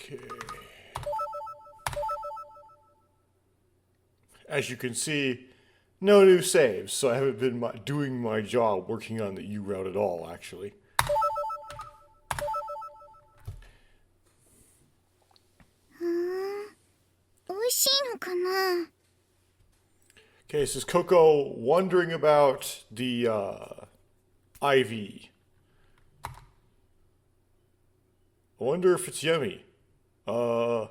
Okay. As you can see, no new saves, so I haven't been doing my job working on the U route at all, actually. Okay, this is Coco wondering about the IV. I wonder if it's yummy. Who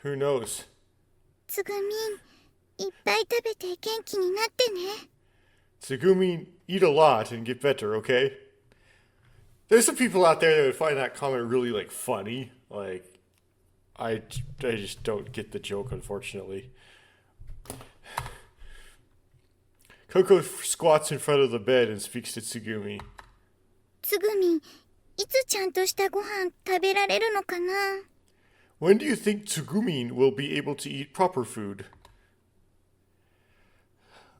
knows? つぐみん、いっぱい食べて元気になってね。 Tsugumi, eat a lot and get better, okay? There's some people out there that would find that comment really, like, funny. Like, I just don't get the joke, unfortunately. Coco squats in front of the bed and speaks to Tsugumi. つぐみん、いつちゃんとしたご飯食べられるのかな？ When do you think Tsugumin will be able to eat proper food?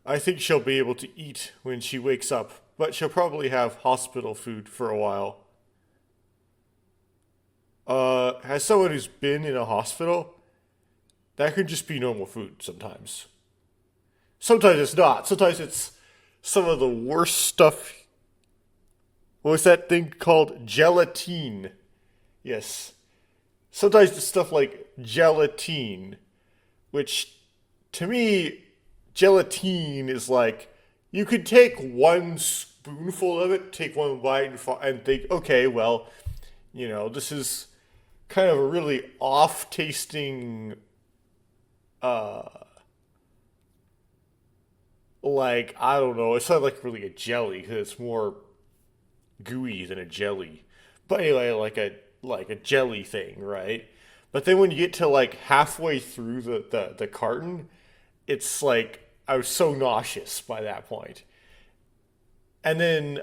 I think she'll be able to eat when she wakes up, but she'll probably have hospital food for a while. As someone who's been in a hospital, that could just be normal food sometimes. Sometimes it's not. Sometimes it's some of the worst stuff. What was that thing called? Gelatine. Yes. Sometimes it's stuff like gelatine, which to me, gelatine is like you could take one spoonful of it, take one bite, and think, okay, well, you know, this is kind of a really off-tasting, like, I don't know, it's not like really a jelly because it's more gooey than a jelly. But anyway, like a jelly thing, right? But then when you get to like halfway through the carton, it's like I was so nauseous by that point. And then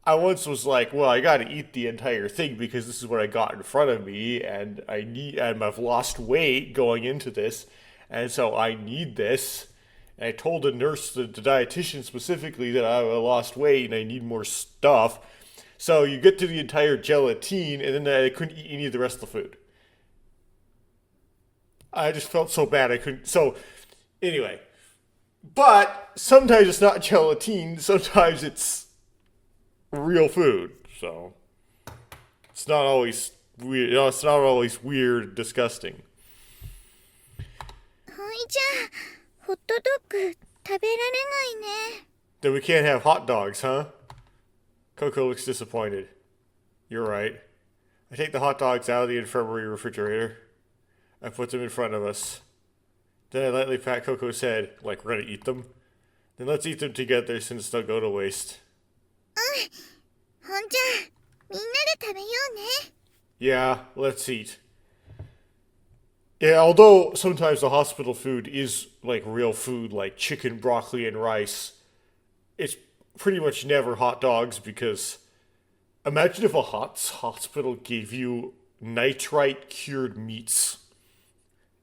I once was like, well, I got to eat the entire thing because this is what I got in front of me, and I've lost weight going into this, and so I need this. And I told the nurse, the dietitian specifically, that I lost weight and I need more stuff. So you get to the entire gelatine, and then I couldn't eat any of the rest of the food. I just felt so bad I couldn't. So anyway, but sometimes it's not gelatine. Sometimes it's real food. So it's not always weird. You know, it's not always weird, disgusting. ほいじゃあ、ホットドッグ食べられないね。 Then we can't have hot dogs, huh? Coco looks disappointed. You're right. I take the hot dogs out of the infirmary refrigerator. I put them in front of us. Then I lightly pat Coco's head, like we're gonna eat them. Then let's eat them together since they'll go to waste. ほんじゃあ、みんなで食べようね。 Yeah, let's eat. Yeah, although sometimes the hospital food is like real food, like chicken, broccoli, and rice, it's pretty much never hot dogs because imagine if a hospital gave you nitrite cured meats.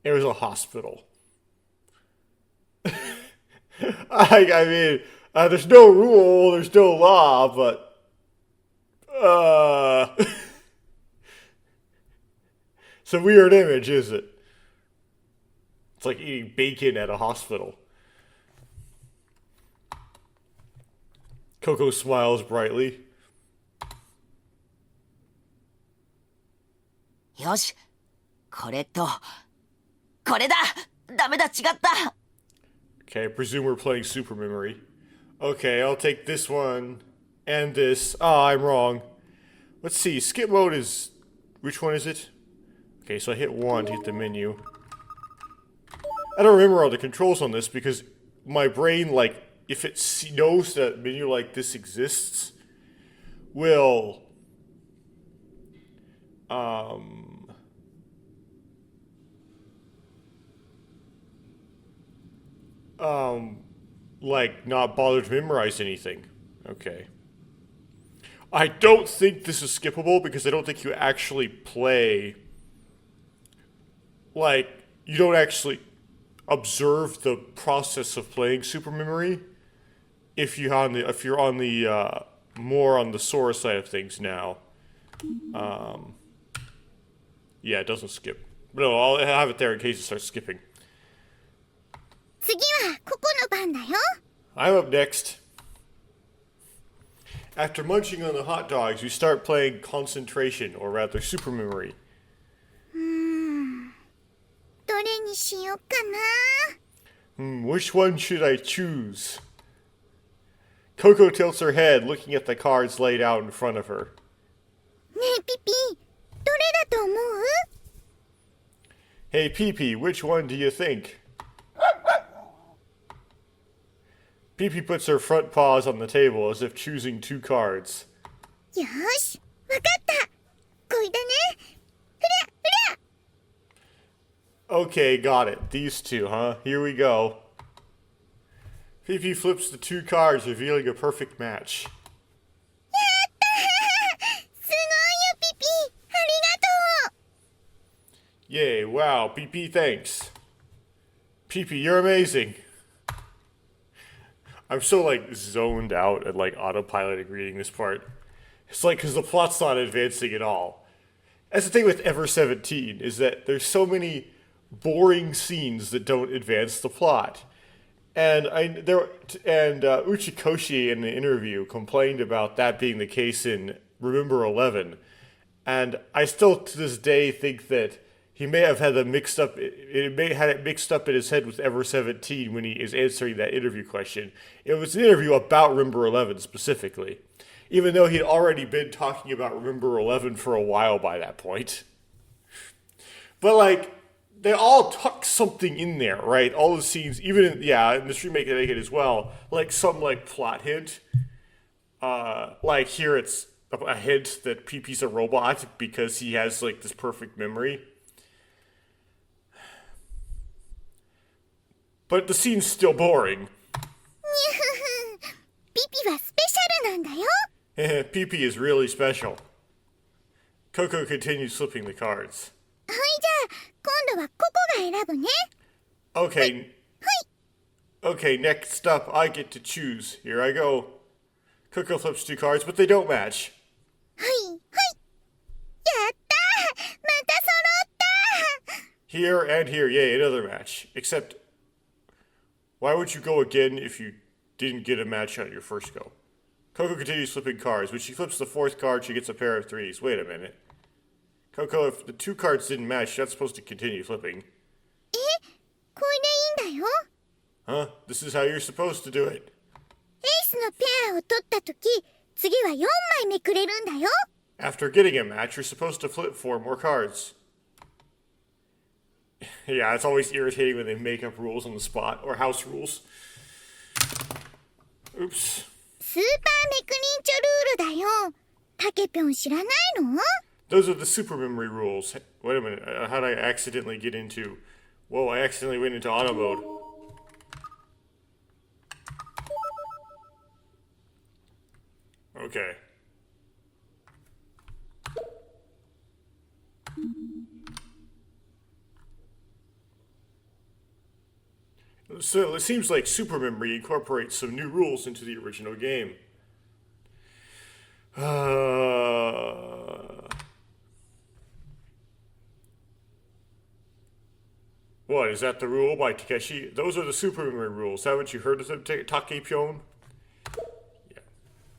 It was a hospital. I mean, there's no rule, there's no law, but it's a weird image, is it? It's like eating bacon at a hospital. Coco smiles brightly. よし、これとこれだ。ダメだ、違った。 Okay, I presume we're playing Super Memory. Okay, I'll take this one and this. Ah, I'm wrong. Let's see. Skip mode is... Which one is it? Okay, so I hit 1 to hit the menu. I don't remember all the controls on this because my brain, like, if it knows that a menu like this exists, will... like, not bother to memorize anything. Okay. I don't think this is skippable because I don't think you actually play... Like, you don't actually observe the process of playing Super Memory if you're on the more on the Sora side of things now. Yeah, it doesn't skip. No, I'll have it there in case it starts skipping. 次はココの番だよ。 I'm up next. After munching on the hot dogs, we start playing concentration, or rather super memory. どれにしようかな。 Which one should I choose? Coco tilts her head, looking at the cards laid out in front of her. ねえピピ、どれだと思う？ Hey, Pee-Pee, which one do you think? Pee-Pee puts her front paws on the table as if choosing two cards. よし、わかった。こいだね。ふらふら。 Okay, got it. These two, huh? Here we go. Pee-Pee flips the two cards, revealing a perfect match. すごいよピピ、ありがとう。 Yay, wow, Pee-Pee, thanks. Pee-Pee, you're amazing. I'm so, like, zoned out and, like, autopiloting reading this part. It's like, because the plot's not advancing at all. That's the thing with Ever17, is that there's so many boring scenes that don't advance the plot. And Uchikoshi in the interview complained about that being the case in Remember 11. And I still, to this day, think that he may have had it mixed up in his head with Ever17 when he is answering that interview question. It was an interview about Remember 11 specifically, even though he'd already been talking about Remember 11 for a while by that point. But, like, they all tuck something in there, right? All the scenes, even in this remake they make it as well, like some, like, plot hint. Like, here it's a hint that Pee-Pee's a robot because he has, like, this perfect memory. But the scene's still boring. ピピはスペシャルなんだよ。 Pee-Pee is really special. Coco continues flipping the cards. はい、じゃあ今度はココが選ぶね。 Okay. Okay, next up, I get to choose. Here I go. Coco flips two cards, but they don't match. はいはい。やったー、また揃ったー。 Here and here, yay, another match. Except, why would you go again if you didn't get a match on your first go? Coco continues flipping cards. When she flips the fourth card, she gets a pair of threes. Wait a minute. Coco, if the two cards didn't match, you're not supposed to continue flipping. え、これでいいんだよ。 Huh? This is how you're supposed to do it. エースのペアを取ったとき、次は4枚めくれるんだよ。 After getting a match, you're supposed to flip 4 more cards. Yeah, it's always irritating when they make up rules on the spot, or house rules. Oops. スーパーメクリンチョルールだよ。タケピョン知らないの？ Those are the super memory rules. Wait a minute, how did I accidentally get into... Whoa, I accidentally went into auto mode. Okay. So it seems like Super Memory incorporates some new rules into the original game. What, is that the rule by Takeshi? Those are the Super Memory rules. Haven't you heard of them, Takepyon? Yeah.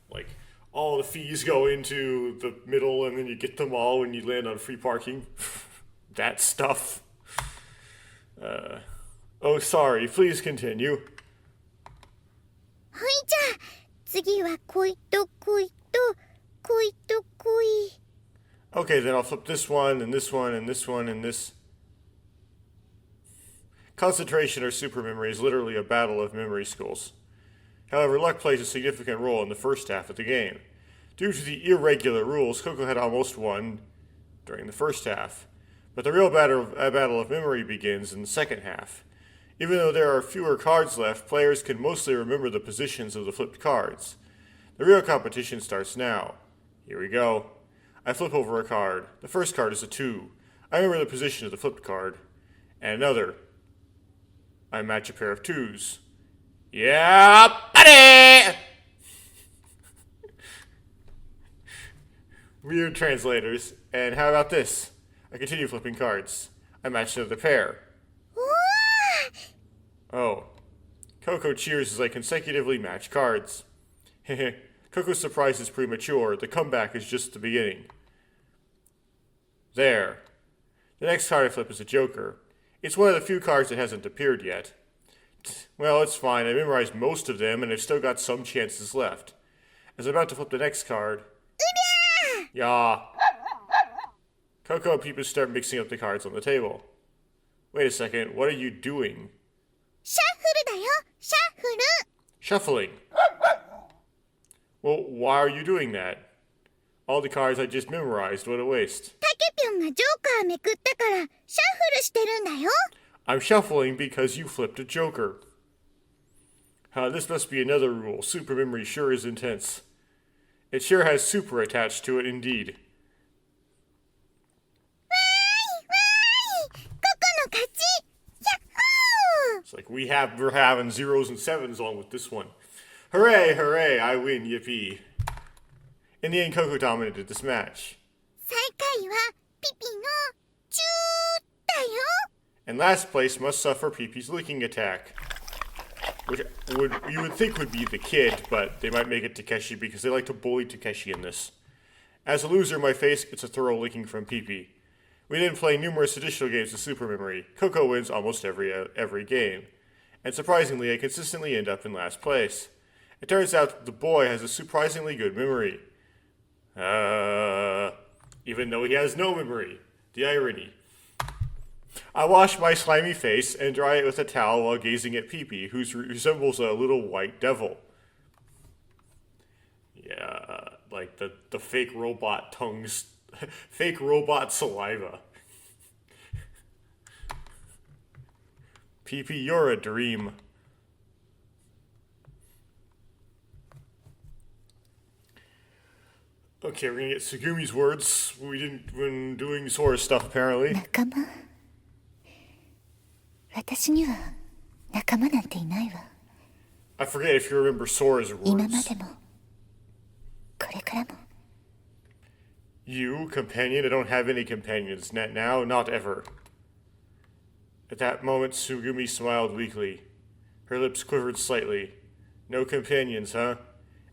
Like, all the fees go into the middle and then you get them all when you land on free parking. That stuff. Oh, sorry. Please continue. はい、じゃあ次は恋と恋と恋と恋。 Okay, then I'll flip this one, and this one, and this one, and this. Concentration or super memory is literally a battle of memory schools. However, luck plays a significant role in the first half of the game. Due to the irregular rules, Coco had almost won during the first half. But the real battle of memory begins in the second half. Even though there are fewer cards left, players can mostly remember the positions of the flipped cards. The real competition starts now. Here we go. I flip over a card. The first card is a 2. I remember the position of the flipped card. And another. I match a pair of 2s. Yeah, buddy! Weird translators. And how about this? I continue flipping cards. I match another pair. うわー Oh. Coco cheers as I consecutively match cards. Heh. Coco's surprise is premature. The comeback is just the beginning. There. The next card I flip is a joker. It's one of the few cards that hasn't appeared yet. Well, it's fine. I memorized most of them, and I've still got some chances left. As I'm about to flip the next card... Yeah. Coco and Peepus start mixing up the cards on the table. Wait a second. What are you doing? シャッフルだよシャッフル Shuffling. Well, why are you doing that? All the cards I just memorized. What a waste. タケピョンがジョーカーめくったからシャッフルしてるんだよ I'm shuffling because you flipped a joker. This must be another rule. Super memory sure is intense. It sure has super attached to it indeed. ココの勝ちヤッホー It's like we're having zeros and sevens on with this one. Hooray, hooray, I win, yippee. In the end, Coco dominated this match. 最下位はピピのチューだよ And last place must suffer Pee-Pee's licking attack. Which you would think would be the kid, but they might make it Takeshi because they like to bully Takeshi in this. As a loser, my face gets a thorough licking from Pee-Pee. We didn't play numerous additional games with Super Memory. Coco wins almost every game. And surprisingly, I consistently end up in last place. It turns out that the boy has a surprisingly good memory. Even though he has no memory. The irony. I wash my slimy face and dry it with a towel while gazing at Pee-Pee, who resembles a little white devil. Yeah, like the fake robot tongues, fake robot saliva. Pee-Pee, you're a dream. Okay, we're gonna get Tsugumi's words. We didn't when doing Sora's stuff, apparently. 仲間私には仲間なんていないわ I forget if you remember Sora's 今ま words. でもこれからも You, companion? I don't have any companions. Not now, not ever. At that moment, Tsugumi smiled weakly. Her lips quivered slightly. No companions, huh?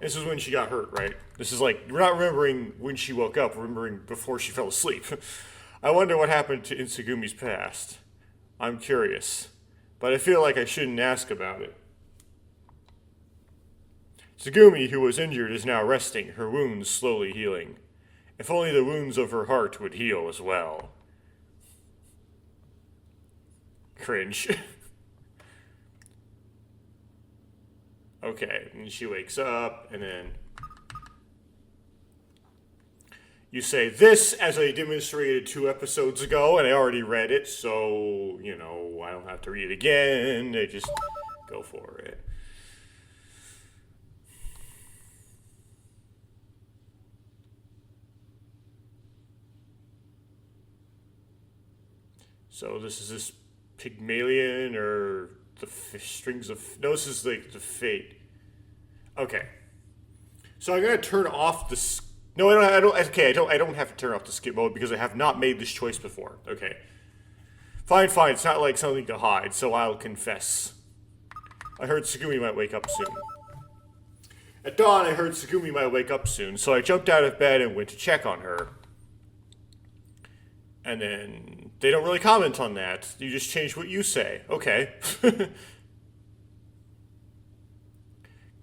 This is when she got hurt, right? This is like, we're not remembering when she woke up, we're remembering before she fell asleep. I wonder what happened in Tsugumi's past. I'm curious, but I feel like I shouldn't ask about it. Tsugumi, who was injured, is now resting, her wounds slowly healing. If only the wounds of her heart would heal as well. Cringe. Okay, and she wakes up, and then you say this as I demonstrated 2 episodes ago, and I already read it, so, you know, I don't have to read it again. I just go for it. So this is this Pygmalion, or the strings of... No, this is like the Fate. Okay. So I'm going to turn off the... No, I don't have to turn off the skip mode because I have not made this choice before. Okay. Fine. It's not like something to hide, so I'll confess. I heard Tsugumi might wake up soon. At dawn, I heard Tsugumi might wake up soon, so I jumped out of bed and went to check on her. And then they don't really comment on that. You just change what you say. Okay.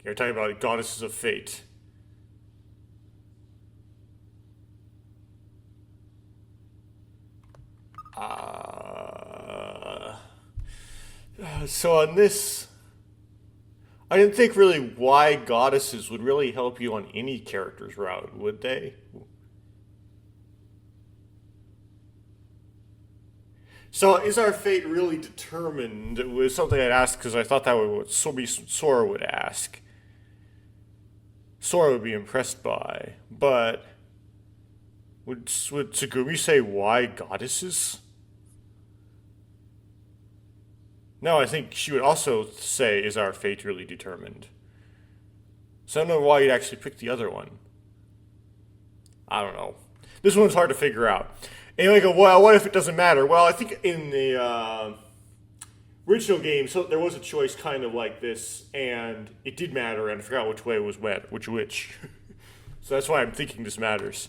You're talking about goddesses of fate. So on this, I didn't think really why goddesses would really help you on any character's route, would they? So is our fate really determined? It was something I'd ask because I thought that was what Sora would ask. Sora would be impressed by, but would Tsugumi say why goddesses? No, I think she would also say, is our fate really determined? So I don't know why you'd actually pick the other one. I don't know. This one's hard to figure out. And you might go, well, what if it doesn't matter? Well, I think in the original game, so there was a choice kind of like this, and it did matter, and I forgot which way was which. So that's why I'm thinking this matters.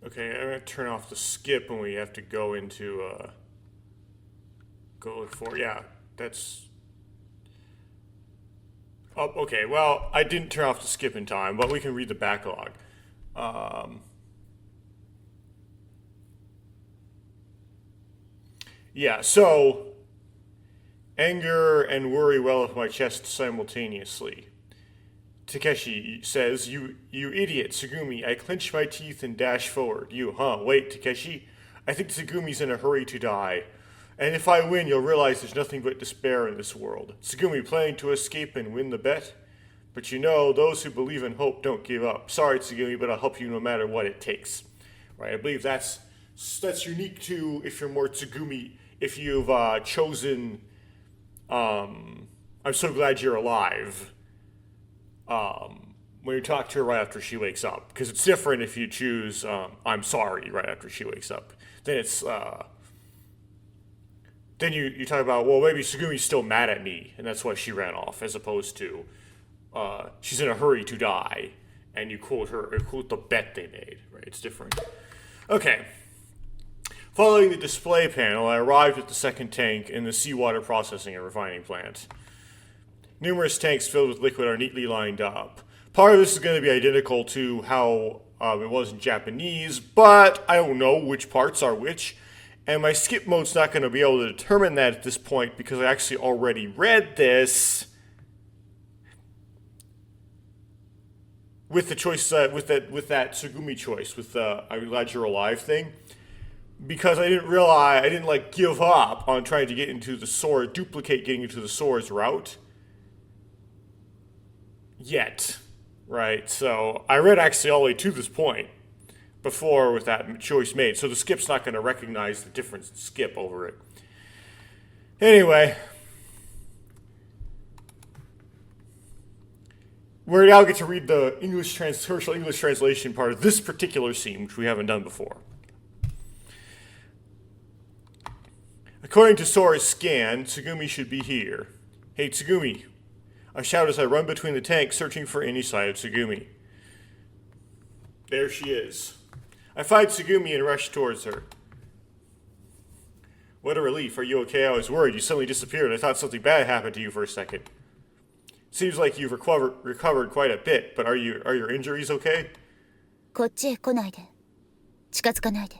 Okay, I'm gonna turn off the skip when we have to go into, go look for, yeah, that's, oh, okay, well, I didn't turn off the skip in time, but we can read the backlog. Yeah, so, anger and worry well up my chest simultaneously. Takeshi says, you idiot, Tsugumi. I clench my teeth and dash forward. You, huh? Wait, Takeshi. I think Tsugumi's in a hurry to die. And if I win, you'll realize there's nothing but despair in this world. Tsugumi planning to escape and win the bet? But you know, those who believe in hope don't give up. Sorry, Tsugumi, but I'll help you no matter what it takes. Right, I believe that's unique to if you're more Tsugumi, if you've chosen, I'm so glad you're alive. When you talk to her right after she wakes up, because it's different if you choose I'm sorry right after she wakes up. Then it's then you talk about, well, maybe Tsugumi's still mad at me and that's why she ran off, as opposed to she's in a hurry to die, and you quote the bet they made. Right, it's different. Okay. Following the display panel, I arrived at the second tank in the seawater processing and refining plant. Numerous tanks filled with liquid are neatly lined up. Part of this is going to be identical to how it was in Japanese, but I don't know which parts are which. And my skip mode's not going to be able to determine that at this point because I actually already read this with the choice, with that Tsugumi choice, with the I'm glad you're alive thing. Because I didn't like give up on trying to get into the sword, duplicate getting into the sword's route. Yet, right? So I read actually all the way to this point before with that choice made. So the skip's not going to recognize the difference in skip over it. Anyway, we now get to read the partial English translation part of this particular scene, which we haven't done before. According to Sora's scan, Tsugumi should be here. Hey, Tsugumi. I shout as I run between the tanks, searching for any sign of Tsugumi. There she is. I find Tsugumi and rush towards her. What a relief. Are you okay? I was worried. You suddenly disappeared. I thought something bad happened to you for a second. Seems like you've recovered quite a bit, but are your injuries okay? こっちへ来ないで。近づかないで。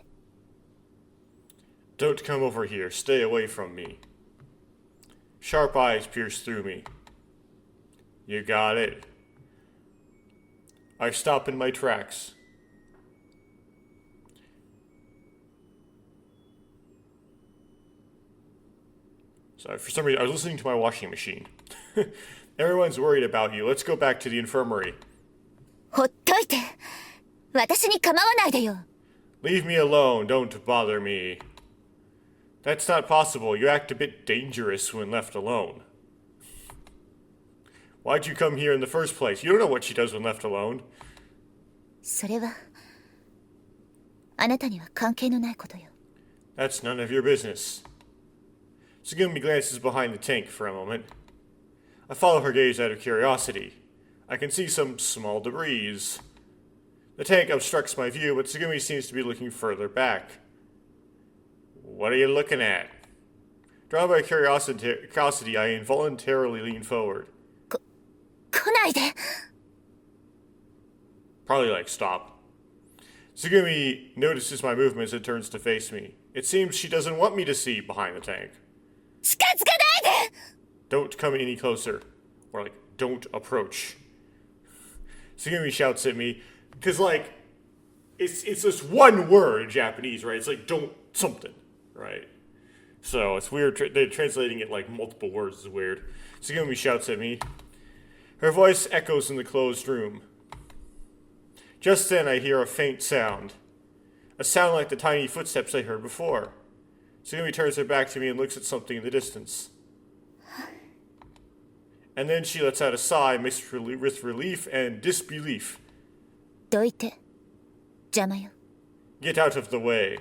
Don't come over here. Stay away from me. Sharp eyes pierce through me. You got it. I stop in my tracks. Sorry, for some reason, I was listening to my washing machine. Everyone's worried about you. Let's go back to the infirmary. ほっといて。私に構わないでよ。Leave me alone. Don't bother me. That's not possible. You act a bit dangerous when left alone. Why'd you come here in the first place? You don't know what she does when left alone. それはあなたには関係のないことよ。 That's none of your business. Tsugumi glances behind the tank for a moment. I follow her gaze out of curiosity. I can see some small debris. The tank obstructs my view, but Tsugumi seems to be looking further back. What are you looking at? Drawn by curiosity, I involuntarily lean forward. 来ないで。 Probably like, stop. Tsugumi notices my movements and turns to face me. It seems she doesn't want me to see behind the tank. 近づかないで。 Don't come any closer. Or like, don't approach. Tsugumi shouts at me. Because like, it's just one word in Japanese, right? It's like, don't something, right? So it's weird. They're translating it like multiple words is weird. Tsugumi shouts at me. Her voice echoes in the closed room. Just then I hear a faint sound. a sound like the tiny footsteps I heard before. Tsugumi turns her back to me and looks at something in the distance. And then she lets out a sigh mixed with relief and disbelief. どいて。邪魔よ。 Get out of the way.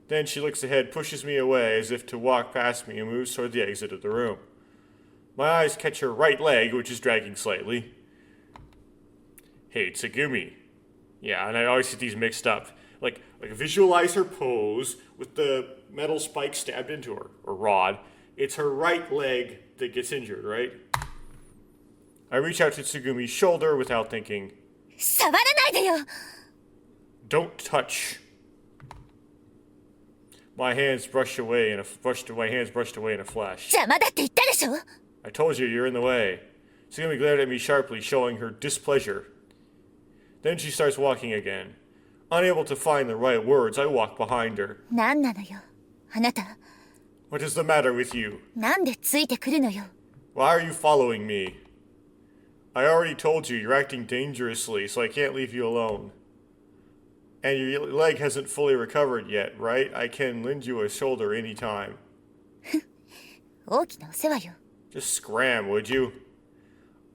Then she looks ahead, pushes me away as if to walk past me, and moves toward the exit of the room. My eyes catch her right leg, which is dragging slightly. Hey, Tsugumi. Yeah, and I always get these mixed up. Like visualize her pose with the metal spike stabbed into her, or rod. It's her right leg that gets injured, right? I reach out to Tsugumi's shoulder without thinking. 触らないでよ。 Don't touch. My hands brushed away in a flash. 邪魔だって言ったでしょ。 I told you you're in the way. Tsugumi glared at me sharply, showing her displeasure. Then she starts walking again. Unable to find the right words, I walk behind her. 何なのよ。あなた。 What is the matter with you? なんでついてくるのよ。 Why are you following me? I already told you you're acting dangerously, so I can't leave you alone. And your leg hasn't fully recovered yet, right? I can lend you a shoulder anytime. 大きなお世話よ。 Just scram, would you?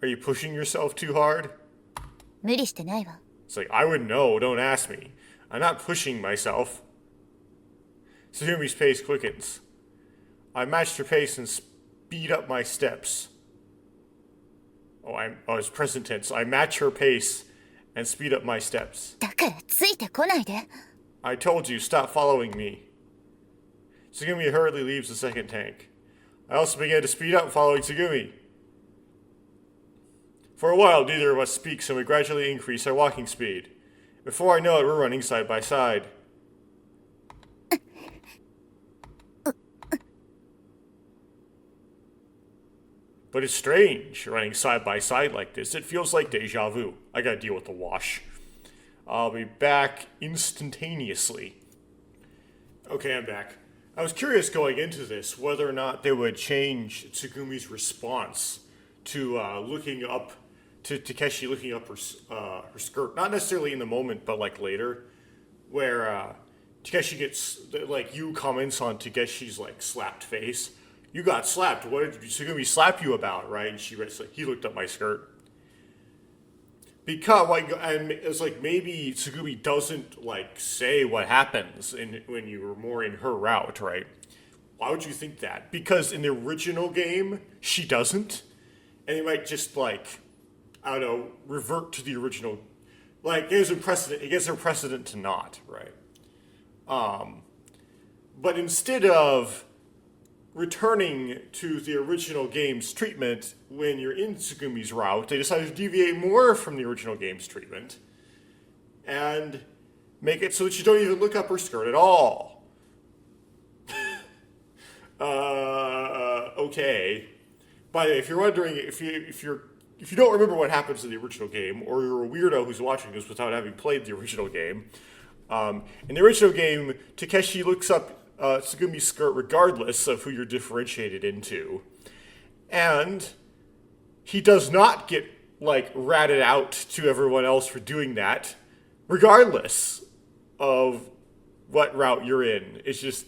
Are you pushing yourself too hard? 無理してないわ。 It's like, I would know, don't ask me. I'm not pushing myself. Tsugumi's pace quickens. I matched her pace and speed up my steps. It's present tense. I match her pace and speed up my steps. だからついてこないで。 I told you, stop following me. Tsugumi hurriedly leaves the second tank. I also began to speed up following Tsugumi. For a while, neither of us speaks, and we gradually increase our walking speed. Before I know it, we're running side by side. But it's strange, running side by side like this. It feels like deja vu. I gotta deal with the wash. I'll be back instantaneously. Okay, I'm back. I was curious going into this whether or not they would change Tsugumi's response to looking up, to Takeshi looking up her skirt. Not necessarily in the moment, but like later, where Takeshi gets, like, Yu comments on Takeshi's, like, slapped face. You got slapped. What did Tsugumi slap you about, right? And she was like, he looked up my skirt. Because, like, and it's like maybe Tsugumi doesn't, like, say what happens when you're more in her route, right? Why would you think that? Because in the original game, she doesn't. And it might just, like, I don't know, revert to the original. Like, it gives her precedent to not, right? But instead of returning to the original game's treatment when you're in Tsugumi's route, they decided to deviate more from the original game's treatment and make it so that you don't even look up her skirt at all. Okay. By the way, if you're wondering, if you don't remember what happens in the original game, or you're a weirdo who's watching this without having played the original game, in the original game, Takeshi looks up Tsugumi's skirt regardless of who you're differentiated into. And he does not get, like, ratted out to everyone else for doing that, regardless of what route you're in. It's just,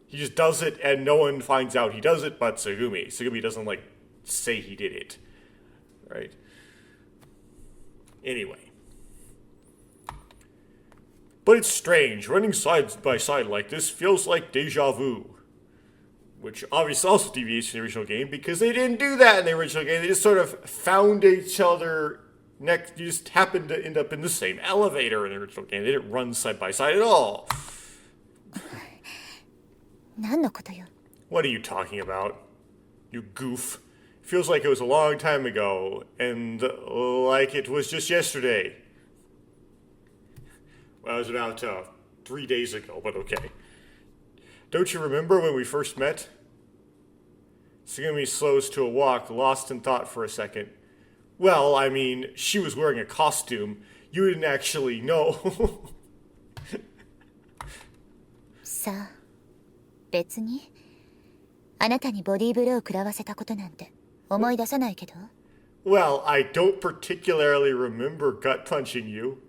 he just does it and no one finds out he does it but Tsugumi. Tsugumi doesn't, like, say he did it. Right? Anyway. But it's strange. Running side by side like this feels like deja vu. Which obviously also deviates from the original game because they didn't do that in the original game. They just sort of found each other next. You just happened to end up in the same elevator in the original game. They didn't run side by side at all. 何のことよ。 What are you talking about? You goof. Feels like it was a long time ago, and like it was just yesterday. Well, it was about 3 days ago, but okay. Don't you remember when we first met? Tsugumi slows to a walk, lost in thought for a second. Well, I mean, she was wearing a costume. You didn't actually know. さあ、別にあなたにボディーブローを食らわせたことなんて思い出さないけど。 Well, I don't particularly remember gut punching you.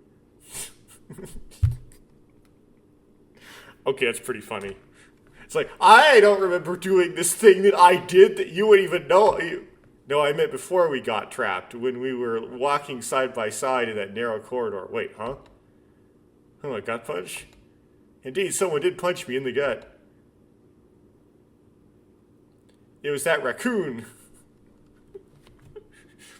Okay, that's pretty funny. It's like, I don't remember doing this thing that I did that you wouldn't even know. No, I meant before we got trapped, when we were walking side by side in that narrow corridor. Wait, huh? Oh, a gut punch? Indeed, someone did punch me in the gut. It was that raccoon.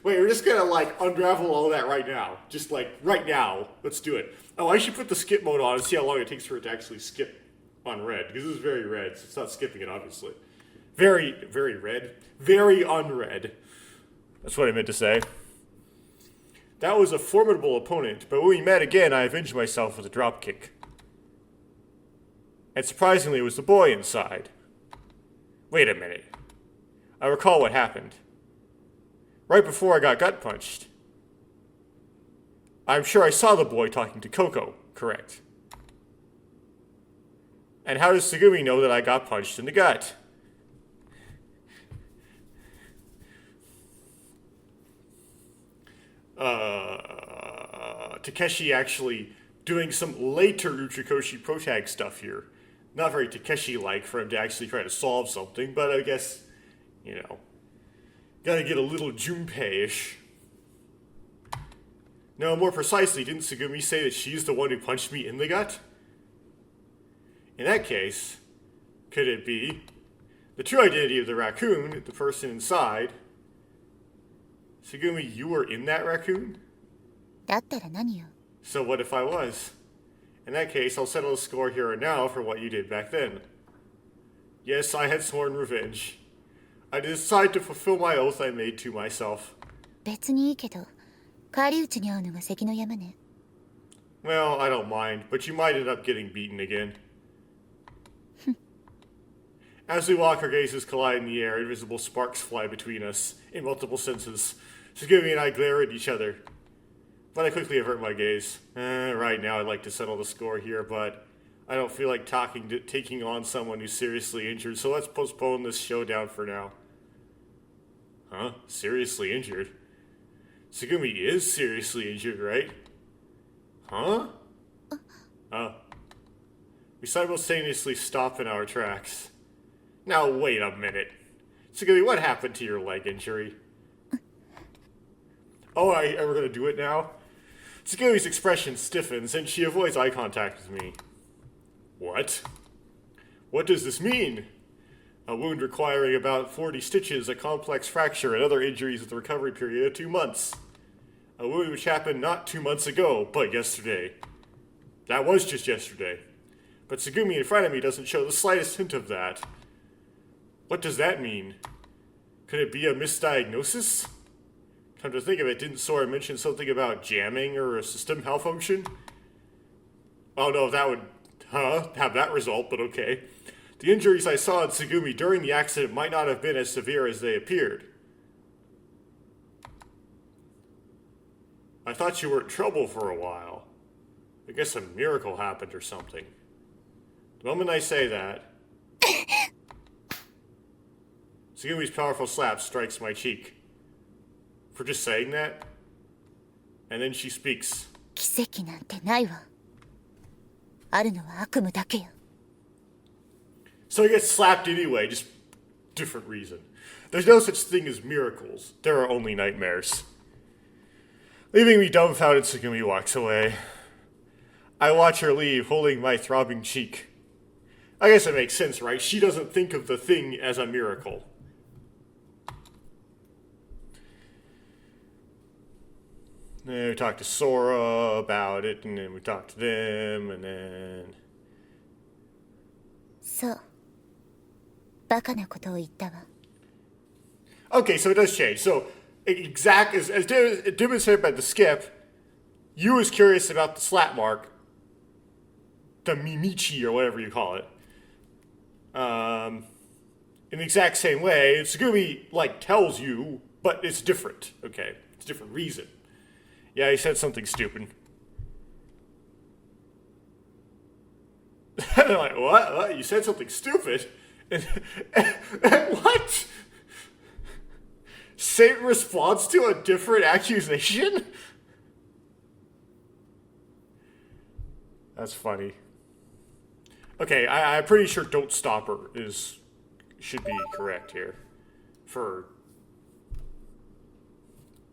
Wait, we're just gonna, like, unravel all that right now. Just, like, right now. Let's do it. Oh, I should put the skip mode on and see how long it takes for it to actually skip on red. Because this is very red, so it's not skipping it, obviously. Very, very red. Very unread. That's what I meant to say. That was a formidable opponent, but when we met again, I avenged myself with a dropkick. And surprisingly, it was the boy inside. Wait a minute. I recall what happened. Right before I got gut punched. I'm sure I saw the boy talking to Coco, correct? And how does Tsugumi know that I got punched in the gut? Takeshi actually doing some later Uchikoshi protag stuff here. Not very Takeshi-like for him to actually try to solve something, but I guess, you know, gotta get a little Junpei-ish. No, more precisely, didn't Tsugumi say that she's the one who punched me in the gut? In that case, could it be the true identity of the raccoon, the person inside? Tsugumi, you were in that raccoon? だったら何よ。 So what if I was? In that case, I'll settle the score here and now for what you did back then. Yes, I had sworn revenge. I decided to fulfill my oath I made to myself. 別にいいけど、返り討ちに遭うのが関の山ね。 Well, I don't mind, but you might end up getting beaten again. As we walk, our gazes collide in the air. Invisible sparks fly between us, in multiple senses. Tsugumi and I glare at each other. But I quickly avert my gaze. Right now, I'd like to settle the score here, but I don't feel like taking on someone who's seriously injured, so let's postpone this showdown for now. Huh? Seriously injured? Tsugumi is seriously injured, right? Huh? Oh. We simultaneously stop in our tracks. Now, wait a minute. Tsugumi, what happened to your leg injury? Oh, we're gonna do it now? Tsugumi's expression stiffens, and she avoids eye contact with me. What? What does this mean? A wound requiring about 40 stitches, a complex fracture, and other injuries with a recovery period of 2 months. A wound which happened not 2 months ago, but yesterday. That was just yesterday. But Tsugumi in front of me doesn't show the slightest hint of that. What does that mean? Could it be a misdiagnosis? Come to think of it, didn't Sora mention something about jamming or a system malfunction? Oh no, that would, have that result, but okay. The injuries I saw in Tsugumi during the accident might not have been as severe as they appeared. I thought you were in trouble for a while. I guess a miracle happened or something. The moment I say that, Tsugumi's powerful slap strikes my cheek. For just saying that? And then she speaks. 奇跡なんてないわ。あるのは悪夢だけよ。 So he gets slapped anyway, just different reason. There's no such thing as miracles. There are only nightmares. Leaving me dumbfounded, Tsugumi walks away. I watch her leave, holding my throbbing cheek. I guess it makes sense, right? She doesn't think of the thing as a miracle. Then we talked to Sora about it, and then we talked to them, and then... そう。バカなことを言ったわ。 Okay, so it does change. So, as demonstrated by the skip, you was curious about the slap mark, the Mimichi, or whatever you call it. In the exact same way, Tsugumi, like, tells you, but it's different, okay? It's a different reason. Yeah, he said something stupid. And I'm like, what? You said something stupid? What? Same response to a different accusation? That's funny. Okay, I'm pretty sure "don't stop her" should be correct here. For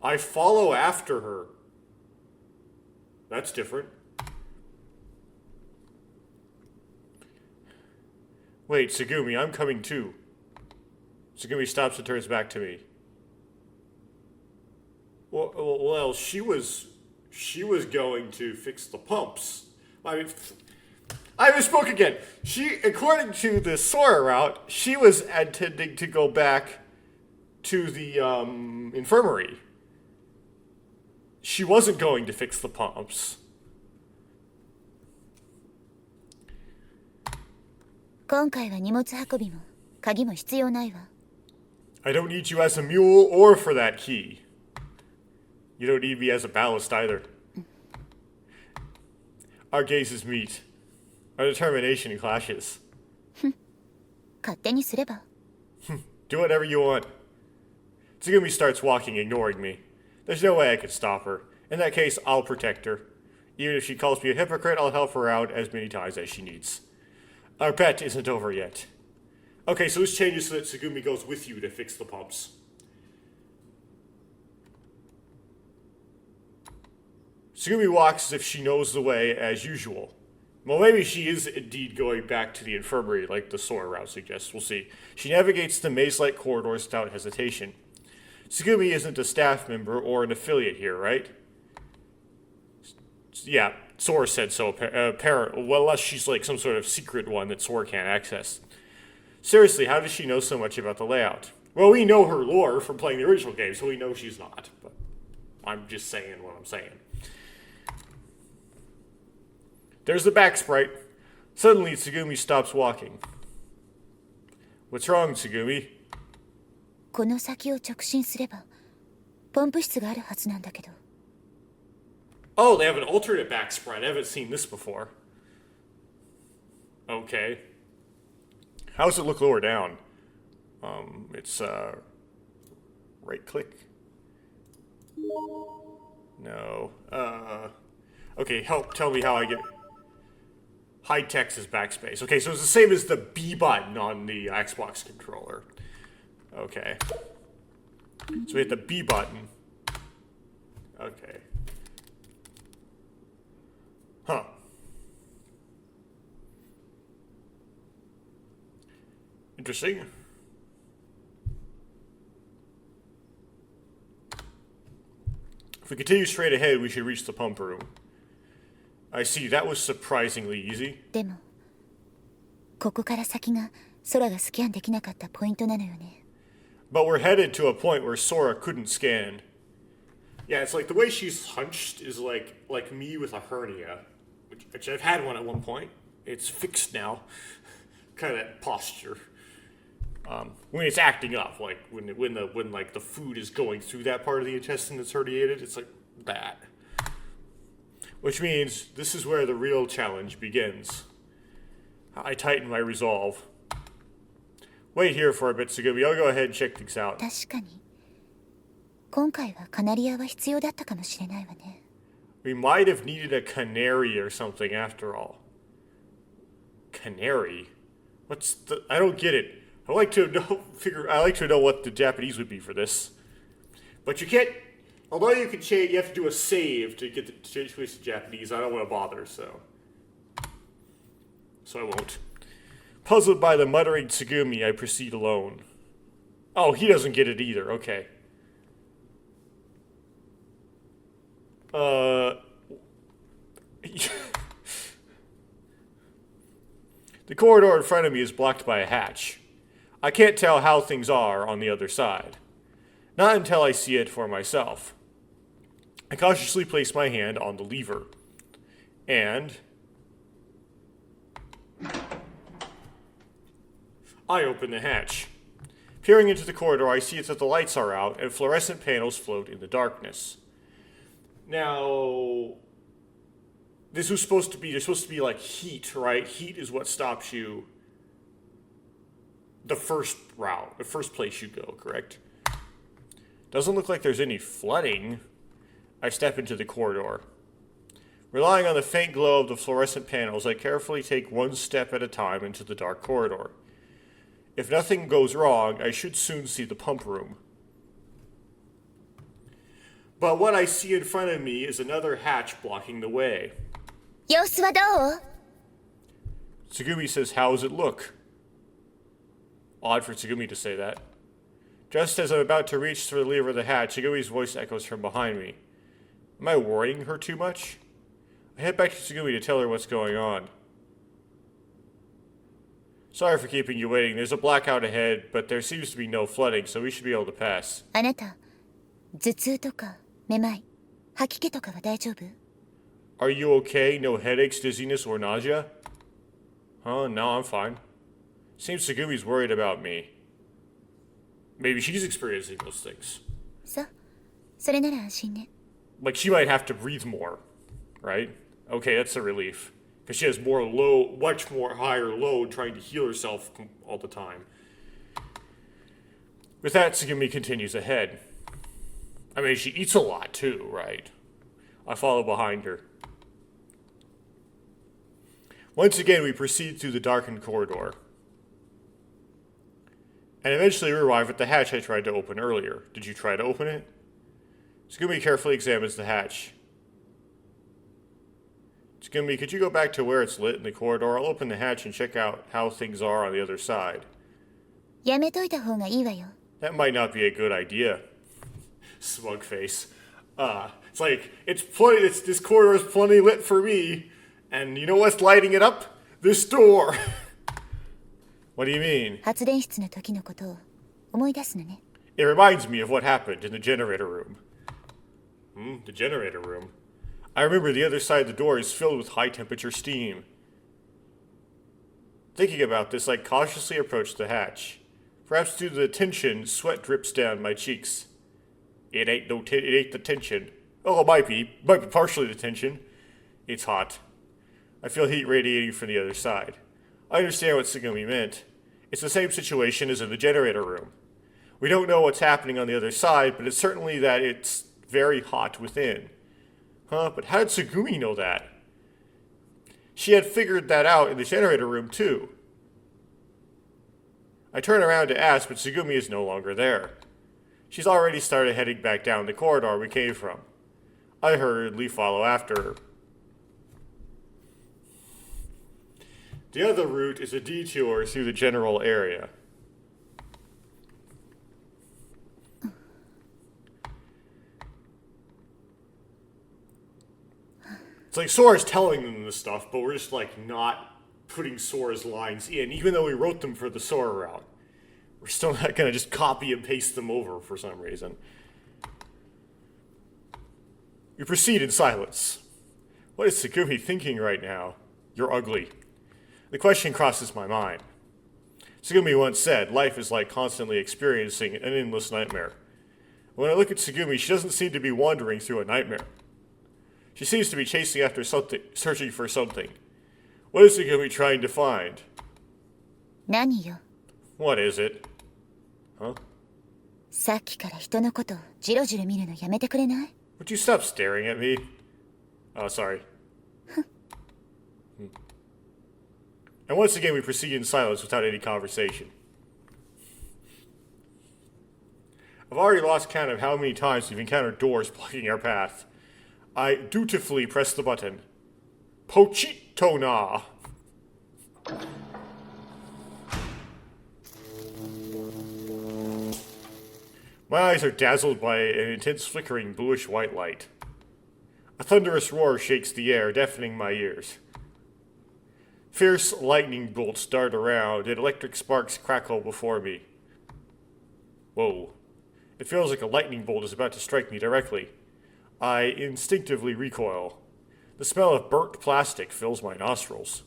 I follow after her. That's different. Wait, Tsugumi, I'm coming too. Tsugumi stops and turns back to me. Well, she was going to fix the pumps. I mean, I misspoke again. She, according to the Sora route, she was intending to go back to the infirmary. She wasn't going to fix the pumps. 今回は荷物運びも鍵も必要ないわ。 I don't need you as a mule or for that key. You don't need me as a ballast either. Our gazes meet. Our determination clashes. 勝手にすれば。 Do whatever you want. Tsugumi starts walking, ignoring me. There's no way I could stop her. In that case, I'll protect her. Even if she calls me a hypocrite, I'll help her out as many times as she needs. Our bet isn't over yet. Okay, so this changes so that Tsugumi goes with you to fix the pumps. Tsugumi walks as if she knows the way as usual. Well, maybe she is indeed going back to the infirmary like the Sora route suggests. We'll see. She navigates the maze-like corridors without hesitation. Tsugumi isn't a staff member or an affiliate here, right? Yeah, Sora said so, apparently. Well, unless she's like some sort of secret one that Sora can't access. Seriously, how does she know so much about the layout? Well, we know her lore from playing the original game, so we know she's not. But I'm just saying what I'm saying. There's the back sprite. Suddenly, Tsugumi stops walking. What's wrong, Tsugumi? この先を直進すればポンプ室があるはずなんだけど。 Oh, they have an alternate back sprite. I haven't seen this before. Okay. How does it look lower down? It's, right click. No. Okay, tell me how I get... High text is backspace. Okay, so it's the same as the B button on the Xbox controller. Okay. So we hit the B button. Okay. Huh. Interesting. If we continue straight ahead, we should reach the pump room. I see, that was surprisingly easy. でもここから先が空がスキャンできなかったポイントなのよね。 But we're headed to a point where Sora couldn't scan. Yeah, it's like the way she's hunched is like me with a hernia, which I've had one at one point. It's fixed now. Kind of that posture. When it's acting up, like when like the food is going through that part of the intestine that's herniated, it's like that. Which means this is where the real challenge begins. I tighten my resolve. Wait here for a bit, Tsugumi. I'll go ahead and check things out. 確かに今回はカナリアは必要だったかもしれないわね。 We might have needed a canary or something after all. Canary? What's the... I don't get it. I like to know what the Japanese would be for this. But you can't... Although you can change, you have to do a save to get the change to Japanese. I don't want to bother, so I won't. Puzzled by the muttering Tsugumi, I proceed alone. Oh, he doesn't get it either. Okay. The corridor in front of me is blocked by a hatch. I can't tell how things are on the other side. Not until I see it for myself. I cautiously place my hand on the lever. And... I open the hatch. Peering into the corridor, I see that the lights are out and fluorescent panels float in the darkness. Now... There's supposed to be like heat, right? Heat is what stops you the first route, the first place you go, correct? Doesn't look like there's any flooding. I step into the corridor. Relying on the faint glow of the fluorescent panels, I carefully take one step at a time into the dark corridor. If nothing goes wrong, I should soon see the pump room. But what I see in front of me is another hatch blocking the way. 様子はどう？ Tsugumi says, "How does it look?" Odd for Tsugumi to say that. Just as I'm about to reach for the lever of the hatch, Tsugumi's voice echoes from behind me. Am I worrying her too much? I head back to Tsugumi to tell her what's going on. Sorry for keeping you waiting. There's a blackout ahead, but there seems to be no flooding, so we should be able to pass. あなた、頭痛とかめまい、吐き気とかは大丈夫？ Are you okay? No headaches, dizziness, or nausea? Huh? No, I'm fine. Seems Tsugumi's worried about me. Maybe she's experiencing those things. そう、それなら安心ね。 Like, she might have to breathe more, right? Okay, that's a relief. Because she has much more higher load trying to heal herself all the time. With that, Tsugumi continues ahead. I mean, she eats a lot too, right? I follow behind her. Once again, we proceed through the darkened corridor. And eventually we arrive at the hatch I tried to open earlier. Did you try to open it? Tsugumi carefully examines the hatch. Tsugumi, could you go back to where it's lit in the corridor? I'll open the hatch and check out how things are on the other side. やめといた方がいいわよ。 That might not be a good idea. Smug face. It's like, this corridor is plenty lit for me. And you know what's lighting it up? This door. What do you mean? 発電室の時のことを思い出すのね。 It reminds me of what happened in the generator room. The generator room? I remember the other side of the door is filled with high-temperature steam. Thinking about this, I cautiously approach the hatch. Perhaps due to the tension, sweat drips down my cheeks. It ain't the tension. Oh, it might be partially the tension. It's hot. I feel heat radiating from the other side. I understand what Tsugumi meant. It's the same situation as in the generator room. We don't know what's happening on the other side, but it's certainly that it's very hot within. Huh? But how did Tsugumi know that? She had figured that out in the generator room, too. I turn around to ask, but Tsugumi is no longer there. She's already started heading back down the corridor we came from. I hurriedly follow after her. The other route is a detour through the general area. It's like Sora's telling them this stuff, but we're just like not putting Sora's lines in, even though we wrote them for the Sora route. We're still not gonna just copy and paste them over for some reason. We proceed in silence. What is Tsugumi thinking right now? You're ugly. The question crosses my mind. Tsugumi once said, life is like constantly experiencing an endless nightmare. When I look at Tsugumi, she doesn't seem to be wandering through a nightmare. She seems to be chasing after something, searching for something. What is Tsugumi trying to find? 何よ。 What is it? Huh? さっきから人のことジロジロ見るのやめてくれない？ Would you stop staring at me? Oh, sorry. And once again, we proceed in silence without any conversation. I've already lost count of how many times we've encountered doors blocking our path. I dutifully press the button. Pochito na! My eyes are dazzled by an intense flickering bluish-white light. A thunderous roar shakes the air, deafening my ears. Fierce lightning bolts dart around, and electric sparks crackle before me. Whoa. It feels like a lightning bolt is about to strike me directly. I instinctively recoil. The smell of burnt plastic fills my nostrils.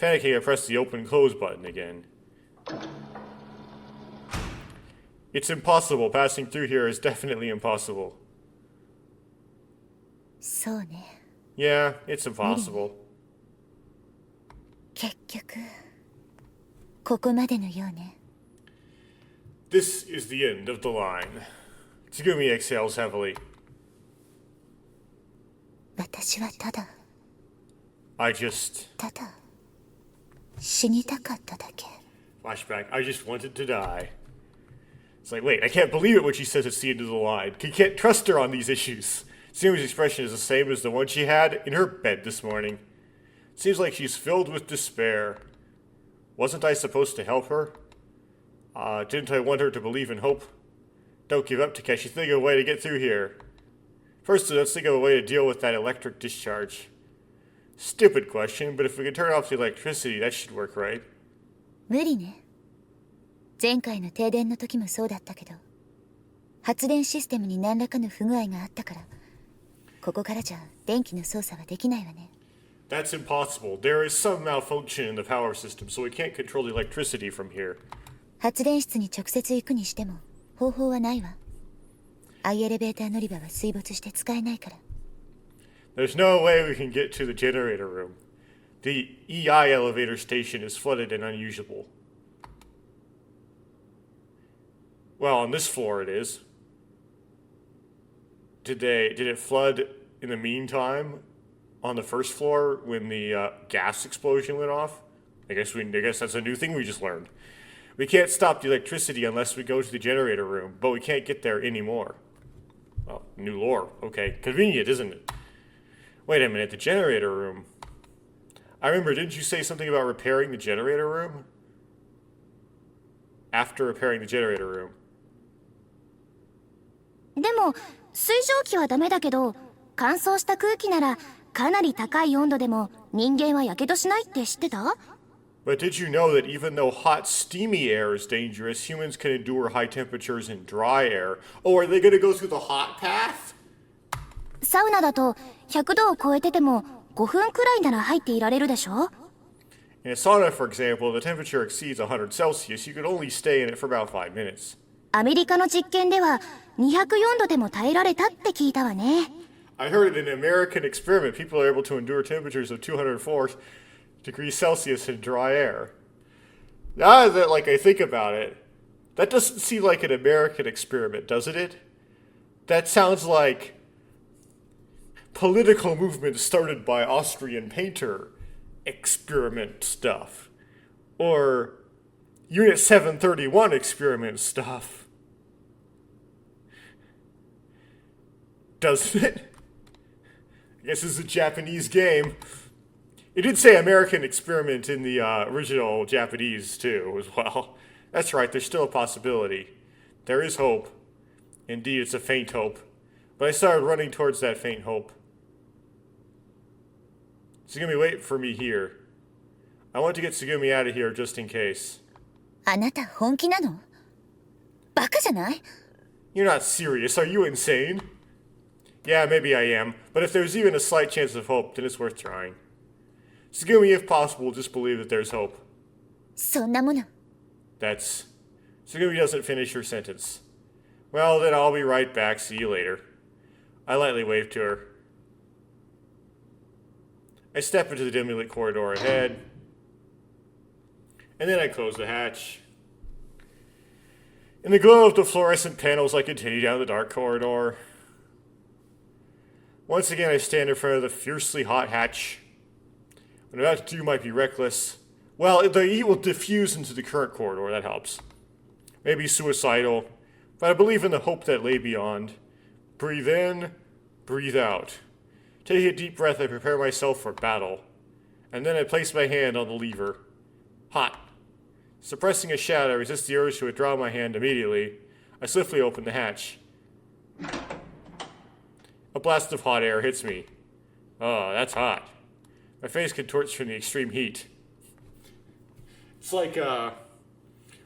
Panicking, I press the open-close button again. It's impossible. Passing through here is definitely impossible. そうね。 Yeah, it's impossible. 結局ここまでのようね。 This is the end of the line. Tsugumi exhales heavily. 私はただ I just... ただ死にたかっただけ。 Flashback. I just wanted to die. It's like, wait, I can't believe it when she says it's the end of the line. You can't trust her on these issues. Samu's expression is the same as the one she had in her bed this morning. Seems like she's filled with despair. Wasn't I supposed to help her? Didn't I want her to believe in hope? Don't give up, Takeshi. Think of a way to get through here. First, let's think of a way to deal with that electric discharge. Stupid question, but if we can turn off the electricity, that should work, right? 無理ね。前回の停電の時もそうだったけど、発電システムに何らかの不具合があったから、ここからじゃ電気の操作はできないわね。That's impossible. There is some malfunction in the power system, so we can't control the electricity from here. 発電室に直接行くにしても方法はないわ。Iエレベーター乗り場は水没して使えないから。There's no way we can get to the generator room. The EI elevator station is flooded and unusable. Well, on this floor it is. Did it flood in the meantime on the first floor when the gas explosion went off? I guess that's a new thing we just learned. We can't stop the electricity unless we go to the generator room, but we can't get there anymore. Oh, new lore. Okay, convenient, isn't it? Wait a minute, the generator room. I remember, didn't you say something about repairing the generator room? After repairing the generator room. でも水蒸気はダメだけど、乾燥した空気ならかなり高い温度でも人間はやけどしないって知ってた？ But did you know that even though hot, steamy air is dangerous, humans can endure high temperatures in dry air? Oh, are they going to go through the hot path? サウナだと100度を超えてても5分くらいなら入っていられるでしょ？ In a sauna, for example, the temperature exceeds 100 Celsius. You could only stay in it for about 5 minutes. アメリカの実験では204度でも耐えられたって聞いたわね。 I heard in an American experiment, people are able to endure temperatures of 204 degrees Celsius in dry air. Now that, I think about it, that doesn't seem like an American experiment, doesn't it? That sounds like political movement started by Austrian painter experiment stuff. Or Unit 731 experiment stuff. Doesn't it? I guess it's a Japanese game. It did say American experiment in the original Japanese, too, as well. That's right, there's still a possibility. There is hope. Indeed, it's a faint hope. But I started running towards that faint hope. Tsugumi, wait for me here. I want to get Tsugumi out of here just in case. あなた本気なの？バカじゃない？ You're not serious, are you insane? Yeah, maybe I am, but if there's even a slight chance of hope, then it's worth trying. Tsugumi, if possible, just believe that there's hope. そんなもの。 That's... Tsugumi doesn't finish her sentence. Well, then I'll be right back. See you later. I lightly wave to her. I step into the dimly lit corridor ahead. And then I close the hatch. In the glow of the fluorescent panels, I continue down the dark corridor. Once again, I stand in front of the fiercely hot hatch. What I'm about to do might be reckless. Well, the heat will diffuse into the current corridor, that helps. Maybe suicidal, but I believe in the hope that lay beyond. Breathe in, breathe out. Taking a deep breath, I prepare myself for battle. And then I place my hand on the lever. Hot. Suppressing a shout, I resist the urge to withdraw my hand immediately. I swiftly open the hatch. A blast of hot air hits me. Oh, that's hot. My face contorts from the extreme heat. It's like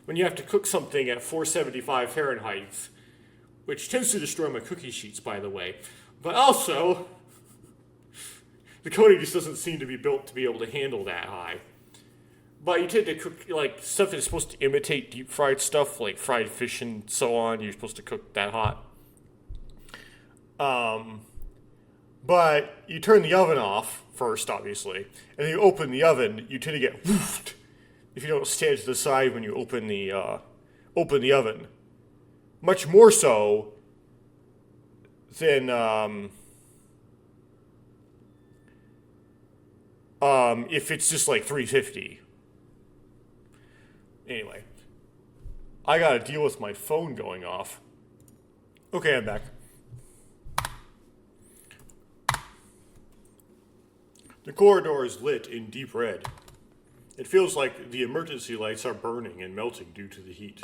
when you have to cook something at 475 Fahrenheit, which tends to destroy my cookie sheets, by the way. But also, the coating just doesn't seem to be built to be able to handle that high. But you tend to cook, stuff that's supposed to imitate deep-fried stuff, like fried fish and so on. You're supposed to cook that hot. But you turn the oven off first, obviously. And then you open the oven, you tend to get woofed if you don't stand to the side when you open the oven. Much more so than if it's just like 350. Anyway, I gotta deal with my phone going off. Okay, I'm back. The corridor is lit in deep red. It feels like the emergency lights are burning and melting due to the heat.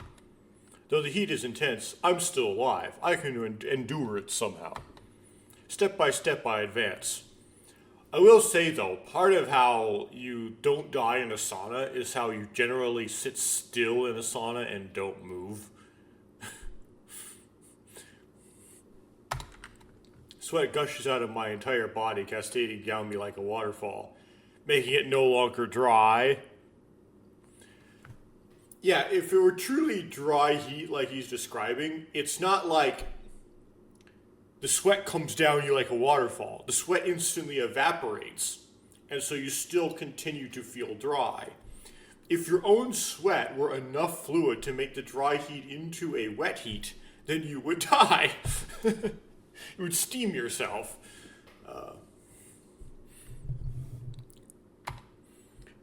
Though the heat is intense, I'm still alive. I can endure it somehow. Step by step, I advance. I will say, though, part of how you don't die in a sauna is how you generally sit still in a sauna and don't move. Sweat gushes out of my entire body, cascading down me like a waterfall, making it no longer dry. Yeah, if it were truly dry heat like he's describing, it's not like the sweat comes down you like a waterfall. The sweat instantly evaporates, and so you still continue to feel dry. If your own sweat were enough fluid to make the dry heat into a wet heat, then you would die. You would steam yourself.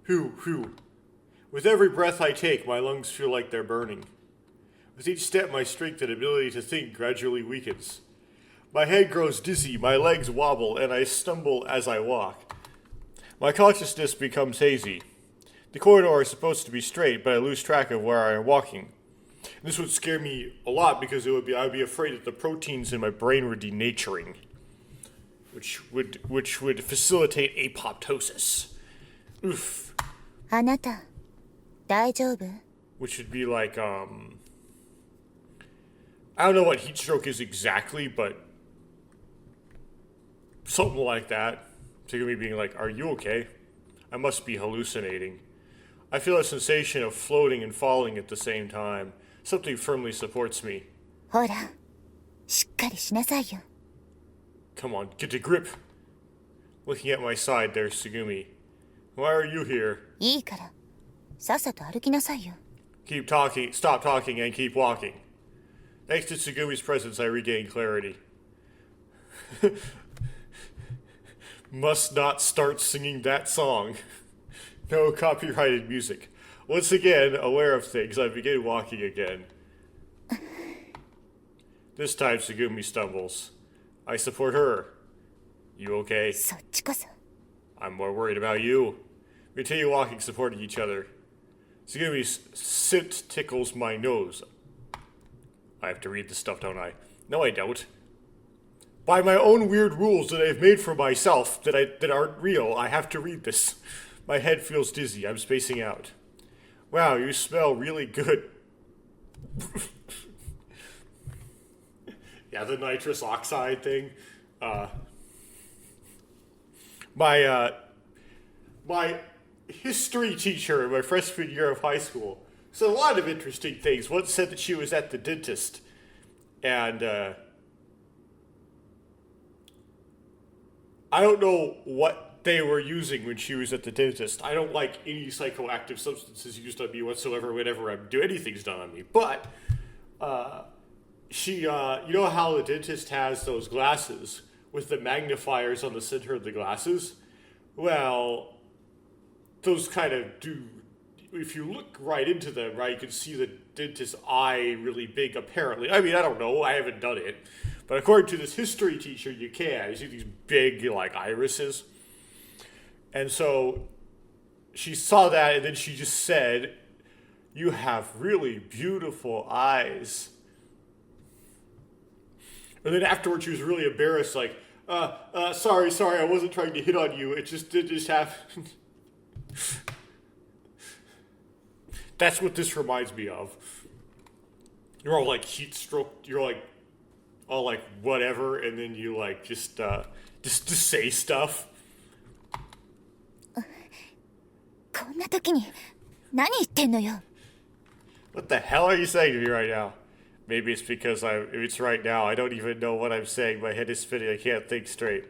Whew. With every breath I take, my lungs feel like they're burning. With each step, my strength and ability to think gradually weakens. My head grows dizzy, my legs wobble, and I stumble as I walk. My consciousness becomes hazy. The corridor is supposed to be straight, but I lose track of where I am walking. This would scare me a lot because I would be afraid that the proteins in my brain were denaturing, which would facilitate apoptosis. Oof. あなた大丈夫？ Which would be like I don't know what heat stroke is exactly, but something like that. To me being like, are you okay? I must be hallucinating. I feel a sensation of floating and falling at the same time. Something firmly supports me. ほら、しっかりしなさいよ。 Come on, get a grip. Looking at my side, there's Tsugumi. Why are you here? いいから、さっさと歩きなさいよ。 Stop talking and keep walking. Thanks to Tsugumi's presence, I regain clarity. Must not start singing that song. No copyrighted music. Once again, aware of things, I begin walking again. This time, Tsugumi stumbles. I support her. You okay? そっちこそ。 I'm more worried about you. We continue walking, supporting each other. Tsugumi's scent tickles my nose. I have to read this stuff, don't I? No, I don't. By my own weird rules that I've made for myself that aren't real, I have to read this. My head feels dizzy. I'm spacing out. Wow, you smell really good. Yeah, the nitrous oxide thing. My history teacher in my freshman year of high school said a lot of interesting things. Once said that she was at the dentist, and I don't know what they were using when she was at the dentist. I don't like any psychoactive substances used on me whatsoever whenever anything's done on me. But she, you know how the dentist has those glasses with the magnifiers on the center of the glasses? Well, those kind of do, if you look right into them, right, you can see the dentist's eye really big, apparently. I mean, I don't know, I haven't done it. But according to this history teacher, you can. You see these big, like, irises. And so she saw that, and then she just said, "You have really beautiful eyes." And then afterwards, she was really embarrassed, like, sorry, I wasn't trying to hit on you. It just happened. That's what this reminds me of. You're all like heat stroke. You're like all like whatever, and then you like just say stuff. こんな時に何言ってんのよ。 What the hell are you saying to me right now? Maybe it's because if it's right now, I don't even know what I'm saying. My head is spinning. I can't think straight.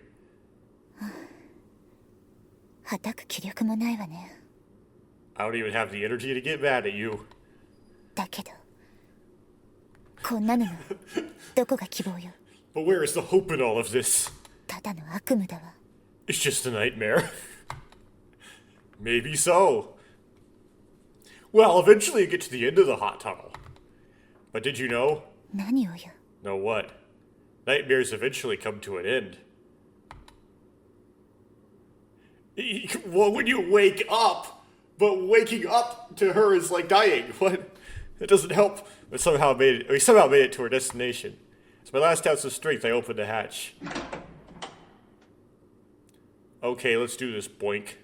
はたく気力もないわね。 I don't even have the energy to get mad at you. だけど、こんなののどこが希望よ。 But where is the hope in all of this? ただの悪夢だわ。 It's just a nightmare. Maybe so. Well, eventually you get to the end of the hot tunnel. But did you know? 何をよ。 Know what? Nightmares eventually come to an end. Well, when you wake up, but waking up to her is like dying. What? It doesn't help. But somehow made it. We somehow made it to our destination. It's my last ounce of strength. I opened the hatch. Okay, let's do this. Boink.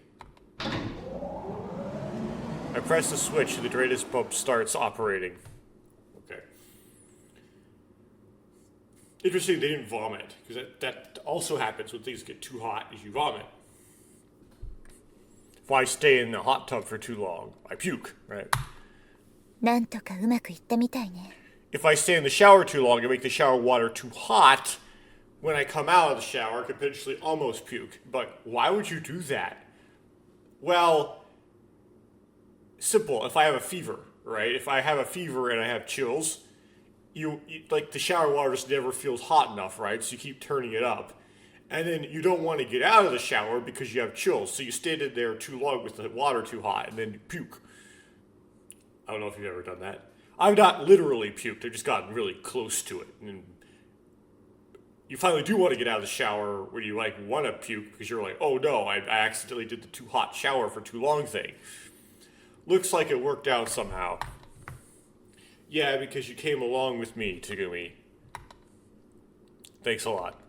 I press the switch and the drainage pump starts operating. Okay. Interesting they didn't vomit, because that also happens when things get too hot, is you vomit. If I stay in the hot tub for too long, I puke, right? なんとかうまくいったみたいね。 If I stay in the shower too long and make the shower water too hot, when I come out of the shower, I could potentially almost puke. But why would you do that? Well, simple. If I have a fever, right? If I have a fever and I have chills, you like the shower water just never feels hot enough, right? So you keep turning it up. And then you don't want to get out of the shower because you have chills. So you stayed in there too long with the water too hot and then you puke. I don't know if you've ever done that. I've not literally puked. I've just gotten really close to it. And you finally do want to get out of the shower when you like want to puke because you're like, oh no, I accidentally did the too hot shower for too long thing. Looks like it worked out somehow. Yeah, because you came along with me, Tagumi. Thanks a lot.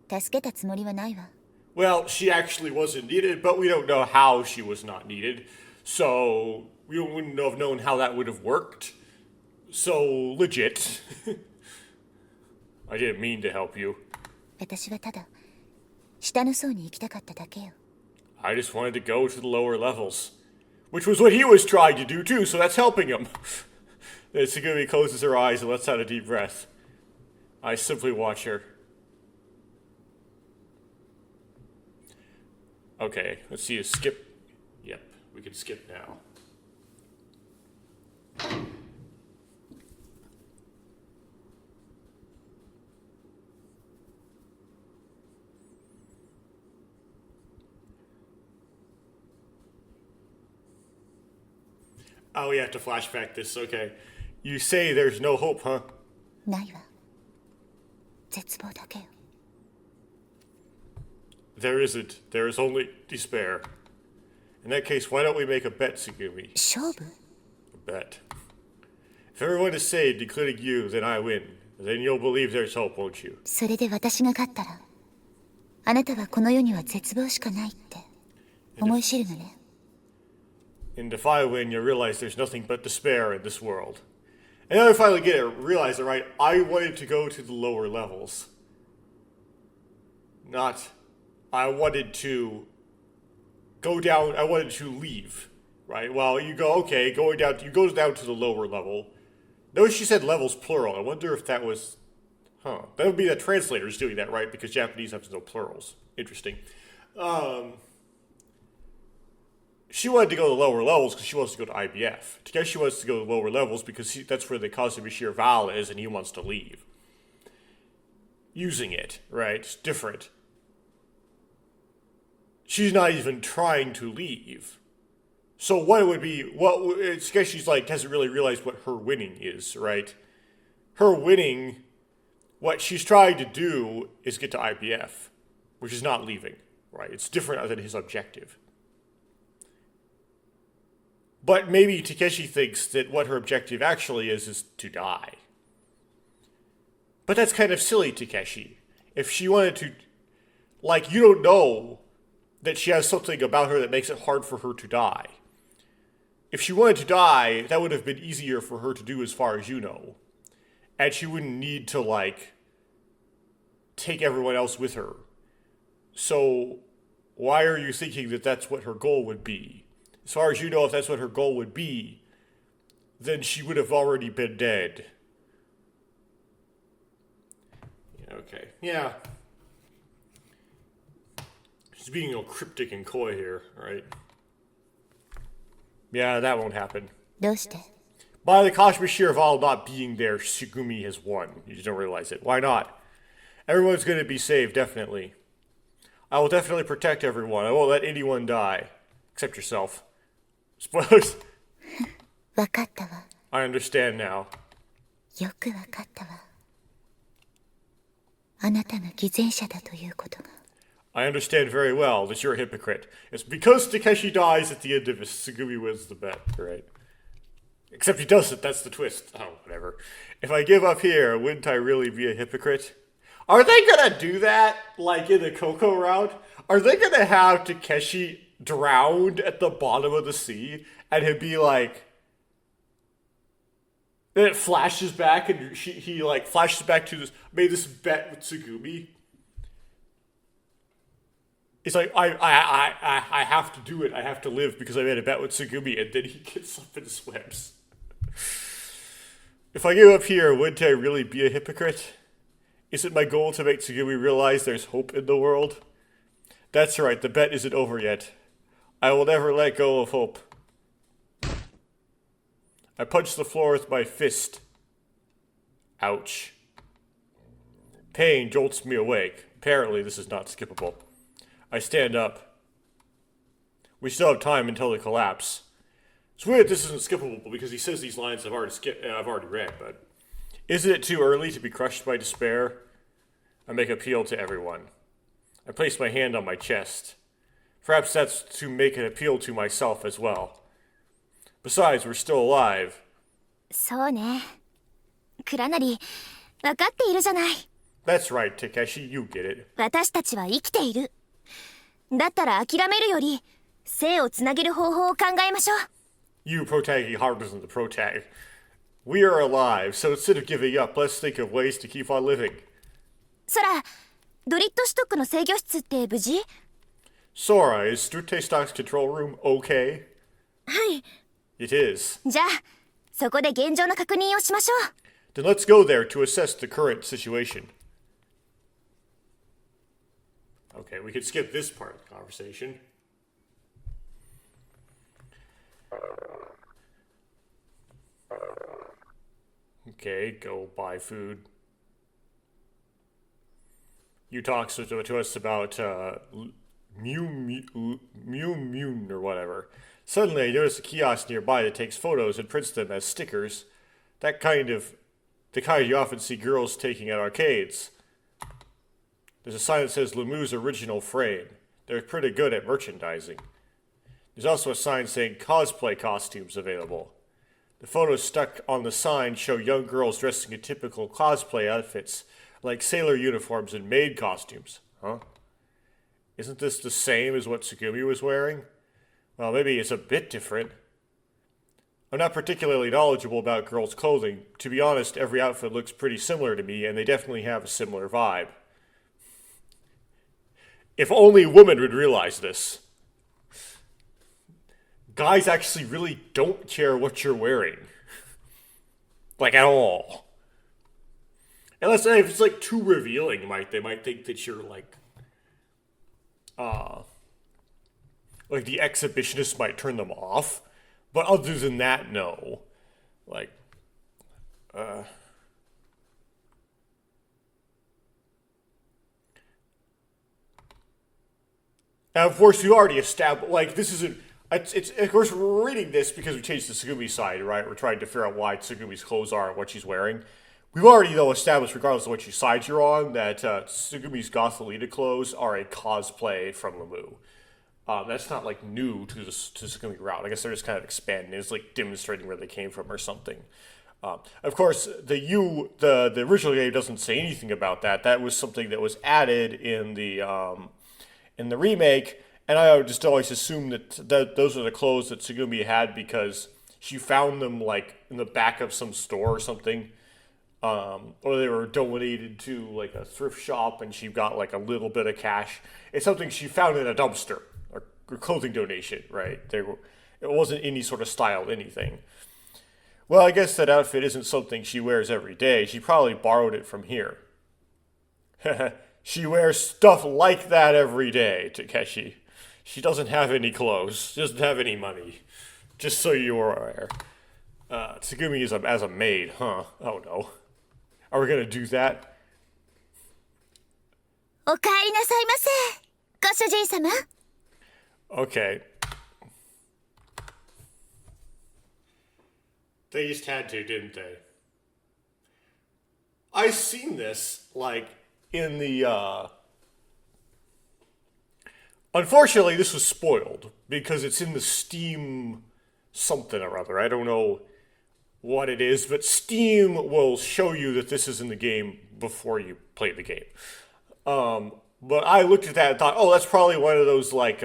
助けたつもりはないわ。 Well, she actually wasn't needed, but we don't know how she was not needed. So we wouldn't have known how that would have worked. So legit. I didn't mean to help you. 私はただ下の層に行きたかっただけよ。 I just wanted to go to the lower levels. Which was what he was trying to do too, so that's helping him. Then Tsugumi closes her eyes and lets out a deep breath. I simply watch her. Okay, let's see a skip. Yep, we can skip now. Oh, we have to flashback this, okay. You say there's no hope, huh? ないわ。絶望だけよ。 There isn't. There is only despair. In that case, why don't we make a bet, Tsugumi? 勝負 A bet. If everyone is saved, including you, then I win. Then you'll believe there's hope, won't you? それで私が勝ったら、あなたはこの世には絶望しかないって思い知るのね。 And if I win, you'll realize there's nothing but despair in this world. And then I finally get it, realize it, right? I wanted to go to the lower levels. Not, I wanted to go down, I wanted to leave, right? Well, you go, okay, going down, you go down to the lower level. Notice she said levels plural. I wonder if that was, that would be the translators doing that, right? Because Japanese have no plurals. Interesting. She wanted to go to the lower levels because she wants to go to IBF. Takeshi wants to go to the lower levels because that's where the Kazumishir Val is and he wants to leave. Using it, right? It's different. She's not even trying to leave. So what it would be, Takeshi's like, hasn't really realized what her winning is, right? Her winning, what she's trying to do is get to IBF, which is not leaving, right? It's different than his objective. But maybe Takeshi thinks that what her objective actually is to die. But that's kind of silly, Takeshi. If she wanted to, like, you don't know that she has something about her that makes it hard for her to die. If she wanted to die, that would have been easier for her to do as far as you know. And she wouldn't need to, like, take everyone else with her. So why are you thinking that that's what her goal would be? As far as you know, if that's what her goal would be, then she would have already been dead. Okay, yeah. She's being all cryptic and coy here, right? Yeah, that won't happen. どうして By the Kashmir Val not being there, Shigumi has won. You just don't realize it. Why not? Everyone's going to be saved, definitely. I will definitely protect everyone. I won't let anyone die. Except yourself. Spoilers. わかったわ。 I understand now. よくわかったわ。あなたが偽善者だということが。I understand very well that you're a hypocrite. It's because Takeshi dies at the end of it, Tsugumi wins the bet, right? Except he doesn't, that's the twist. Oh, whatever. If I give up here, wouldn't I really be a hypocrite? Are they gonna do that, like in the Coco route? Are they gonna have Takeshi drowned at the bottom of the sea, and he'd be like... Then it flashes back, and he like flashes back to this, made this bet with Tsugumi. He's like, I have to do it. I have to live because I made a bet with Tsugumi, and then he gets up and swims. If I give up here, wouldn't I really be a hypocrite? Is it my goal to make Tsugumi realize there's hope in the world? That's right, the bet isn't over yet. I will never let go of hope. I punch the floor with my fist. Ouch. Pain jolts me awake. Apparently, this is not skippable. I stand up. We still have time until the collapse. It's weird this isn't skippable because he says these lines I've already read, but... Isn't it too early to be crushed by despair? I make appeal to everyone. I place my hand on my chest. Perhaps that's to make an appeal to myself as well. Besides, we're still alive. そうね。倉成、分かっているじゃない。That's right, Takeshi, you get it. 私たちは生きている。だったら諦めるより、生をつなげる方法を考えましょう。You protagging harder than the protag. We are alive, so instead of giving up, let's think of ways to keep on living. そら、ドリットシュトックの制御室って無事？ Sora, is Strute Stock's control room okay? はい。It is. じゃあ、そこで現状の確認をしましょう。Then let's go there to assess the current situation. Okay, we could skip this part of the conversation. Okay, go buy food. You talk to us about Mew or whatever. Suddenly, I notice a kiosk nearby that takes photos and prints them as stickers. The kind you often see girls taking at arcades. There's a sign that says Lemu's original frame. They're pretty good at merchandising. There's also a sign saying cosplay costumes available. The photos stuck on the sign show young girls dressing in typical cosplay outfits, like sailor uniforms and maid costumes. Huh? Isn't this the same as what Tsugumi was wearing? Well, maybe it's a bit different. I'm not particularly knowledgeable about girls' clothing. To be honest, every outfit looks pretty similar to me, and they definitely have a similar vibe. If only women would realize this. Guys actually really don't care what you're wearing. Like, at all. Unless if it's, like, too revealing, they might think that you're, like the exhibitionists might turn them off. But other than that, no. Like, and of course, we already established, like, this isn't, it's of course, we're reading this because we changed the Tsugumi side, right? We're trying to figure out why Tsugumi's clothes are and what she's wearing. We've already, though, established, regardless of which side you're on, that Tsugumi's Gothalita clothes are a cosplay from Lemu. That's not, like, new to Tsugumi route. I guess they're just kind of expanding. It's, like, demonstrating where they came from or something. Of course, the original game doesn't say anything about that. That was something that was added in the remake, and I would just always assume that those are the clothes that Tsugumi had because she found them, like, in the back of some store or something. Or they were donated to, like, a thrift shop, and she got, like, a little bit of cash. It's something she found in a dumpster, or clothing donation, right? It wasn't any sort of styled anything. Well, I guess that outfit isn't something she wears every day. She probably borrowed it from here. She wears stuff like that every day, Takeshi. She doesn't have any clothes. She doesn't have any money. Just so you are aware. Tsugumi is as a maid, huh? Oh no. Are we gonna do that? お帰りなさいませ、ご主人様。 Okay. They just had to, didn't they? I seen this, like, in the, Unfortunately, this was spoiled, because it's in the Steam something or other. I don't know what it is, but Steam will show you that this is in the game before you play the game. But I looked at that and thought, oh, that's probably one of those, like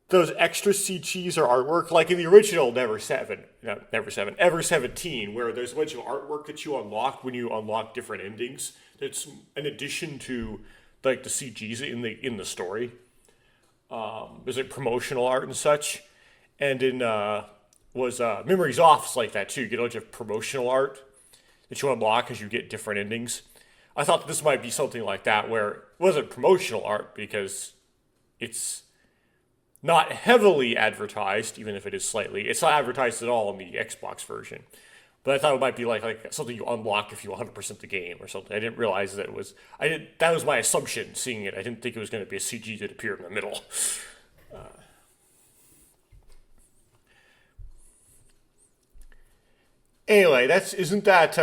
those extra CGs or artwork, like in the original Ever17, where there's a bunch of artwork that you unlock when you unlock different endings. That's in addition to like the CGs in the story. There's like promotional art and such, and in Memories Off is like that too. You get a bunch of promotional art that you unlock as you get different endings. I thought this might be something like that, where it wasn't promotional art because it's not heavily advertised, even if it is slightly. It's not advertised at all in the Xbox version. But I thought it might be like something you unlock if you 100% the game or something. I didn't realize that it was. That was my assumption seeing it. I didn't think it was going to be a CG that appeared in the middle. Anyway, isn't that?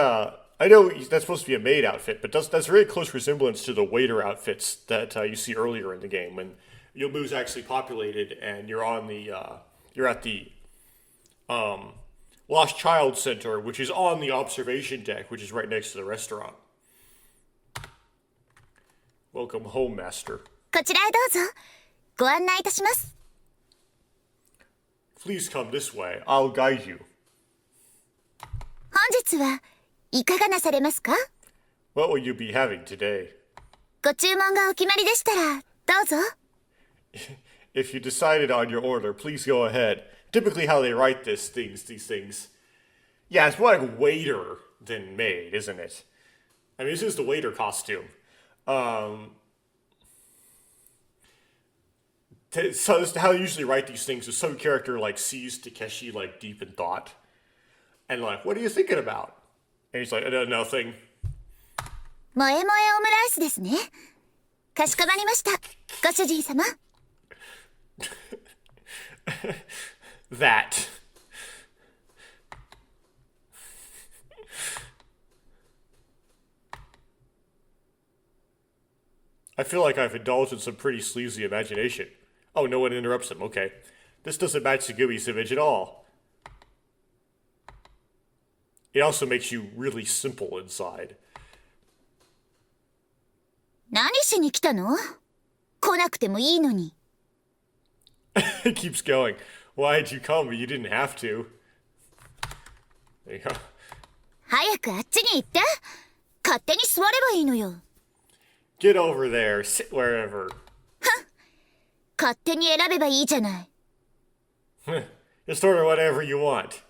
I know that's supposed to be a maid outfit, but that's a very close resemblance to the waiter outfits that you see earlier in the game when Yomu's actually populated and you're at the Lost Child Center, which is on the observation deck, which is right next to the restaurant. Welcome home, Master. こちらへどうぞ。ご案内いたします。 Please come this way. I'll guide you. 本日はいかがなされますか？ What will you be having today? ご注文がお決まりでしたらどうぞ。 If you decided on your order, please go ahead. Typically how they write these things. Yeah, it's more like waiter than maid, isn't it? I mean, this is the waiter costume. So this is how they usually write these things. Is some character like sees Takeshi like deep in thought, and like, what are you thinking about? And he's like, nothing. 萌え萌えオムライスですね。かしこまりました。ご主人様。 That. I feel like I've indulged in some pretty sleazy imagination. Oh, no one interrupts him. Okay. This doesn't match Sugumi's image at all. It also makes you really simple inside. 何しに来たの？来なくてもいいのに。 It keeps going. Why'd you come? You didn't have to. There you go. 早くあっちに行って。勝手に座ればいいのよ。 Get over there. Sit wherever. 勝手に選べばいいじゃない。 Just order whatever you want.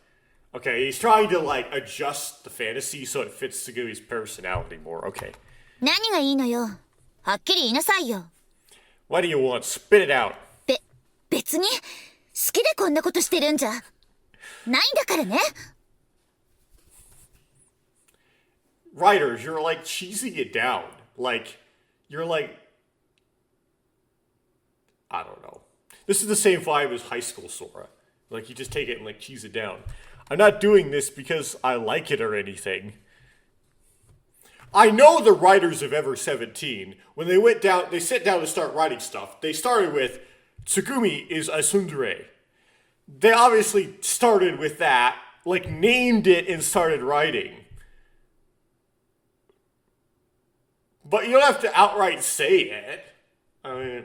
Okay, he's trying to, like, adjust the fantasy so it fits Sugumi's personality more. Okay. 何がいいのよ。はっきり言いなさいよ。 What do you want? Spit it out. 別に好きでこんなことしてるんじゃないんだからね。 Writers, you're like cheesing it down. Like, you're like, I don't know. This is the same vibe as High School Sora. Like, you just take it and, like, cheese it down. I'm not doing this because I like it or anything. I know the writers of Ever17, when they sat down to start writing stuff, they started with, Tsugumi is a tsundere. They obviously started with that, like, named it and started writing. But you don't have to outright say it. I mean,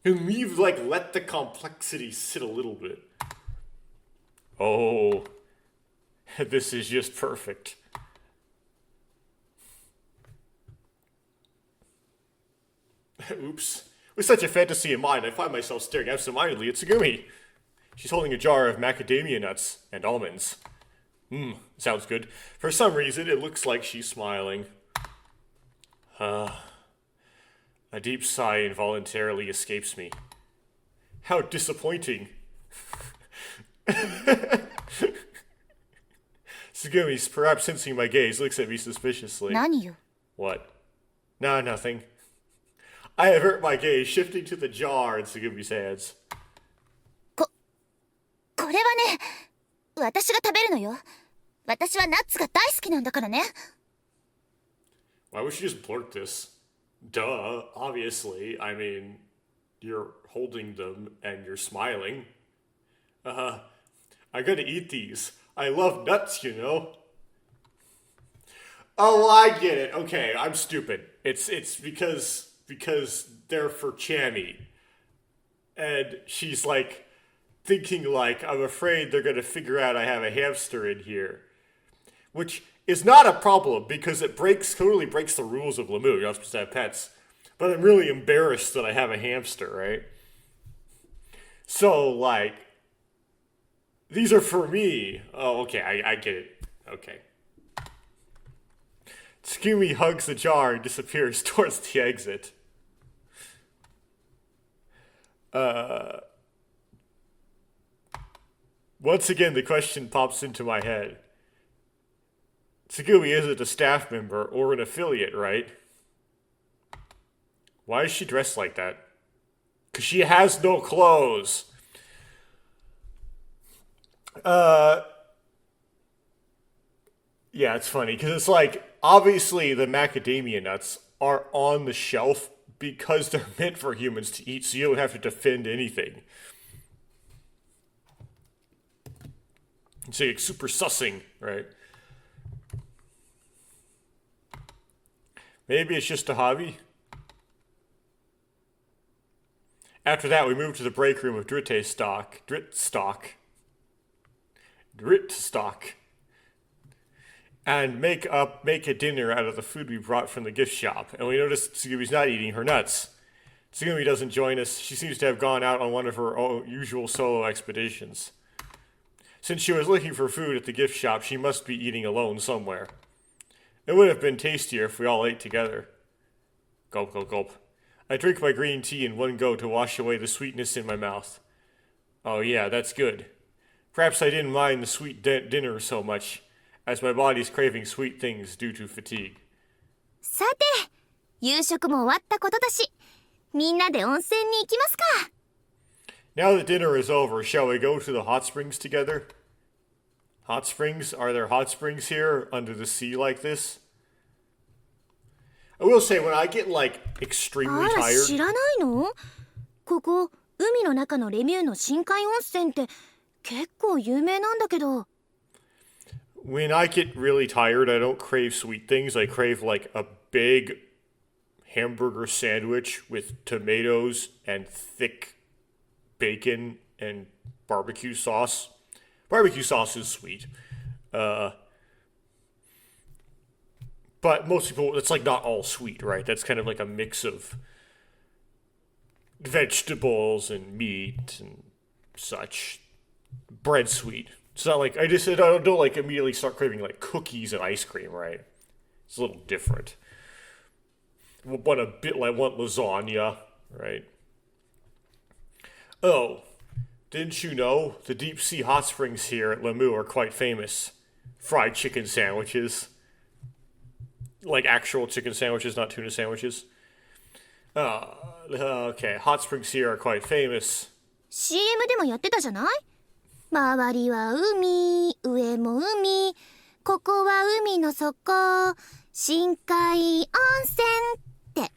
you can leave, like, let the complexity sit a little bit. Oh, this is just perfect. Oops. With such a fantasy in mind, I find myself staring absentmindedly at Tsugumi. She's holding a jar of macadamia nuts and almonds. Sounds good. For some reason, it looks like she's smiling. A deep sigh involuntarily escapes me. How disappointing. Tsugumi, perhaps sensing my gaze, looks at me suspiciously. 何よ。 What? No, nothing. I avert my gaze, shifting to the jar in Sugumi's hands. これはね、私が食べるのよ。私はナッツが大好きなんだからね。 Why would you just blurt this? Duh, obviously. I mean, you're holding them and you're smiling. I gotta eat these. I love nuts, you know. Oh, I get it. Okay, I'm stupid. It's because they're for Chammy. And she's like thinking like, I'm afraid they're gonna figure out I have a hamster in here. Which is not a problem because it totally breaks the rules of Lemieux. You're not supposed to have pets. But I'm really embarrassed that I have a hamster, right? So, like, these are for me. Oh, okay, I get it. Okay. Tsugumi hugs the jar and disappears towards the exit. Once again, the question pops into my head. Tsugumi isn't a staff member or an affiliate, right? Why is she dressed like that? Because she has no clothes. Yeah, it's funny because it's like, obviously the macadamia nuts are on the shelf because they're meant for humans to eat, so you don't have to defend anything. It's like super sussing, right? Maybe it's just a hobby. After that, we move to the break room of Dritstock. And make a dinner out of the food we brought from the gift shop. And we notice Tsugumi's not eating her nuts. Tsugumi doesn't join us. She seems to have gone out on one of her usual solo expeditions. Since she was looking for food at the gift shop, she must be eating alone somewhere. It would have been tastier if we all ate together. Gulp, gulp, gulp. I drink my green tea in one go to wash away the sweetness in my mouth. Oh yeah, that's good. Perhaps I didn't mind the sweet dinner so much, as my body's craving sweet things due to fatigue. さて、夕食も終わったことだし、みんなで温泉に行きますか。 Now that dinner is over, shall we go to the hot springs together? Hot springs? Are there hot springs here under the sea like this? I will say, when I get like extremely あら、 tired, 知らないの？ここ、海の中のレミューの深海温泉って結構有名なんだけど。 when I get really tired, I don't crave sweet things. I crave like a big hamburger sandwich with tomatoes and thick bacon and barbecue sauce. Barbecue sauce is sweet. But most people, it's like not all sweet, right? That's kind of like a mix of vegetables and meat and such. Bread sweet. It's not like, I don't like immediately start craving like cookies and ice cream, right? It's a little different. Want a bit like, want lasagna, right? Oh, didn't you know the deep sea hot springs here at Lemieux are quite famous? Fried chicken sandwiches. Like actual chicken sandwiches, not tuna sandwiches. Okay, hot springs here are quite famous. CM でもやってたじゃない？周りは海、上も海、ここは海の底、深海温泉って。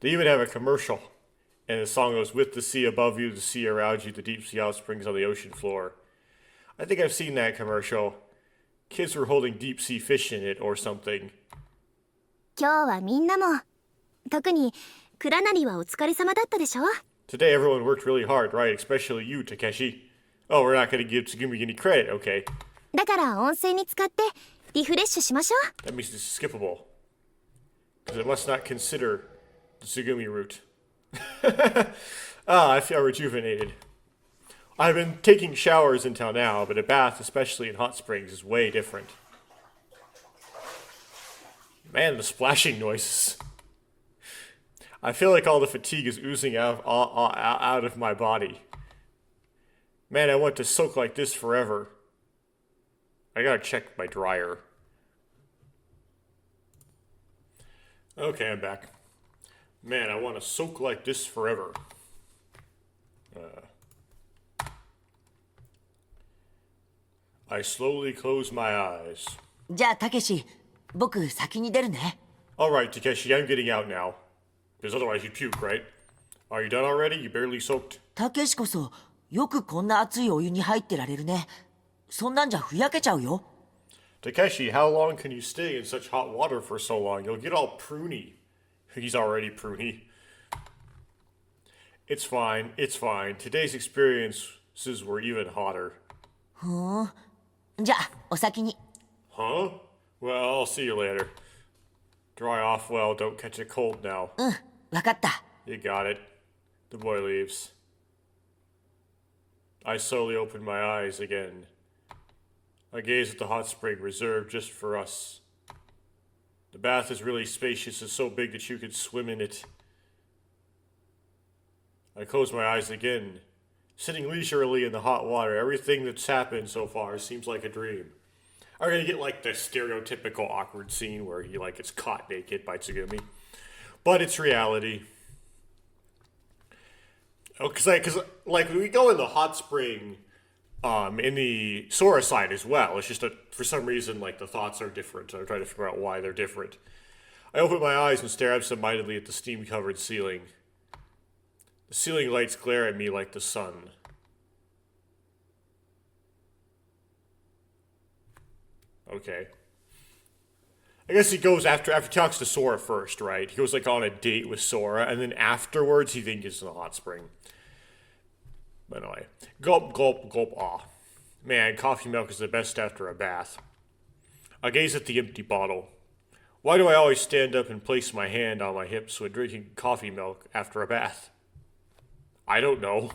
They even have a commercial. And the song goes, with the sea above you, the sea around you, the deep sea hot springs on the ocean floor. I think I've seen that commercial. Kids were holding deep sea fish in it or something. 今日はみんなも、特に倉成はお疲れ様だったでしょ？ Today everyone worked really hard, right? Especially you, Takeshi. Oh, we're not going to give Tsugumi any credit, okay. だから温泉に使ってリフレッシュしましょう。 That means it's skippable. Because it must not consider the Tsugumi route. I feel rejuvenated. I've been taking showers until now, but a bath, especially in hot springs, is way different. Man, the splashing noises. I feel like all the fatigue is oozing out of my body. Man, I want to soak like this forever. I gotta check my dryer. Okay, I'm back. Man, I want to soak like this forever. I slowly close my eyes. じゃあたけし、僕先に出るね。 Alright, Takeshi, I'm getting out now. Because otherwise you'd puke, right? Are you done already? You barely soaked. たけしこそよくこんな熱いお湯に入ってられるね。そんなんじゃふやけちゃうよ。 Takeshi, how long can you stay in such hot water for so long? You'll get all pruny. He's already pruny. It's fine, it's fine. Today's experiences were even hotter. じゃあお先に。 Huh? Well, I'll see you later. Dry off well, don't catch a cold now. わかった。 You got it. The boy leaves. I slowly open my eyes again. I gaze at the hot spring reserved just for us. The bath is really spacious and so big that you could swim in it. I close my eyes again. Sitting leisurely in the hot water, everything that's happened so far seems like a dream. I'm gonna get like the stereotypical awkward scene where he like gets caught naked by Tsugumi. But it's reality. Oh, cause we go in the hot spring in the Sora side as well. It's just that for some reason like the thoughts are different. I'm trying to figure out why they're different. I open my eyes and stare absentmindedly at the steam-covered ceiling. The ceiling lights glare at me like the sun. Okay. I guess he goes after he talks to Sora first, right? He goes like on a date with Sora, and then afterwards he thinks it's in the hot spring. But anyway, gulp, gulp, gulp, ah. Man, coffee milk is the best after a bath. I gaze at the empty bottle. Why do I always stand up and place my hand on my hips when drinking coffee milk after a bath? I don't know.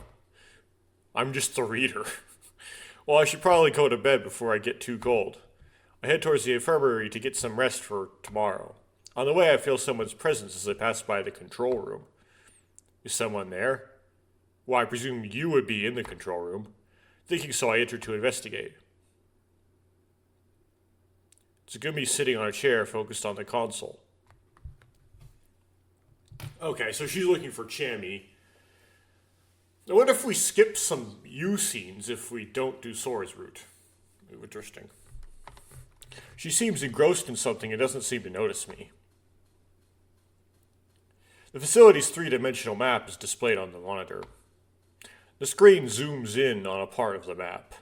I'm just the reader. Well, I should probably go to bed before I get too cold. I head towards the infirmary to get some rest for tomorrow. On the way, I feel someone's presence as I pass by the control room. Is someone there? Well, I presume you would be in the control room. Thinking so, I enter to investigate. Tsugumi's sitting on a chair focused on the console. Okay, so she's looking for Chami. I wonder if we skip some U scenes if we don't do Sora's route. Interesting. She seems engrossed in something and doesn't seem to notice me. The facility's three-dimensional map is displayed on the monitor. The screen zooms in on a part of the map.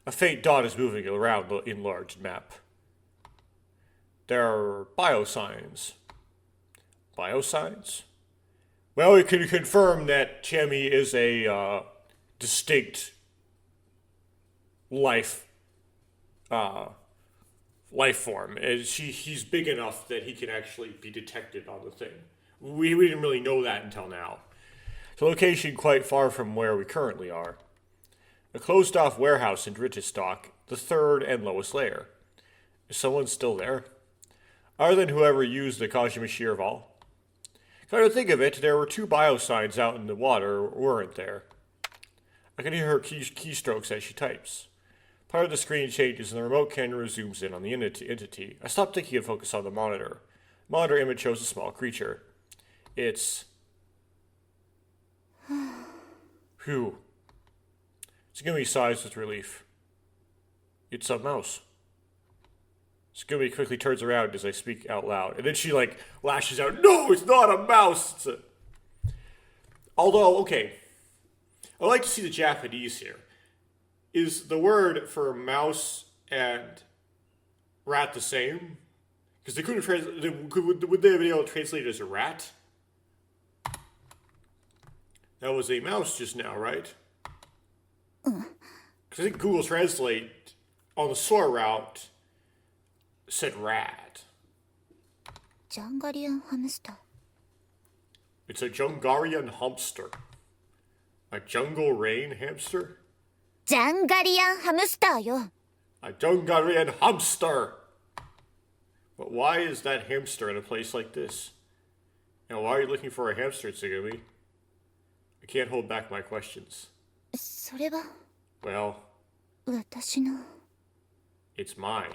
A faint dot is moving around the enlarged map. There are biosigns. Biosigns? Well, we can confirm that Chami is a distinct life form. He's big enough that he can actually be detected on the thing. We didn't really know that until now. It's a location quite far from where we currently are. A closed-off warehouse in Dritistok, the third and lowest layer. Is someone still there? Other than whoever used the Kajima Shear Vault? Come to think of it, there were two biosigns out in the water, weren't there? I can hear her keystrokes as she types. Part of the screen changes and the remote camera zooms in on the entity. I stop thinking and focus on the monitor. The monitor image shows a small creature. It's... Phew. Tsugumi sighs with relief. It's a mouse. Tsugumi quickly turns around as I speak out loud. And then she, lashes out, "No, it's not a mouse!" Although, okay. I'd like to see the Japanese here. Is the word for mouse and rat the same? Because they couldn't translate... Would they have been able to translate it as a rat? That was a mouse just now, right? Because I think Google Translate on the Sora route said rat. ジャンガリアンハムスター It's a Jungarian hamster. A jungle rain hamster? ジャンガリアンハムスターよ A Jungarian hamster! But why is that hamster in a place like this? And why are you looking for a hamster, Tsugumi? I can't hold back my questions. それは Well, 私の it's mine.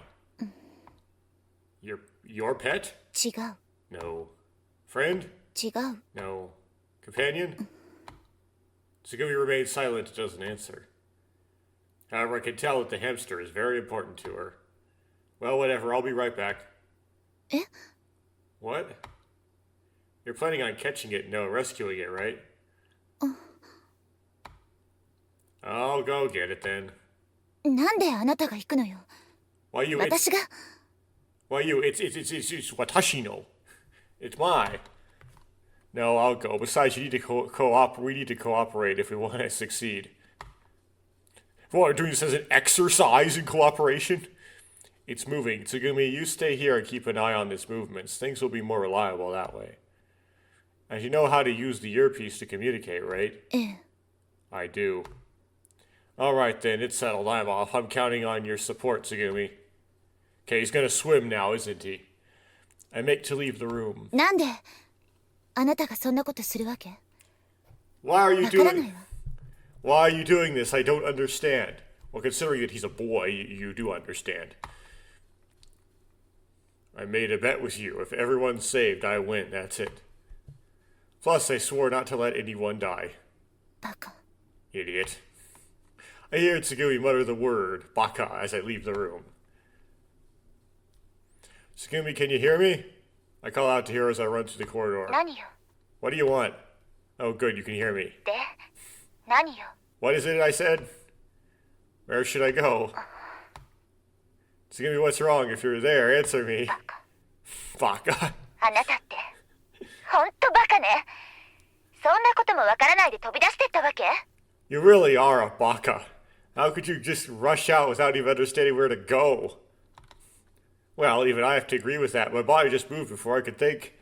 Your pet? 違う No. Friend? 違う No. Companion? Tsugumi remains silent and doesn't answer. However, I can tell that the hamster is very important to her. Well, whatever, I'll be right back. Eh? What? You're planning on catching it, no, rescuing it, right? I'll go get it then. なんであなたが行くのよ。 Why you? 私が。 Why you? It's watashi no. It's my. No, I'll go. Besides, you need to co-op. We need to cooperate if we want to succeed. What, are doing this as an exercise in cooperation? It's moving. Tsugumi, you stay here and keep an eye on its movements. Things will be more reliable that way. And you know how to use the earpiece to communicate, right? ええ。 I do. Alright then, it's settled. I'm off. I'm counting on your support, Tsugumi. Okay, he's gonna swim now, isn't he? I make to leave the room. なんであなたがそんなことするわけ？ Why are you わからない doing... わ。 Why are you doing this? I don't understand. Well, considering that he's a boy, you do understand. I made a bet with you. If everyone's saved, I win. That's it. Plus, I swore not to let anyone die. バカ。 Idiot. I hear Tsugumi mutter the word, baka, as I leave the room. Tsugumi, can you hear me? I call out to her as I run through the corridor. 何よ。 What do you want? Oh, good, you can hear me. で、何よ。 What is it I said? Where should I go? Tsugumi, what's wrong? If you're there, answer me. Baka. あなたって、ほんとバカね。そんなこともわからないで飛び出してったわけ？ You really are a baka. How could you just rush out without even understanding where to go? Well, even I have to agree with that. My body just moved before I could think.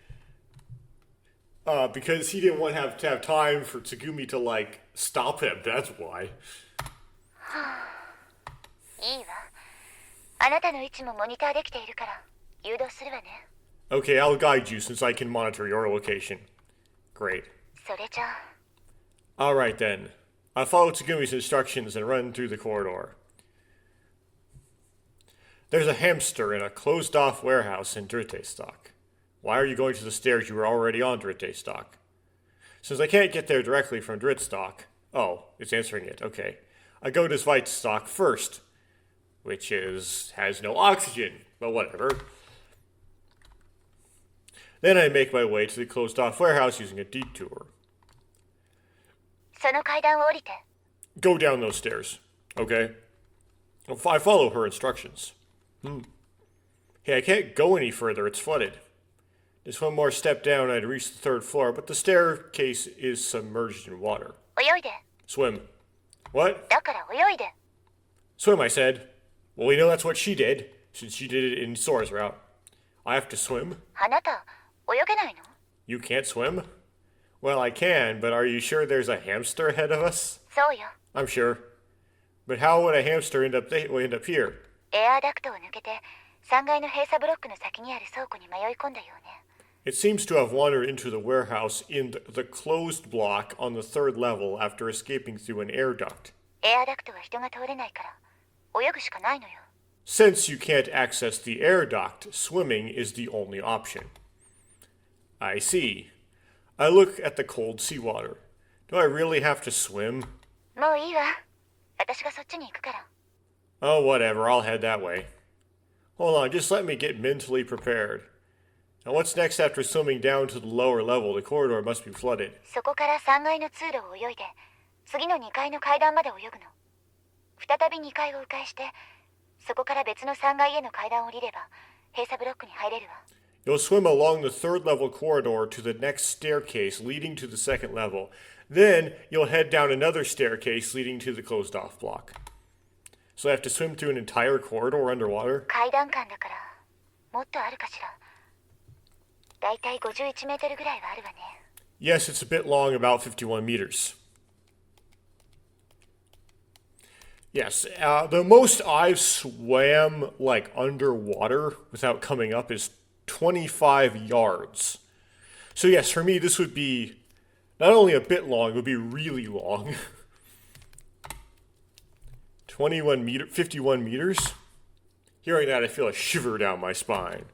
Because he didn't want to have time for Tsugumi to, like, stop him. That's why. いいわ。あなたの位置もモニターできているから誘導するわね。 Okay, I'll guide you since I can monitor your location. Great. それじゃあ。 Alright then. I follow Tsugumi's instructions and run through the corridor. There's a hamster in a closed-off warehouse in Drite Stock. Why are you going to the stairs? You were already on Drite Stock. Since I can't get there directly from Drit Stock... Oh, it's answering it. Okay. I go to Svite Stock first, which has no oxygen, but whatever. Then I make my way to the closed-off warehouse using a detour. その階段を降りて。 Go down those stairs, okay? I follow her instructions. Hey, I can't go any further, it's flooded. Just one more step down and I'd reach the third floor, but the staircase is submerged in water. 泳いで。 Swim. What? だから泳いで。 Swim, I said. Well, we know that's what she did, since she did it in Sora's route. I have to swim? あなた、泳げないの？ You can't swim? Well, I can, but are you sure there's a hamster ahead of us? そうよ。 I'm sure. But how would a hamster end up here? エアダクトを抜けて3階の閉鎖ブロックの先にある倉庫に迷い込んだようね。 It seems to have wandered into the warehouse in the closed block on the third level after escaping through an air duct. エアダクトは人が通れないから泳ぐしかないのよ。 Since you can't access the air duct, swimming is the only option. I see. I look at the cold seawater. Do I really have to swim? もういいわ。私がそっちに行くから。 Oh, whatever, I'll head that way. Hold on, just let me get mentally prepared. Now what's next after swimming down to the lower level? The corridor must be flooded. そこから3階の通路を泳いで次の2階の階段まで泳ぐの。再び2階を迂回してそこから別の3階への階段を降りれば閉鎖ブロックに入れるわ。 You'll swim along the third level corridor to the next staircase leading to the second level. Then you'll head down another staircase leading to the closed off block. So I have to swim through an entire corridor underwater? 階段間だからもっとあるかしら。だいたい51メートルぐらいはあるわね。 Yes, it's a bit long, about 51 meters. Yes, the most I've swam like underwater without coming up is 25 yards. So yes, for me this would be not only a bit long, it would be really long. 51 meters? Hearing that, I feel a shiver down my spine.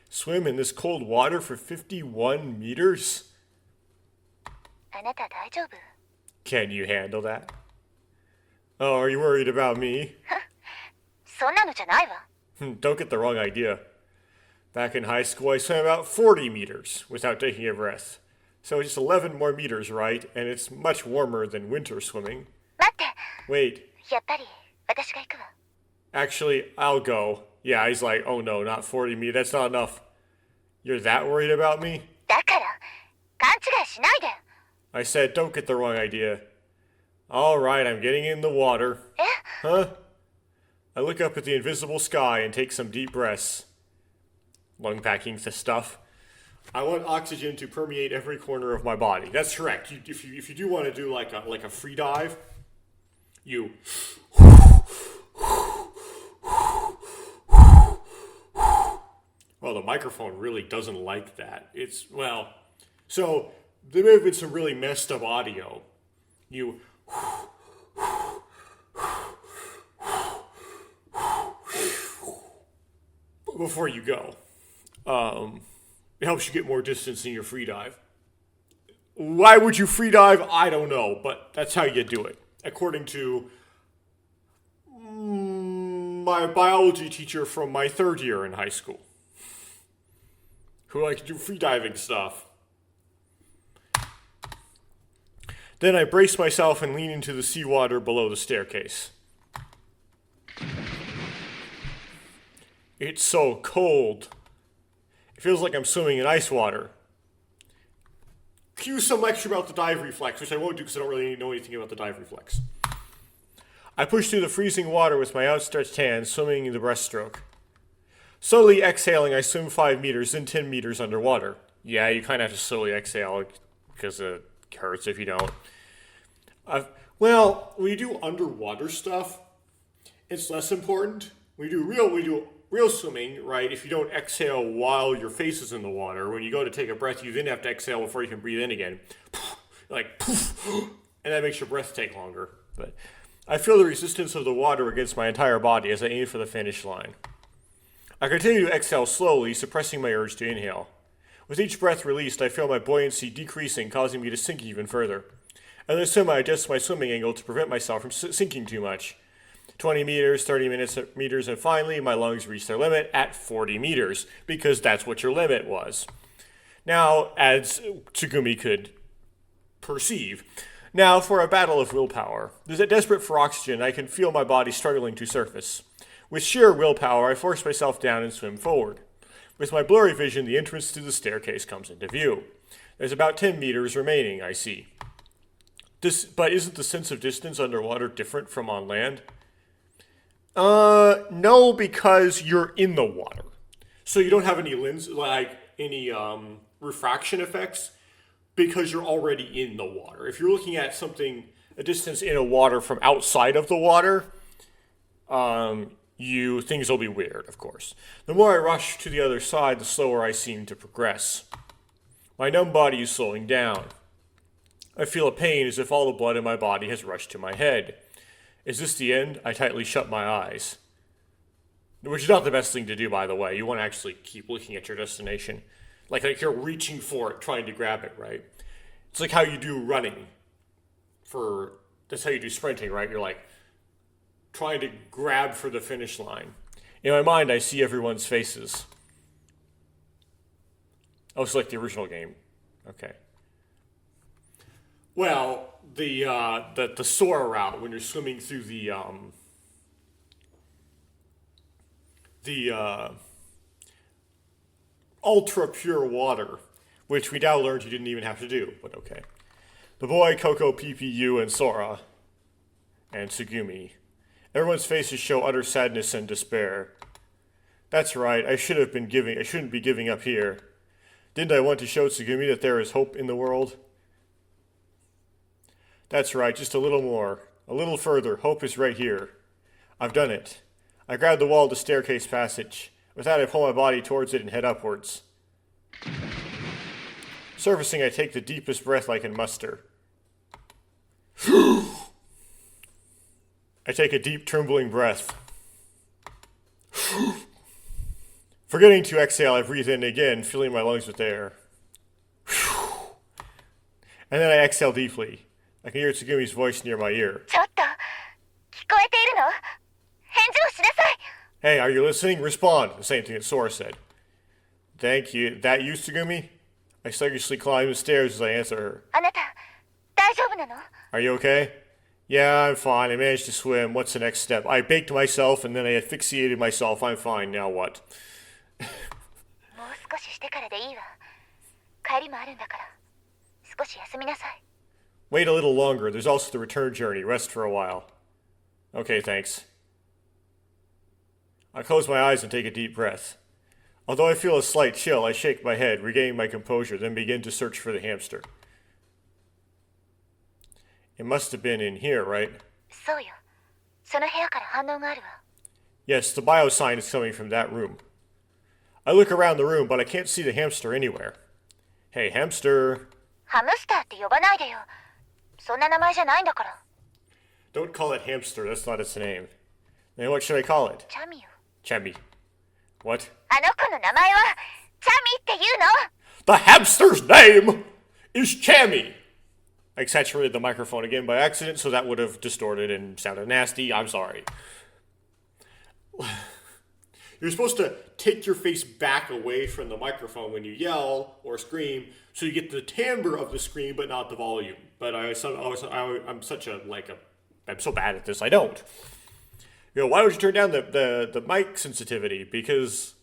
Swim in this cold water for 51 meters? あなた大丈夫？ Can you handle that? Oh, are you worried about me? そんなのじゃないわ。 Don't get the wrong idea. Back in high school, I swam about 40 meters without taking a breath. So it's just 11 more meters, right? And it's much warmer than winter swimming. 待って、 Wait, やっぱり私が行くわ。 actually, I'll go. Yeah, he's like, oh no, not 40 meters. That's not enough. You're that worried about me? だから勘違いしないで。 I said, don't get the wrong idea. All right, I'm getting in the water. え Huh? I look up at the invisible sky and take some deep breaths. Lung packing stuff. I want oxygen to permeate every corner of my body. That's correct. If you do want to do like a free dive, you. Well, the microphone really doesn't like that. So there may have been some really messed up audio. You. Before you go. It helps you get more distance in your free dive. Why would you free dive? I don't know, but that's how you do it. According to my biology teacher from my 3rd year in high school, who likes to do free diving stuff. Then I brace myself and lean into the seawater below the staircase. It's so cold. It feels like I'm swimming in ice water. Cue some lecture about the dive reflex, which I won't do because I don't really know anything about the dive reflex. I push through the freezing water with my outstretched hands, swimming in the breaststroke. Slowly exhaling, I swim 5 meters, then 10 meters underwater. Yeah, you kind of have to slowly exhale because it hurts if you don't. Well, when you do underwater stuff, it's less important. We do real swimming, right? If you don't exhale while your face is in the water, when you go to take a breath, you then have to exhale before you can breathe in again. Like, and that makes your breath take longer. But I feel the resistance of the water against my entire body as I aim for the finish line. I continue to exhale slowly, suppressing my urge to inhale. With each breath released, I feel my buoyancy decreasing, causing me to sink even further. As I swim, I adjust my swimming angle to prevent myself from sinking too much. 20 meters, 30 meters, and finally, my lungs reach their limit at 40 meters, because that's what your limit was. Now, as Tsugumi could perceive. Now, for a battle of willpower. Desperate for oxygen, I can feel my body struggling to surface. With sheer willpower, I force myself down and swim forward. With my blurry vision, the entrance to the staircase comes into view. There's about 10 meters remaining, I see. But isn't the sense of distance underwater different from on land? No, because you're in the water. So you don't have any refraction effects because you're already in the water. If you're looking at a distance in a water from outside of the water, things will be weird, of course. The more I rush to the other side, the slower I seem to progress. My numb body is slowing down. I feel a pain as if all the blood in my body has rushed to my head. Is this the end? I tightly shut my eyes. Which is not the best thing to do, by the way. You want to actually keep looking at your destination. Like you're reaching for it, trying to grab it, right? It's like how you do running. That's how you do sprinting, right? You're like trying to grab for the finish line. In my mind, I see everyone's faces. Oh, it's like the original game. Okay. Well, the Sora route when you're swimming through the ultra pure water, which we now learned you didn't even have to do, but okay. The boy, Coco, PPU, and Sora, and Tsugumi. Everyone's faces show utter sadness and despair. That's right, I shouldn't be giving up here. Didn't I want to show Tsugumi that there is hope in the world? That's right, just a little more. A little further, hope is right here. I've done it. I grab the wall of the staircase passage. With that, I pull my body towards it and head upwards. Surfacing, I take the deepest breath I can muster. I take a deep, trembling breath. Forgetting to exhale, I breathe in again, filling my lungs with air. And then I exhale deeply. I can hear Tsugumi's voice near my ear. ちょっとこえているの？返事をしなさい。 Hey, are you listening? Respond. The same thing that Sora said. Thank you. That you, Tsugumi? I sluggishly climb the stairs as I answer her. あなた大丈夫なの？ Are you okay? Yeah, I'm fine. I managed to swim. What's the next step? I baked myself and then I asphyxiated myself. I'm fine. Now what? もう少ししてからでいいわ。帰りもあるんだから少し休みなさい。 Wait a little longer. There's also the return journey. Rest for a while. Okay, thanks. I close my eyes and take a deep breath. Although I feel a slight chill, I shake my head, regaining my composure, then begin to search for the hamster. It must have been in here, right? そうよ。その部屋から反応があるわ。 Yes, the bio sign is coming from that room. I look around the room, but I can't see the hamster anywhere. Hey, hamster. ハムスターって呼ばないでよ。そんな名前じゃないんだから。 Don't call it hamster, that's not its name. Then what should I call it? チャミよ。 Chubby. What? あの子の名前はチャミって言うの？ The hamster's name is Chammy! I saturated the microphone again by accident, so that would have distorted and sounded nasty. I'm sorry. You're supposed to take your face back away from the microphone when you yell or scream, so you get the timbre of the scream, but not the volume. But I'm so bad at this, I don't. You know, why would you turn down the mic sensitivity? Because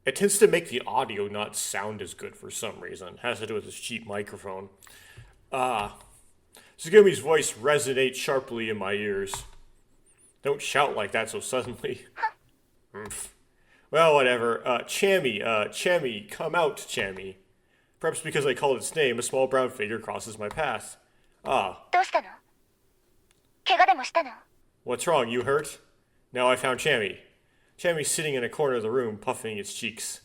it tends to make the audio not sound as good for some reason. It has to do with this cheap microphone. Tsugumi's voice resonates sharply in my ears. Don't shout like that so suddenly. Well, whatever. Chammy, come out, Chammy. Perhaps because I called its name, a small brown figure crosses my path. どうしたの？怪我でもしたの？ What's wrong? You hurt? Now I found Chammy. Chammy's sitting in a corner of the room, puffing its cheeks.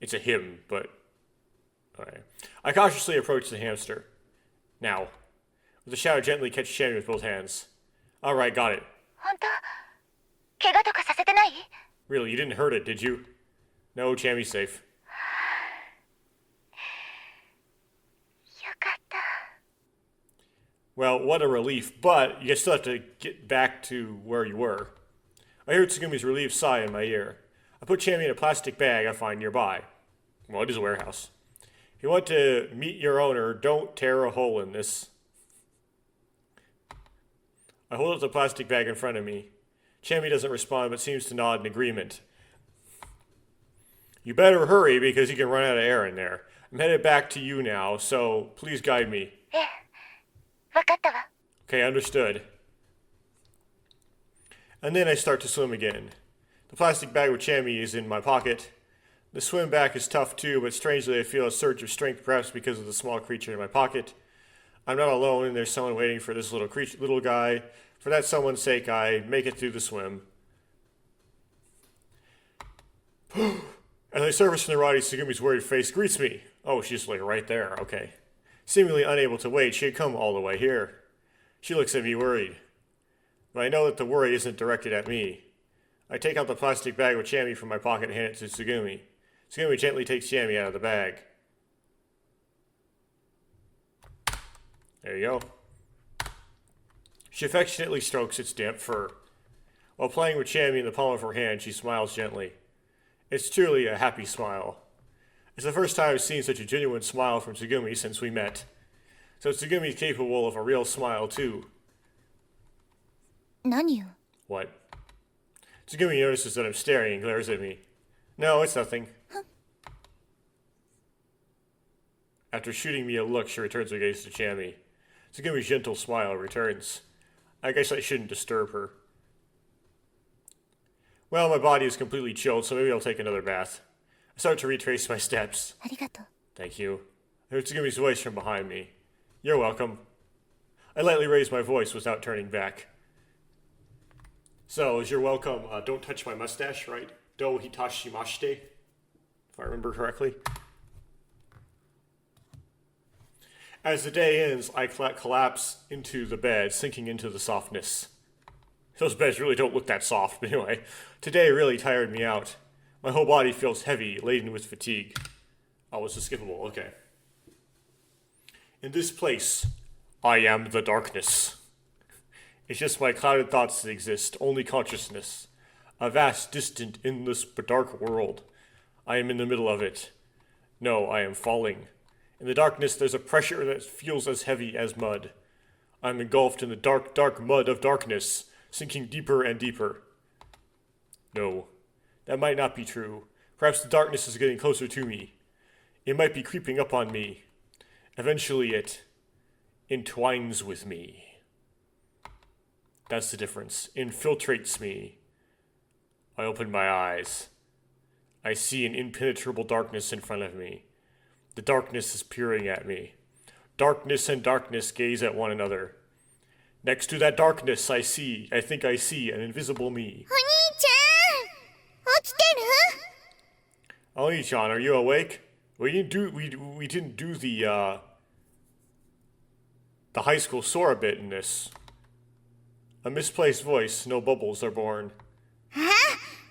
It's a him, but... Okay. I cautiously approach the hamster. Now. With a shout, I gently catch Chammy with both hands. Alright, got it. 本当？怪我とかさせてない？ Really, you didn't hurt it, did you? No, Chammy's safe. よかった。 Well, what a relief, but you still have to get back to where you were. I hear Tsugumi's relieved sigh in my ear. I put Chammy in a plastic bag I find nearby. Well, it is a warehouse. If you want to meet your owner, don't tear a hole in this. I hold up the plastic bag in front of me. Chammy doesn't respond, but seems to nod in agreement. You better hurry, because you can run out of air in there. I'm headed back to you now, so please guide me. ええ、わかったわ。 Okay, understood. And then I start to swim again. The plastic bag with Chammy is in my pocket. The swim back is tough too, but strangely I feel a surge of strength, perhaps because of the small creature in my pocket. I'm not alone, and there's someone waiting for this little guy. For that someone's sake, I make it through the swim. As I surface from the Roddy, Tsugumi's worried face greets me. Oh, she's like right there, okay. Seemingly unable to wait, she had come all the way here. She looks at me worried. But I know that the worry isn't directed at me. I take out the plastic bag with Chammy from my pocket and hand it to Tsugumi. Tsugumi gently takes Chammy out of the bag. There you go. She affectionately strokes its damp fur. While playing with Chammy in the palm of her hand, she smiles gently. It's truly a happy smile. It's the first time I've seen such a genuine smile from Tsugumi since we met. So Tsugumi's capable of a real smile, too. 何よ。 What? Tsugumi notices that I'm staring and glares at me. No, it's nothing. After shooting me a look, she returns her gaze to Chammy. Tsugumi's gentle smile returns. I guess I shouldn't disturb her. Well, my body is completely chilled, so maybe I'll take another bath. I start to retrace my steps. ありがとう。 Thank you. I heard Tsugumi's voice from behind me. You're welcome. I lightly raise my voice without turning back. So, as you're welcome, don't touch my mustache, right? Do hitashimashite, if I remember correctly. As the day ends, I collapse into the bed, sinking into the softness. Those beds really don't look that soft, but anyway. Today really tired me out. My whole body feels heavy, laden with fatigue. Oh, it's skippable, okay. In this place, I am the darkness. It's just my clouded thoughts that exist, only consciousness. A vast, distant, endless, but dark world. I am in the middle of it. No, I am falling. In the darkness, there's a pressure that feels as heavy as mud. I'm engulfed in the dark, dark mud of darkness, sinking deeper and deeper. No, that might not be true. Perhaps the darkness is getting closer to me. It might be creeping up on me. Eventually it entwines with me. That's the difference. Infiltrates me. I open my eyes. I see an impenetrable darkness in front of me. The darkness is peering at me. Darkness and darkness gaze at one another. Next to that darkness I think I see an invisible me. お兄ちゃん起きてる Oni-chan, are you awake? We didn't do the high school Sora bit in this. A misplaced voice, no bubbles are born. あ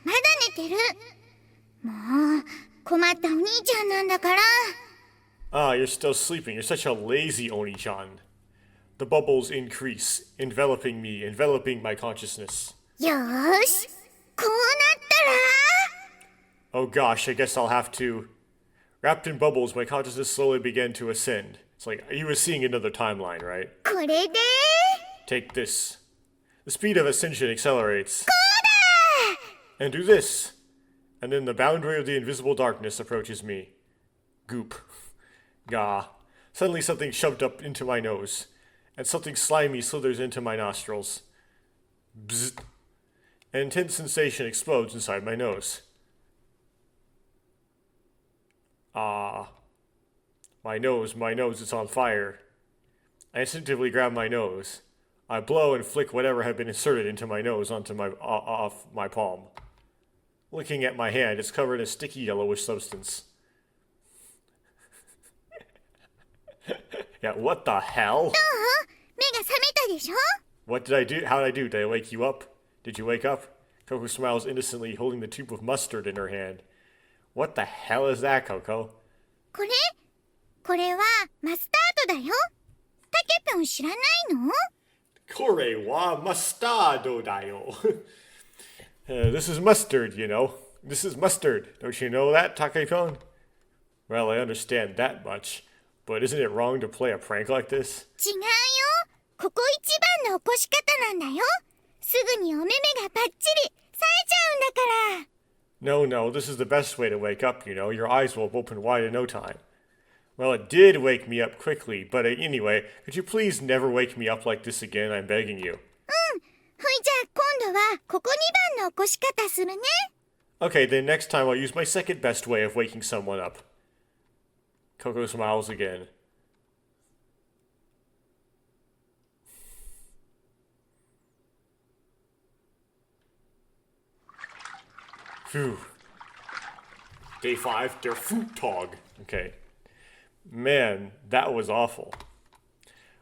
まだ寝てるもう困ったお兄ちゃんなんだから Ah, you're still sleeping. You're such a lazy Oni-chan. The bubbles increase, enveloping me, enveloping my consciousness. よーしこうなったら Oh gosh, I guess I'll have to... Wrapped in bubbles, my consciousness slowly began to ascend. It's like he was seeing another timeline, right? これで Take this. The speed of ascension accelerates. こうだ And do this. And then the boundary of the invisible darkness approaches me. Goop. Gah. Suddenly something shoved up into my nose. And something slimy slithers into my nostrils. Bzzzt. An intense sensation explodes inside my nose. Ah. My nose, it's on fire. I instinctively grab my nose. I blow and flick whatever had been inserted into my nose onto off my palm. Looking at my hand, it's covered in a sticky yellowish substance. Yeah, what the hell? 目が覚めたでしょ What did I do? How did I do? Did I wake you up? Did you wake up? Coco smiles innocently, holding the tube of mustard in her hand. What the hell is that, Coco? これはマスタードだよタケピョン知らないの Kore wa mustado dayo. This is mustard, you know. This is mustard. Don't you know that, Takepon? Well, I understand that much. But isn't it wrong to play a prank like this? 違うよここ一番の起こし方なんだよすぐにお目目がパッチリ冴えちゃうんだから No, this is the best way to wake up, you know. Your eyes will open wide in no time. Well, it did wake me up quickly, but anyway, could you please never wake me up like this again? I'm begging you. ほいじゃあ今度はここ2番の起こし方するね Okay, then next time I'll use my second best way of waking someone up. Coco smiles again. Phew. Day 5, der Futtag. Okay. Man, that was awful.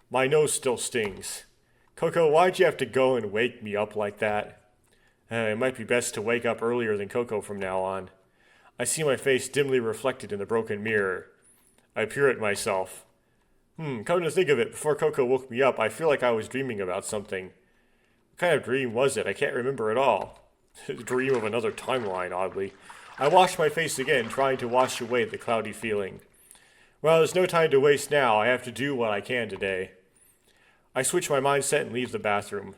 My nose still stings. Coco, why'd you have to go and wake me up like that? It might be best to wake up earlier than Coco from now on. I see my face dimly reflected in the broken mirror. I peer at myself. Come to think of it, before Coco woke me up, I feel like I was dreaming about something. What kind of dream was it? I can't remember at all. A dream of another timeline, oddly. I wash my face again, trying to wash away the cloudy feeling. Well, there's no time to waste now. I have to do what I can today. I switch my mindset and leave the bathroom.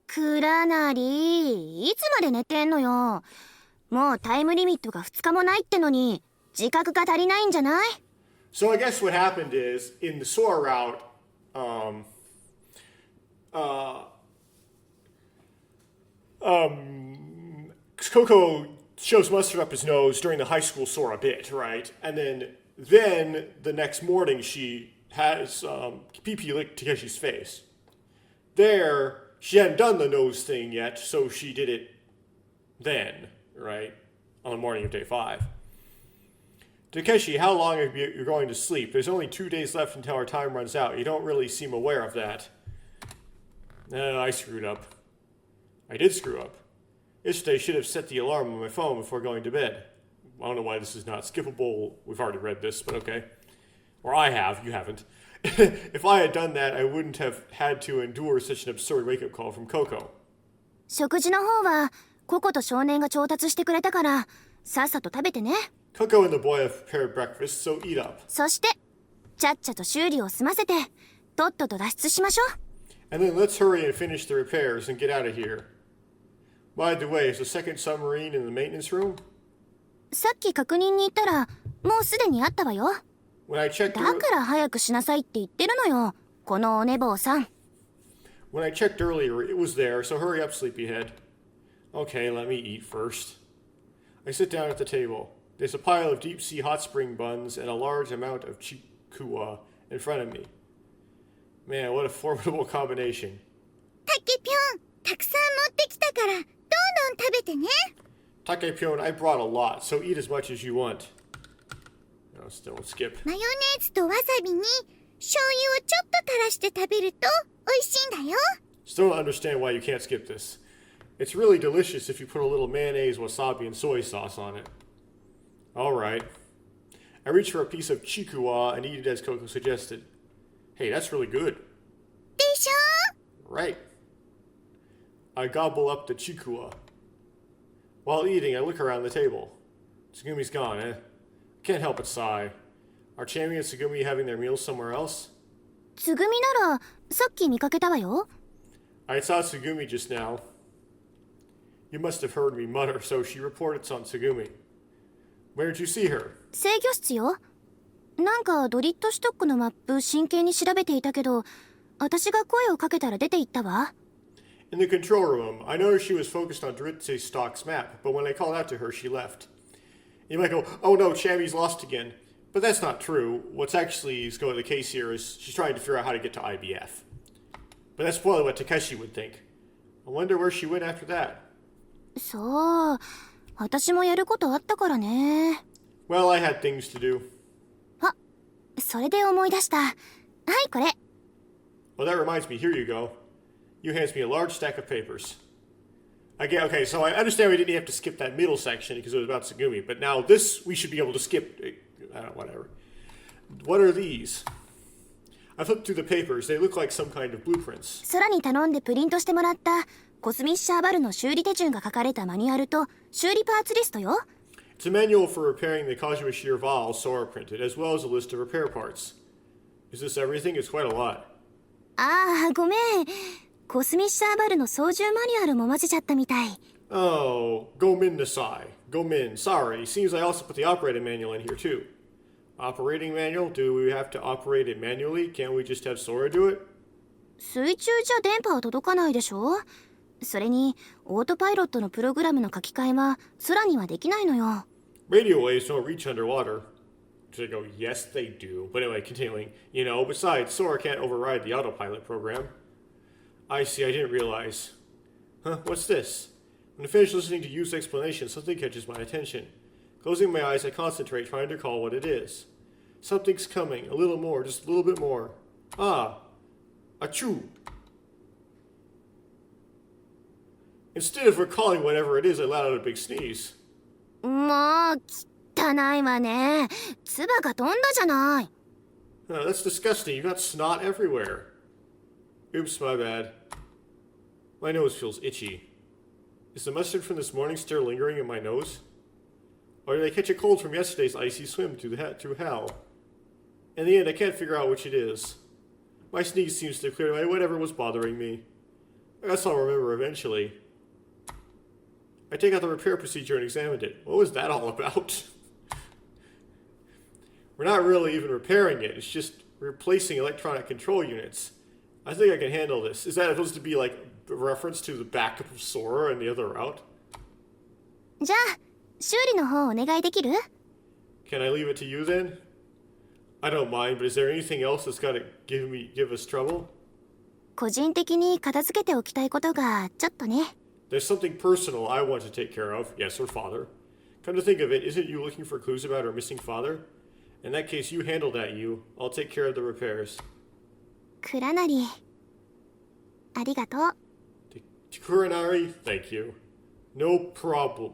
くらなりいつまで寝てんのよもうタイムリミットが2日もないってのに自覚が足りないんじゃない So I guess what happened is, in the Sora route, Coco shoves mustard up his nose during the high school Sora bit, right? And then the next morning she has pee-pee licked Takeshi's face. There, she hadn't done the nose thing yet, so she did it then, right? On the morning of day 5. Takeshi, how long are you going to sleep? There's only 2 days left until our time runs out. You don't really seem aware of that. I screwed up. I did screw up. Yesterday I should have set the alarm on my phone before going to bed. I don't know why this is not skippable. We've already read this, but okay. Or I have, you haven't. If I had done that, I wouldn't have had to endure such an absurd wake-up call from Coco. 食事の方はココと少年が調達してくれたからさっさと食べてね。 Coco and the boy have prepared breakfast, so eat up. そしてちゃっちゃと修理を済ませてとっとと脱出しましょう。 And then let's hurry and finish the repairs and get out of here. By the way, is the second submarine in the maintenance room? さっき確認に行ったらもうすでにあったわよ。 When I checked だから早くしなさいって言ってるのよ、このお寝坊さん。 When I checked earlier, it was there, so hurry up, sleepyhead. Okay, let me eat first. I sit down at the table. There's a pile of deep-sea hot spring buns and a large amount of chikuwa in front of me. Man, what a formidable combination. タケピョン、たくさん持ってきたからどんどん食べてね。 Takepyon, I brought a lot, so eat as much as you want. No, don't skip. マヨネーズとわさびに醤油をちょっと垂らして食べると美味しいんだよ。 Still don't understand why you can't skip this. It's really delicious if you put a little mayonnaise, wasabi, and soy sauce on it. Alright. I reach for a piece of chikuwa and eat it as Coco suggested. Hey, that's really good. でしょ？ Right. I gobble up the chikuwa. While eating, I look around the table. Tsugumi's gone, eh? Can't help but sigh. Are Chami and Tsugumi having their meals somewhere else? つぐみならさっき見かけたわよ。 I saw Tsugumi just now. You must have heard me mutter, so she reported on Tsugumi. Where did you see her? 制御室よ。なんかドリッドシュトックのマップ真剣に調べていたけど、私が声をかけたら出て行ったわ。 In the control room, I noticed she was focused on Doritze Stock's map, but when I called out to her, she left. You might go, oh no, Chami's lost again. But that's not true. What's actually is going the case here is she's trying to figure out how to get to IBF. But that's probably what Takeshi would think. I wonder where she went after that. そう、私もやることあったからね。 Well, I had things to do. あ、それで思い出した。はい、これ。 Well, that reminds me. Here you go. You hands me a large stack of papers. Okay, so I understand we didn't have to skip that middle section because it was about Tsugumi, but now this we should be able to skip. I don't know, whatever. What are these? I flipped through the papers. They look like some kind of blueprints. 空に頼んでプリントしてもらったコスミッシャーバルの修理手順が書かれたマニュアルと修理パーツリストよ。 It's a manual for repairing the Kajima Shear valve Sora printed, as well as a list of repair parts. Is this everything? It's quite a lot. ああ、ごめん。コスミッシャーバルの操縦マニュアルも混ぜちゃったみたい。 Oh, Gomin Nasai. Gomin, sorry. Seems I also put the operating manual in here too. Operating manual? Do we have to operate it manually? Can't we just have Sora do it? 水中じゃ電波は届かないでしょ。それにオートパイロットのプログラムの書き換えは空にはできないのよ。 Radio waves don't reach underwater. So they go, yes, they do. But anyway, continuing. You know, besides, Sora can't override the autopilot program. I see, I didn't realize. Huh, what's this? When I finish listening to Yu's explanation, something catches my attention. Closing my eyes, I concentrate, trying to recall what it is. Something's coming. A little more, just a little bit more. Ah, achoo. Instead of recalling whatever it is, I let out a big sneeze. もう汚いわね。唾が飛んだじゃない。 Oh, that's disgusting. You've got snot everywhere. Oops, my bad. My nose feels itchy. Is the mustard from this morning still lingering in my nose? Or did I catch a cold from yesterday's icy swim through hell? In the end, I can't figure out which it is. My sneeze seems to clear away whatever was bothering me. I guess I'll remember eventually. I take out the repair procedure and examined it. What was that all about? We're not really even repairing it. It's just replacing electronic control units. I think I can handle this. Is that supposed to be like a reference to the backup of Sora and the other route? じゃあ修理の方お願いできる？ Can I leave it to you then? I don't mind, but is there anything else that's gotta give us trouble? 個人的に片付けておきたいことがちょっとね。 There's something personal I want to take care of. Yes, her father. Come to think of it, isn't you looking for clues about her missing father? In that case, you handle that, you. I'll take care of the repairs. 倉成ありがとう。 Kuranari, thank you. No problem.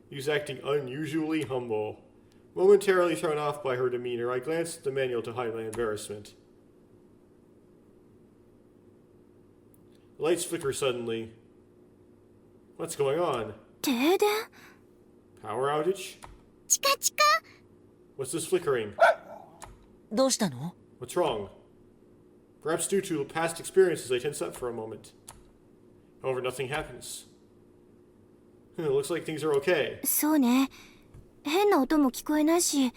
He's acting unusually humble. Momentarily thrown off by her demeanor, I glanced at the manual to hide my embarrassment. The lights flicker suddenly. What's going on? 停電 Power outage? チカチカ What's this flickering? どうしたの？ What's wrong? Perhaps due to past experiences, I tense up for a moment. However, nothing happens. It looks like things are okay. そうね。変な音も聞こえないし、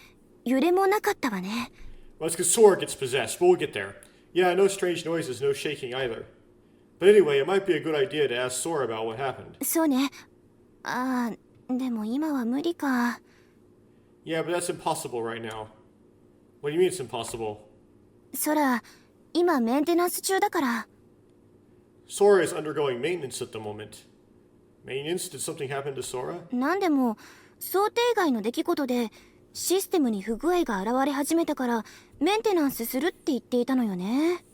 揺れもなかったわね。 Well, it's because Sora gets possessed, but we'll get there. Yeah, no strange noises, no shaking either. But anyway, it might be a good idea to ask Sora about what happened. そうね。ああ、でも今は無理か。 Yeah, but that's impossible right now. What do you mean it's impossible? そら、今メンテナンス中だから。 Sora is undergoing maintenance at the moment. Maintenance? Did something happen to Sora? なんでも、想定外の出来事で、システムに不具合が現れ始めたから、メンテナンスするって言っていたのよね。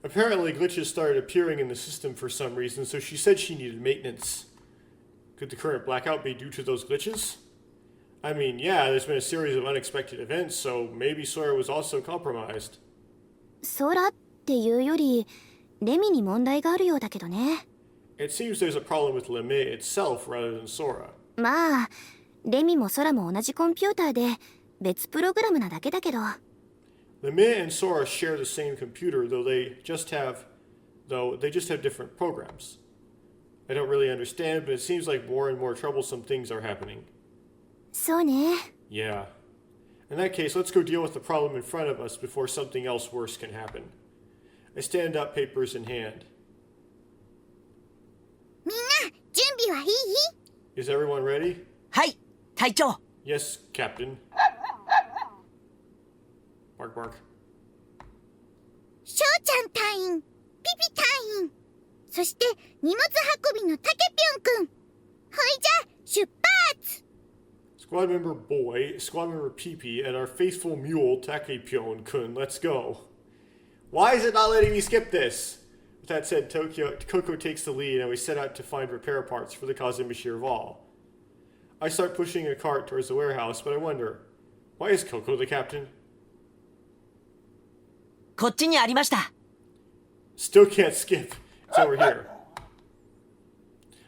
Apparently, glitches started appearing in the system for some reason, so she said she needed maintenance. Could the current blackout be due to those glitches? I mean, yeah, there's been a series of unexpected events, so maybe Sora was also compromised. 空っていうより、レミに問題があるようだけどね。 It seems there's a problem with Remake itself rather than Sora. まあ、レミも空も同じコンピューターで、別プログラムなだけだけど。 Remake and Sora share the same computer, though they just have different programs. I don't really understand, but it seems like more and more troublesome things are happening. そうね。 Yeah. In that case, let's go deal with the problem in front of us before something else worse can happen. I stand up, papers in hand. みんな、準備はいい？ Is everyone ready? はい、隊長。 Yes, Captain. Bark, bark. 翔ちゃん隊員、ピピ隊員、そして荷物運びのタケピョンくん。ほいじゃ、出発！ Squad member Boy, squad member Pee-Pee, and our faithful mule Takepyon-kun. Let's go. Why is it not letting me skip this? With that said, Coco takes the lead and we set out to find repair parts for the Kazumi Val. I start pushing a cart towards the warehouse, but I wonder, why is Coco the captain? こっちにありました。 Still can't skip. It's over here.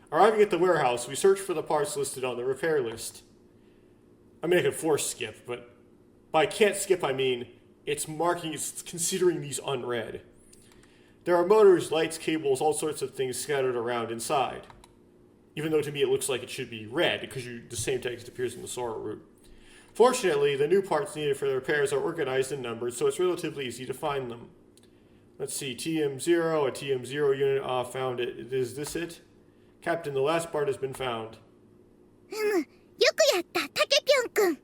Arriving at the warehouse, we search for the parts listed on the repair list. I mean, I could force skip, but by can't skip, I mean it's considering these unread. There are motors, lights, cables, all sorts of things scattered around inside. Even though to me it looks like it should be red, because the same text appears in the Sora route. Fortunately, the new parts needed for the repairs are organized and numbered, so it's relatively easy to find them. Let's see, TM0, a TM0 unit, found it. Is this it? Captain, the last part has been found. よくやった、タケピョンくん。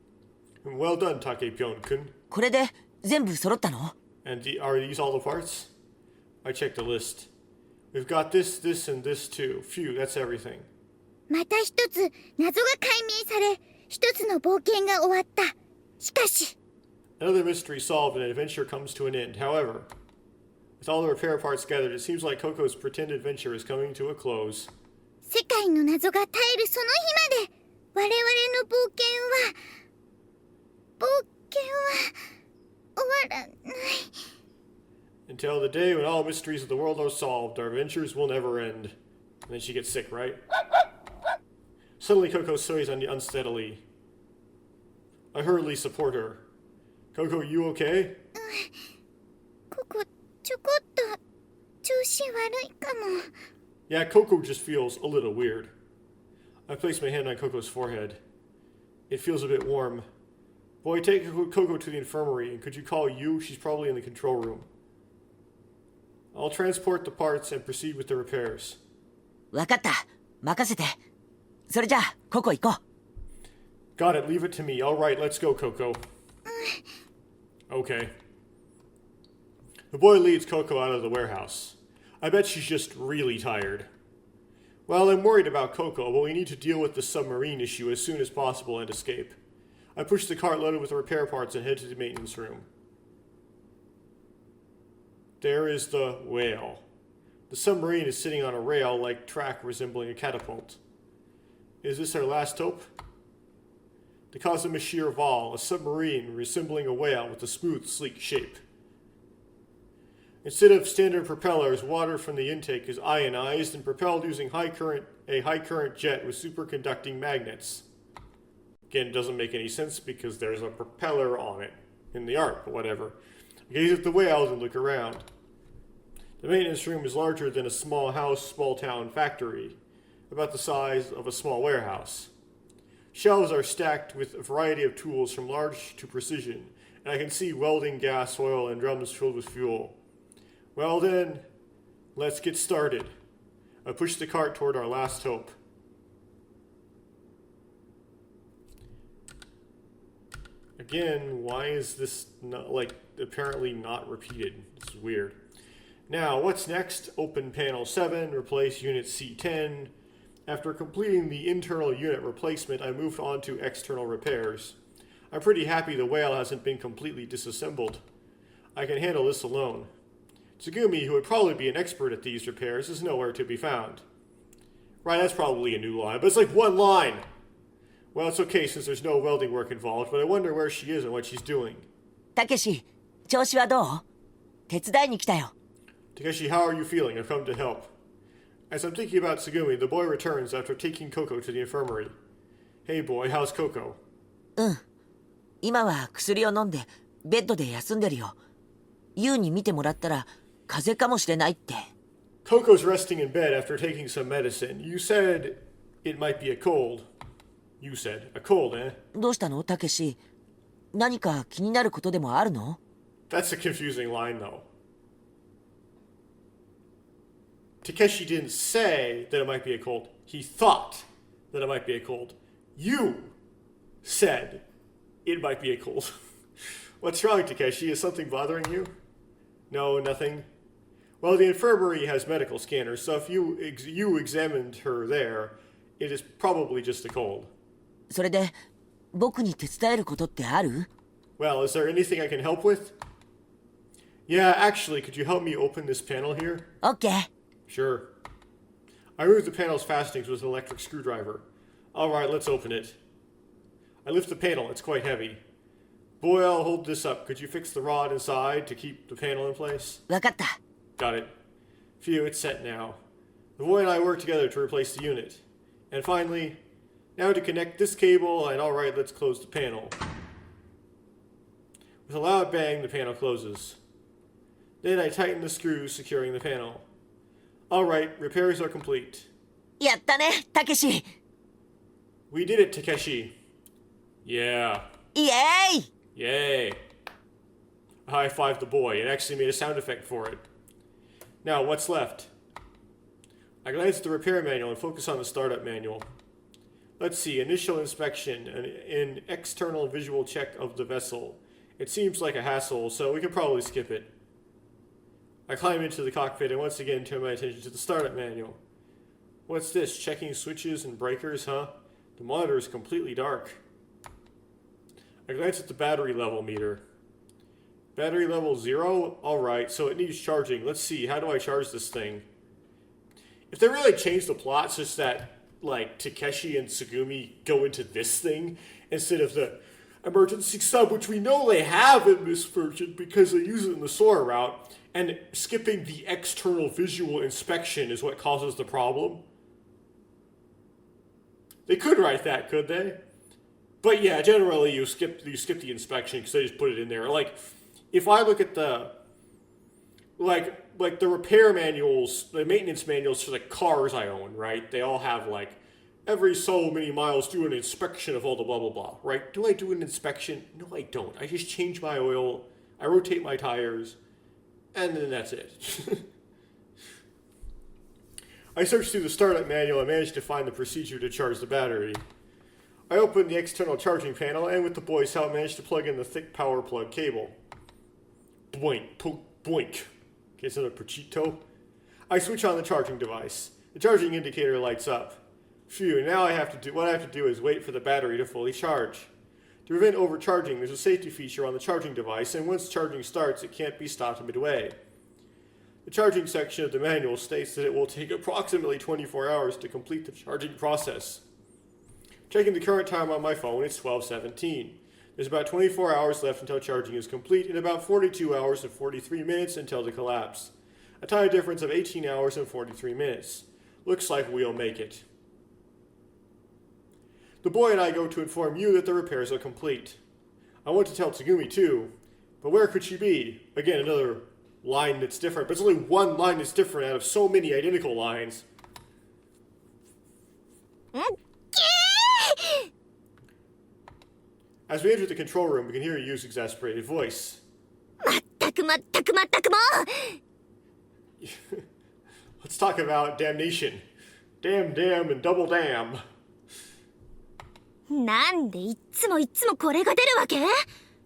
Well done, Takepyon-kun. これで全部揃ったの？ And are these all the parts? I checked the list. We've got this, this, and this too. Phew, that's everything. また一つ謎が解明され、一つの冒険が終わった。しかし、 Another mystery solved and an adventure comes to an end. However, with all the repair parts gathered, it seems like Coco's pretend adventure is coming to a close. 世界の謎が絶えるその日まで、我々の冒険は終わらない。 Until the day when all mysteries of the world are solved, our adventures will never end. And then she gets sick, right? Suddenly, Coco sways unsteadily. I hurriedly support her. Coco, you okay? ここちょこっと調子悪いかも。 Yeah, Coco just feels a little weird. I place my hand on Coco's forehead. It feels a bit warm. Boy, take Coco to the infirmary, and could you call you? She's probably in the control room. I'll transport the parts and proceed with the repairs. わかった。任せて。それじゃあ、ここ行こう。 Got it, leave it to me. All right, let's go, Coco. Okay. The boy leads Coco out of the warehouse. I bet she's just really tired. Well, I'm worried about Coco, but we need to deal with the submarine issue as soon as possible and escape. I push the cart loaded with repair parts and head to the maintenance room. There is the whale. The submarine is sitting on a rail-like track resembling a catapult. Is this our last hope? The Kazumashir Val, a submarine resembling a whale with a smooth, sleek shape. Instead of standard propellers, water from the intake is ionized and propelled using a high current jet with superconducting magnets. Again, it doesn't make any sense because there's a propeller on it in the art, but whatever. I gaze at the whales and look around. The maintenance room is larger than a small house, small town factory, about the size of a small warehouse. Shelves are stacked with a variety of tools from large to precision, and I can see welding gas, oil, and drums filled with fuel. Well then, let's get started. I push the cart toward our last hope. Again, why is this not, apparently not repeated? It's weird. Now, what's next? Open panel 7, replace unit C10. After completing the internal unit replacement, I moved on to external repairs. I'm pretty happy the whale hasn't been completely disassembled. I can handle this alone. Tsugumi, who would probably be an expert at these repairs, is nowhere to be found. Right, that's probably a new line, but it's like one line! Well, it's okay since there's no welding work involved, but I wonder where she is and what she's doing. たけし、調子はどう？手伝いに来たよ。 Takeshi, how are you feeling? I've come to help. As I'm thinking about Tsugumi, the boy returns after taking Coco to the infirmary. Hey boy, how's Coco? うん。今は薬を飲んでベッドで休んでるよ。ユウに見てもらったら風邪かもしれないって。 Coco's resting in bed after taking some medicine. You said it might be a cold. You said a cold, eh? どうしたの、たけし？何か気になることでもあるの？ That's a confusing line, though. Takeshi didn't say that it might be a cold. He thought that it might be a cold. You said it might be a cold. What's wrong, Takeshi? Is something bothering you? No, nothing. Well, the infirmary has medical scanners, so if you examined her there, it is probably just a cold. それで僕に手伝えることってある？ Well, is there anything I can help with? Yeah, actually, could you help me open this panel here? オッケー。 Sure. I remove the panel's fastenings with an electric screwdriver. Alright, let's open it. I lift the panel, it's quite heavy. Boy, I'll hold this up. Could you fix the rod inside to keep the panel in place? わかった。 Got it. Phew, it's set now. The boy and I work together to replace the unit. And finally, now to connect this cable, and alright, let's close the panel. With a loud bang, the panel closes. Then I tighten the screws securing the panel. Alright, repairs are complete. やったね、たけし。 We did it, Takeshi. Yeah. イエーイ！ Yay. I high-fived the boy and actually made a sound effect for it. Now, what's left? I glance at the repair manual and focus on the startup manual. Let's see, initial inspection, an external visual check of the vessel. It seems like a hassle, so we can probably skip it. I climb into the cockpit and once again turn my attention to the startup manual. What's this, checking switches and breakers, huh? The monitor is completely dark. I glance at the battery level meter. Battery level 0? Alright, so it needs charging. Let's see, how do I charge this thing? If they really change the plot such that, like, Takeshi and Tsugumi go into this thing instead of the emergency sub, which we know they have in this version because they use it in the Sora route, and skipping the external visual inspection is what causes the problem. They could write that, could they? But yeah, generally you skip the inspection because they just put it in there. Like, if I look at the like the repair manuals, the maintenance manuals for the cars I own, right? They all have like every so many miles do an inspection of all the blah blah blah, right? Do I do an inspection? No, I don't. I just change my oil, I rotate my tires, and then that's it. I searched through the startup manual and managed to find the procedure to charge the battery. I opened the external charging panel and with the boys' help managed to plug in the thick power plug cable. Boink, poke, boink. Okay, it's another Pachito. I switch on the charging device. The charging indicator lights up. Phew, now what I have to do is wait for the battery to fully charge. To prevent overcharging, there's a safety feature on the charging device, and once charging starts, it can't be stopped midway. The charging section of the manual states that it will take approximately 24 hours to complete the charging process. Checking the current time on my phone, it's 12:17. There's about 24 hours left until charging is complete and about 42 hours and 43 minutes until the collapse. A time difference of 18 hours and 43 minutes. Looks like we'll make it. The boy and I go to inform you that the repairs are complete. I want to tell Tsugumi too, but where could she be? Again, another line that's different, but it's only one line that's different out of so many identical lines. As we enter the control room, we can hear Yu's exasperated voice. まったくまったくまったくも Let's talk about damnation. Damn, damn, and double damn. なんでいっつもこれが出るわけ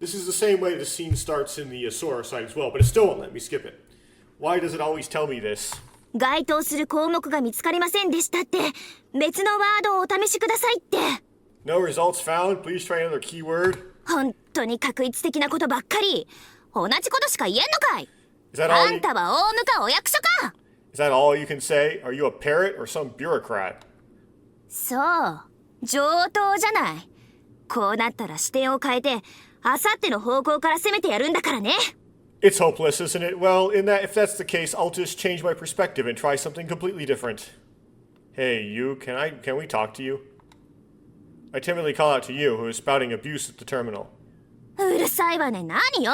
This is the same way the scene starts in the Sora side as well, but it still won't let me skip it. Why does it always tell me this? 該当する項目が見つかりませんでしたって別のワードをお試しくださいって No results found. Please try another keyword. 本当に確一的なことばっかり同じことしか言えんのかい Is that あ all んたはオウムかお役所か Is that all you can say? Are you a parrot or some bureaucrat? そう上等じゃないこうなったら視点を変えてあさっての方向から攻めてやるんだからね It's hopeless, isn't it? Well, if that's the case, I'll just change my perspective and try something completely different. Hey, you, can we talk to you? I timidly call out to you, who is spouting abuse at the terminal. うるさいわね何よ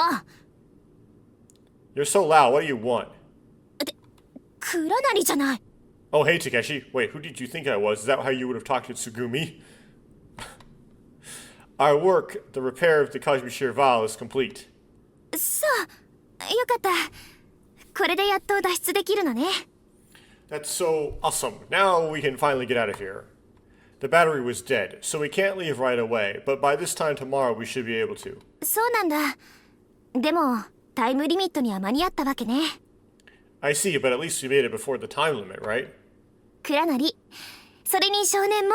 You're so loud, what do you want? 黒成じゃない Oh, hey, Takeshi. Wait, who did you think I was? Is that how you would have talked to Tsugumi? Our work, the repair of the Kajimi Valve, is complete. そうよかったこれでやっと脱出できるのね That's so awesome. Now we can finally get out of here. The battery was dead, so we can't leave right away, but by this time tomorrow we should be able to. そうなんだでもタイムリミットには間に合ったわけね I see, but at least we made it before the time limit, right? 黒成それに少年も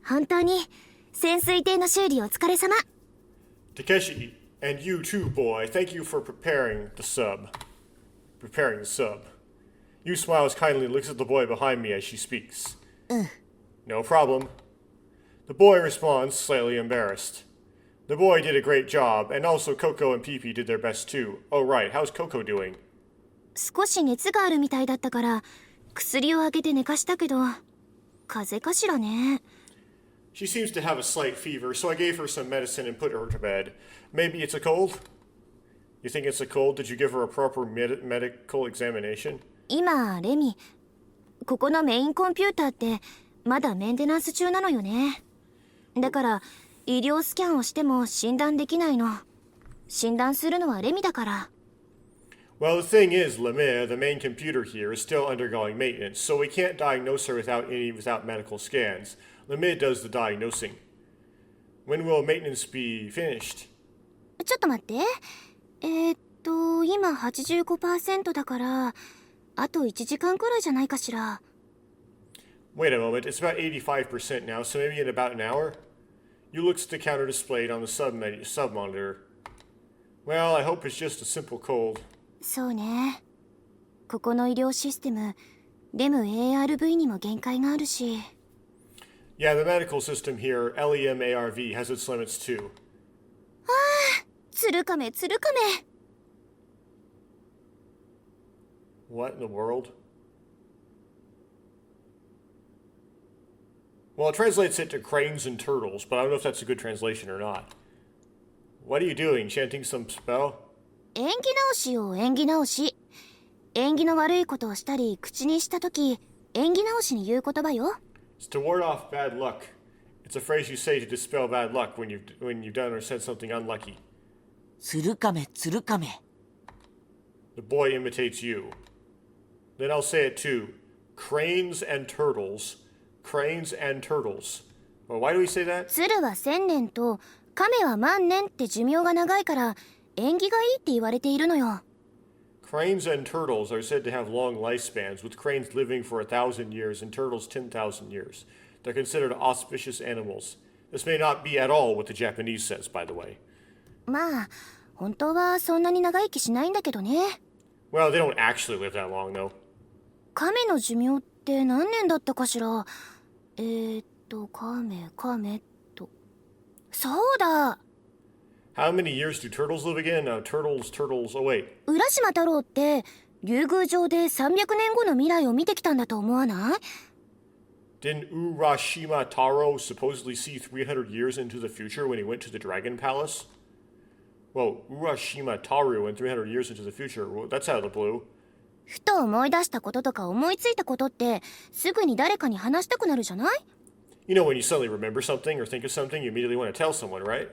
本当に潜水艇の修理お疲れ様 Takeshi, and you too, boy. Thank you for preparing the sub. You smiles kindly and looks at the boy behind me as she speaks. No problem. The boy responds, slightly embarrassed. The boy did a great job, and also Coco and Pee-Pee did their best too. Oh right, how's Coco doing? 少し熱があるみたいだったから薬をあげて寝かしたけど風邪かしらね She seems to have a slight fever, so I gave her some medicine and put her to bed. Maybe it's a cold? You think it's a cold? Did you give her a proper medical examination? 今レミここのメインコンピューターってまだメンテナンス中なのよねだから医療スキャンをしても診断できないの診断するのはレミだから Well, the thing is, Lemire, the main computer here, is still undergoing maintenance, so we can't diagnose her without medical scans. Lemire does the diagnosing. When will maintenance be finished? ちょっと待って今 85% だからあと1時間くらいじゃないかしら Wait a moment, it's about 85% now, so maybe in about an hour? You looks at the counter displayed on the sub monitor. Well, I hope it's just a simple cold. そうねここの医療システムレム ARV にも限界があるし Yeah, the medical system here, LEM-ARV, has its limits too. 鶴亀 What in the world? Well, it translates it to cranes and turtles, but I don't know if that's a good translation or not. What are you doing? Chanting some spell? 演技直しよ演技直し縁起の悪いことをしたり口にしたとき縁起直しに言う言葉よ It's to ward off bad luck. It's a phrase you say to dispel bad luck when you've done or said something unlucky. 鶴亀鶴亀 The boy imitates you. Then I'll say it too. Cranes and turtles. Cranes and turtles. Well, why do we say that? 鶴は1000年と亀は万年って寿命が長いから縁起がいいって言われているのよ Cranes and turtles are said to have long lifespans, with cranes living for 1,000 years and turtles 10,000 years. They're considered auspicious animals. This may not be at all what the Japanese says, by the way. まあ本当はそんなに長生きしないんだけどね Well, they don't actually live that long, though. 亀の寿命って何年だったかしら亀と。そうだ。 How many years do turtles live again? Turtles. Oh, wait. 浦島太郎って竜宮城で300年後の未来を見てきたんだと思わない？ Didn't Urashima Taro supposedly see 300 years into the future when he went to the Dragon Palace? Whoa, Urashima Taro went 300 years into the future. Well, that's out of the blue. ふと思い出したこととか思いついたことってすぐに誰かに話したくなるじゃない？ You know when you suddenly remember something or think of something, you immediately want to tell someone, right?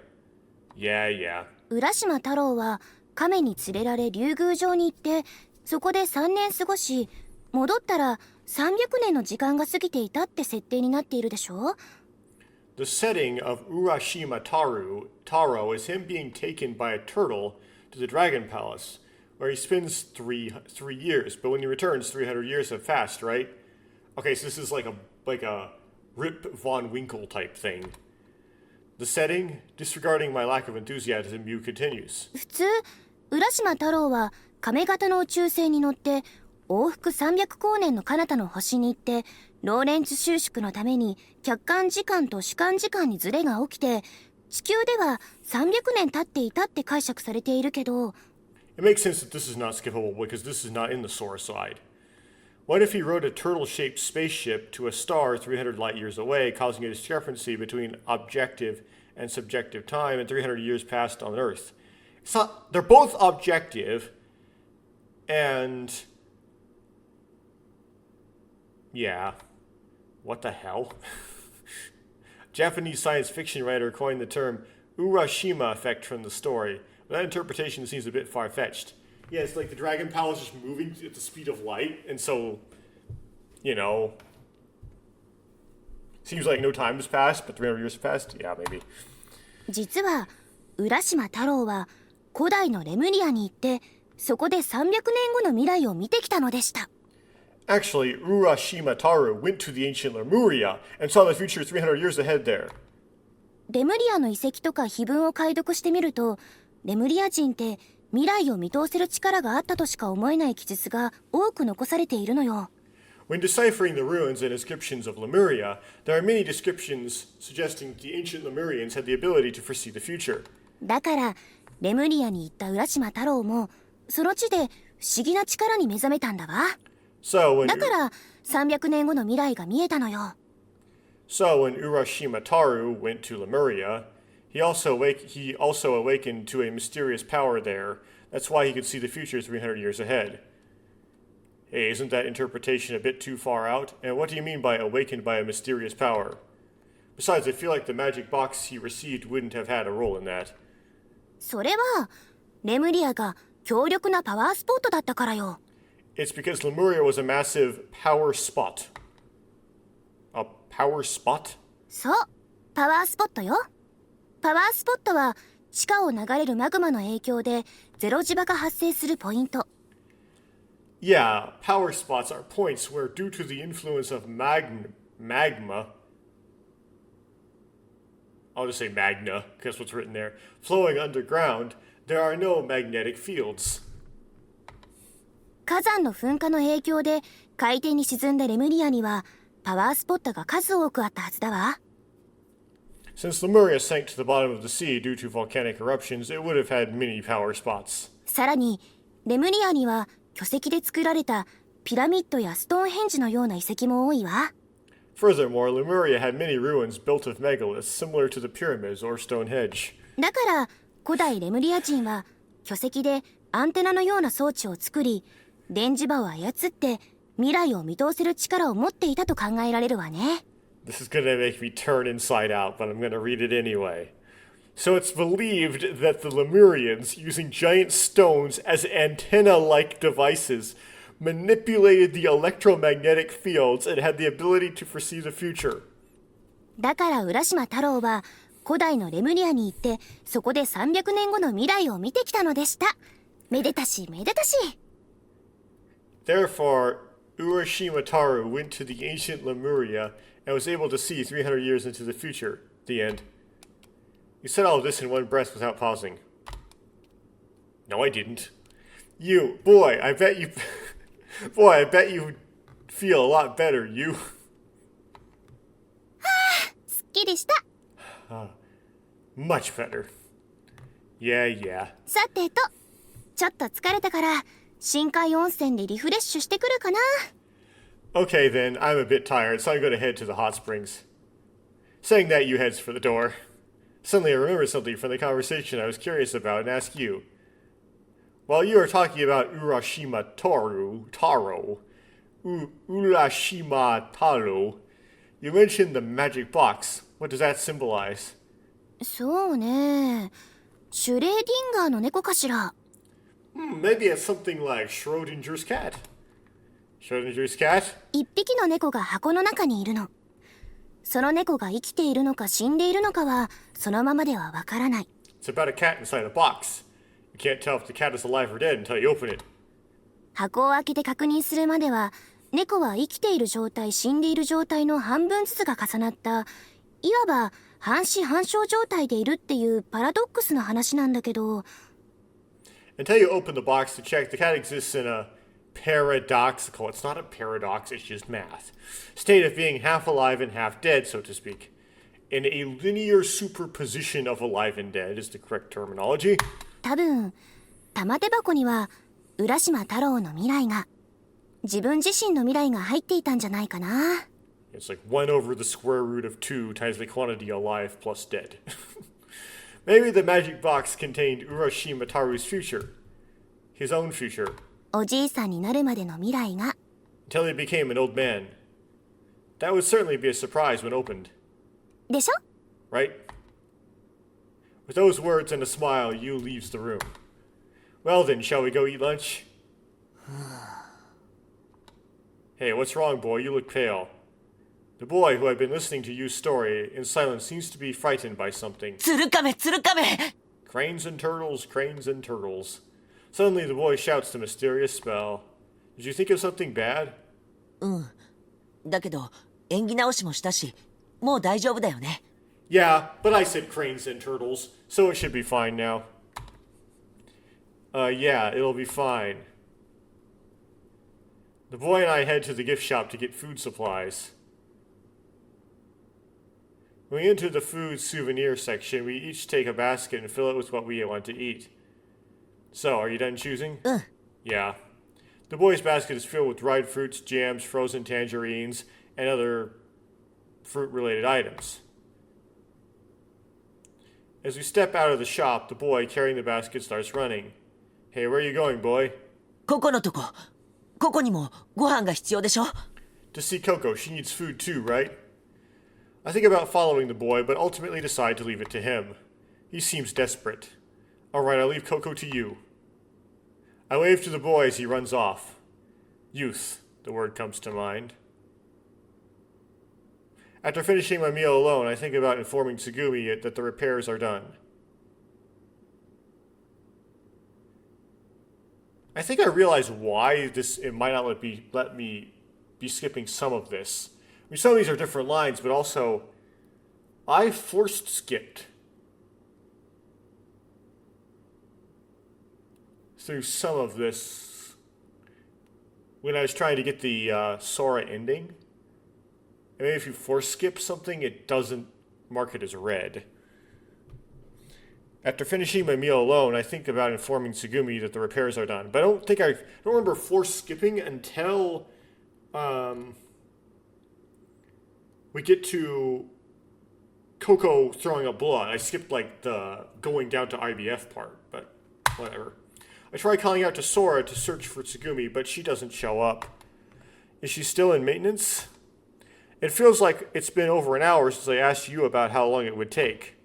Yeah. 浦島太郎は亀に連れられ竜宮城に行ってそこで3年過ごし戻ったら300年の時間が過ぎていたって設定になっているでしょ？ The setting of Urashima Taro is him being taken by a turtle to the Dragon Palace, where he spends three years, but when he returns, 300 years have passed, right? Okay, so this is like a Rip Von Winkle type thing. The setting, disregarding my lack of enthusiasm, Mew continues. 普通浦島太郎は亀型の宇宙船に乗って往復300光年の彼方の星に行ってローレンツ収縮のために客観時間と主観時間にズレが起きて地球では300年経っていたって解釈されているけど、 It makes sense that this is not skippable because this is not in the source side. What if he rode a turtle-shaped spaceship to a star 300 light years away, causing a discrepancy between objective and subjective time, and 300 years passed on Earth? It's not. They're both objective, and yeah, what the hell? Japanese science fiction writer coined the term Urashima effect from the story. But that interpretation seems a bit far-fetched. Yeah, it's like the Dragon Palace is moving at the speed of light, and so, seems like no time has passed, but 300 years have passed? Yeah, maybe. 実は浦島太郎は古代のレムリアに行ってそこで300年後の未来を見てきたのでした。 Actually, Urashima Taro went to the ancient Lemuria and saw the future 300 years ahead there. レムリアの遺跡とか碑文を解読してみると、レムリア人って未来を見通せる力があったとしか思えない記述が多く残されているのよ。 When deciphering the ruins and inscriptions of Lemuria, there are many descriptions suggesting the ancient Lemurians had the ability to foresee the future. だからレムリアに行った浦島太郎もその地で不思議な力に目覚めたんだわ。 So だから300年後の未来が見えたのよ。 when Urashima Taru went to Lemuria, he also awakened to a mysterious power there. That's why he could see the future 300 years ahead. Hey, isn't that interpretation a bit too far out? And what do you mean by awakened by a mysterious power? Besides, I feel like the magic box he received wouldn't have had a role in that. それはレムリアが強力なパワースポットだったからよ。 It's because Lemuria was a massive power spot. A power spot? そう、パワースポットよ。パワースポットは地下を流れるマグマの影響でゼロ磁場が発生するポイント。 Yeah, power spots are points where, due to the influence of magma, I'll just say magna, because what's written there, flowing underground, there are no magnetic fields. 火山の噴火の影響で海底に沈んだレムリアにはパワースポットが数多くあったはずだわ。 Since Lemuria sank to the bottom of the sea due to volcanic eruptions, it would have had many power spots. さらにレムリアには巨石で作られたピラミッドやストーンヘンジのような遺跡も多いわ。 Furthermore, Lemuria had many ruins built of megaliths similar to the pyramids or Stonehenge. だから古代レムリア人は巨石でアンテナのような装置を作り電磁場を操って未来を見通せる力を持っていたと考えられるわね。 This is gonna make me turn inside out, but I'm gonna read it anyway. So it's believed that the Lemurians, using giant stones as antenna-like devices, manipulated the electromagnetic fields and had the ability to foresee the future. だから浦島太郎は古代のレムリアに行ってそこで300年後の未来を見てきたのでした。めでたしめでたし。 Therefore, Urashima Taru went to the ancient Lemuria and was able to see 300 years into the future. The end. You said all of this in one breath without pausing. No, I didn't. Boy, I bet you feel a lot better, you. りした。 Much better. Yeah, yeah. さてと、ちょっと疲れたから深海温泉でリフレッシュしてくるかな。 Okay then, I'm a bit tired, so I'm gonna head to the hot springs. Saying that, you heads for the door. Suddenly I remembered something from the conversation I was curious about and asked you. While you are talking about Urashima Taro, you mentioned the magic box. What does that symbolize? そうね、シュレーディンガーの猫かしら。 Maybe it's something like Schrodinger's cat. Schrodinger's cat? 一匹の猫が箱の中にいるの。その猫が生きているのか死んでいるのかはそのままではわからない。 It's about a cat inside a box. You can't tell if the cat is alive or dead until you open it. 箱を開けて確認するまでは猫は生きている状態死んでいる状態の半分ずつが重なったいわば半死半生状態でいるっていうパラドックスの話なんだけど。 Until you open the box to check, the cat exists in a paradoxical, it's not a paradox, it's just math, state of being half alive and half dead, so to speak. In a linear superposition of alive and dead is the correct terminology. 多分玉手箱には浦島太郎の未来が自分自身の未来が入っていたんじゃないかな。 It's like 1 over the square root of 2 times the quantity alive plus dead. Maybe the magic box contained Urashima Taru's future. His own future. おじいさんになるまでの未来が。 Until he became an old man. That would certainly be a surprise when opened. でしょ。 Right? With those words and a smile, Yu leaves the room. Well then, shall we go eat lunch? Hey, what's wrong, boy? You look pale. The boy, who had been listening to Yu's story in silence, seems to be frightened by something. 鶴亀鶴亀。 Cranes and turtles, cranes and turtles. Suddenly the boy shouts the mysterious spell. Did you think of something bad? だけど演技直しもしたしもう大丈夫だよね。 Yeah, but I said cranes and turtles, so it should be fine now. Yeah, it'll be fine. The boy and I head to the gift shop to get food supplies. When we enter the food souvenir section, we each take a basket and fill it with what we want to eat. So, are you done choosing? Yeah. The boy's basket is filled with dried fruits, jams, frozen tangerines, and other fruit-related items. As we step out of the shop, the boy carrying the basket starts running. Hey, where are you going, boy? ココのとこ。ココにもご飯が必要でしょ。 To see Coco, she needs food too, right? I think about following the boy, but ultimately decide to leave it to him. He seems desperate. Alright, I'll leave Coco to you. I wave to the boy as he runs off. Youth, the word comes to mind. After finishing my meal alone, I think about informing Tsugumi that the repairs are done. I think I realize why it might not let me be skipping some of this. I mean, some of these are different lines, but also I forced skipped through some of this when I was trying to get the Sora ending. And maybe if you force skip something, it doesn't mark it as red. After finishing my meal alone, I think about informing Tsugumi that the repairs are done. But I don't remember force skipping until we get to Coco throwing up blood. I skipped like the going down to IBF part, but whatever. I try calling out to Sora to search for Tsugumi, but she doesn't show up. Is she still in maintenance? It feels like it's been over an hour since I asked you about how long it would take.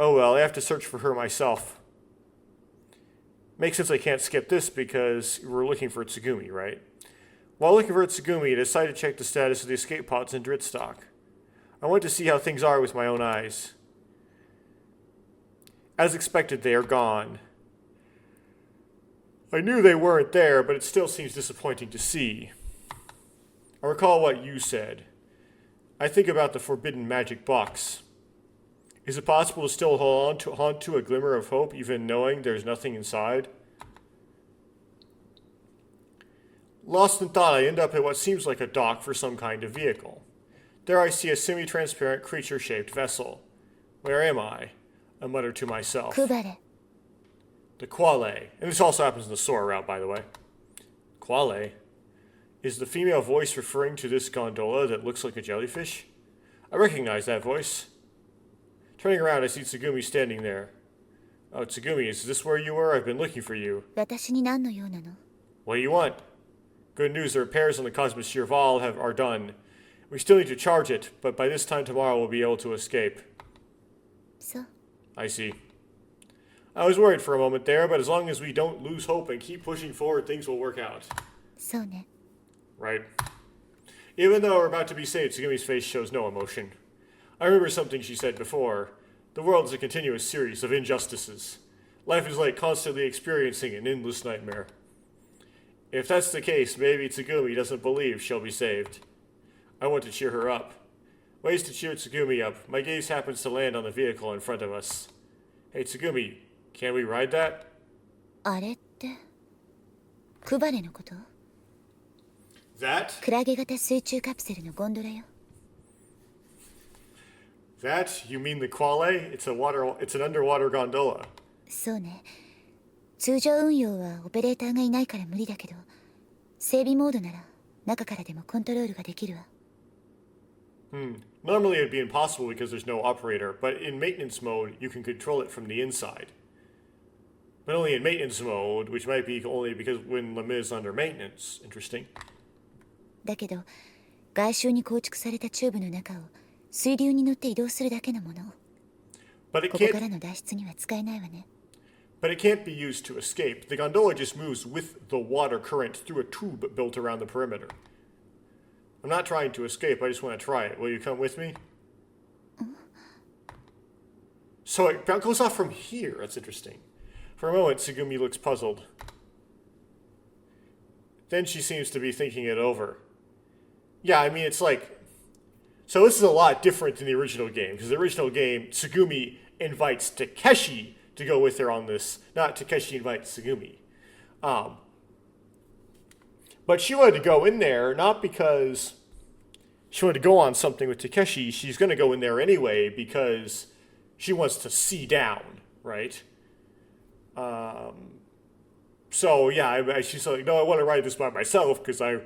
Oh well, I have to search for her myself. Makes sense I can't skip this because we're looking for Tsugumi, right? While looking for Tsugumi, I decided to check the status of the escape pods in Dritstock. I want to see how things are with my own eyes. As expected, they are gone. I knew they weren't there, but it still seems disappointing to see. I recall what you said. I think about the forbidden magic box. Is it possible to still hold on to a glimmer of hope, even knowing there's nothing inside? Lost in thought, I end up at what seems like a dock for some kind of vehicle. There I see a semi-transparent creature-shaped vessel. Where am I? I mutter to myself. 配れ The Quale. And this also happens in the Sora route, by the way. Quale? Is the female voice referring to this gondola that looks like a jellyfish? I recognize that voice. Turning around, I see Tsugumi standing there. Oh, Tsugumi, is this where you were? I've been looking for you. 私に何の用なの What do you want? Good news, the repairs on the Cosmosphere Val are done. We still need to charge it, but by this time tomorrow we'll be able to escape. そう I see. I was worried for a moment there, but as long as we don't lose hope and keep pushing forward, things will work out. そうね Right? Even though we're about to be saved, Tsugumi's face shows no emotion. I remember something she said before. The world is a continuous series of injustices. Life is like constantly experiencing an endless nightmare. If that's the case, maybe Tsugumi doesn't believe she'll be saved. I want to cheer her up. Ways to cheer Tsugumi up. My gaze happens to land on the vehicle in front of us. Hey Tsugumi, can we ride that? あれって配れのこと That? クラゲ型水中カプセルのゴンドラよ That? You mean the Quale? It's an underwater gondola. そうね通常運用はオペレーターがいないから無理だけど整備モードなら中からでもコントロールができるわ Normally it would be impossible because there's no operator, but in maintenance mode, you can control it from the inside. But only in maintenance mode, which might be only because when Lim is under maintenance. Interesting. だけど外周に構築されたチューブの中を水流に乗って移動するだけのもの But it ここから can't の脱出には使えないわね but it can't be used to escape. The gondola just moves with the water current through a tube built around the perimeter. I'm not trying to escape, I just want to try it. Will you come with me? So it goes off from here. That's interesting. For a moment, Tsugumi looks puzzled. Then she seems to be thinking it over. Yeah, I mean, it's like... So this is a lot different than the original game, because the original game, Tsugumi invites Takeshi to go with her on this, not Takeshi invites Tsugumi. But she wanted to go in there, not because she wanted to go on something with Takeshi. She's going to go in there anyway because she wants to see down, right? So, yeah, she's like, no, I want to write this by myself because I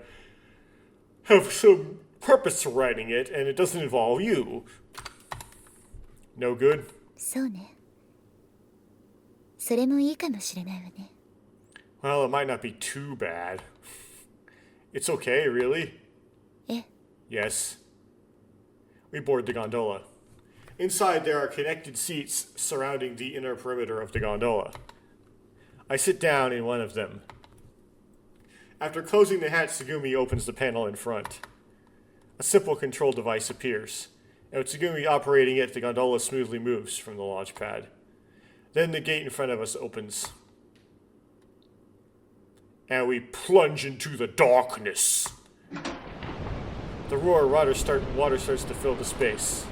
have some purpose to writing it, and it doesn't involve you. No good? そうねそれもいいかもしれないわね Well, it might not be too bad. It's okay, really? え Yes. We board the gondola. Inside, there are connected seats surrounding the inner perimeter of the gondola. I sit down in one of them. After closing the hatch, Tsugumi opens the panel in front. A simple control device appears, and with Tsugumi operating it, the gondola smoothly moves from the launch pad. Then the gate in front of us opens. And we plunge into the darkness. The roar of water starts to fill the space.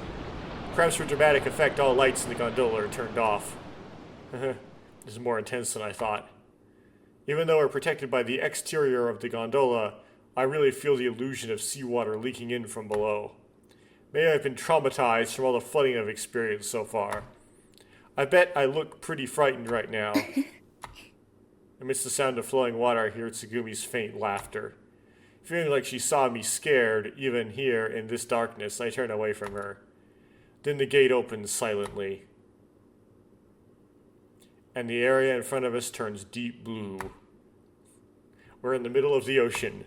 Perhaps for dramatic effect, all lights in the gondola are turned off. This is more intense than I thought. Even though we're protected by the exterior of the gondola, I really feel the illusion of seawater leaking in from below. Maybe I've been traumatized from all the flooding I've experienced so far. I bet I look pretty frightened right now. Amidst the sound of flowing water, I hear Tsugumi's faint laughter. Feeling like she saw me scared, even here in this darkness, I turn away from her. Then the gate opens silently. And the area in front of us turns deep blue. We're in the middle of the ocean.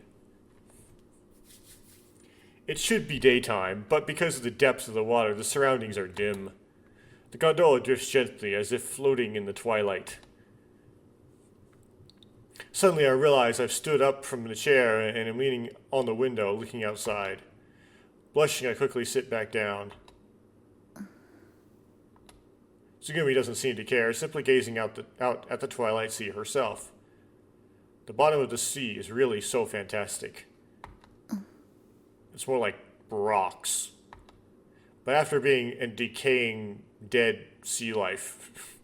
It should be daytime, but because of the depth of the water, the surroundings are dim. The gondola drifts gently, as if floating in the twilight. Suddenly I realize I've stood up from the chair and am leaning on the window, looking outside. Blushing, I quickly sit back down. Tsugumi doesn't seem to care, simply gazing out at the twilight sea herself. The bottom of the sea is really so fantastic. It's more like rocks. But after being in decaying, dead sea life,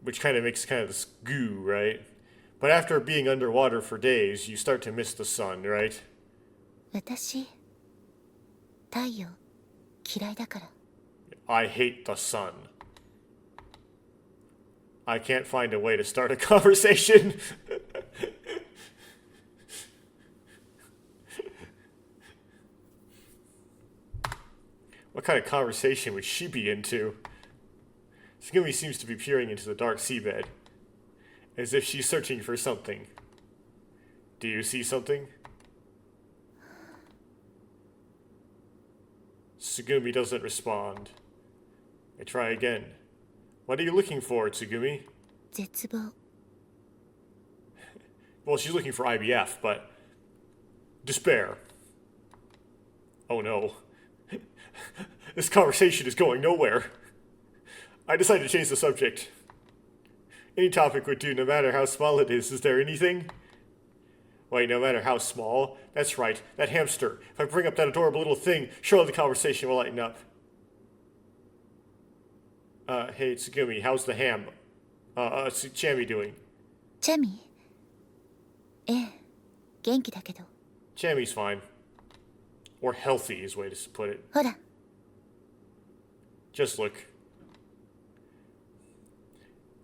which kind of makes kind of this goo, right? But after being underwater for days, you start to miss the sun, right? 私太陽嫌いだから。 I hate the sun. I can't find a way to start a conversation. What kind of conversation would she be into? Tsugumi seems to be peering into the dark seabed, as if she's searching for something. Do you see something? Tsugumi doesn't respond. I try again. What are you looking for, Tsugumi? 絶望。 Well, she's looking for IBF, but despair. Oh no. This conversation is going nowhere. I decided to change the subject. Any topic would do, no matter how small it is. Is there anything? Wait, no matter how small? That's right, that hamster. If I bring up that adorable little thing, surely the conversation will lighten up. Hey, Tsugumi, how's the ham? Chami doing? チャミ。ええ、元気だけど。 Chami's fine. Or healthy is the way to put it. ほら、 Just look.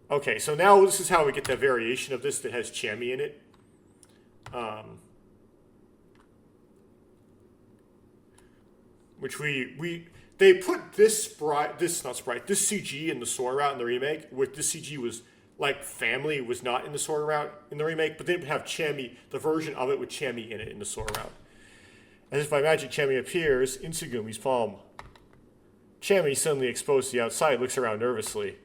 Okay, so now this is how we get the variation of this that has Chami in it. Which they put this CG in the Sora route in the remake, with this CG was like family was not in the Sora route in the remake, but they would have Chami, the version of it with Chami in it in the Sora route. As if by magic, Chami appears in Tsugumi's palm. Chami, suddenly exposed to the outside, looks around nervously.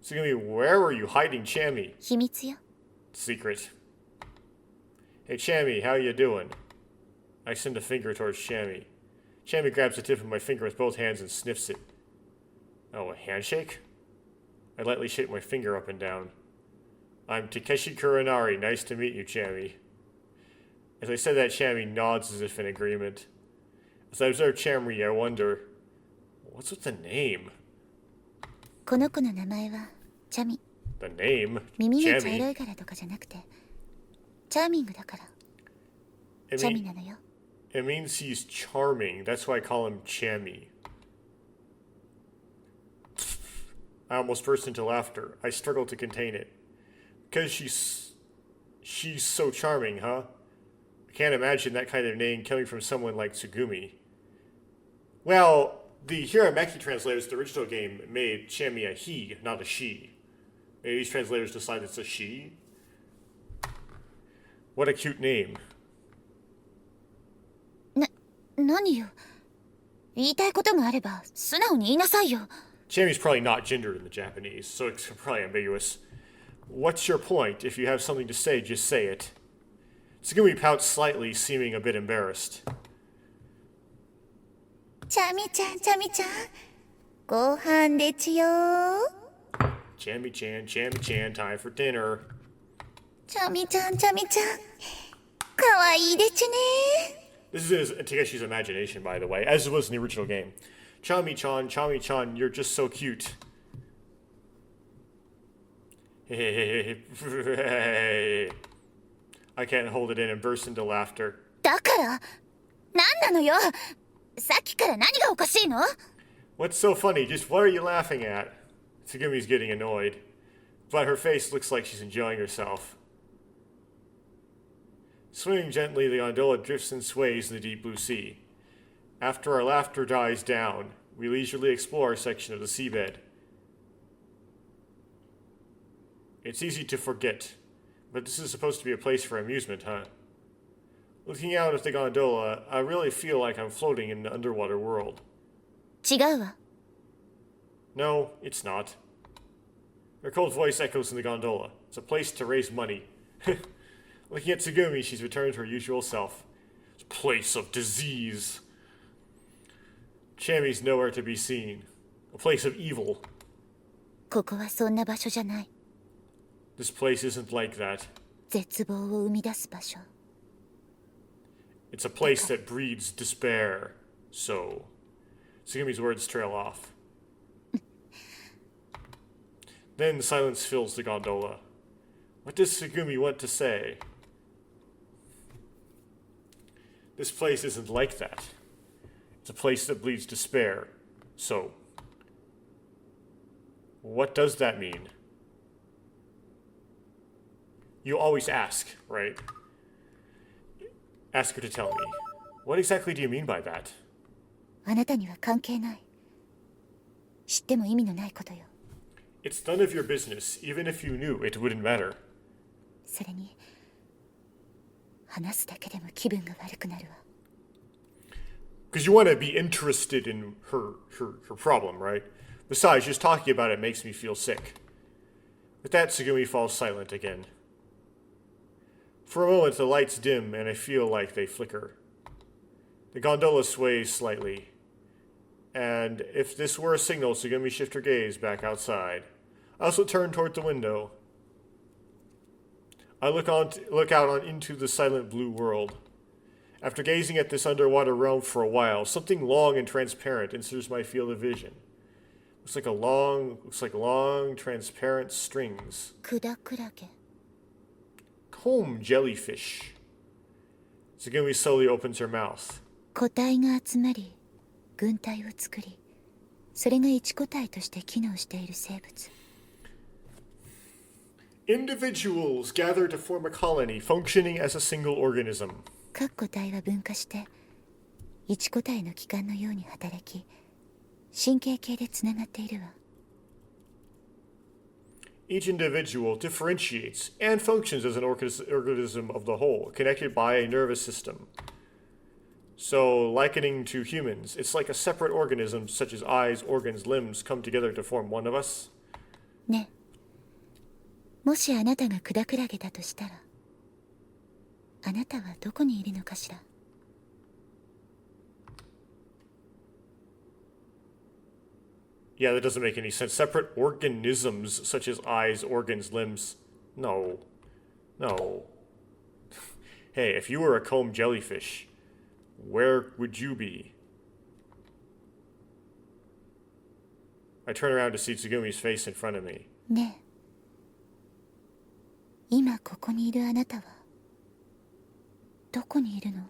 Tsugumi, where were you hiding Chami? 秘密よ。 Secret. Hey Chami, how you doing? I send a finger towards Chami. Chami grabs the tip of my finger with both hands and sniffs it. Oh, a handshake? I lightly shake my finger up and down. I'm Takeshi Kuranari. Nice to meet you, Chami. As I said that, Chami nods as if in agreement. As I observe Chami, I wonder, what's with the name? この子の名前はチャミ。 The name? 耳が茶色 Chami? いからとかじゃなくて、チャーミングだから。 It チャミ mean- なのよ。 It means he's charming. That's why I call him Chami. I almost burst into laughter. I struggled to contain it. Because she's so charming, huh? I can't imagine that kind of name coming from someone like Tsugumi. Well, the Hirameki translators of the original game made Chami a he, not a she. Maybe these translators decide it's a she? What a cute name. 何よ。言いたいことがあれば素直に言いなさいよ。 Chami's probably not gendered in the Japanese, so it's probably ambiguous. What's your point? If you have something to say, just say it. Tsugumi pouts slightly, seeming a bit embarrassed. チャミちゃん、チャミちゃん。ご飯でちよ。 Chami-chan, time for dinner. チャミちゃん、チャミちゃん。かわいいでちね。 This is Takeshi's imagination, by the way, as it was in the original game. Chami-chan, you're just so cute. I can't hold it in and burst into laughter. だから、何なのよ。さっきから何がおかしいの？ What's so funny? Just what are you laughing at? Tsugumi's getting annoyed, but her face looks like she's enjoying herself. Swimming gently, the gondola drifts and sways in the deep blue sea. After our laughter dies down, we leisurely explore a section of the seabed. It's easy to forget, but this is supposed to be a place for amusement, huh? Looking out at the gondola, I really feel like I'm floating in an underwater world. 違うわ。 No, it's not. Her cold voice echoes in the gondola. It's a place to raise money. Looking at Tsugumi, she's returned to her usual self. It's a place of disease. Chami's nowhere to be seen. A place of evil. ここはそんな場所じゃない。 This place isn't like that. 絶望を生み出す場所。 It's a place that breeds despair. So, Tsugumi's words trail off. Then silence fills the gondola. What does Tsugumi want to say? This place isn't like that. It's a place that bleeds despair. So, what does that mean? You always ask, right? Ask her to tell me. What exactly do you mean by that? あなたには関係ない。知っても意味のないことよ。It's none of your business. Even if you knew, it wouldn't matter. それに話すだけでも気分が悪くなるわ。Because you want to be interested in her problem, right? Besides, just talking about it makes me feel sick. With that, Tsugumi falls silent again. For a moment, the lights dim, and I feel like they flicker. The gondola sways slightly. And if this were a signal, Tsugumi shifts her gaze back outside. I also turn toward the window. I look out into the silent blue world. After gazing at this underwater realm for a while, something long and transparent enters my field of vision. Looks like long, transparent strings. クダクラゲ。Comb jellyfish. Tsugumi slowly opens her mouth. 個体が集まり群体を作り、それが一個体として機能している生物。Individuals gather to form a colony, functioning as a single organism. 各個体は分化して一個体の器官のように働き、神経系でつながっているわ。Each individual differentiates and functions as an organism of the whole, connected by a nervous system. So, likening to humans, it's like a separate organism such as eyes, organs, limbs come together to form one of us. ねえ、もしあなたがクダクラゲだとしたら、あなたはどこにいるのかしら。Yeah, that doesn't make any sense. Separate organisms such as eyes, organs, limbs. No. No. Hey, if you were a comb jellyfish, where would you be? I turn around to see Tsugumi's face in front of me. ねえ、今ここにいるあなたはどこにいるの？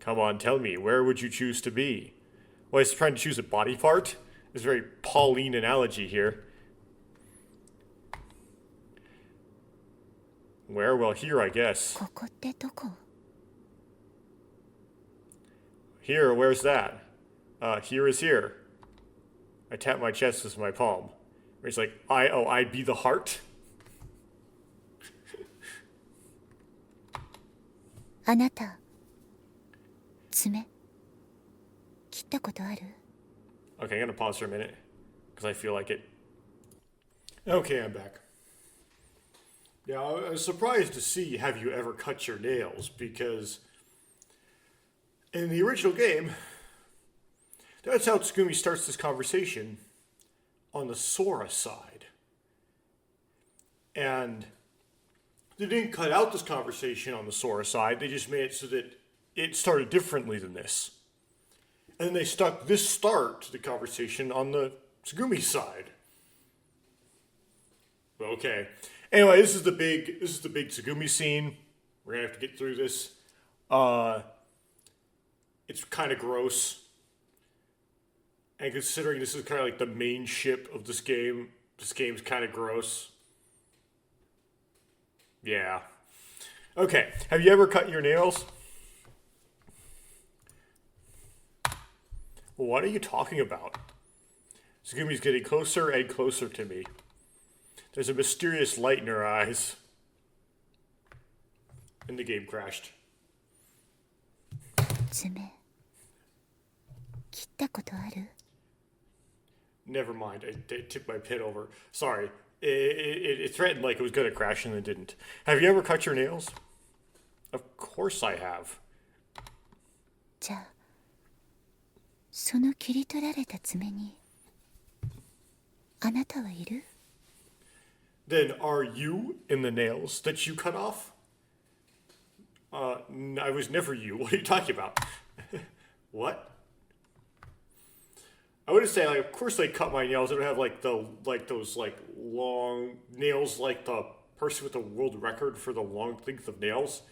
Come on, tell me, where would you choose to be? Well, he's trying to choose a body part? It's a very Pauline analogy here. Where? Well, here, I guess. ここってどこ？ Here, where's that? Here is here. I tap my chest with my palm. He's like, I'd be the heart? あなた、爪切ったことある？ Okay, I'm gonna pause for a minute, because I feel like it. Okay, I'm back. Yeah, I was surprised to see Have You Ever Cut Your Nails, because in the original game, that's how Tsugumi starts this conversation on the Sora side. And they didn't cut out this conversation on the Sora side, they just made it so that it started differently than this. And then they stuck this start to the conversation on the Tsugumi side. Okay. Anyway, this is the big Tsugumi scene. We're gonna have to get through this. It's kind of gross. And considering this is kind of like the main ship of this game's kind of gross. Yeah. Okay. Have you ever cut your nails? What are you talking about? Tsugumi's getting closer and closer to me. There's a mysterious light in her eyes. And the game crashed. 爪切ったことある？ Never mind, I tipped my pin over. Sorry. It threatened like it was going to crash and it didn't. Have you ever cut your nails? Of course I have. じゃあその切り取られた爪にあなたはいる？ Then are you in the nails that you cut off? I was never you. What are you talking about? What? I wouldn't say like, of course I cut my nails. I don't have those long nails like the person with the world record for the long length of nails.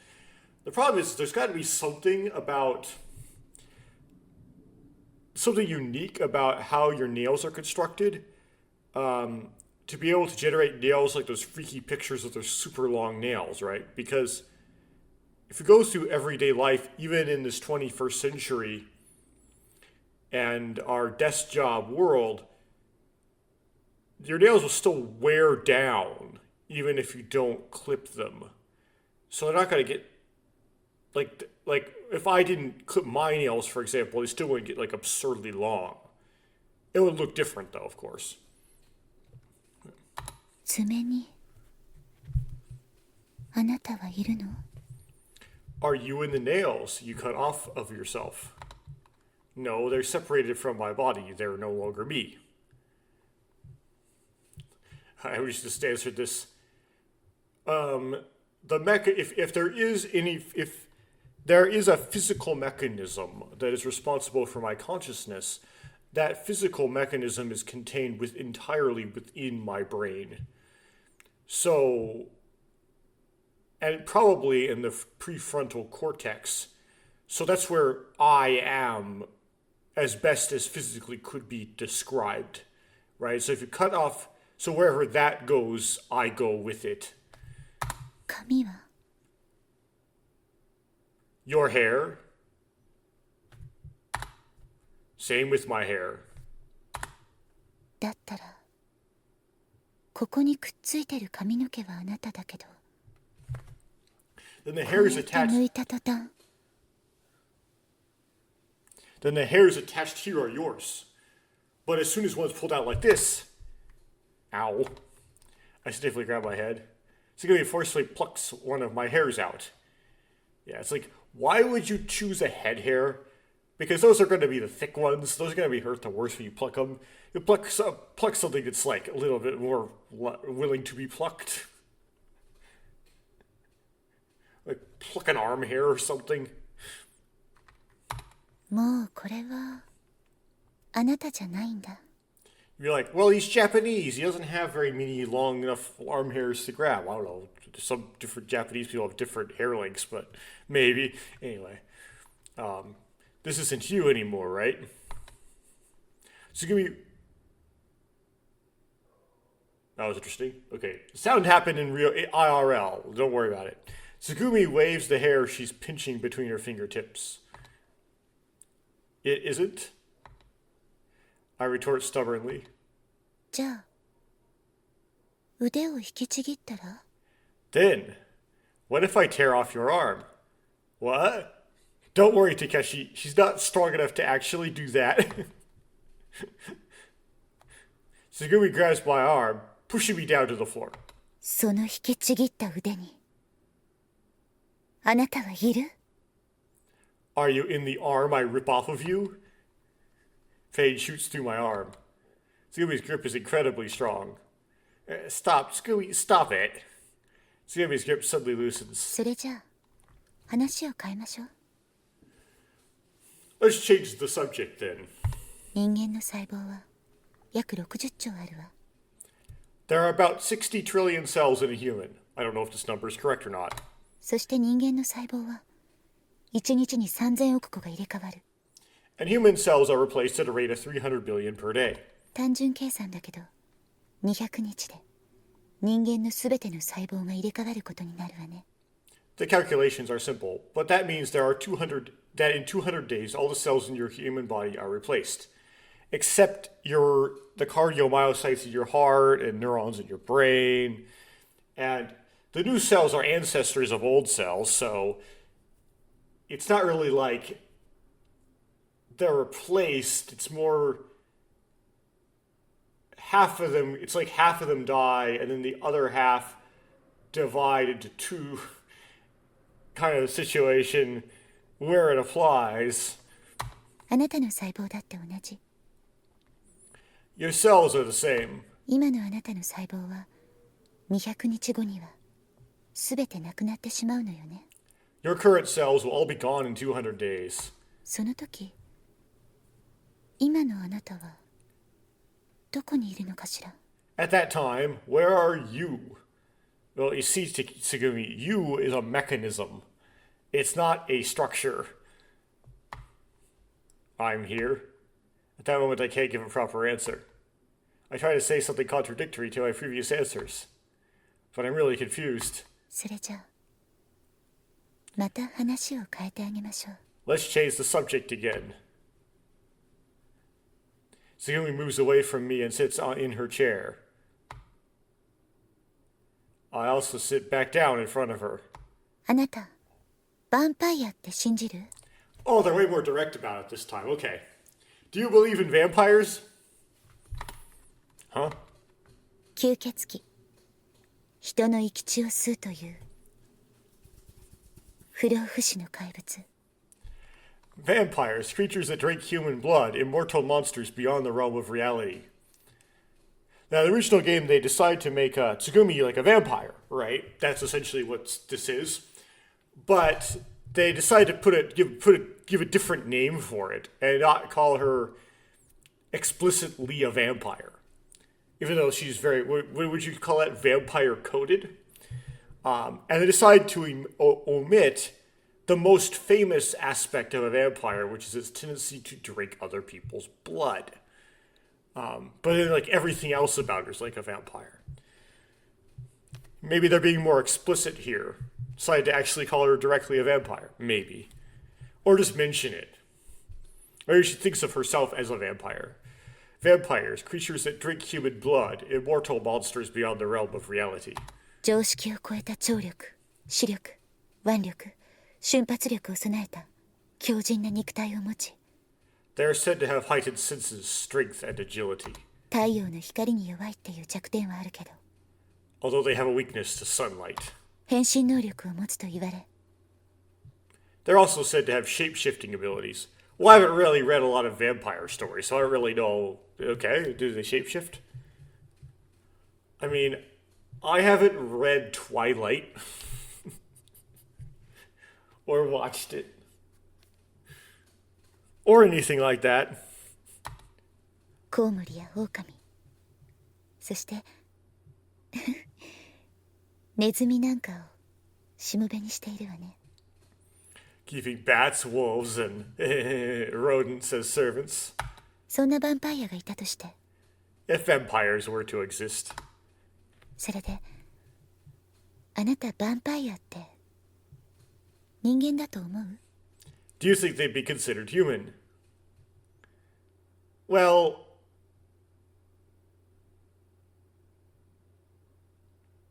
The problem is there's got to be something about something unique about how your nails are constructed. To be able to generate nails like those freaky pictures of those super long nails, right? Because if it goes through everyday life, even in this 21st century and our desk job world, your nails will still wear down even if you don't clip them. So they're not going to get like if I didn't clip my nails, for example, they still wouldn't get like absurdly long. It would look different though, of course. 爪にあなたはいるの？ Are you in the nails you cut off of yourself? No, they're separated from my body. They're no longer me. I wish just answered this. If there is a physical mechanism that is responsible for my consciousness, that physical mechanism is contained entirely within my brain. So, and probably in the prefrontal cortex. So that's where I am as best as physically could be described, right? So if you cut off, so wherever that goes, I go with it. 髪は Your hair. Same with my hair. だったらここにくっついてる髪の毛はあなただけど Then the hair is こうやって抜 attached. いた途端 Then the hairs attached here are yours. But as soon as one's pulled out like this, ow, I stiffly grab my head. Tsugumi forcefully plucks one of my hairs out. Yeah, it's like, why would you choose a head hair? Because those are going to be the thick ones. Those are going to be hurt the worst when you pluck them. You pluck something that's like a little bit more willing to be plucked. Like pluck an arm hair or something. もうこれはあなたじゃないんだ You're like, well, he's Japanese. He doesn't have very many long enough arm hairs to grab. I don't know. Some different Japanese people have different hair lengths, but maybe. Anyway, this isn't you anymore, right? Tsugumi. That was interesting. Okay, the sound happened in real IRL. Don't worry about it. Tsugumi waves the hair she's pinching between her fingertips. It isn't? I retort stubbornly. じゃあ腕を引きちぎったら Then, what if I tear off your arm? What? Don't worry, Takeshi. She's not strong enough to actually do that. Tsugumi grabs my arm, pushing me down to the floor. その引きちぎった腕にあなたはいる Are you in the arm I rip off of you? Fade shoots through my arm. Tsugumi's grip is incredibly strong. Stop, Tsugumi, stop it. Tsugumi's grip suddenly loosens. それじゃあ話を変えましょう Let's change the subject then. 人間の細胞は約60兆あるわ There are about 60 trillion cells in a human. I don't know if this number is correct or not. そして人間の細胞は1日に3000億個が入れ替わる And human cells are replaced at a rate of 300 billion per day. 単純計算だけど200日で人間のすべての細胞が入れ替わることになるわね The calculations are simple, but that means that in 200 days all the cells in your human body are replaced, except the cardiomyocytes in your heart and neurons in your brain. And the new cells are ancestors of old cells, so it's not really like they're replaced. It's more it's like half of them die and then the other half divide into two kind of situation where it applies. あなたの細胞だって同じ Your cells are the same. 今のあなたの細胞は200日後にはすべてなくなってしまうのよね Your current cells will all be gone in 200 days. その時今のあなたはどこにいるのかしら At that time, where are you? Well, you see, Tsugumi, you is a mechanism. It's not a structure. I'm here. At that moment, I can't give a proper answer. I try to say something contradictory to my previous answers, but I'm really confused. それじゃあまた話を変えてあげましょう。 Let's change the subject again. Tsugumi moves away from me and sits in her chair. I also sit back down in front of her. あなたヴァンパイアって信じる？ Oh, they're way more direct about it this time. Okay. Do you believe in vampires? Huh? 吸血鬼、人の生き血を吸うという不老不死の怪物。 Vampires, creatures that drink human blood, immortal monsters beyond the realm of reality. Now, in the original game, they decide to make Tsugumi like a vampire, right? That's essentially what this is. But they decide to give a different name for it and not call her explicitly a vampire, even though she's very, what would you call that, vampire coded? And they decide to omit the most famous aspect of a vampire, which is its tendency to drink other people's blood. But then, like, everything else about her is like a vampire. Maybe they're being more explicit here. Decided to actually call her directly a vampire. Maybe. Or just mention it. Maybe she thinks of herself as a vampire. Vampires, creatures that drink human blood, immortal monsters beyond the realm of reality. 常識を超えた聴力、視力、腕力、瞬発力を備えた強靭な肉体を持ち、 They are said to have heightened senses, strength, and agility. 太陽の光に弱いっていう弱点はあるけど、 Although they have a weakness to sunlight. 変身能力を持つと言われ、 They're also said to have shape-shifting abilities. Well, I haven't really read a lot of vampire stories, so I don't really know. Okay, do they shapeshift? I mean, I haven't read Twilight or watched it or anything like that. コウモリやオオカミ、そしてネズミなんかをしもべにしているわね。 Keeping bats, wolves, and rodents as servants. そんなヴァンパイアがいたとして、 If vampires were to exist. それであなたヴァンパイアって人間だと思う？ Do you think they'd be considered human? Well,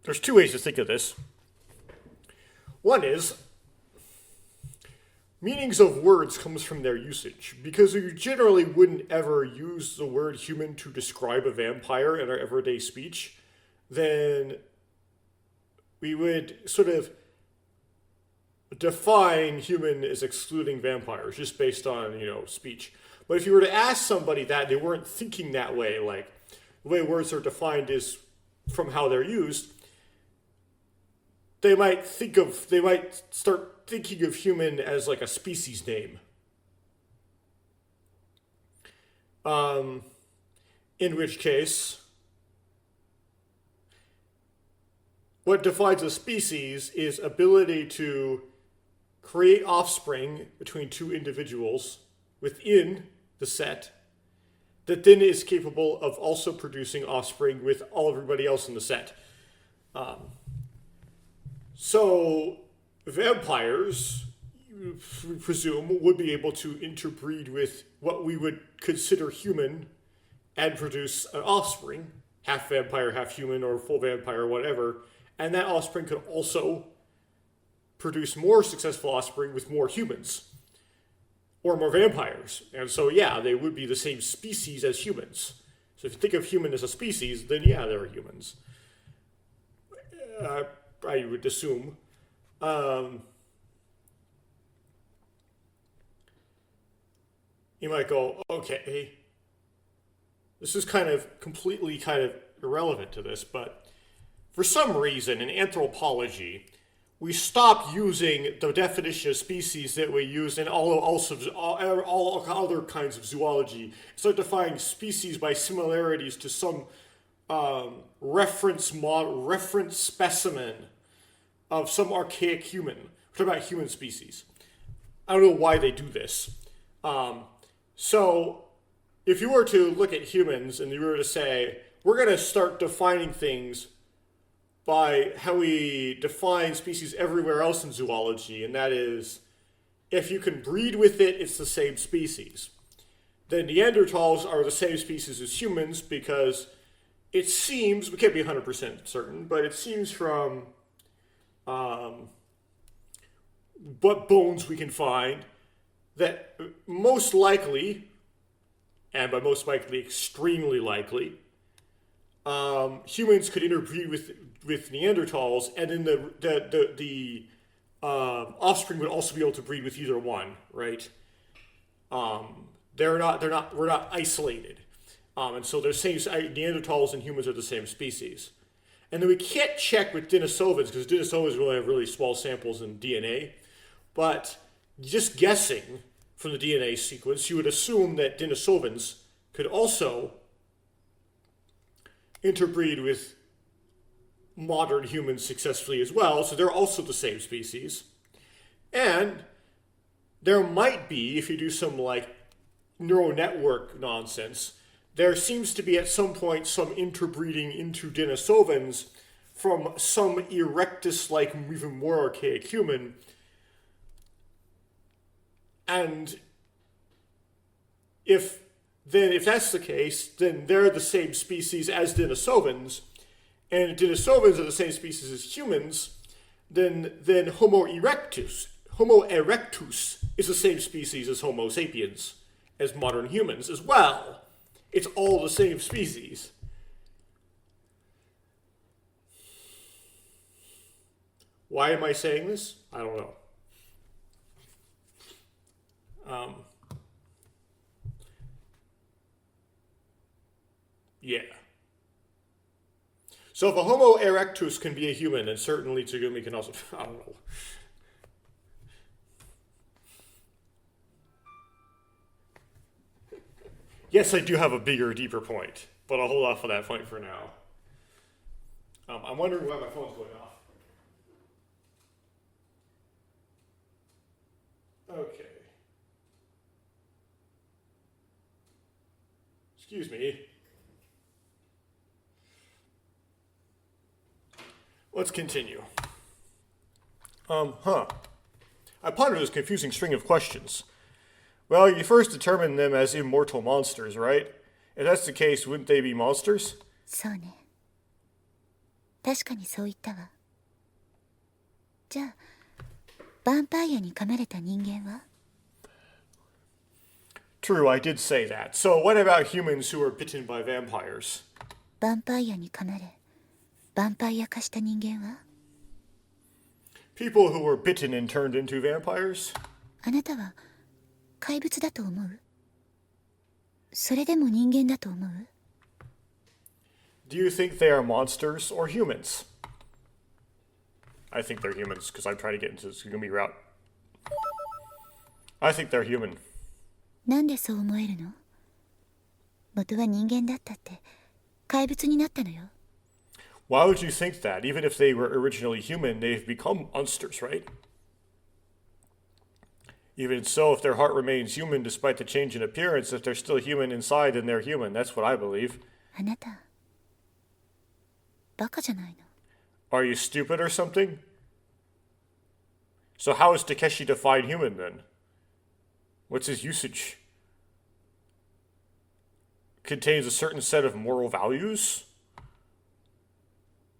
there's two ways to think of this. One is, meanings of words comes from their usage, because you generally wouldn't ever use the word human to describe a vampire in our everyday speech. Then we would sort of define human as excluding vampires just based on, speech. But if you were to ask somebody that, they weren't thinking that way, like the way words are defined is from how they're used, they might start thinking of human as like a species name. In which case, what defines a species is ability to create offspring between two individuals within the set that then is capable of also producing offspring with everybody else in the set. So vampires, we presume, would be able to interbreed with what we would consider human and produce an offspring, half vampire, half human, or full vampire, or whatever. And that offspring could also produce more successful offspring with more humans or more vampires. And so, yeah, they would be the same species as humans. So if you think of human as a species, then yeah, they're humans. I would assume. You might go, okay, this is completely irrelevant to this, but for some reason in anthropology, we stopped using the definition of species that we use in all other kinds of zoology. Start defining species by similarities to some reference specimen of some archaic human. We're talking about human species. I don't know why they do this. So if you were to look at humans and you were to say, we're going to start defining things by how we define species everywhere else in zoology, and that is, if you can breed with it, it's the same species. Then Neanderthals are the same species as humans because it seems, we can't be 100% certain, but it seems from what bones we can find that most likely, and by most likely, extremely likely, humans could interbreed with Neanderthals, and then the offspring would also be able to breed with either one, right? We're not isolated, and so they're same. Neanderthals and humans are the same species, and then we can't check with Denisovans because Denisovans really have really small samples in DNA, but just guessing from the DNA sequence, you would assume that Denisovans could also interbreed with modern humans successfully as well, so they're also the same species. And there might be, if you do some like neural network nonsense, there seems to be at some point some interbreeding into Denisovans from some Erectus-like, even more archaic human. And if that's the case, then they're the same species as Denisovans, and if Denisovans are the same species as humans, then Homo erectus is the same species as Homo sapiens, as modern humans as well. It's all the same species. Why am I saying this? I don't know. Yeah. So if a Homo erectus can be a human, then certainly Tsugumi can also... I don't know. Yes, I do have a bigger, deeper point, but I'll hold off on that point for now. I'm wondering why my phone's going off. Okay. Excuse me. Let's continue. I pondered this confusing string of questions. Well, you first determined them as immortal monsters, right? If that's the case, wouldn't they be monsters? そうね。確かにそう言ったわ。じゃあ、ヴァンパイアに噛まれた人間は？ True, I did say that. So what about humans who are bitten by vampires? ヴァンパイアに噛まれ、ヴァンパイア化した人間は？ People who were bitten and turned into vampires? あなたは怪物だと思う？それでも人間だと思う？ Do you think they are monsters or humans? I think they're humans, because I'm trying to get into this Tsugumi route. I think they're human. なんでそう思えるの？元は人間だったって怪物になったのよ。 Why would you think that? Even if they were originally human, they've become monsters, right? Even so, if their heart remains human despite the change in appearance, if they're still human inside, then they're human. That's what I believe. あなた、バカじゃないの？ Are you stupid or something? So how is Takeshi defined human then? What's his usage? Contains a certain set of moral values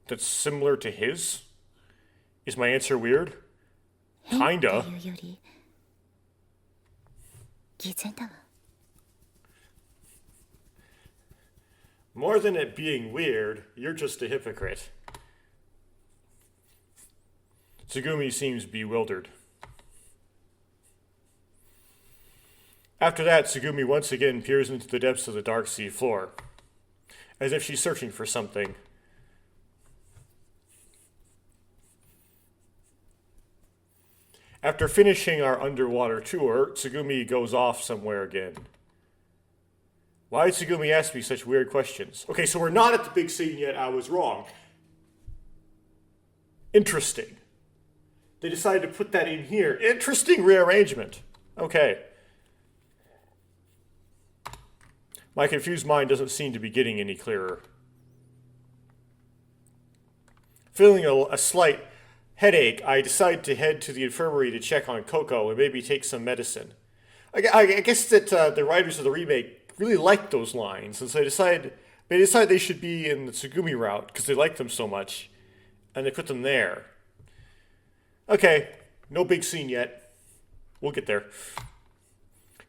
that's similar to his? Is my answer weird? 変って Kinda. いうより偽善だわ。 More than it being weird, you're just a hypocrite. Tsugumi seems bewildered. After that, Tsugumi once again peers into the depths of the dark sea floor, as if she's searching for something. After finishing our underwater tour, Tsugumi goes off somewhere again. Why did Tsugumi ask me such weird questions? Okay, so we're not at the big scene yet. I was wrong. Interesting. They decided to put that in here. Interesting rearrangement. Okay. My confused mind doesn't seem to be getting any clearer. Feeling a slight headache, I decide to head to the infirmary to check on Coco and maybe take some medicine. I guess that the writers of the remake really liked those lines, and so they decided they should be in the Tsugumi route because they liked them so much, and they put them there. Okay, no big scene yet. We'll get there.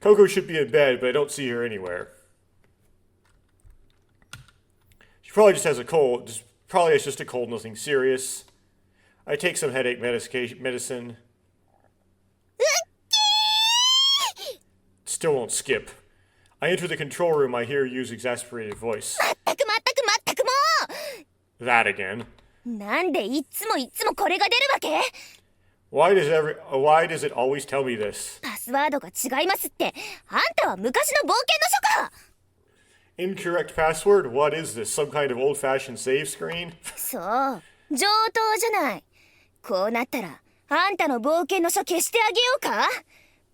Coco should be in bed, but I don't see her anywhere. She probably just has a cold. Probably has just a cold, nothing serious. I take some headache medicine. Still won't skip. I enter the control room. I hear Yu's exasperated voice. まったくまったくまったくも That again. うなんでいつもいつもこれが出るわけ Why does it always tell me this? パスワードが違いますって。あんたは昔の冒険の書か Incorrect password? What is this? Some kind of old-fashioned save screen? そう、上等じゃない。こうなったら、あんたの冒険の書消してあげようか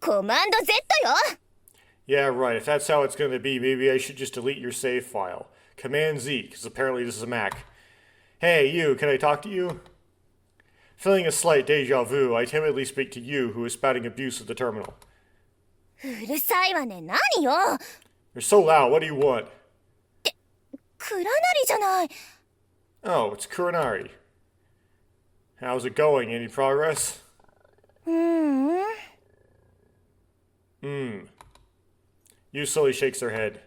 コマンド Z よ Yeah, right. If that's how it's going to be, maybe I should just delete your save file. Command Z, because apparently this is a Mac. Hey, you, can I talk to you? Feeling a slight deja vu, I timidly speak to you, who is spouting abuse at the terminal. うるさいわね、何よ You're so loud, what do you want? クラナリじゃない Oh, it's Kuranari. How's it going? Any progress? Yu slowly shakes her head.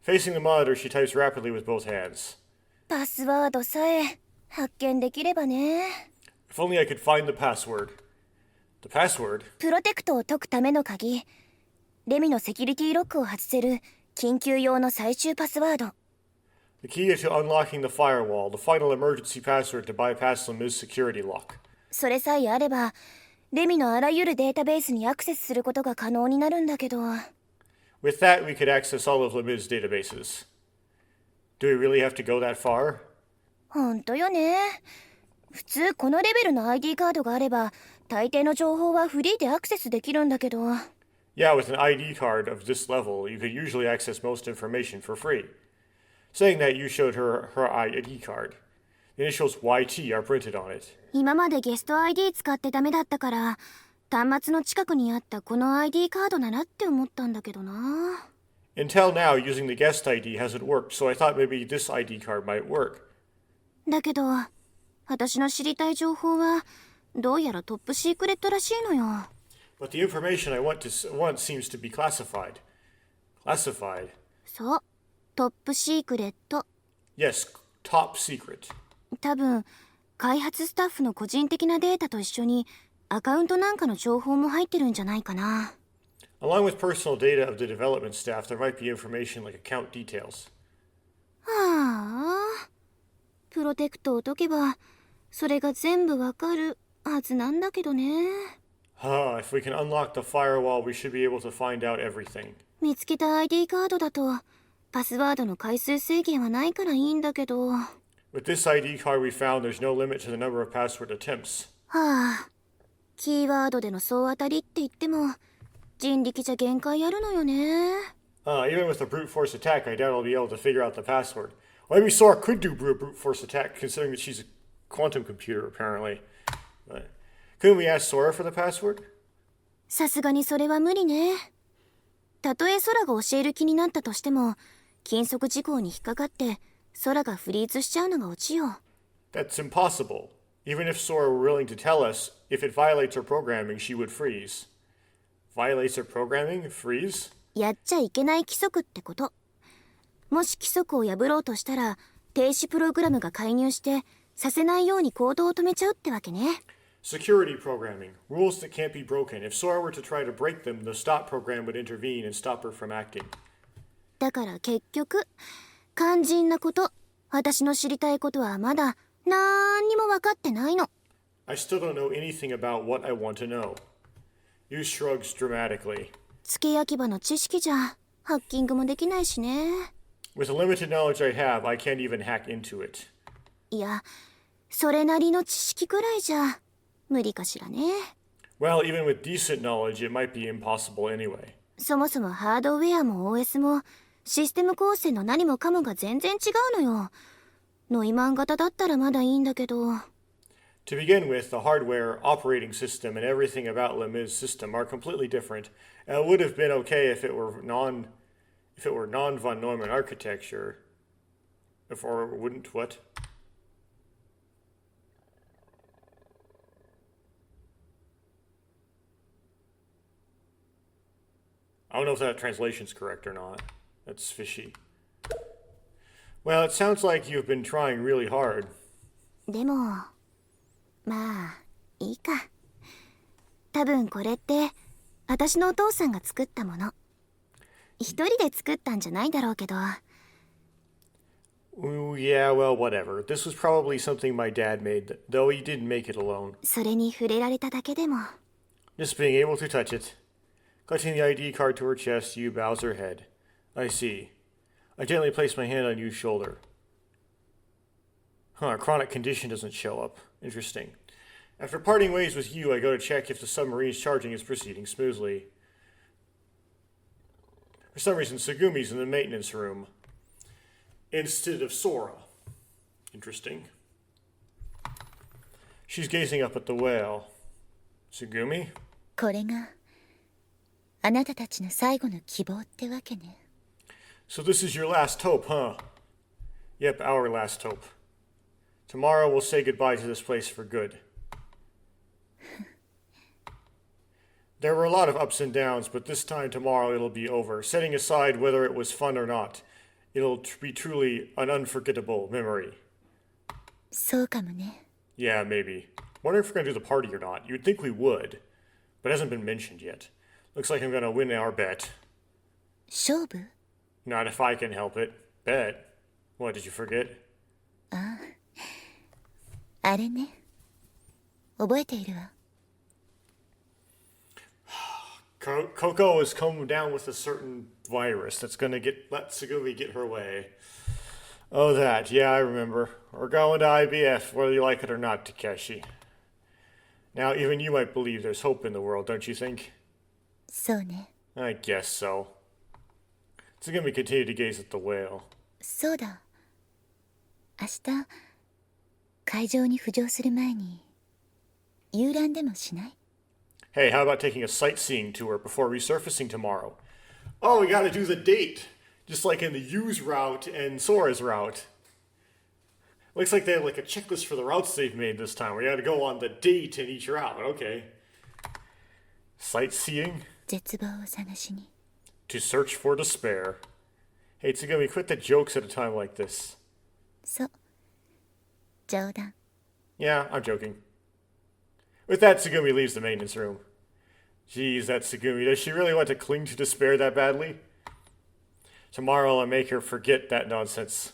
Facing the monitor, she types rapidly with both hands. パスワードさえ発見できればね If only I could find the password. The password? プロテクトを解くための鍵レミのセキュリティロックを外せる緊急用の最終パスワード The key to unlocking the firewall, the final emergency password to bypass Lem's security lock. それさえあればレミのあらゆるデータベースにアクセスすることが可能になるんだけど With that, we could access all of Lem's databases. Do we really have to go that far? ほんとよね普通このレベルの ID カードがあれば大抵の情報はフリーでアクセスできるんだけど Yeah, with an ID card of this level, you could usually access most information for free. Saying that, you showed her ID card. The initials YT are printed on it. 今までゲスト ID 使ってダメだったから端末の近くにあったこの ID カードならって思ったんだけどな Until now, using the guest ID hasn't worked, so I thought maybe this ID card might work. だけど私の知りたい情報はどうやらトップシークレットらしいのよ But the information I want seems to be classified. Classified? そうトップシークレット Yes, top secret. 多分開発スタッフの個人的なデータと一緒にアカウントなんかの情報も入ってるんじゃないかな Along with personal data of the development staff, there might be information like account details. はあプロテクトを解けばそれが全部わかるはずなんだけどね If we can unlock the firewall, we should be able to find out everything. 見つけた ID カードだとパスワードの回数制限はないからいいんだけど With this ID card we found, there's no limit to the number of password attempts. はあキーワードでの総当たりって言っても人力じゃ限界あるのよね Even with a brute force attack, I doubt I'll be able to figure out the password. Well, maybe Sora could do brute force attack, considering that she's a quantum computer, apparently. But couldn't we ask Sora for the password? さすがにそれは無理ねたとえ空が教える気になったとしても禁則事項に引っかかって空がフリーズしちゃうのがオチよ That's impossible. Even if Sora were willing to tell us, if it violates her programming, she would freeze. Violates her programming? Freeze? やっちゃいけない規則ってこともし規則を破ろうとしたら停止プログラムが介入してさせないように行動を止めちゃうってわけね Security programming. Rules that can't be broken. If Sora were to try to break them, the stop program would intervene and stop her from acting. だから結局肝心なこと私の知りたいことはまだなんにも分かってないの I still don't know anything about what I want to know. Yu shrugs dramatically. 付け焼き場の知識じゃハッキングもできないしね With the limited knowledge I have, I can't even hack into it. いやそれなりの知識くらいじゃ無理かしらね Well, even with decent knowledge, it might be impossible anyway. そもそもハードウェアも OS もシステム構成の何もかもが全然違うのよ。ノイマン型だったらまだいいんだけど。To begin with, the hardware, operating system, and everything about Lemaire's system are completely different, and it would have been okay if it were non von Neumann architecture. Or wouldn't what? I don't know if that translation's correct or not. That's fishy. Well, it sounds like you've been trying really hard. でも、まあ、いいか。多分これって、私のお父さんが作ったもの。一人で作ったんじゃないだろうけど。Ooh, yeah, well, whatever. This was probably something my dad made, though he didn't make it alone. それに触れられただけでも。Just being able to touch it. Clutching the ID card to her chest, Yu bows her head. I see. I gently place my hand on Yu's shoulder. Huh, a chronic condition doesn't show up. Interesting. After parting ways with Yu, I go to check if the submarine's charging is proceeding smoothly. For some reason, Tsugumi's in the maintenance room instead of Sora. Interesting. She's gazing up at the whale. Tsugumi? これがあなたたちの最後の希望ってわけね。 So this is your last hope, huh? Yep, our last hope. Tomorrow we'll say goodbye to this place for good. There were a lot of ups and downs, but this time tomorrow it'll be over. Setting aside whether it was fun or not, it'll be truly an unforgettable memory. そうかもね。 Yeah, maybe. Wondering if we're gonna do the party or not. You'd think we would, but it hasn't been mentioned yet. Looks like I'm gonna win our bet. 勝負？ Not if I can help it. Bet. What, did you forget? あれね。覚えているわ。 Coco has come down with a certain virus that's gonna let Tsugumi get her way. Oh, that. Yeah, I remember. We're going to IBF, whether you like it or not, Takeshi. Now, even you might believe there's hope in the world, don't you think? そうね。 I guess so. Tsugumi continued to gaze at the whale. そうだ。明日会場に浮上する前に遊覧でもしない？ Hey, how about taking a sightseeing tour before resurfacing tomorrow? Oh, we gotta do the date. Just like in the Yu's route and Sora's route. Looks like they have like a checklist for the routes they've made this time. We gotta go on the date in each route. Okay. Sightseeing? 絶望を探しに。 To search for despair. Hey, Tsugumi, quit the jokes at a time like this. そう。冗談。 Yeah, I'm joking. With that, Tsugumi leaves the maintenance room. Geez, that Tsugumi. Does she really want to cling to despair that badly? Tomorrow I'll make her forget that nonsense.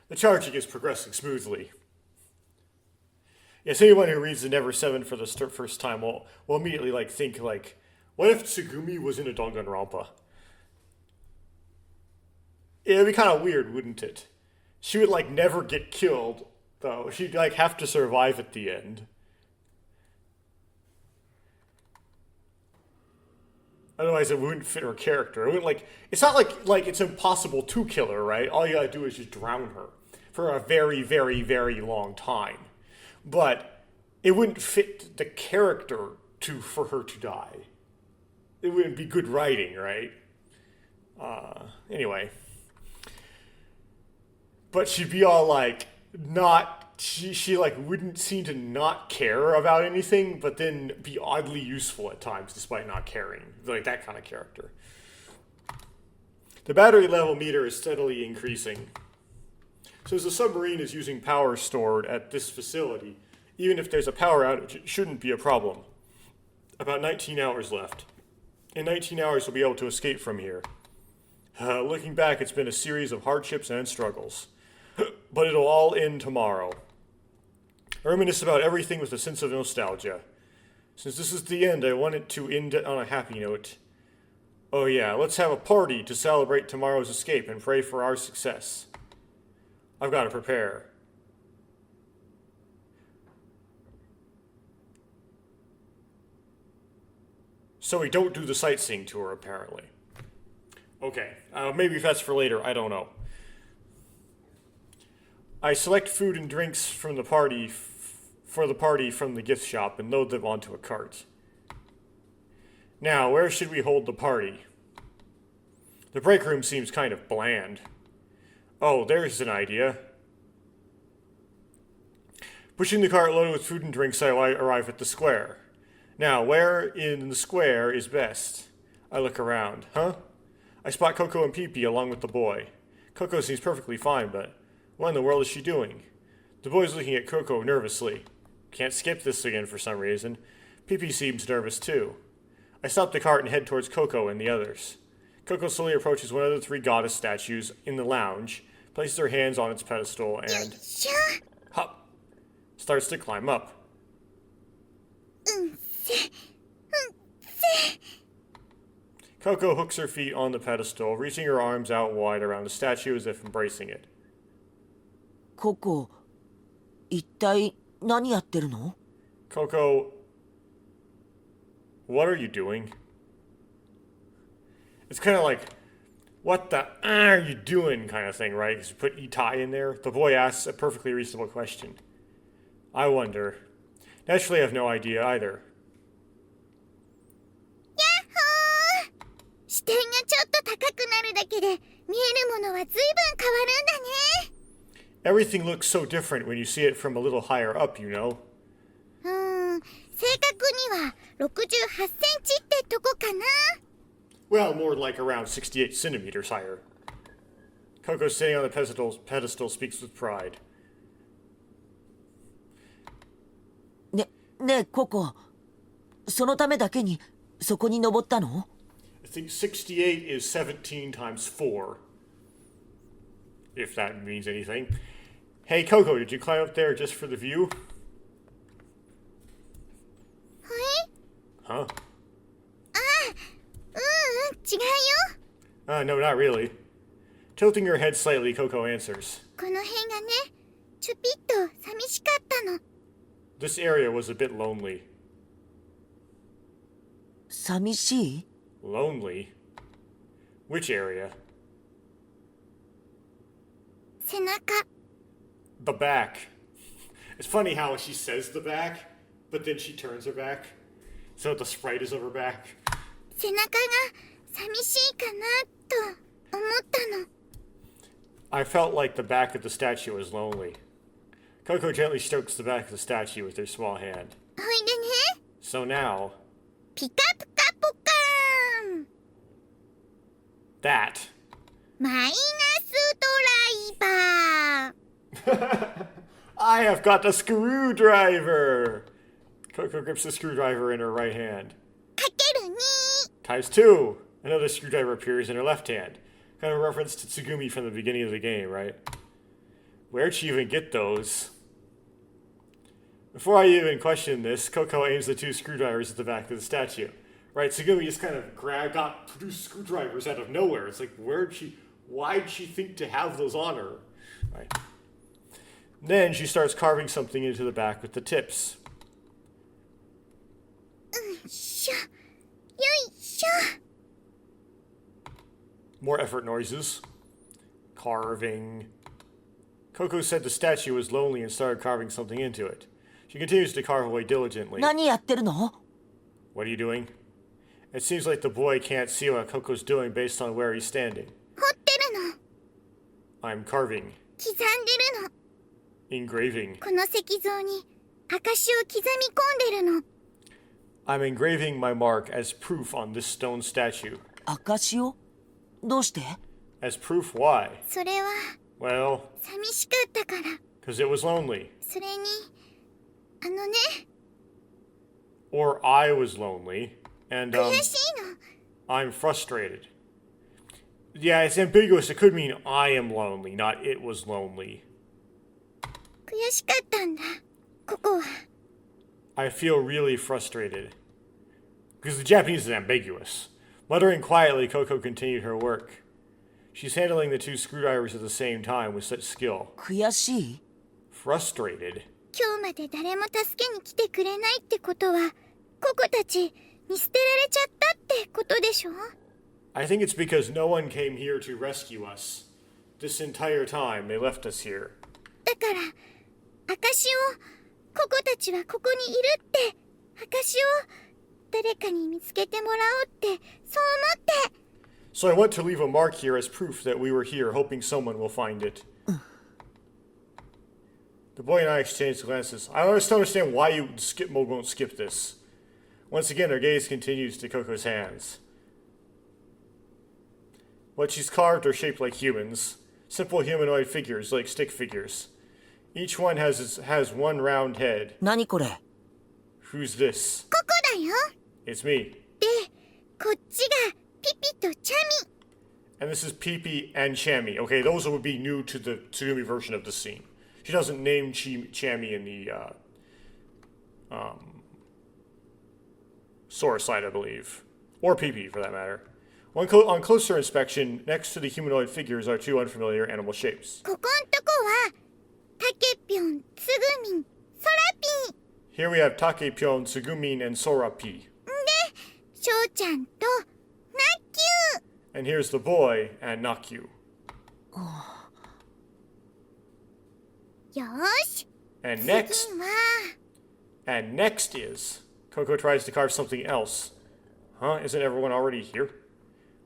The charging is progressing smoothly. Yes, anyone who reads the Ever17 for the first time will immediately think, what if Tsugumi was in a Danganronpa? It'd be kind of weird, wouldn't it? She would never get killed, though. She'd have to survive at the end. Otherwise, it wouldn't fit her character. It wouldn't it's not like it's impossible to kill her, right? All you gotta do is just drown her for a very, very, very long time. But it wouldn't fit the character for her to die. It wouldn't be good writing, right? Anyway. But she'd be all she wouldn't seem to not care about anything, but then be oddly useful at times despite not caring. Like that kind of character. The battery level meter is steadily increasing. So as the submarine is using power stored at this facility, even if there's a power outage, it shouldn't be a problem. About 19 hours left. In 19 hours, we'll be able to escape from here. Looking back, it's been a series of hardships and struggles. But it'll all end tomorrow. I reminisce about everything with a sense of nostalgia. Since this is the end, I want it to end on a happy note. Oh yeah, let's have a party to celebrate tomorrow's escape and pray for our success. I've got to prepare. So we don't do the sightseeing tour, apparently. Okay, maybe that's for later, I don't know. I select food and drinks from the party for the party from the gift shop and load them onto a cart. Now, where should we hold the party? The break room seems kind of bland. Oh, there's an idea. Pushing the cart loaded with food and drinks, I arrive at the square. Now, where in the square is best? I look around. Huh? I spot Coco and Pee-Pee along with the boy. Coco seems perfectly fine, but what in the world is she doing? The boy's looking at Coco nervously. Can't skip this again for some reason. Pee-Pee seems nervous too. I stop the cart and head towards Coco and the others. Coco slowly approaches one of the 3 goddess statues in the lounge, places her hands on its pedestal, and hop, starts to climb up. Coco hooks her feet on the pedestal, reaching her arms out wide around the statue as if embracing it. ココ、一体何やってるの？ Coco, what are you doing? It's kind of like, what the are you doing kind of thing, right? Because you put Itai in there. The boy asks a perfectly reasonable question. I wonder. Naturally, I have no idea either. 視点がちょっと高くなるだけで見えるものは随分変わるんだね。 Everything looks so different when you see it from a little higher up, you know. 正確には68センチってとこかな。 Well, more like around 68 centimeters higher. Coco, sitting on the pedestal, speaks with pride. ねえココ、そのためだけにそこに登ったの？ I think 68 is 17 times 4. If that means anything. Hey, Coco, did you climb up there just for the view? はい？ Huh? 違うよ。 No, not really. Tilting her head slightly, Coco answers. この辺がね、ちょぴっと寂しかったの。 This area was a bit lonely. 寂しい？ Lonely? Which area? 背中。 The back. It's funny how she says the back, but then she turns her back. So the sprite is of her back. 背中が寂しいかなと思ったの。 I felt like the back of the statue was lonely. Coco gently strokes the back of the statue with her small hand. ほいでね、 So now, ピカピカポカーン。 that. マイナスドライバー。 I have got the screwdriver! Coco grips the screwdriver in her right hand. かける2。 Times 2! Another screwdriver appears in her left hand. Kind of a reference to Tsugumi from the beginning of the game, right? Where'd she even get those? Before I even question this, Coco aims the 2 screwdrivers at the back of the statue. Right, Tsugumi just kind of got 2 screwdrivers out of nowhere. It's like, why'd she think to have those on her? Right. Then she starts carving something into the back with the tips. しょ。よいしょ。 More effort noises. Carving. Coco said the statue was lonely and started carving something into it. She continues to carve away diligently. 何やってるの？ What are you doing? It seems like the boy can't see what Coco's doing based on where he's standing. 彫ってるの。 I'm carving. 刻んでるの。 Engraving. この石像に証を刻み込んでるの。 I'm engraving my mark as proof on this stone statue. 証を？どうして？ As proof why? それは Well, 寂しかったから。 because it was lonely. それにあのね、 Or I was lonely. And, 悔しいの。 I'm frustrated. Yeah, it's ambiguous. It could mean I am lonely, not it was lonely. 悔しかったんだ。ここは。 I feel really frustrated. Because the Japanese is ambiguous. Muttering quietly, Coco continued her work. She's handling the 2 screwdrivers at the same time with such skill. 悔しい？ Frustrated? 今日まで誰も助けに来てくれないってことは、ココたち見捨てられちゃったってことでしょ？ I think it's because no one came here to rescue us. This entire time they left us here. だから証をここたちはここにいるって証を誰かに見つけてもらおうってそう思って。 So I want to leave a mark here as proof that we were here, hoping someone will find it. The boy and I exchanged glances. I don't understand why you won't skip this. Once again, our gaze continues to Coco's hands. What she's carved are shaped like humans. Simple humanoid figures, like stick figures. Each one has one round head. 何これ？ Who's this? ここだよ。 It's me. で、こっちがピピとチャミ。 And this is Pee-Pee and Chammy. Okay, those would be new to the Tsugumi version of the scene. She doesn't name Chammy in the Sora side, I believe. Or Pee-Pee, for that matter. On closer inspection, next to the humanoid figures are two unfamiliar animal shapes. ここんとこはタケピョン、つぐみん、ソラピー。 Here we have Takepyon, Tsugumin, and Sora-P. で、しょうちゃんとナッキュー。 And here's the boy and Nakyu. よーし。 And 次 next, は and next is... Coco tries to carve something else. Huh? Isn't everyone already here?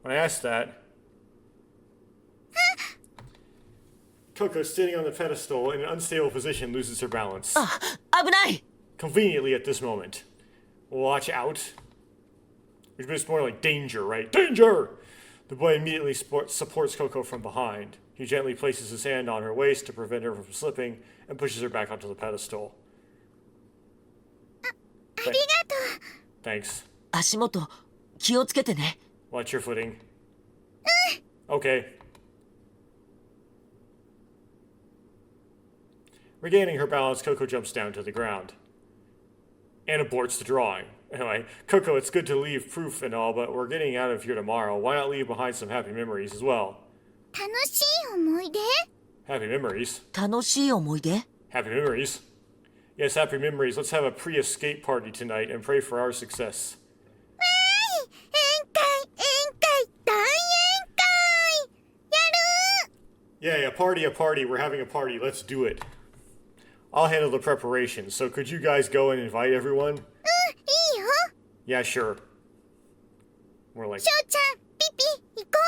When I asked that... Coco, sitting on the pedestal in an unstable position, loses her balance. 危ない！ Conveniently at this moment. Watch out. It's more like danger, right? Danger! The boy immediately supports Coco from behind. He gently places his hand on her waist to prevent her from slipping and pushes her back onto the pedestal. ありがとう。 Thanks. 足元気をつけてね。 Watch your footing. Okay. Regaining her balance, Coco jumps down to the ground. And aborts the drawing. Anyway, Coco, it's good to leave proof and all, but we're getting out of here tomorrow. Why not leave behind some happy memories as well? 楽しい思い出？ Happy memories? 楽しい思い出？ Happy memories? Yes, happy memories. Let's have a pre-escape party tonight and pray for our success. わーい、宴会、大宴会。やる。 Yeah, a party. We're having a party. Let's do it. I'll handle the preparations, so could you guys go and invite everyone? いいよ。 Yeah, sure. We're like, しょうちゃん、ピピ、行こ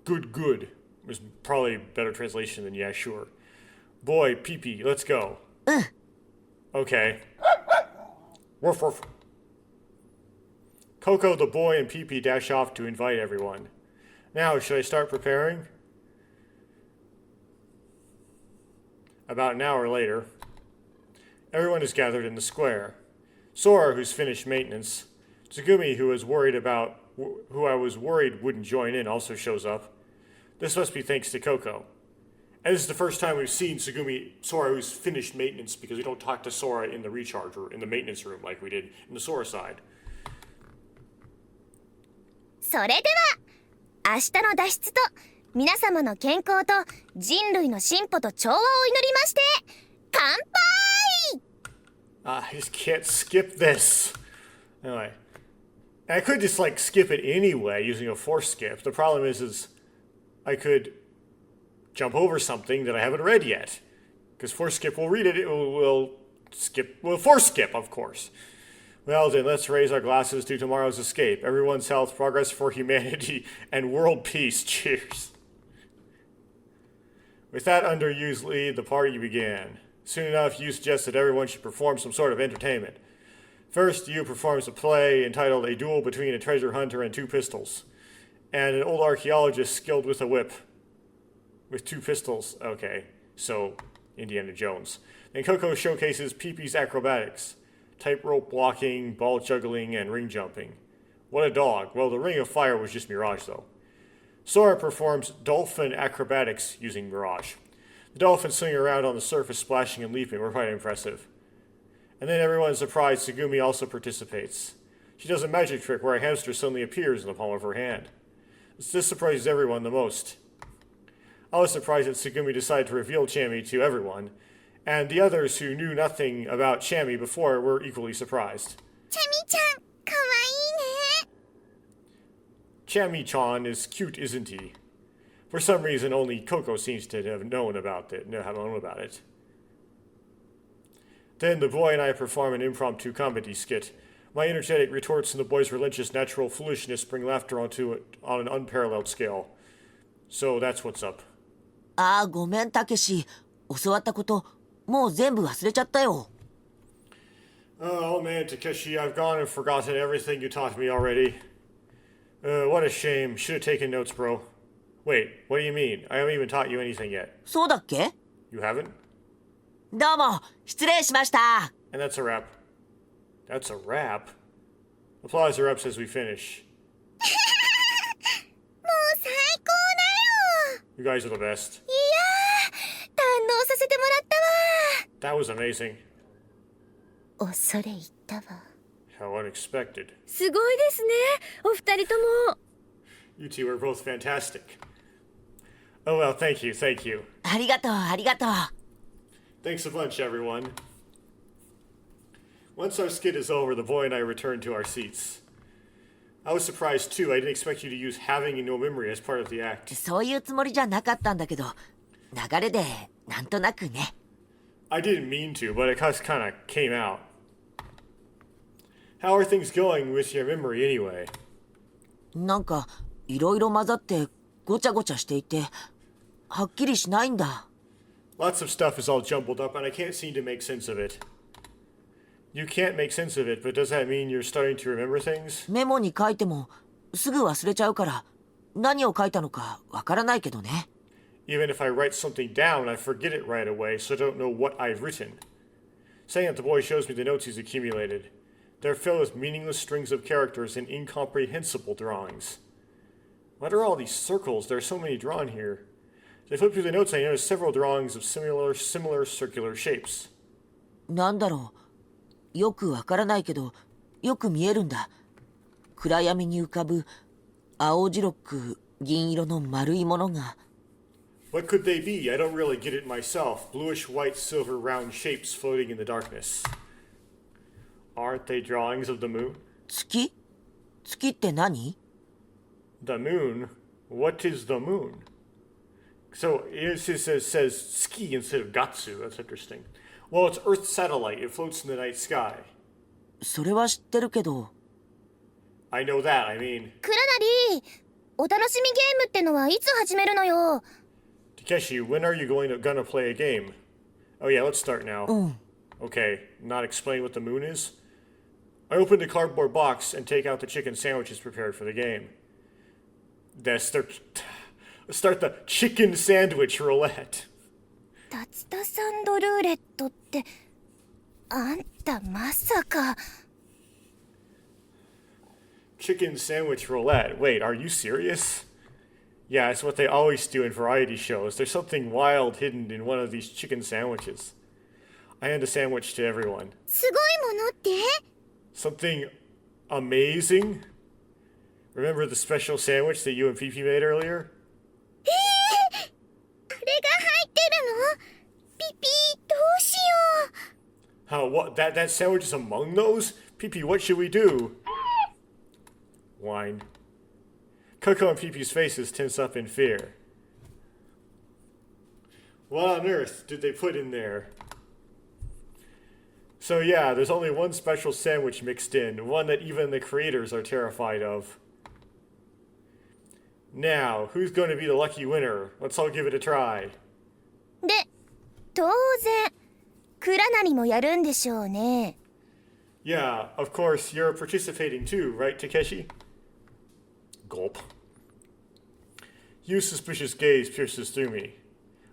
う。 good. Was probably a better translation than yeah, sure. Boy, Pee-Pee, let's go. Okay. Woof woof. Coco, the boy, and Pee-Pee dash off to invite everyone. Now, should I start preparing? About an hour later, everyone is gathered in the square. Sora, who's finished maintenance, Tsugumi, who I was worried wouldn't join in, also shows up. This must be thanks to Coco. And this is the first time we've seen Sora, who's finished maintenance, because we don't talk to Sora in the recharge or in the maintenance room like we did in the Sora side. それでは明日の脱出と皆様の健康と人類の進歩と調和を祈りまして乾杯。 I just can't skip this. Anyway. I could just, skip it anyway using a force skip. The problem is I could jump over something that I haven't read yet. Because force skip will read it, will force skip, of course. Well then, let's raise our glasses to tomorrow's escape. Everyone's health, progress for humanity, and world peace. Cheers. With that underused lead, the party began. Soon enough, you suggested everyone should perform some sort of entertainment. First, you performs a play entitled A Duel Between a Treasure Hunter and Two Pistols, and an old archaeologist skilled with a whip. With two pistols. Okay, so Indiana Jones. Then Coco showcases Pee-Pee's acrobatics. Tightrope blocking, ball juggling, and ring jumping. What a dog. Well, the Ring of Fire was just Mirage, though. Sora performs dolphin acrobatics using Mirage. The dolphins swing around on the surface, splashing and leaping were quite impressive. And then everyone is surprised Tsugumi also participates. She does a magic trick where a hamster suddenly appears in the palm of her hand. This surprises everyone the most. I was surprised that Tsugumi decided to reveal Chammy to everyone, and the others who knew nothing about Chammy before were equally surprised. チャミちゃん、かわいい Chami-chan is cute, isn't he? For some reason, only Coco seems to have known about it. Then the boy and I perform an impromptu comedy skit. My energetic retorts and the boy's relentless natural foolishness bring laughter onto it on an unparalleled scale. So that's what's up. ああ、ごめん、たけし。教わったこと、もう全部忘れちゃったよ。Oh man, Takeshi, I've gone and forgotten everything you taught me already. What a shame. Should have taken notes, bro. Wait, what do you mean? I haven't even taught you anything yet. そうだっけ？ You haven't? どうも、失礼しました。 And that's a wrap. That's a wrap? Applause erupts as we finish. もう最高だよ。 You guys are the best. いやー、堪能させてもらったわ。 That was amazing. 恐れ入ったわ。 How unexpected. すごいですね、お二人とも。 You two are both fantastic. Oh well, thank you, thank you. ありがとう、ありがとう。 Thanks a bunch, everyone. Once our skit is over, the boy and I return to our seats. I was surprised too. I didn't expect you to use having no memory as part of the act. そういうつもりじゃなかったんだけど、流れでなんとなくね。I didn't mean to, but it just kind of came out. How are things going with your memory anyway? なんかいろいろ混ざってごちゃごちゃしていて、はっきりしないんだ。Lots of stuff is all jumbled up, and I can't seem to make sense of it. You can't make sense of it, but does that mean you're starting to remember things? メモに書いてもすぐ忘れちゃうから何を書いたのかわからないけどね。Even if I write something down, I forget it right away, so I don't know what I've written. Saying that the boy shows me the notes he's accumulated. They're filled with meaningless strings of characters and incomprehensible drawings. What are all these circles? There are so many drawn here. As I flip through the notes, I notice several drawings of similar circular shapes. なんだろう、よくわからないけどよく見えるんだ。暗闇に浮かぶ青白く銀色の丸いものが。What could they be? I don't really get it myself. Bluish, white, silver, round shapes floating in the darkness. Aren't they drawings of the moon? 月？月って何？ The moon? What is the moon? So it says ski instead of gatsu. That's interesting. Well, it's Earth's satellite. It floats in the night sky. それは知ってるけど。I know that. I mean... クラナリー、お楽しみゲームってのはいつ始めるのよ。 Takeshi, when are you gonna play a game? Oh yeah, let's start now. Okay, not explain what the moon is? I open the cardboard box and take out the chicken sandwiches prepared for the game. Let's start the chicken sandwich roulette. タツタサンドルーレットって、あんたまさか。Chicken sandwich roulette. Wait, are you serious? Yeah, it's what they always do in variety shows. There's something wild hidden in one of these chicken sandwiches. I hand a sandwich to everyone. すごいものって？ Something amazing? Remember the special sandwich that you and Fifi made earlier? あれが入ってるの？ピピ、どうしよう。 How, what, that sandwich is among those? Pee-Pee, what should we do? Whine. Coco and Pee-Pee's faces tense up in fear. What on earth did they put in there? So yeah, there's only one special sandwich mixed in, one that even the creators are terrified of. Now, who's going to be the lucky winner? Let's all give it a try. で、当然、クラナリもやるんでしょうね。Yeah, of course, you're participating too, right, Takeshi? Gulp. Yu's suspicious gaze pierces through me.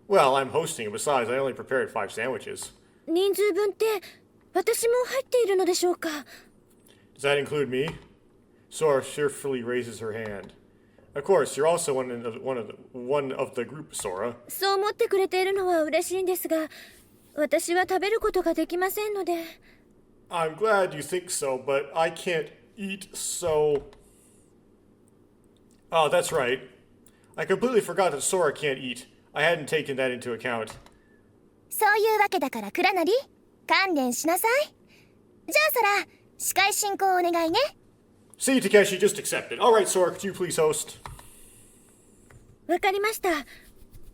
Well, I'm hosting, and besides, I only prepared 5 sandwiches. 人数分って私も入っているのでしょうか？ Does that include me? Sora cheerfully raises her hand. Of course, you're also one of the group, Sora. そう思ってくれているのは嬉しいんですが、私は食べることができませんので。I'm glad you think so, but I can't eat, so... Oh, that's right. I completely forgot that Sora can't eat. I hadn't taken that into account. そういうわけだからクラナリ、観念しなさい。じゃあソラ、司会進行お願いね。See, Takeshi, just accept it. Alright, Sora, could you please host? わかりました。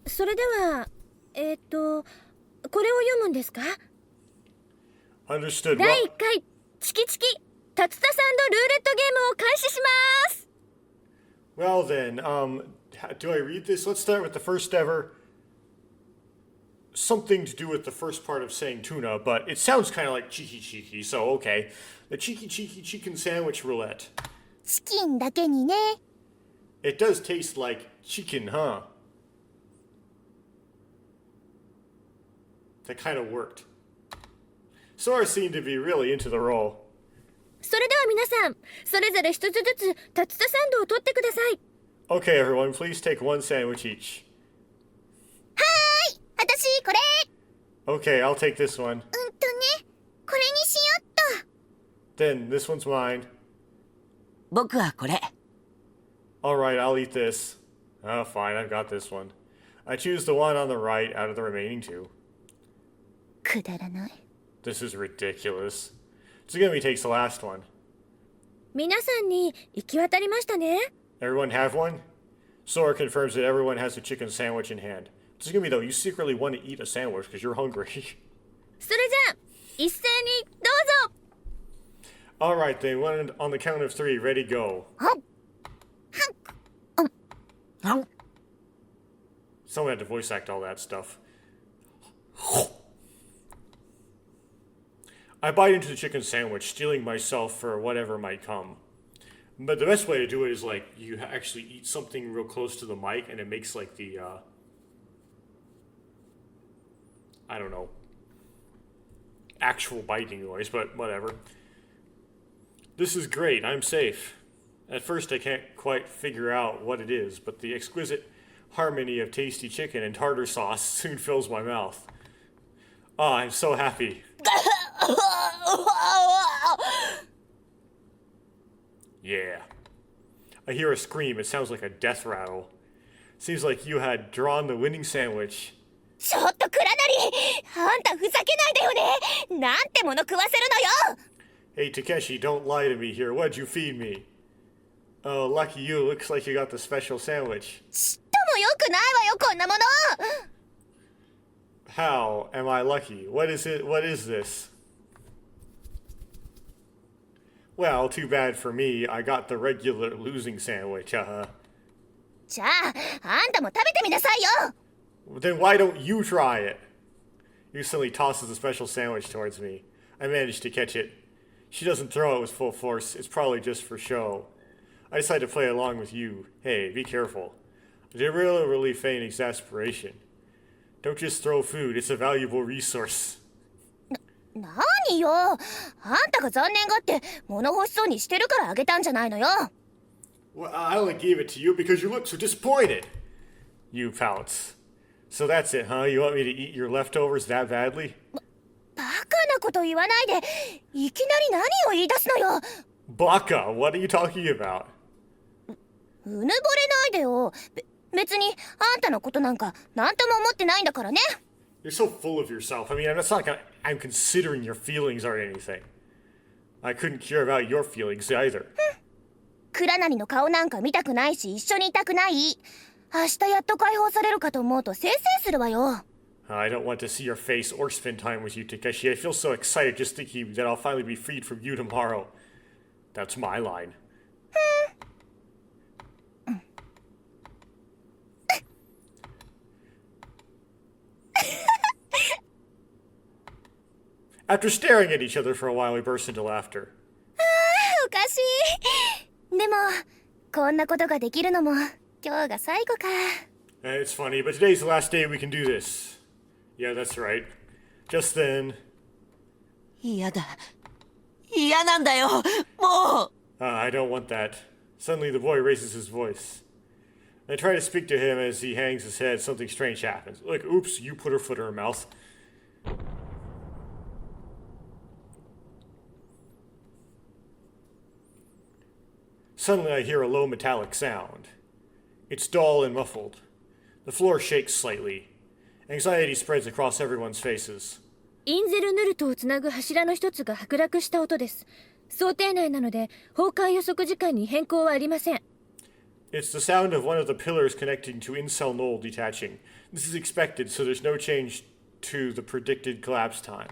それでは、これを読むんですか？ Understood. 第1回、チキチキ、竜田さんのルーレットゲームを開始します。 Well then, do I read this? Let's start with the first ever. Something to do with the first part of saying tuna, but it sounds kind of like cheeky cheeky, so okay. The cheeky cheeky chicken sandwich roulette. チキンだけにね。 It does taste like chicken, huh? That kind of worked. Sora seemed to be really into the role. それでは皆さん、それぞれ一つずつ竜田サンドを取ってください。 Okay, everyone, please take one sandwich each. はーい、私これ。 Okay, I'll take this one. ね、これにしよっと。 Then this one's mine. 僕はこれ。Alright, I'll eat this. Oh, fine, I've got this one. I choose the one on the right out of the remaining two. くだらない。 This is ridiculous. Tsugumi takes the last one. 皆さんに行き渡りましたね。 Everyone have one? Sora confirms that everyone has a chicken sandwich in hand. Tsugumi, though, you secretly want to eat a sandwich because you're hungry. それじゃあ、一斉にどうぞ。 Alright, then, one on the count of three. Ready, go. Someone had to voice act all that stuff. I bite into the chicken sandwich, stealing myself for whatever might come. But the best way to do it is like you actually eat something real close to the mic and it makes like the, I don't know, actual biting noise, but whatever. This is great, I'm safe. At first I can't quite figure out what it is, but the exquisite harmony of tasty chicken and tartar sauce soon fills my mouth. Ah, I'm so happy. Yeah. I hear a scream. It sounds like a death rattle. Seems like you had drawn the winning sandwich. ちょっと蔵なり、あんたふざけないでよね。なんてもの食わせるのよ。 Hey, Takeshi, don't lie to me here. What'd you feed me? Oh, lucky you. Looks like you got the special sandwich. ちっとも良くないわよ、こんなもの。 How am I lucky? What is it? What is this? Well, too bad for me. I got the regular losing sandwich. じゃあ、あんたも食べてみなさいよ。 Then why don't you try it? Yusuli tosses the special sandwich towards me. I managed to catch it. She doesn't throw it with full force. It's probably just for show. I decide to play along with you. Hey, be careful. I did really feign exasperation. Don't just throw food. It's a valuable resource. 何よ。あんたが残念がって物欲しそうにしてるからあげたんじゃないのよ。 Well, I only gave it to you because you look so disappointed. You pouts. So that's it, huh? You want me to eat your leftovers that badly? バカなこと言わないで、いきなり何を言い出すのよ。 Baka, what are you talking about? うぬぼれないでよ。別にあんたのことなんか何とも思ってないんだからね。 You're so full of yourself. I mean, it's not like I'm considering your feelings or anything. I couldn't care about your feelings either. クラナリの顔なんか見たくないし、一緒にいたくない。明日やっと解放されるかと思うとせいせいするわよ。 I don't want to see your face or spend time with you, Takeshi. I feel so excited just thinking that I'll finally be freed from you tomorrow. That's my line. After staring at each other for a while, we burst into laughter. おかしい。でもこんなことができるのも今日が最後か。 It's funny, but today's the last day we can do this. Yeah, that's right. Just then... 嫌だ。嫌なんだよ。もう。I don't want that. Suddenly the boy raises his voice. I try to speak to him as he hangs his head. Something strange happens. Like, oops, you put her foot in her mouth. Suddenly I hear a low metallic sound. It's dull and muffled. The floor shakes slightly. Anxiety spreads across everyone's faces. インゼルヌルトをつなぐ柱の一つが剥落した音です。想定内なので崩壊予測時間に変更はありません。 It's the sound of one of the pillars connecting to Incel Knoll detaching. This is expected, so there's no change to the predicted collapse time.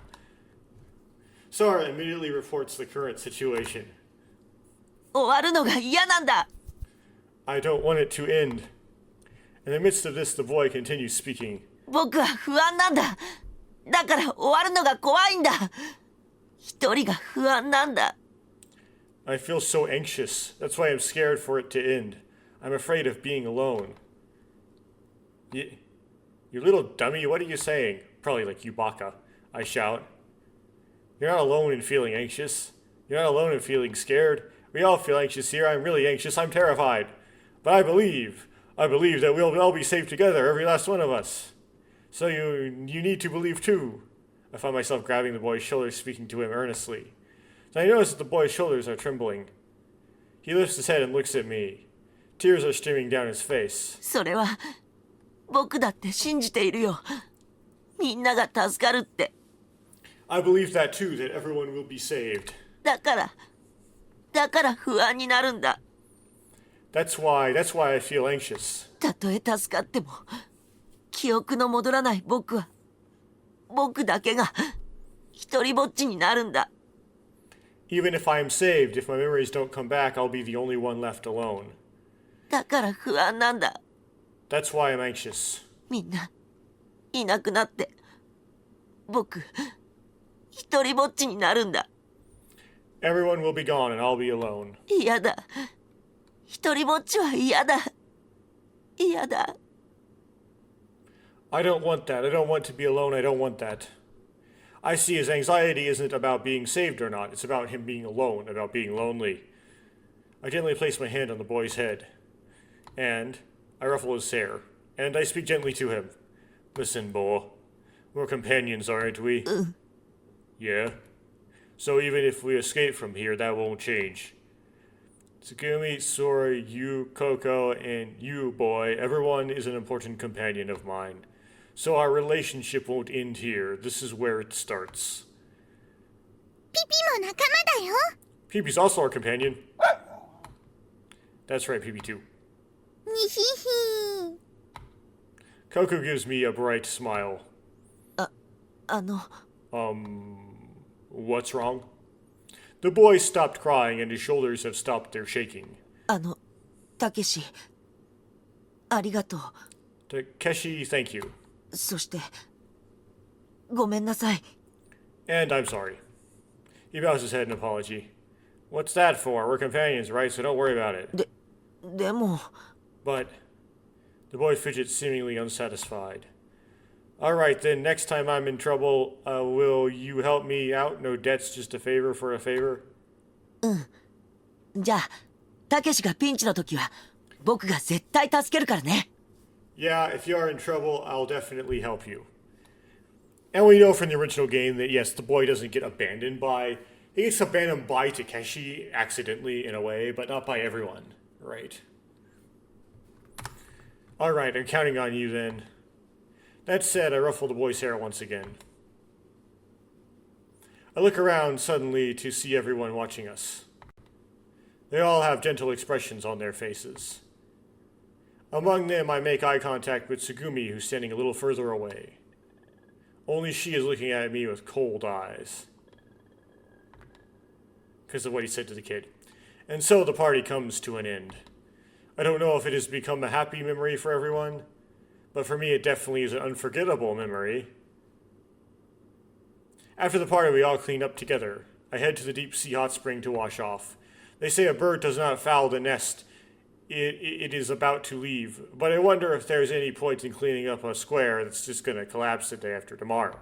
Sora immediately reports the current situation. 終わるのが嫌なんだ。 I don't want it to end. In the midst of this, the boy continues speaking. 僕は不安なんだ。だから終わるのが怖いんだ。一人が不安なんだ。 I feel so anxious. That's why I'm scared for it to end. I'm afraid of being alone. You little dummy, what are you saying? Probably like you baka. I shout. You're not alone in feeling anxious. You're not alone in feeling scared. We all feel anxious here. I'm really anxious. I'm terrified. But I believe that we'll all be safe together, every last one of us. So you need to believe too. I find myself grabbing the boy's shoulders, speaking to him earnestly. Then I notice that the boy's shoulders are trembling. He lifts his head and looks at me. Tears are streaming down his face. それは僕だって信じているよ。みんなが助かるって。 I believe that too, that everyone will be saved. だから不安になるんだ。 That's why I feel anxious. たとえ助かっても記憶の戻らない僕だけが一人ぼっちになるんだ。 Even if I'm saved, if my memories don't come back, I'll be the only one left alone. だから不安なんだ。 That's why I'm anxious. みんないなくなって僕一人ぼっちになるんだ。 Everyone will be gone and I'll be alone. 嫌だ。一人ぼっちは嫌だ。嫌だ。 I don't want that. I don't want to be alone. I don't want that. I see his anxiety isn't about being saved or not. It's about him being alone, about being lonely. I gently place my hand on the boy's head, and I ruffle his hair, and I speak gently to him. Listen, boy. We're companions, aren't we? Yeah. So even if we escape from here, that won't change. Tsugumi, Sora, you, Coco, and you, boy, everyone is an important companion of mine. So our relationship won't end here. This is where it starts. ピピも仲間だよ。 Peepy's also our companion. That's right, Peepy too. にひひ。 Coco gives me a bright smile. あの What's wrong? The boy stopped crying and his shoulders have stopped their shaking. たけしありがとう。 Takeshi, thank you. そしてごめんなさい。 And I'm sorry. He bows his head in apology. What's that for? We're companions, right? So don't worry about it. でも But the boy fidgets, seemingly unsatisfied. All right, then, next time I'm in trouble, will you help me out? No debts, just a favor for a favor? じゃあたけしがピンチの時は僕が絶対助けるからね。 Yeah, if you are in trouble, I'll definitely help you. And we know from the original game that, yes, the boy doesn't get abandoned by... He gets abandoned by Takeshi, accidentally, in a way, but not by everyone, right? Alright, I'm counting on you, then. That said, I ruffle the boy's hair once again. I look around suddenly to see everyone watching us. They all have gentle expressions on their faces. Among them, I make eye contact with Tsugumi, who's standing a little further away. Only she is looking at me with cold eyes. Because of what he said to the kid. And so the party comes to an end. I don't know if it has become a happy memory for everyone, but for me it definitely is an unforgettable memory. After the party, we all clean up together. I head to the deep sea hot spring to wash off. They say a bird does not foul the nest it is about to leave, but I wonder if there's any point in cleaning up a square that's just going to collapse the day after tomorrow.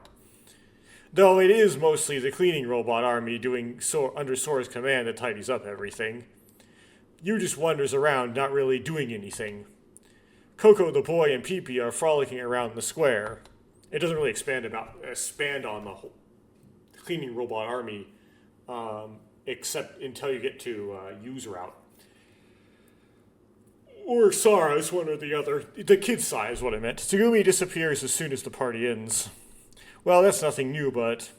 Though it is mostly the cleaning robot army doing under Sora's command that tidies up everything. Yu just wanders around, not really doing anything. Coco the boy and Peepee are frolicking around the square. It doesn't really expand on the whole cleaning robot army, except until you get to Yu's route. Or Sara's, one or the other. The kid's side is what I meant. Tsugumi disappears as soon as the party ends. Well, that's nothing new, but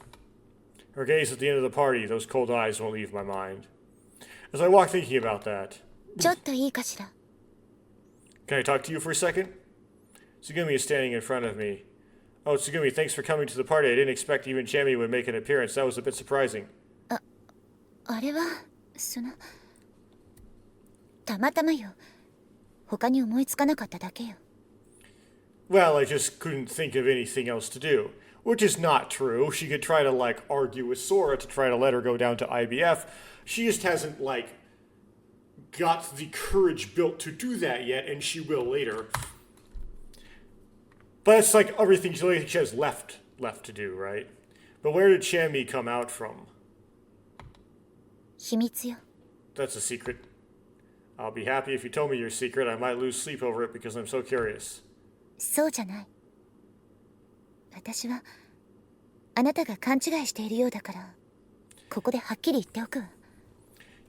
her gaze at the end of the party, those cold eyes won't leave my mind. As I walk thinking about that, ちょっといいかしら。 can I talk to you for a second? Tsugumi is standing in front of me. Oh, Tsugumi, thanks for coming to the party. I didn't expect even Chami would make an appearance. That was a bit surprising. あれはたまたまよ。他に思いつかなかっただけよ。 Well, I just couldn't think of anything else to do. Which is not true. She could try to, like, argue with Sora to try to let her go down to IBF. She just hasn't, like, got the courage built to do that yet, and she will later. But it's like everything she has left to do, right? But where did Chami come out from? 秘密よ。 That's a secret. I'll be happy if you told me your secret. I might lose sleep over it because I'm so curious. そうじゃない。私はあなたが勘違いしているようだから、ここではっきり言っておくわ。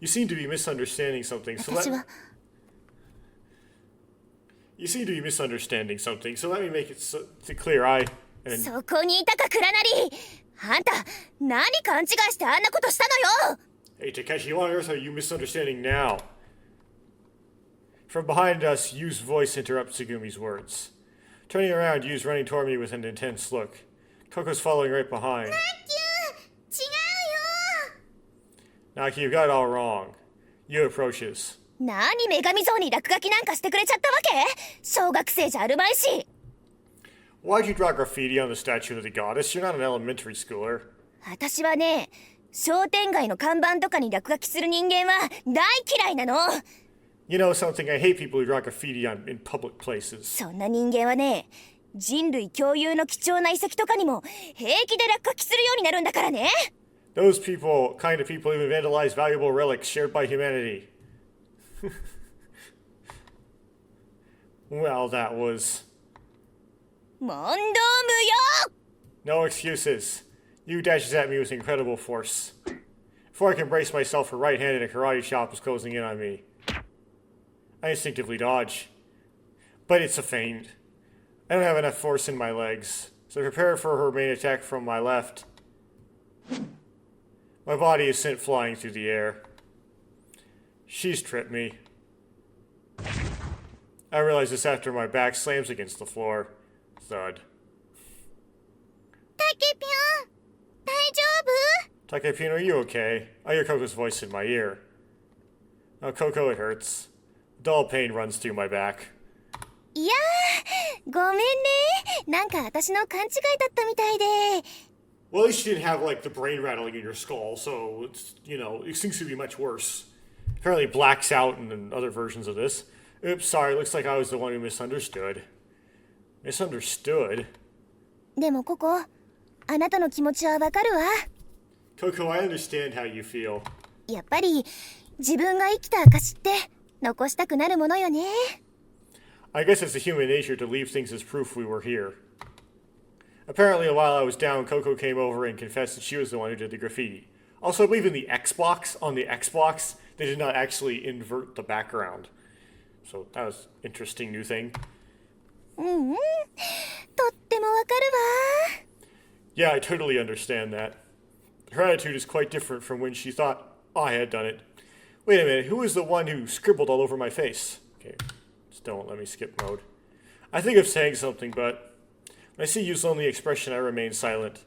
You seem to be misunderstanding something, so 私は You seem to be misunderstanding something, so let me make it clear. I... And そこにいたかクラナリ。あんた何勘違いしてあんなことしたのよ。 Hey, Takeshi, what on earth are you misunderstanding now? From behind us, Yu's voice interrupts Tsugumi's words. Turning around, Yu's running toward me with an intense look. Coco's following right behind. 違うよ。 Naki, you got it all wrong. Yu approaches. 何女神像に落書きなんかしてくれちゃったわけ？小学生じゃあるまいし。 Why'd you draw graffiti on the statue of the goddess? You're not an elementary schooler. 私はね、商店街の看板とかに落書きする人間は大嫌いなの。 You know something, I hate people who draw graffiti in public places. そんな人間はね、人類共有の貴重な遺跡とかにも平気で落書きするようになるんだからね。 Those people, kind of people, even vandalize valuable relics shared by humanity. Well, that was... 問答無用。 No excuses. Yu dashes at me with incredible force. Before I can brace myself, her right hand in a karate chop is closing in on me. I instinctively dodge. But it's a feint. I don't have enough force in my legs, so I prepare for her main attack from my left. My body is sent flying through the air. She's tripped me. I realize this after my back slams against the floor. Thud. タケピョン、大丈夫？ Takepin, are you okay? I hear Coco's voice in my ear. Oh, Coco, it hurts. Dull pain runs through my back. いやー、ごめんね。なんか私の勘違いだったみたいで。 Well, at least you didn't have, like, the brain rattling in your skull, so it's, you know, it seems to be much worse. Apparently it blacks out in other versions of this. Oops, sorry, looks like I was the one who misunderstood. Misunderstood? でもここ、あなたの気持ちはわかるわ。 Coco, I understand how you feel. やっぱり自分が生きた証って残したくなるものよね。 I guess it's a human nature to leave things as proof we were here. Apparently, while I was down, Coco came over and confessed that she was the one who did the graffiti. Also, I believe on the Xbox, they did not actually invert the background. So that was an interesting new thing. とってもわかるわ。 Yeah, I totally understand that. Her attitude is quite different from when she thought I had done it. Wait a minute, who was the one who scribbled all over my face? Okay, still won't let me skip mode. I think of saying something, but when I see Yu's lonely expression, I remain silent.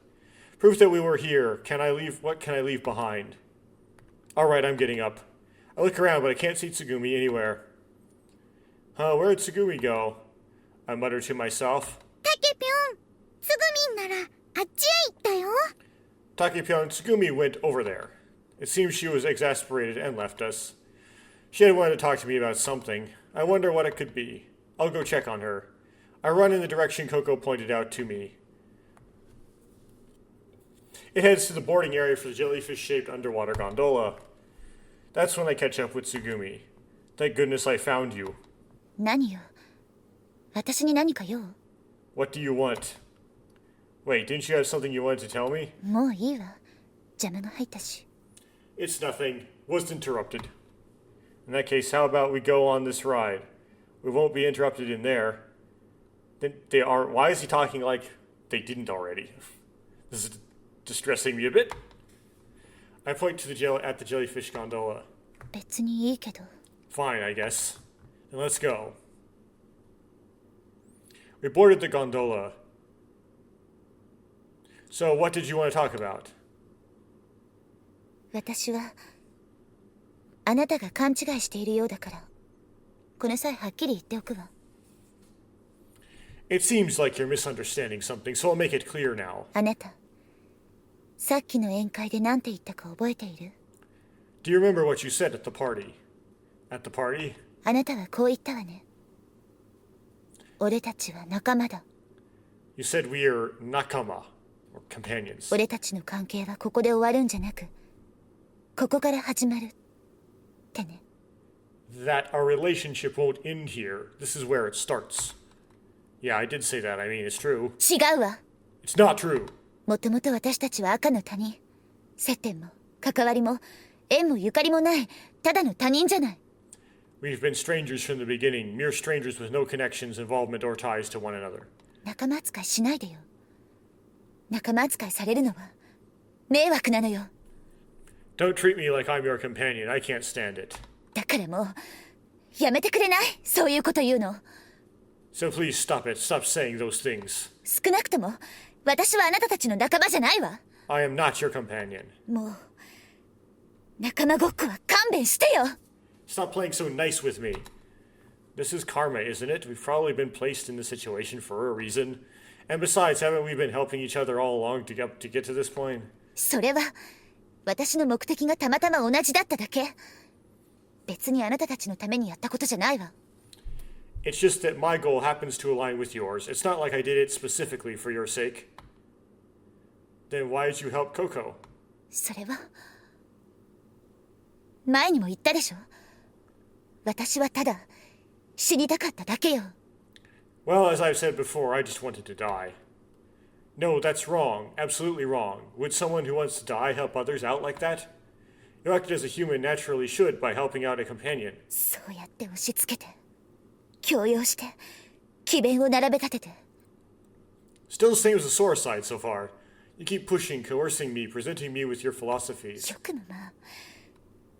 Proof that we were here. What can I leave behind? Alright, I'm getting up. I look around, but I can't see Tsugumi anywhere. Where'd Tsugumi go? I mutter to myself. タケピョン、つぐみんならあっちへ行ったよ。 Takepyon Tsugumi went over there. It seems she was exasperated and left us. She had wanted to talk to me about something. I wonder what it could be. I'll go check on her. I run in the direction Coco pointed out to me. It heads to the boarding area for the jellyfish-shaped underwater gondola. That's when I catch up with Tsugumi. Thank goodness I found you. 何よ。私に何か用？ What do you want? Wait, didn't you have something you wanted to tell me? もういいわ。邪魔が入ったし。 It's nothing. Was interrupted. In that case, how about we go on this ride? We won't be interrupted in there. Then they are. Why is he talking like they didn't already? This is distressing me a bit. I point to at the jellyfish gondola. 別にいいけど。 Fine, I guess. Then let's go. We boarded the gondola. So, what did you want to talk about? 私はあなたが勘違いしているようだからこの際はっきり言っておくわ。 It seems like you're misunderstanding something, so I'll make it clear now. あなたさっきの宴会で何て言ったか覚えている？ Do you remember what you said at the party? At the party? あなたはこう言ったわね。俺たちは仲間だ。 You said we're nakama, or companions. 俺たちの関係はここで終わるんじゃなくここから始まるってね。 That our relationship won't end here. This is where it starts. Yeah, I did say that. I mean, it's true. 違うわ。 It's not true. もともと私たちは赤の他人。接点も関わりも縁もゆかりもないただの他人じゃない。 We've been strangers from the beginning, mere strangers with no connections, involvement, or ties to one another. 仲間扱いしないでよ。仲間扱いされるのは迷惑なのよ。 Don't treat me like I'm your companion. I can't stand it. だからもうやめてくれない？そういうこと言うの。 So please stop it. Stop saying those things. 少なくとも私はあなたたちの仲間じゃないわ。 I am not your companion. もう仲間ごっこは勘弁してよ。 Stop playing so nice with me. This is karma, isn't it? We've probably been placed in this situation for a reason. And besides, haven't we been helping each other all along to get to this point? それは私の目的がたまたま同じだっただけ。別にあなたたちのためにやったことじゃないわ。 It's just that my goal happens to align with yours. It's not like I did it specifically for your sake. Then why did you help Coco? それは前にも言ったでしょ。私はただ死にたかっただけよ。 Well, as I've said before, I just wanted to die. No, that's wrong. Absolutely wrong. Would someone who wants to die help others out like that? You acted as a human naturally should by helping out a companion. そうやって押し付けて強要して詭弁を並べ立てて。 Still the same as the Sora side so far. You keep pushing, coercing me, presenting me with your philosophies. よくもまあ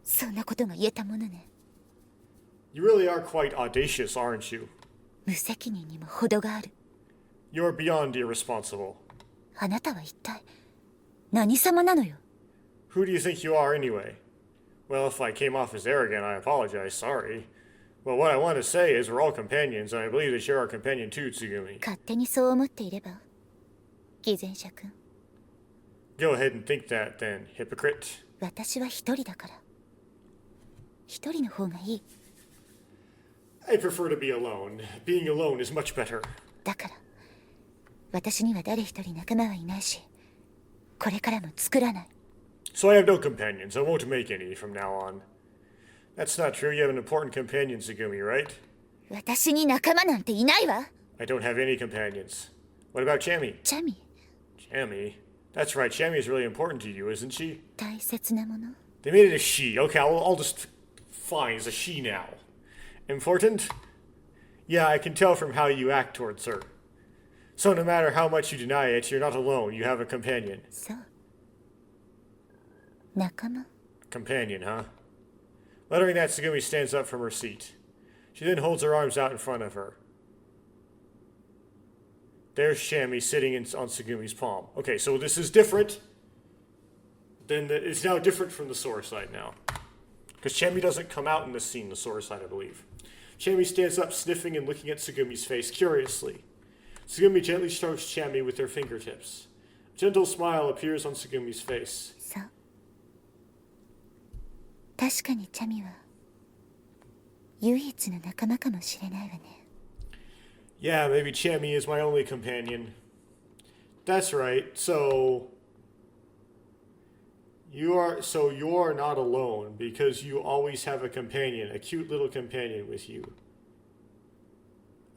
そんなことが言えたものね。 You really are quite audacious, aren't you? 無責任にも程がある。 You're beyond irresponsible. あなたは一体何様なのよ。 Who do you think you are anyway? Well, if I came off as arrogant, I apologize, sorry. Well, what I want to say is we're all companions, and I believe that you're our companion too, Tsugumi. 勝手にそう思っていれば偽善者君。 Go ahead and think that then, hypocrite. 私は一人だから一人の方がいい。 I prefer to be alone. Being alone is much better. だから私には誰一人仲間はいないしこれからも作らない。 So I have no companions. I won't make any from now on. That's not true. You have an important companion, Tsugumi, right? 私に仲間なんていないわ。 I don't have any companions. What about Chammy? チャミ Chammy? That's right. Chammy is really important to you, isn't she? 大切なもの。 They made it a she. Okay, I'll just... Fine, it's a she now. Important? Yeah, I can tell from how you act towards her. So no matter how much you deny it, you're not alone. You have a companion. そう仲間。 Companion, huh? Muttering that, Tsugumi stands up from her seat. She then holds her arms out in front of her. There's Chammy sitting on Tsugumi's palm. Okay, so this is different. It's now different from the Sora side now. Because Chammy doesn't come out in this scene, the Sora side, I believe. Chammy stands up, sniffing and looking at Tsugumi's face curiously. Tsugumi gently strokes Chammy with her fingertips. A gentle smile appears on Tsugumi's face. そう確かにチャミは唯一の仲間かもしれないわね。 Yeah, maybe Chammy is my only companion. That's right. So you're not alone because you always have a companion, a cute little companion with you.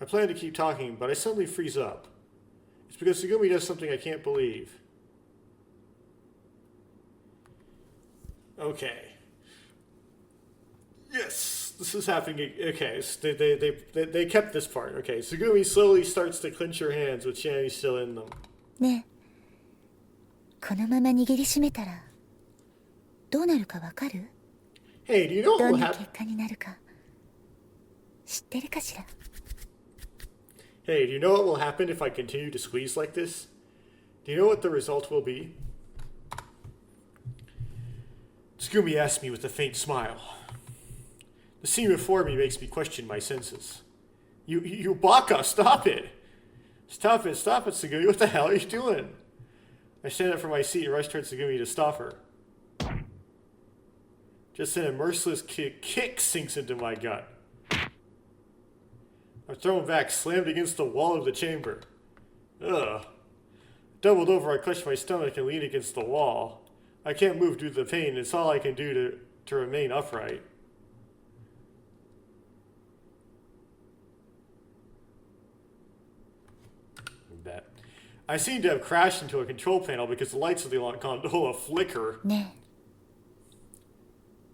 I plan to keep talking, but I suddenly freeze up. It's because Tsugumi does something I can't believe. Okay. Yes, this is happening. Okay, so they kept this part. Okay, Tsugumi slowly starts to clench her hands with Chammy still in them. ねえこのまま握りしめたらどうなるかわかる？ Hey, do you know what ど will んな happen? 結果になるか知ってるかしら？ Hey, do you know what will happen if I continue to squeeze like this? Do you know what the result will be? Tsugumi asked me with a faint smile. The scene before me makes me question my senses. You Baka, stop it! Stop it, Tsugumi, what the hell are you doing? I stand up from my seat and rush towards Tsugumi to stop her. Just then a merciless kick sinks into my gut. I'm thrown back, slammed against the wall of the chamber. Ugh. Doubled over, I clutch my stomach and lean against the wall. I can't move due to the pain. It's all I can do to remain upright. That. I seem to have crashed into a control panel because the lights of the gondola flicker. ねえ、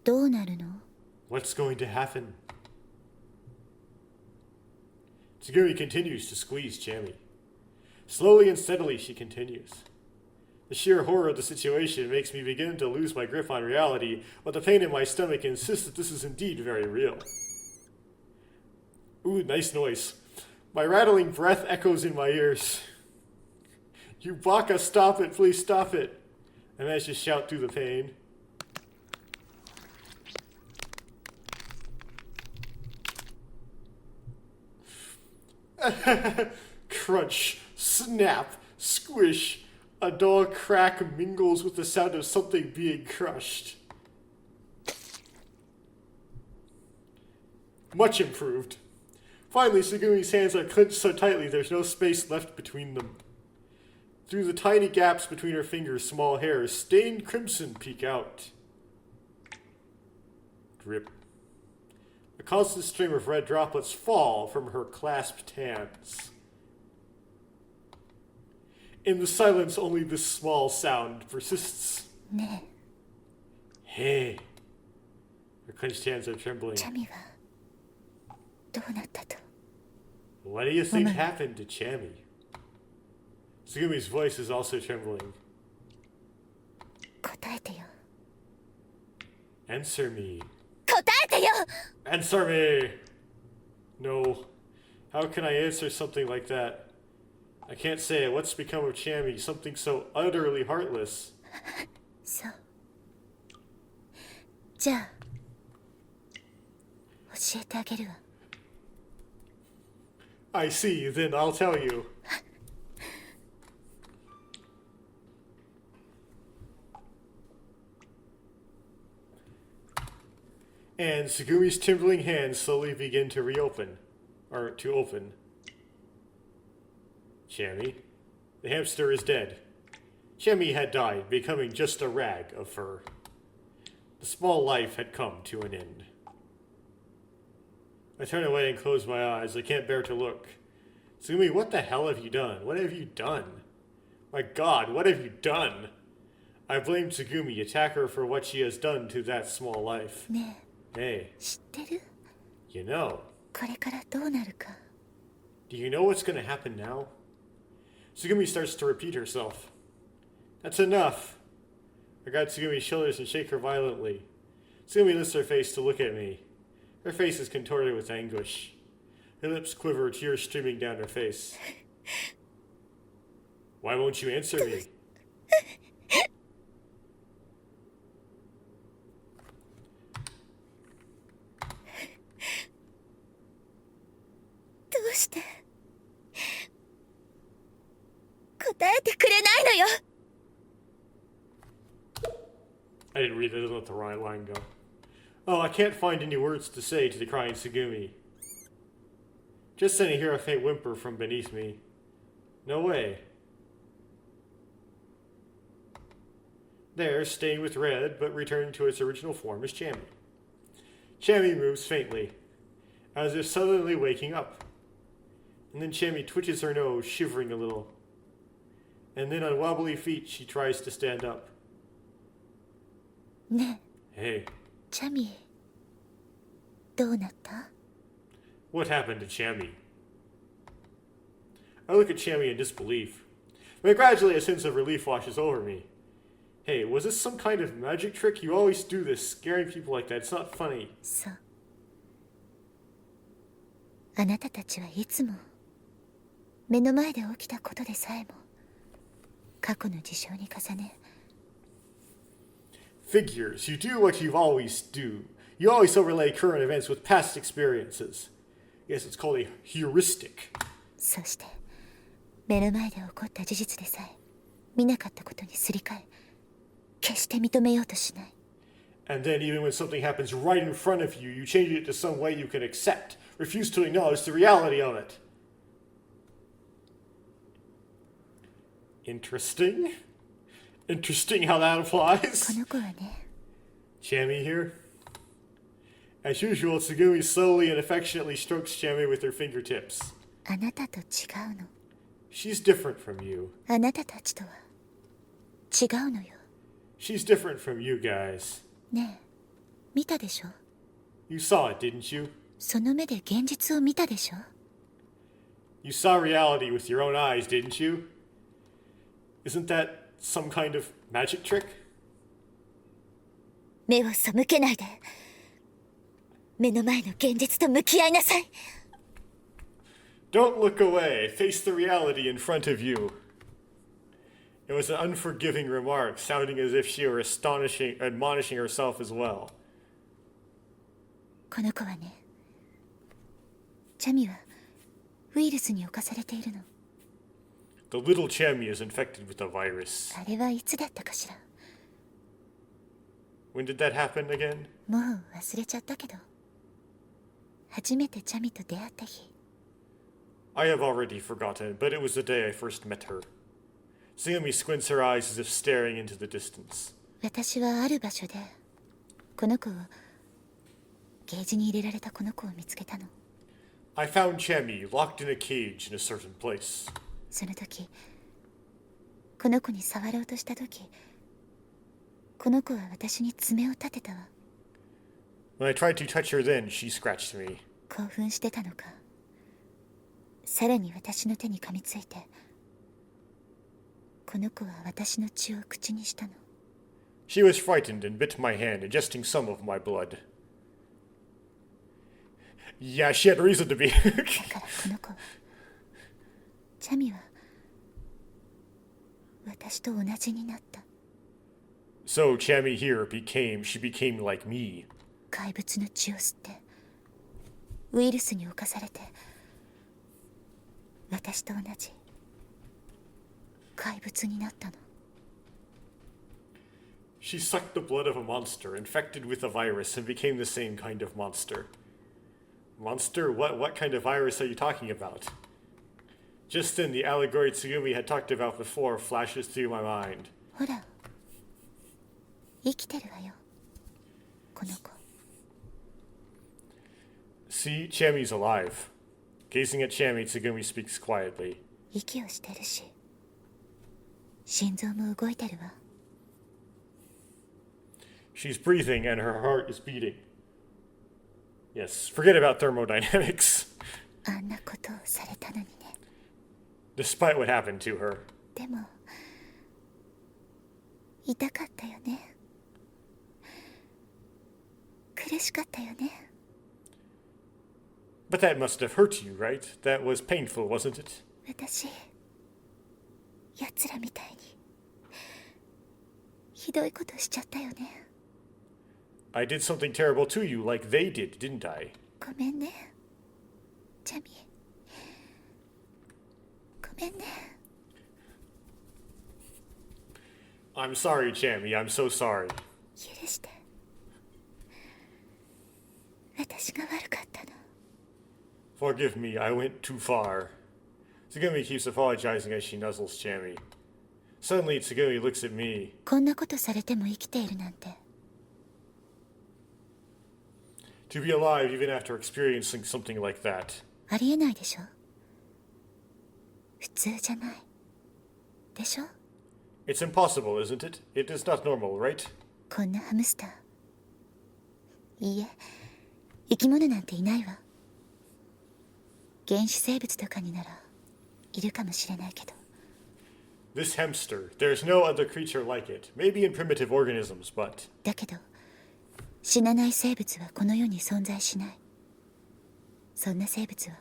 どうなるの？ What's going to happen? Tsugumi continues to squeeze Chami. Slowly and steadily, she continues. The sheer horror of the situation makes me begin to lose my grip on reality, but the pain in my stomach insists that this is indeed very real. Ooh, nice noise. My rattling breath echoes in my ears. You Baka, stop it, please stop it. I manage to shout through the pain. Crunch, snap, squish. A dull crack mingles with the sound of something being crushed. Much improved. Finally, Tsugumi's hands are clenched so tightly there's no space left between them. Through the tiny gaps between her fingers, small hairs, stained crimson, peek out. Drip. A constant stream of red droplets fall from her clasped hands. In the silence, only this small sound persists. ね Hey. Her clenched hands are trembling. え、チャミはどうなったと？ What do you think happened to Chami? Tsugumi's voice is also trembling. 答えてよ。 Answer me. 答えてよ！ Answer me! No. How can I answer something like that? I can't say it. What's become of Chami? Something so utterly heartless. そう。じゃあ教えてあげるわ。 I see, then I'll tell you. And Tsugumi's trembling hands slowly begin to reopen. Or to open. Chami. The hamster is dead. Chami had died, becoming just a rag of fur. The small life had come to an end. I turn away and close my eyes. I can't bear to look. Tsugumi, what the hell have you done? What have you done? My god, what have you done? I blame Tsugumi, attack her for what she has done to that small life. ね Hey, え、知ってる？ you know. これからどうなるか。 Do you know what's gonna happen now? Tsugumi starts to repeat herself. That's enough. I grab Tsugumi's shoulders and shake her violently. Tsugumi lifts her face to look at me. Her face is contorted with anguish. Her lips quiver, tears streaming down her face. Why won't you answer me? どうして答えてくれないのよ。 I didn't read that. I didn't let the right line go. Oh, I can't find any words to say to the crying Tsugumi. Just then I hear a faint whimper from beneath me. No way. There, stained with red, but returning to its original form, is Chami. Chami moves faintly, as if suddenly waking up. And then Chami twitches her nose, shivering a little. And then on wobbly feet, she tries to stand up. ねえ、 Hey, チャミどうなった？ what happened to Chami? I look at Chami in disbelief. But gradually a sense of relief washes over me. Hey, was this some kind of magic trick? You always do this, scaring people like that. It's not funny. そう。あなたたちはいつも目の前で起きたことでさえも過去の事象に重ね Figures, you do what you always do. You always overlay current events with past experiences. Yes, it's called a heuristic. そして目の前で起こった事実でさえ見なかったことにすり替え決して認めようとしない And then, even when something happens right in front of you, you change it to some way you can accept, refuse to acknowledge the reality of it. Interesting. Interesting how that こ applies. の子はね Chammy here. As usual, Tsugumi slowly and affectionately strokes Chammy with her fingertips. あなたと違うの She's different from you. あなたたちとは違うのよ She's different from you guys. ねえ見たでしょ You saw it, didn't you? その目で現実を見たでしょ You saw reality with your own eyes, didn't you? Isn't that some kind of magic trick? 目を背けないで目の前の現実と向き合いなさい Don't look away. Face the reality in front of you. It was an unforgiving remark, sounding as if she were admonishing herself as well. この子はねチャミはウイルスに侵されているの The little Chammy is infected with a virus. あれはいつだったかしら When did that happen again? もう忘れちゃったけど初めてチャミと出会った日 I have already forgotten, but it was the day I first met her. Tsugumi squints her eyes as if staring into the distance. 私はある場所でこの子をケージに入れられたこの子を見つけたの I found Chammy locked in a cage in a certain place. その時この子に触ろうとした時この子は私に爪を立てたわ When I tried to touch her then, she scratched me. 興奮してたのかさらに私の手に噛みついてこの子は私の血を口にしたの She was frightened and bit my hand, ingesting some of my blood. Yeah, she had reason to be. だからこの子はチャミは私と同じになった So Chammy here became like me. 怪物の血を吸ってウイルスに侵されて私と同じ怪物になったの She sucked the blood of a monster, infected with a virus, and became the same kind of monster. Monster? What kind of virus are you talking about? Just then, the allegory Tsugumi had talked about before flashes through my mind. ほら生きてるわよこの子 See, Chammy's alive. Gazing at Chammy, Tsugumi speaks quietly. 息をしてるし心臓も動いてるわ She's breathing and her heart is beating. Yes, forget about thermodynamics. あんなことをされたのにね Despite what happened to her. でも痛かったよね苦しかったよね But that must have hurt you, right? That was painful, wasn't it? 私奴らみたいにひどいことしちゃったよね I did something terrible to you like they did, didn't I? ごめんねジャミごめんね I'm sorry, Chammy. I'm so sorry. 許して私が悪かったの Forgive me, I went too far. Tsugumi keeps apologizing as she nuzzles Chammy. Suddenly, Tsugumi looks at me. こんなことされても生きているなんて To be alive even after experiencing something like that. ありえないでしょ普通じゃないでしょ It's impossible, isn't it? It is not normal, right? こんなハムスターいいえ生き物なんていないわ原始生物とかにならいるかもしれないけど This hamster, there's no other creature like it. Maybe in primitive organisms, but だけど死なない生物はこの世に存在しない。そんな生物は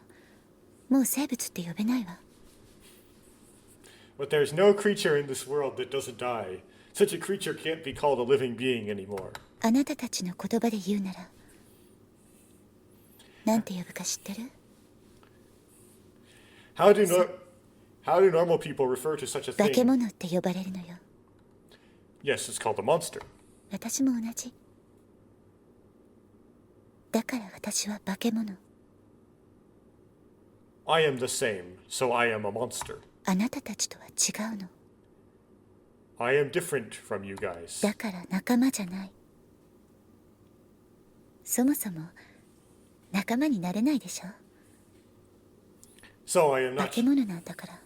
もう生物って呼べないわ。but there's no creature in this world that doesn't die. Such a creature can't be called a living being anymore. あなたたちの言葉で言うならなんて呼ぶか知ってる？ How do normal people refer to such a 化け thing? 物って呼ばれるのよ。 Yes, it's called a monster. 私も同じ。だから私は化け物。 I am the same, so I am a monster. あなたたちとは違うの。 I am different from you guys. だから仲間じゃない。そもそも仲間になれないでしょ。 So I am 化 not け物なんだから。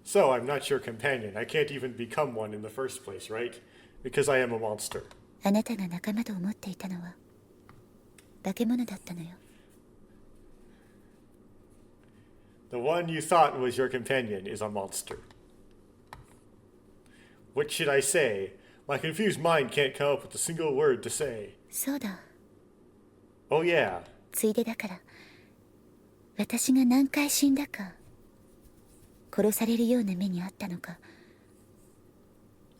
So I'm not your companion. I can't even become one in the first place, right? Because I am a monster. あなたが仲間と思っていたのは化け物だったのよ。 The one you thought was your companion is a monster. What should I say? My confused mind can't come up with a single word to say. そうだ。 Oh yeah. ついでだから私が何回死んだか殺されるような目にあったのか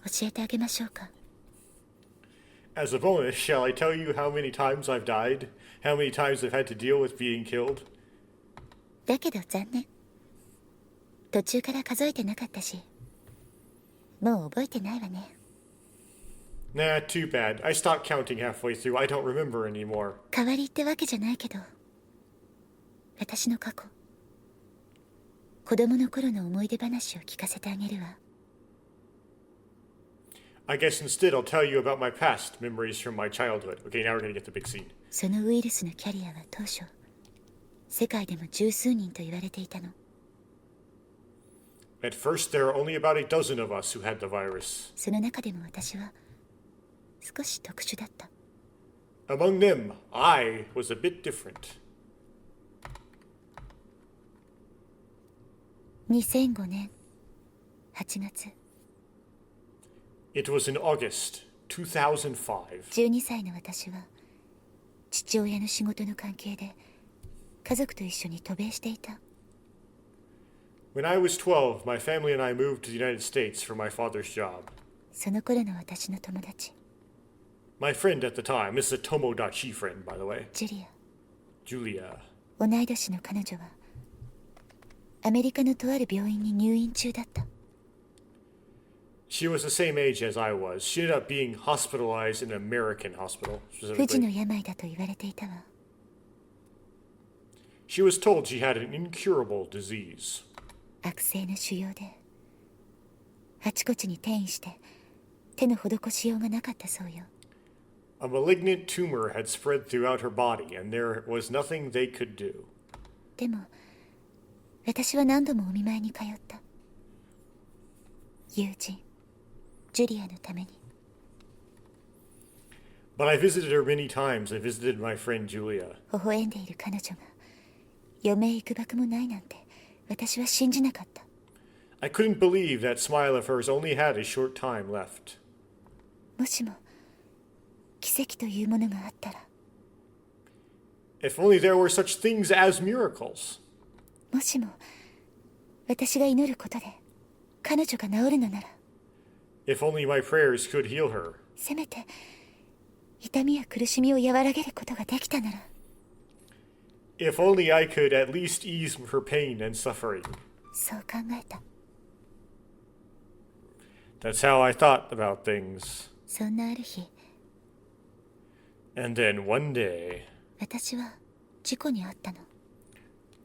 教えてあげましょうか。 As a bonus, shall I tell you how many times I've died? How many times I've had to deal with being killed? だけど残念。途中から数えてなかったしもう覚えてないわね。 Nah, too bad. I stopped counting halfway through. I don't remember anymore. 代わりってわけじゃないけど私の過去子供の頃の思い出話を聞かせてあげるわ。 I guess instead I'll tell you about my past, memories from my childhood. Okay, now we're gonna get the big scene. そのウイルスのキャリアは当初世界でも十数人と言われていたの。 At first, there were only about a dozen of us who had the virus. その中でも私は少し特殊だった。 Among them, I was a bit different. 2005年8月 It was in August 2005. 12歳の私は父親の仕事の関係で家族と一緒に渡米していた。 When I was 12, my family and I moved to the United States for my father's job. その頃の私の友達 My friend at the time, this is a Tomodachi friend, by the way, ジュリア Julia. 同い年の彼女はアメリカのとある病院に入院中だった。 She was the same age as I was. She ended up being hospitalized in an American hospital, 不治の specifically. 病だと言われていたわ。 She was told she had an incurable disease. 悪性の腫瘍であちこちに転移して手の施しようがなかったそうよ。 A malignant tumor had spread throughout her body, and there was nothing they could do. でも私は何度もお見舞いに通った。友人ジュリアのために。 But I visited her many times. I visited my friend Julia. 微笑んでいる彼女が余命いくばくもないなんて私は信じなかった。 I couldn't believe that smile of hers only had a short time left. もしも奇跡というものがあったら、 If only there were such things as miracles. もしも私が祈ることで彼女が治るのなら、 If only my prayers could heal her. せめて痛みや苦しみを和らげることができたなら、 If only I could at least ease her pain and suffering. そう考えた。 That's how I thought about things. そんなある日、 And then one day, 私は事故に遭ったの。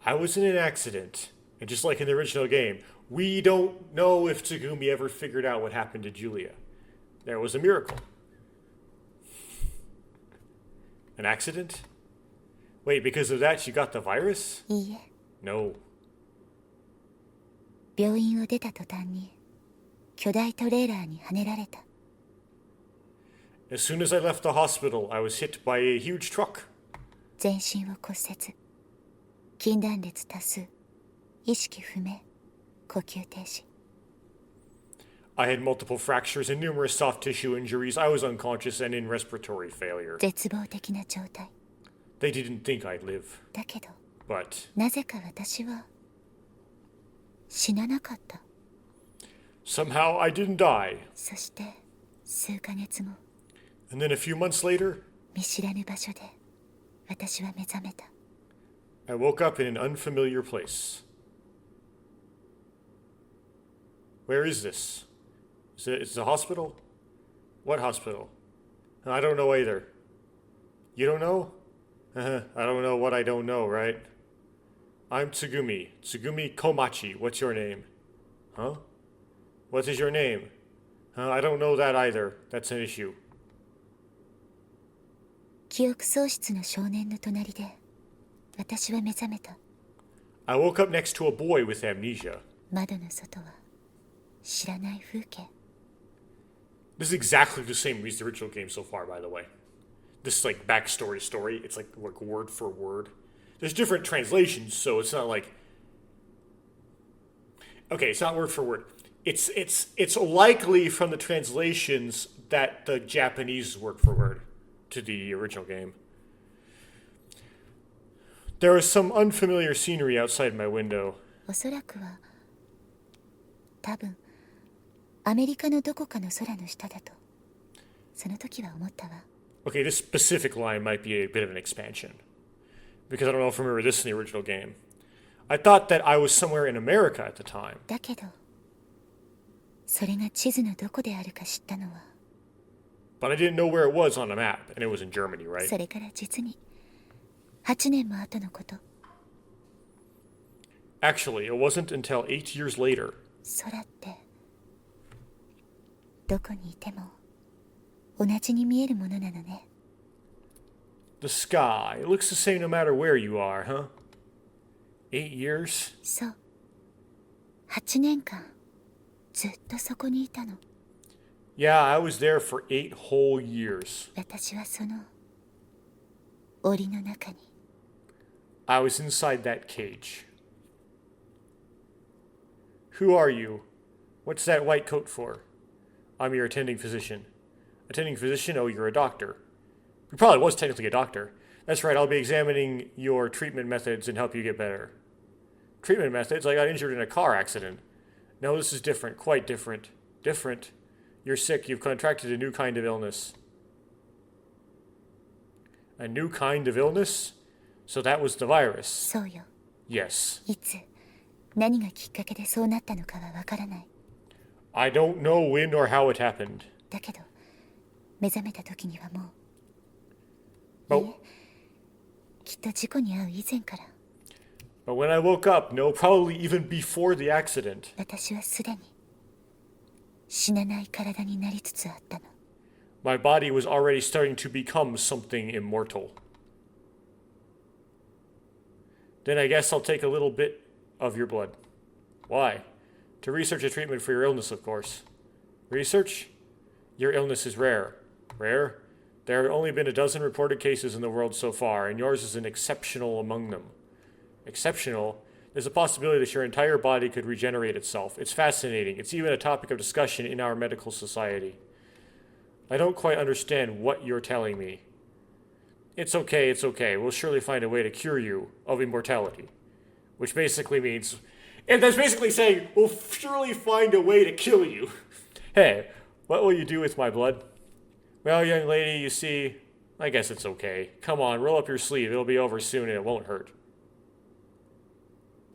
I was in an accident. And just like in the original game, we don't know if Tsugumi ever figured out what happened to Julia. There was a miracle. An accident? Wait, because of that she got the virus? いいえ、 No. 病院を出た途端に巨大トレーラーにはねられた。 As soon as I left the hospital, I was hit by a huge truck. 全身を骨折、筋断裂多数、意識不明。呼吸停止。 I had multiple fractures and numerous soft tissue injuries. I was unconscious and in respiratory failure. 絶望的な状態。 They didn't think I'd live. だけど But なぜか私は死ななかった。 somehow I didn't die. そして数ヶ月後、 And then a few months later, 見知らぬ場所で私は目覚めた。 I woke up in an unfamiliar place. Where is this? Is it a hospital? What hospital? I don't know either. You don't know? I don't know what I don't know, right? I'm Tsugumi. Tsugumi Komachi. What's your name? Huh? What is your name? I don't know that either. That's an issue. 記憶喪失の少年の隣で私は目覚めた。 I woke up next to a boy with amnesia. 窓の外は知らない風景。 This is exactly the same as the original game so far, by the way. This like backstory story. It's like word for word. There's different translations, so it's not like. Okay, it's not word for word. It's likely from the translations that the Japanese word for word to the original game. There is some unfamiliar scenery outside my window. おそらくは多分アメリカのどこかの空の下だとその時は思ったわ。 Okay, this specific line might be a bit of an expansion. Because I don't know if I remember this in the original game. I thought that I was somewhere in America at the time. だけどそれが地図のどこであるか知ったのは But I didn't know where it was on a map, and it was in Germany, right? それから実に8年も後のこと。 Actually, it wasn't until 8 years later. 空ってどこにいても同じに見えるものなのね。 The sky, it looks the same no matter where you are, huh? 8 years? そう、8年間ずっとそこにいたの。 Yeah, I was there for 8 whole years. 私はその檻の中に。 I was inside that cage. Who are you? What's that white coat for? I'm your attending physician. Attending physician? Oh, you're a doctor. You probably was technically a doctor. That's right, I'll be examining your treatment methods and help you get better. Treatment methods? I got injured in a car accident. No, this is different, quite different. Different. You're sick, you've contracted a new kind of illness. A new kind of illness? So that was the virus. そうよ。 Yes. いつ何がきっかけでそうなったのかはわからない。 I don't know when or how it happened. だけど目覚めた時にはもう But, きっと事故に遭う以前から but when I woke up, no, probably even before the accident, 私はすでに死なない体になりつつあったの。 my body was already starting to become something immortal. Then I guess I'll take a little bit of your blood. Why? To research a treatment for your illness, of course. Research? Your illness is rare. Rare? There have only been a dozen reported cases in the world so far, and yours is an exceptional among them. Exceptional? There's a possibility that your entire body could regenerate itself. It's fascinating. It's even a topic of discussion in our medical society. I don't quite understand what you're telling me. It's okay, it's okay. We'll surely find a way to cure you of immortality. Which basically means... And that's basically saying, we'll surely find a way to kill you. Hey, what will you do with my blood? Well, young lady, you see, I guess it's okay. Come on, roll up your sleeve. It'll be over soon and it won't hurt.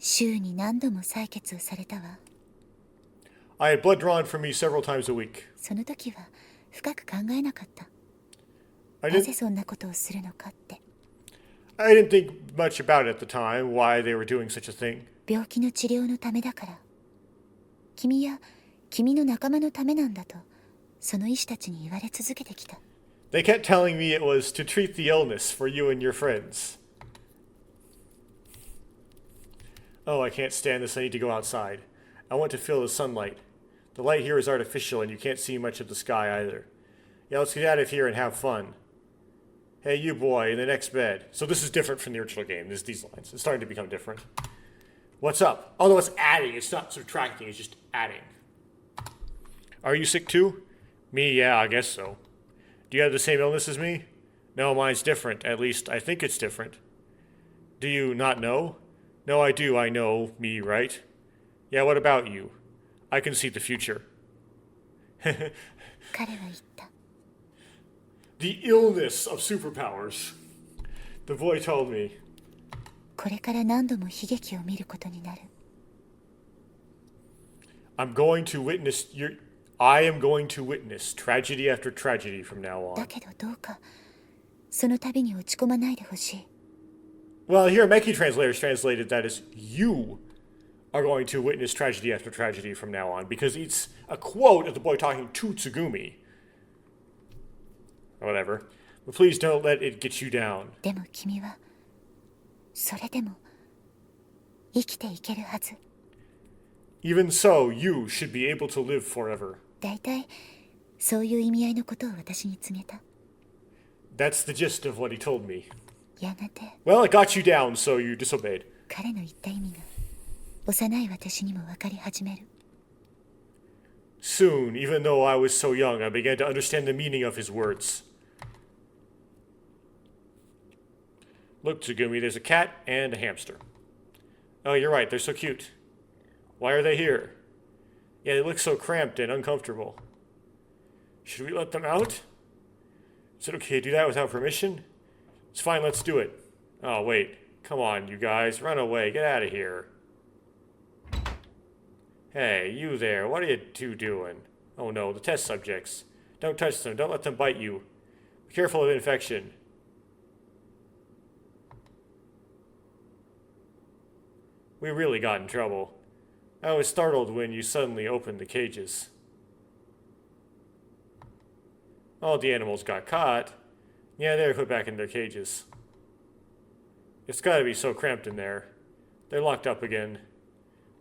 週に何度も採血をされたわ。 I had blood drawn from me several times a week. その時は深く考えなかった。 I なぜ didn't, そんなことをするのかって。 I didn't think much about it at the time, why they were doing such a thing. 病気の治療のためだから。君や君の仲間のためなんだと、その医師たちに言われ続けてきた。 They kept telling me it was to treat the illness for you and your friends. Oh, I can't stand this. I need to go outside. I want to feel the sunlight. The light here is artificial and you can't see much of the sky either. Yeah, let's get out of here and have fun. Hey, you boy, in the next bed. So this is different from the original game. These lines. It's starting to become different. What's up? Although it's adding, it's not subtracting, it's just adding. Are you sick too? Me, yeah, I guess so. Do you have the same illness as me? No, mine's different. At least, I think it's different. Do you not know? No, I do. I know. Me, right? Yeah, what about you? I can see the future. 彼は言った。 The illness of superpowers. The boy told me. これから何度も悲劇を見ることになる。I am going to witness tragedy after tragedy from now だ on. けどどうかその度に落ち込まないでほしい。 Well, here, Meki translators translated that as you are going to witness tragedy after tragedy from now on, because it's a quote of the boy talking to Tsugumi. Or whatever. But please don't let it get you down. でも君はそれでも生きていけるはず。 Even so, you should be able to live forever. だいたいそういう意味合いのことを私に告げた。 That's the gist of what he told me. やがて Well, it got you down, so you disobeyed. 彼の言った意味が幼い私にも分かり始める。 Soon, even though I was so young, I began to understand the meaning of his words. Look, Tsugumi, there's a cat and a hamster. Oh, you're right, they're so cute. Why are they here? Yeah, they look so cramped and uncomfortable. Should we let them out? Is it okay to do that without permission? It's fine, let's do it. Oh, wait. Come on, you guys. Run away. Get out of here. Hey, you there. What are you two doing? Oh no, the test subjects. Don't touch them. Don't let them bite you. Be careful of infection. We really got in trouble. I was startled when you suddenly opened the cages. All the animals got caught. Yeah, they were put back in their cages. It's gotta be so cramped in there. They're locked up again.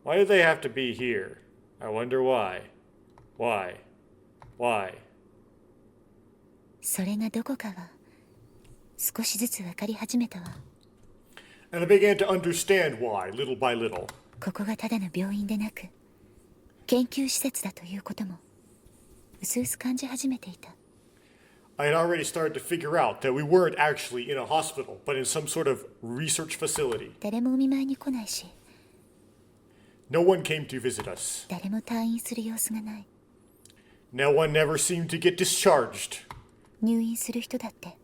Why do they have to be here? I wonder why. Why? Why? それがどこかは少しずつ分かり始めたわ。 And I began to understand why, little by little. ここがただの病院でなく研究施設だということも薄々感じ始めていた。 I had already started to figure out that we weren't actually in a hospital, but in some sort of research facility. 誰もお見舞いに来ないし No one came to visit us. 誰も退院する様子がない。 No one never seemed to get discharged. 入院する人だって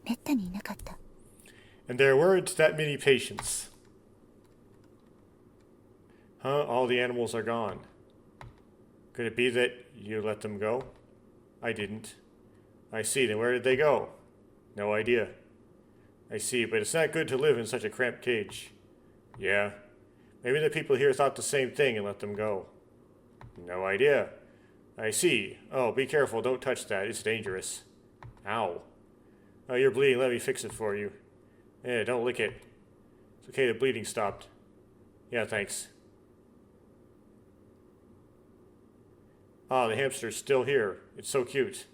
めったにいなかった。 And there weren't that many patients. Huh? All the animals are gone. Could it be that you let them go? I didn't. I see. Then where did they go? No idea. I see, but it's not good to live in such a cramped cage. Yeah. Maybe the people here thought the same thing and let them go. No idea. I see. Oh, be careful. Don't touch that. It's dangerous. Ow. Oh, you're bleeding. Let me fix it for you. Yeah, don't lick it. It's okay, the bleeding stopped. Yeah, thanks. Ah, the hamster's still here. It's so cute.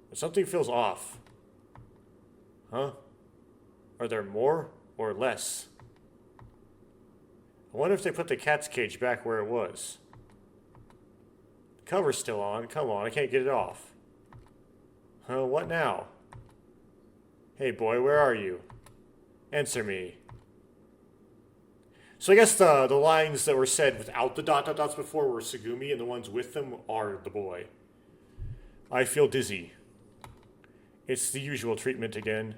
But something feels off. Huh? Are there more or less? I wonder if they put the cat's cage back where it was. The cover's still on. Come on, I can't get it off. Huh, what now? Hey boy, where are you? Answer me. So I guess the lines that were said without the dot dot dots before were Tsugumi, and the ones with them are the boy. I feel dizzy. It's the usual treatment again.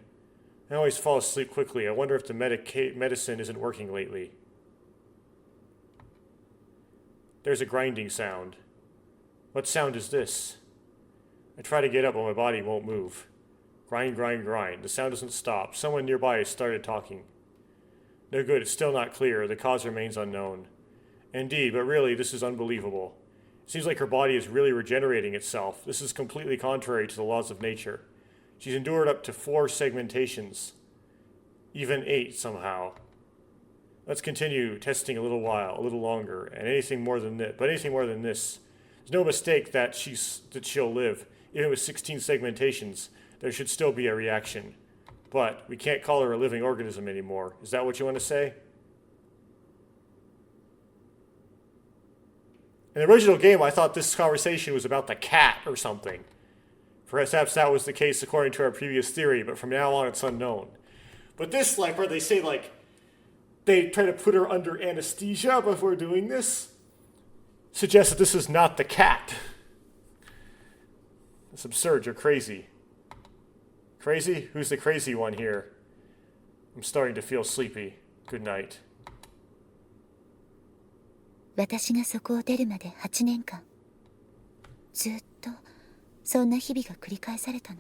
I always fall asleep quickly. I wonder if the medicine isn't working lately. There's a grinding sound. What sound is this? I try to get up, but my body won't move. Grind, grind, grind. The sound doesn't stop. Someone nearby has started talking. No good, it's still not clear. The cause remains unknown. Indeed, but really, this is unbelievable. It seems like her body is really regenerating itself. This is completely contrary to the laws of nature. She's endured up to 4 segmentations. Even 8, somehow. Let's continue testing a little while, a little longer, and anything more than this. But anything more than this. There's no mistake that she'll live. Even with 16 segmentations, there should still be a reaction. but we can't call her a living organism anymore. Is that what you want to say? In the original game, I thought this conversation was about the cat or something. Perhaps that was the case according to our previous theory, but from now on it's unknown. But this, like, where they say, like, they try to put her under anesthesia before doing this, suggests that this is not the cat. It's absurd. You're crazy. Crazy? Who's the crazy one here? I'm starting to feel sleepy. Good night. 私がそこを出るまで8年間ずっとそんな日々が繰り返されたの。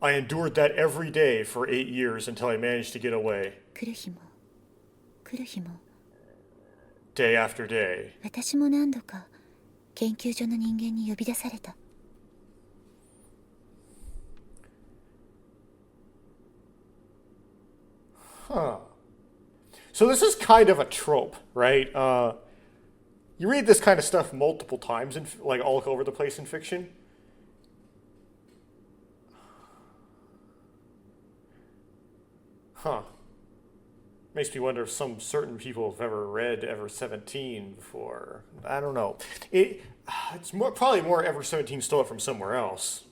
I endured that every day for 8 years until I managed to get away. 来る日も来る日も Day after day. 私も何度か研究所の人間に呼び出された。 Huh. So this is kind of a trope, right? You read this kind of stuff multiple times, in, like all over the place in fiction. Huh. Makes me wonder if some certain people have ever read Ever17 before. I don't know. It's probably more Ever17 stole it from somewhere else.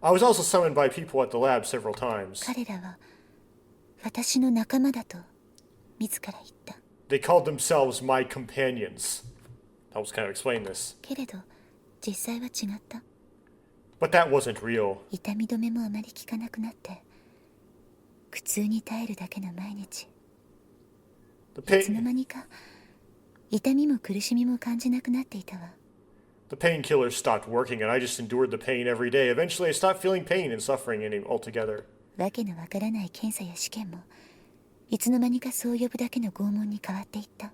I was also summoned by people at the lab several times. 彼らは私の仲間だと自ら言った。 They called themselves my companions. Helps kind of explain this. けれど実際は違った。 But that wasn't real. 痛み止めもあまり効かなくなって苦痛に耐えるだけの毎日。 The いつの間 pain, にか痛みも苦しみも感じなくなっていたわ。 the painkillers stopped working, and I just endured the pain every day. Eventually, I stopped feeling pain and suffering altogether. わけのわからない検査や試験もいつの間にかそう呼ぶだけの拷問に変わっていった。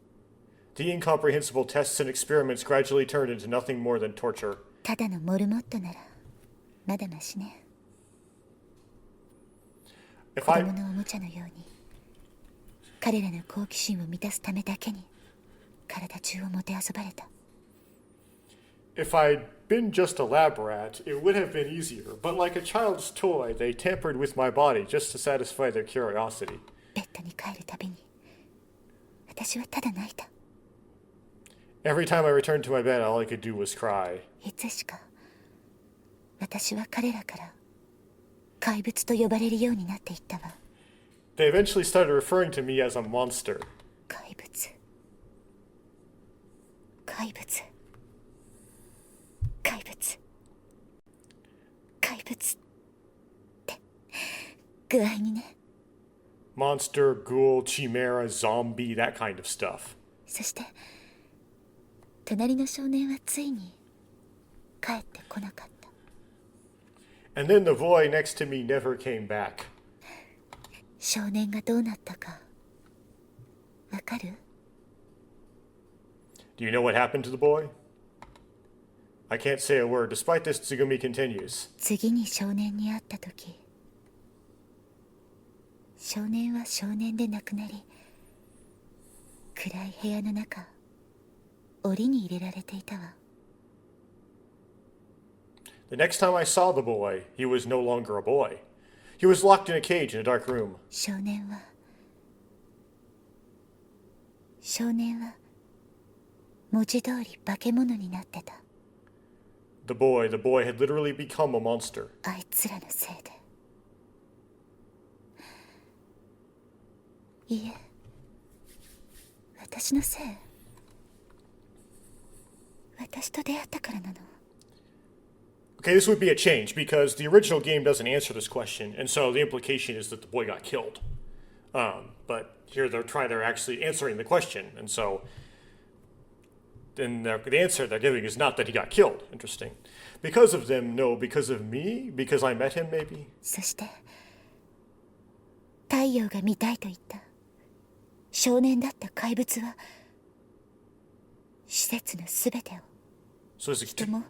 The incomprehensible tests and experiments gradually turned into nothing more than torture. ただのモルモットならまだましね。 If 子 I 供のおもちゃのように彼らの好奇心を満たすためだけに体中をもてあそばれた。 if I'd been just a lab rat, it would have been easier. But like a child's toy, they tampered with my body just to satisfy their curiosity. ベッドに帰るたびに私はただ泣いた。 Every time I returned to my bed, all I could do was cry. いつしか私は彼らから怪物と呼ばれるようになっていったわ。 They eventually started referring to me as a monster. 怪物怪物怪物怪物って具合にね。 Monster, ghoul, chimera, zombie, that kind of stuff. そして隣の少年はついに帰ってこなかった。 And then the boy next to me never came back. 少年がどうなったかわかる？ Do you know what happened to the boy? I can't say a word. Despite this, Tsugumi continues. 次に少年に会った時少年は少年で亡くなり暗い部屋の中檻に入れられていたわ。 The next time I saw the boy, he was no longer a boy. He was locked in a cage in a dark room. 少年は文字通り化け物になってた。 The boy had literally become a monster. あいつらのせいで。いえ、私のせい。私と出会ったからなの。 Okay, this would be a change because the original game doesn't answer this question, and so the implication is that the boy got killed. But here they're actually answering the question, and so then the answer they're giving is not that he got killed. Interesting. Because of them, no. Because of me? Because I met him, maybe? そして太陽が見たいと言った少年だった怪物は施設のすべてを So is it, 人も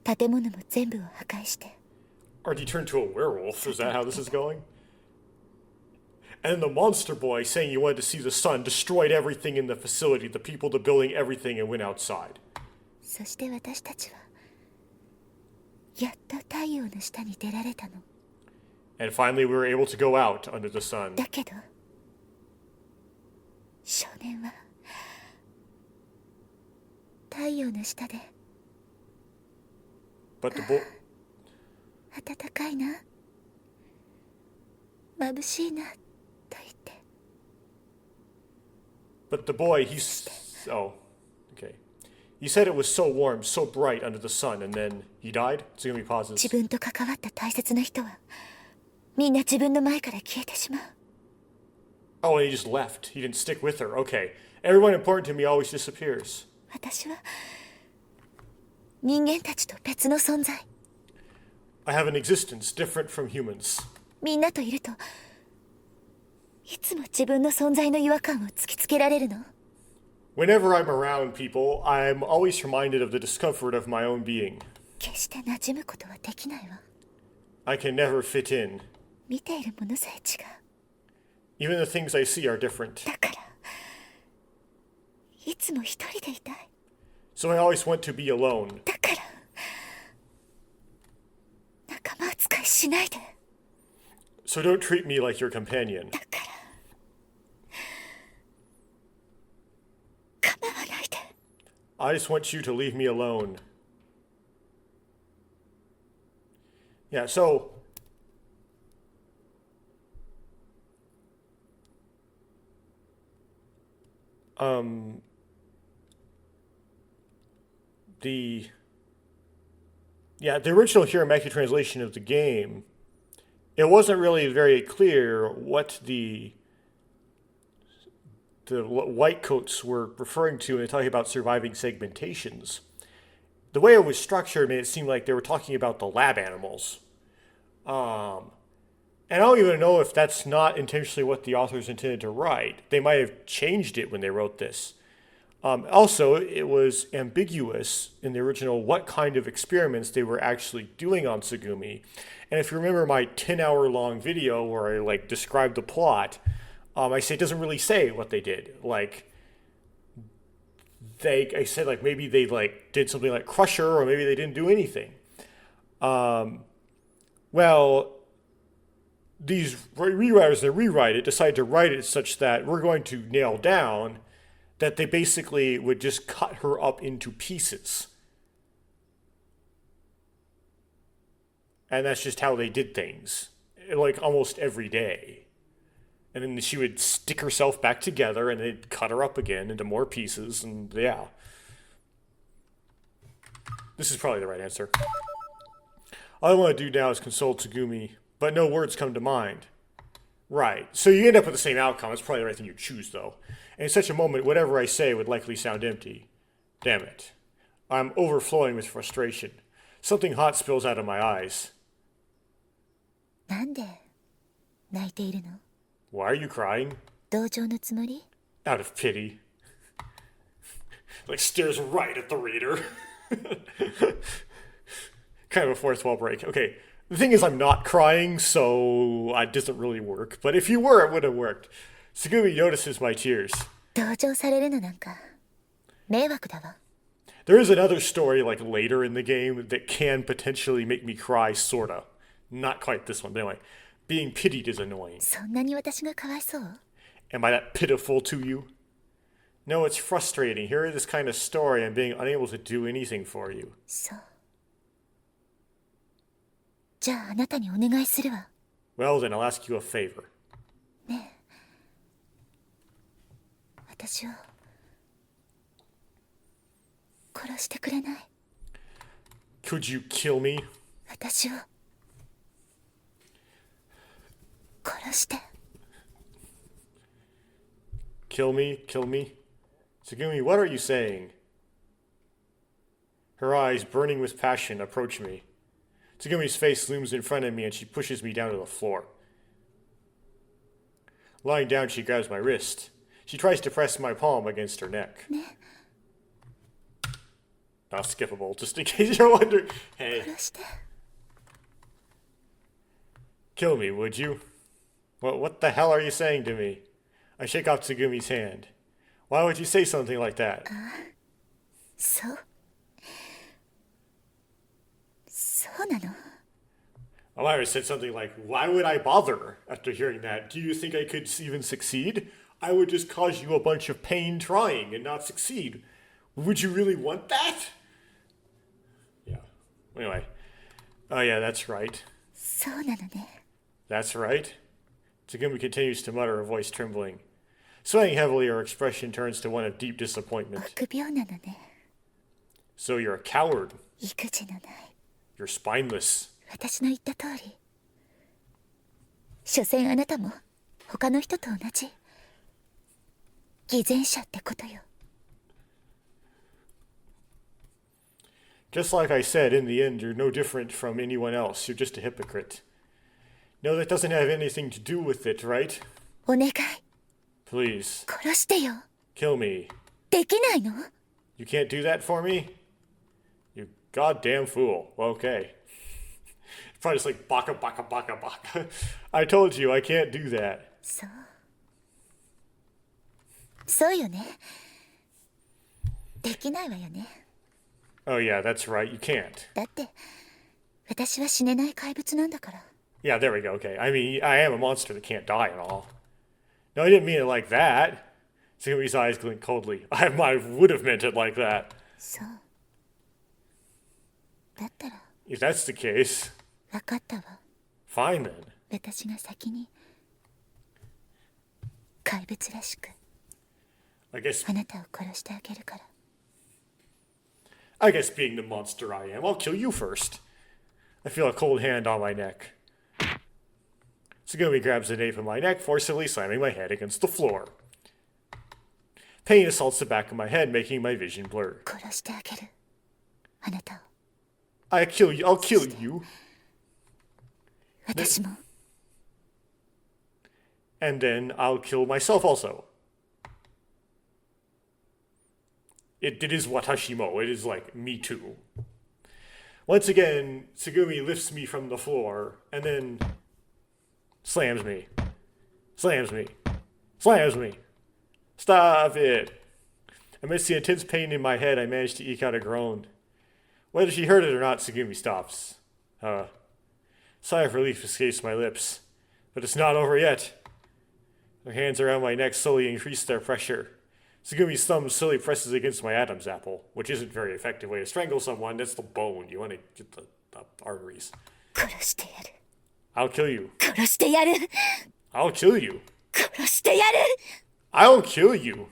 建物も全部を破壊して or did he turn to a werewolf? Is that how this is going? And the monster boy, saying he wanted to see the sun, destroyed everything in the facility, the people, the building, everything, and went outside. そして私たちはやっと太陽の下に出られたの。And finally we were able to go out under the sun. だけど少年は太陽の下で But the boy... 暖かいな眩しいなと言って But the boy, oh, okay. He said it was so warm, so bright under the sun, and then he died? Tsugumi pauses. 自分と関わった大切な人はみんな自分の前から消えてしまう Oh, and he just left. He didn't stick with her. Okay. Everyone important to me always disappears. 私は人間たちと別の存在 I have an existence different from humans. みんなといるといつも自分の存在の違和感を突きつけられるの Whenever I'm around people, I'm always reminded of the discomfort of my own being. 決して馴染むことはできないわ I can never fit in. 見ているものさえ違う Even the things I see are different. だからいつも一人でいたい So I always want to be alone. だから仲間扱いしないで So don't treat me like your companion. だから構わないで I just want you to leave me alone. Yeah, so... the original Hiramaki translation of the game, it wasn't really very clear what the whitecoats were referring to when they're talking about surviving segmentations. The way it was structured made it seem like they were talking about the lab animals. And I don't even know if that's not intentionally what the authors intended to write. They might have changed it when they wrote this. Also, it was ambiguous in the original what kind of experiments they were actually doing on Tsugumi. And if you remember my 10-hour-long video where I described the plot, I say it doesn't really say what they did. I said maybe they did something like Crusher, or maybe they didn't do anything. Well, these rewriters that rewrite it decided to write it such that we're going to nail down that they basically would just cut her up into pieces. And that's just how they did things, almost every day. And then she would stick herself back together and they'd cut her up again into more pieces, and yeah. This is probably the right answer. All I want to do now is console Tsugumi, but no words come to mind. Right, so you end up with the same outcome. It's probably the right thing you choose, though. And in such a moment, whatever I say would likely sound empty. Damn it. I'm overflowing with frustration. Something hot spills out of my eyes. なんで泣いているの Why are you crying? 同情のつもり Out of pity. Stares right at the reader. Kind of a fourth wall break. Okay, the thing is I'm not crying, so it doesn't really work. But if you were, it would have worked. Tsugumi notices my tears. 同情されるのなんか迷惑だわ There is another story later in the game that can potentially make me cry, sorta. Not quite this one, but anyway. Being pitied is annoying. そんなに私がかわいそう Am I that pitiful to you? No, it's frustrating. Hearing this kind of story and being unable to do anything for you. そうじゃああなたにお願いするわ Well, then I'll ask you a favor. ねえ私を殺してくれない Could you kill me? 私を殺して Kill me? Kill me? Tsugumi, what are you saying? Her eyes, burning with passion, approach me. Tsugumi's face looms in front of me and she pushes me down to the floor. Lying down, she grabs my wrist. She tries to press my palm against her neck. Not skippable, just in case you're wondering. Hey. 殺して Kill me, would you? What the hell are you saying to me? I shake off Tsugumi's hand. Why would you say something like that? そうそうなの I might have said something like, why would I bother after hearing that? Do you think I could even succeed? I would just cause you a bunch of pain trying and not succeed. Would you really want that? Yeah. Anyway. Oh yeah, that's right. そうなのね。 That's right. Tsugumi continues to mutter, her voice trembling. Swaying heavily, her expression turns to one of deep disappointment. 臆病なのね。 So you're a coward. 育児のない。 You're spineless. 私の言った通り。所詮あなたも他の人と同じ。偽善者ってことよ。 Just like I said, in the end, you're no different from anyone else. You're just a hypocrite. No, that doesn't have anything to do with it, right? お願い。 Please, 殺してよ。 kill me. できないの？ You can't do that for me? You goddamn fool. Well, okay. Probably just like, baka, baka, baka, baka. I told you, I can't do that. そう。そうよね。できないわよね。 Oh, yeah, that's right. You can't. だって私は死ねない怪物なんだから。 Yeah, there we go. Okay. I mean, I am a monster that can't die at all. No, I didn't mean it like that. Tsugumi's eyes glint coldly. I would have meant it like that. そう。だったら If that's the case, 分かったわ。 fine then. 私が先に怪物らしく I guess あなたを殺してあげるから。 being the monster I am, I'll kill you first. I feel a cold hand on my neck. Tsugumi grabs the nape of my neck, forcibly slamming my head against the floor. Pain assaults the back of my head, making my vision blur. 殺してあげる。あなたを。 I'll kill you. 私も。 And then I'll kill myself also. It is Watashimo. It is like me too. Once again, Tsugumi lifts me from the floor and then slams me. Slams me. Slams me. Stop it. Amidst the intense pain in my head, I manage to eke out a groan. Whether she heard it or not, Tsugumi stops. Sigh of relief escapes my lips. But it's not over yet. Her hands around my neck slowly increase their pressure. Tsugumi's thumb slowly presses against my Adam's apple, which isn't a very effective way to strangle someone. That's the bone. You want to get the arteries. 殺してやる。 I'll kill you. 殺してやる。 I'll kill you. 殺してやる。 I'll kill you.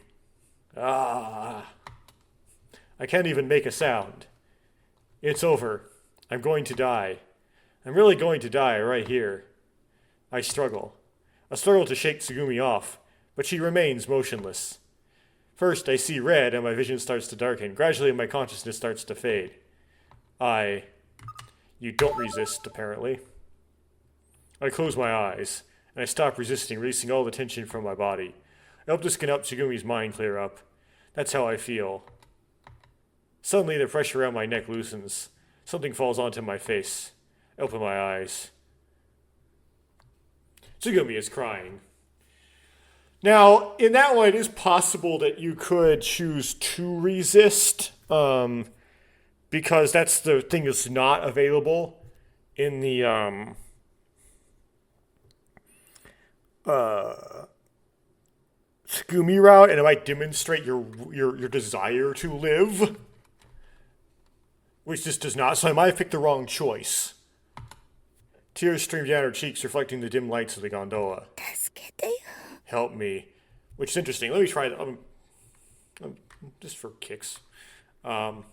Ah. I can't even make a sound. It's over. I'm going to die. I'm really going to die right here. I struggle. I struggle to shake Tsugumi off, but she remains motionless. First, I see red and my vision starts to darken. Gradually, my consciousness starts to fade. You don't resist, apparently. I close my eyes, and I stop resisting, releasing all the tension from my body. I hope this can help Tsugumi's mind clear up. That's how I feel. Suddenly, the pressure around my neck loosens. Something falls onto my face. I open my eyes. Tsugumi is crying. Now, in that one, it is possible that you could choose to resist, because that's the thing that's not available in the Tsugumi route, and it might demonstrate your desire to live, which this does not. So I might have picked the wrong choice. Tears stream down her cheeks, reflecting the dim lights of the gondola. 助けてよ。 Help me. Which is interesting. Let me try that. Just for kicks. Let's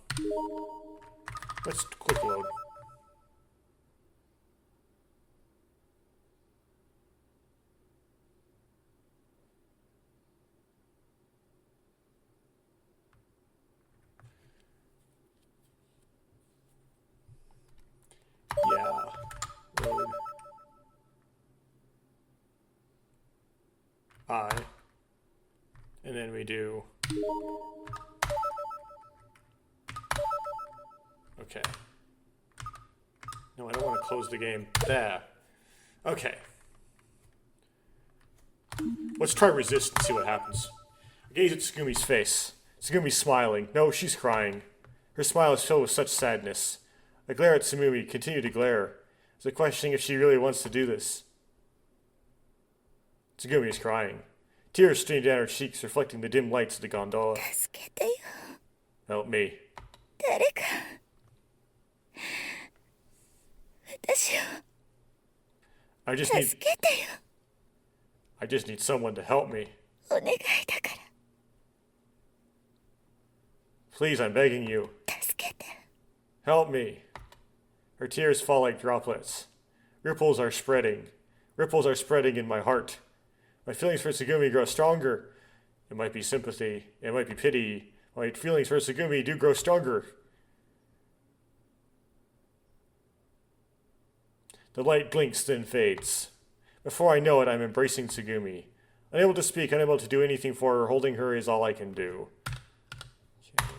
quick load. Yeah. Load. And then we do. Okay. No, I don't want to close the game. There. Okay. Let's try resist and see what happens. I gaze at Tsugumi's face. Tsugumi's smiling. No, she's crying. Her smile is filled with such sadness. I glare at Tsugumi, continue to glare. Is it questioning if she really wants to do this? Tsugumi is crying. Tears streamed down her cheeks, reflecting the dim lights of the gondola. 助けてよ Help me. 誰か私を I just 助 need けてよ I just need someone to help me. お願いだから Please, I'm begging you. 助けて Help me. Her tears fall like droplets. Ripples are spreading. Ripples are spreading in my heart. My feelings for Tsugumi grow stronger. It might be sympathy. It might be pity. My feelings for Tsugumi do grow stronger. The light blinks, then fades. Before I know it, I'm embracing Tsugumi. Unable to speak, unable to do anything for her, holding her is all I can do. Okay.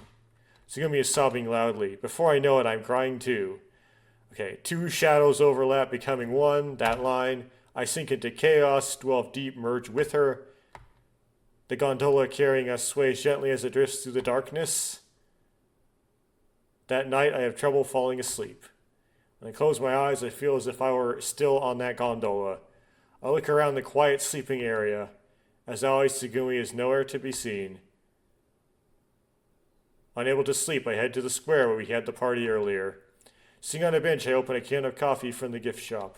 Tsugumi is sobbing loudly. Before I know it, I'm crying too. Okay, two shadows overlap, becoming one. That line. I sink into chaos, dwell deep, merge with her. The gondola carrying us sways gently as it drifts through the darkness. That night, I have trouble falling asleep. When I close my eyes, I feel as if I were still on that gondola. I look around the quiet sleeping area. As always, Tsugumi is nowhere to be seen. Unable to sleep, I head to the square where we had the party earlier. Sitting on a bench, I open a can of coffee from the gift shop.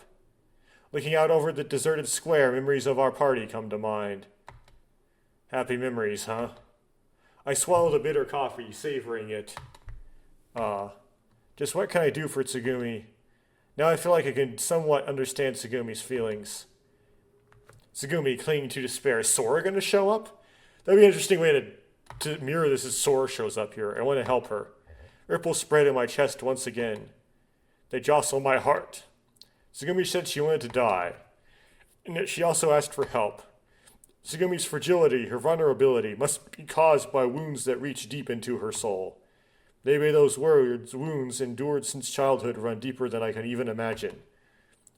Looking out over the deserted square, memories of our party come to mind. Happy memories, huh? I swallow the bitter coffee, savoring it. Just what can I do for Tsugumi? Now I feel like I can somewhat understand Tsugumi's feelings. Tsugumi clinging to despair. Is Sora going to show up? That would be an interesting way to mirror this as Sora shows up here. I want to help her. Ripples spread in my chest once again. They jostle my heart. Tsugumi said she wanted to die, and yet she also asked for help. Tsugumi's fragility, her vulnerability, must be caused by wounds that reach deep into her soul. Maybe those wounds endured since childhood run deeper than I can even imagine.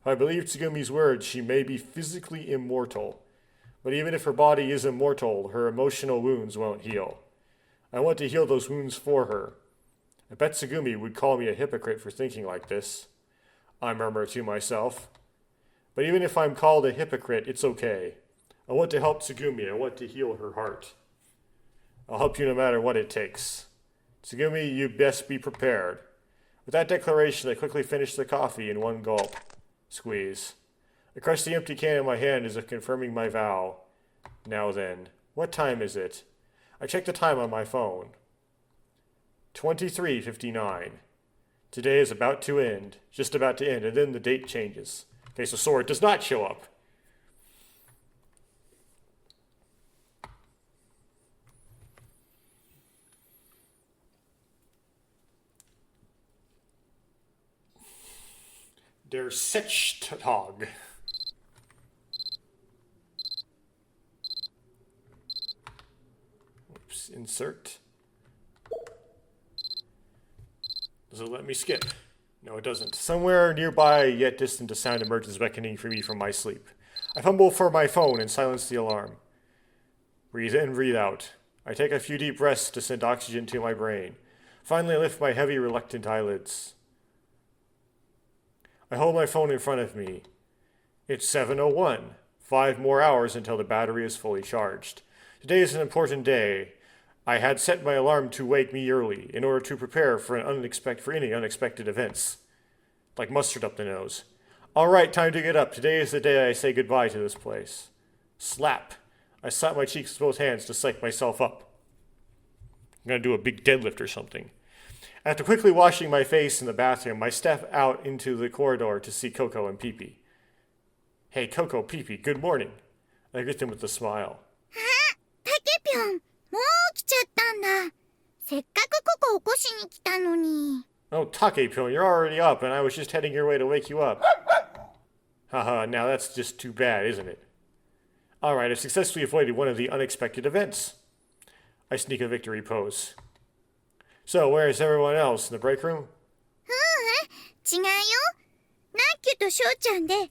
If I believe Tsugumi's words, she may be physically immortal. But even if her body is immortal, her emotional wounds won't heal. I want to heal those wounds for her. I bet Tsugumi would call me a hypocrite for thinking like this. I murmur to myself. But even if I'm called a hypocrite, it's okay. I want to help Tsugumi. I want to heal her heart. I'll help you no matter what it takes. Tsugumi, you best be prepared. With that declaration, I quickly finish the coffee in one gulp. Squeeze. I crush the empty can in my hand as if confirming my vow. Now then, what time is it? I check the time on my phone. 23:59. Today is about to end. Just about to end, and then the date changes. Okay, so Sora does not show up. Der Sechtag. Oops, insert. Does it let me skip? No, it doesn't. Somewhere nearby, yet distant, a sound emerges, beckoning for me from my sleep. I fumble for my phone and silence the alarm. Breathe in, breathe out. I take a few deep breaths to send oxygen to my brain. Finally, I lift my heavy, reluctant eyelids. I hold my phone in front of me. It's 7:01. 5 more hours until the battery is fully charged. Today is an important day. I had set my alarm to wake me early in order to prepare for any unexpected events. Like mustard up the nose. All right, time to get up. Today is the day I say goodbye to this place. Slap. I slap my cheeks with both hands to psych myself up. I'm going to do a big deadlift or something. After quickly washing my face in the bathroom, I step out into the corridor to see Coco and Pee-Pee. Hey, Coco, Pee-Pee, good morning. I greet them with a smile. タケピョン、もう来ちゃったんだ。せっかくここ起こしに来たのに。 Oh, Takepyon, you're already up, and I was just heading your way to wake you up. Haha, now that's just too bad, isn't it? Alright, I've successfully avoided one of the unexpected events. I sneak a victory pose. So, where's everyone else? In the break room? 違うよ。ナッキュとショウちゃんでご飯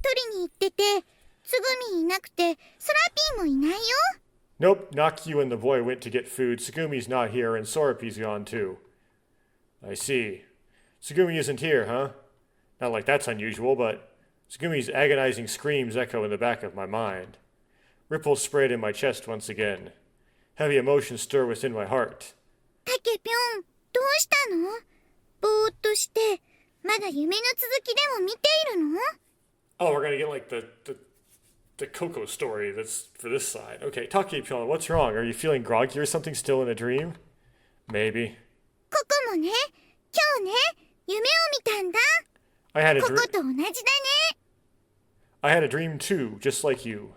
取りに行ってて、つぐみいなくて、ソラピーもいないよ。 Nope, Nakyu and the boy went to get food. Tsugumi's not here, and Sorapi's gone too. I see. Tsugumi isn't here, huh? Not like that's unusual, but Tsugumi's agonizing screams echo in the back of my mind. Ripples spread in my chest once again. Heavy emotions stir within my heart. タケピョン、どうしたの？ぼーっとして、まだ夢の続きでも見ているの？ Oh, we're gonna get like the Coco story that's for this side. Okay, Takepyon, what's wrong? Are you feeling groggy or something still in a dream? Maybe. ココもね、今日ね、夢を見たんだ。 I had a ココ dream. と同じだね。 I had a dream too, just like you.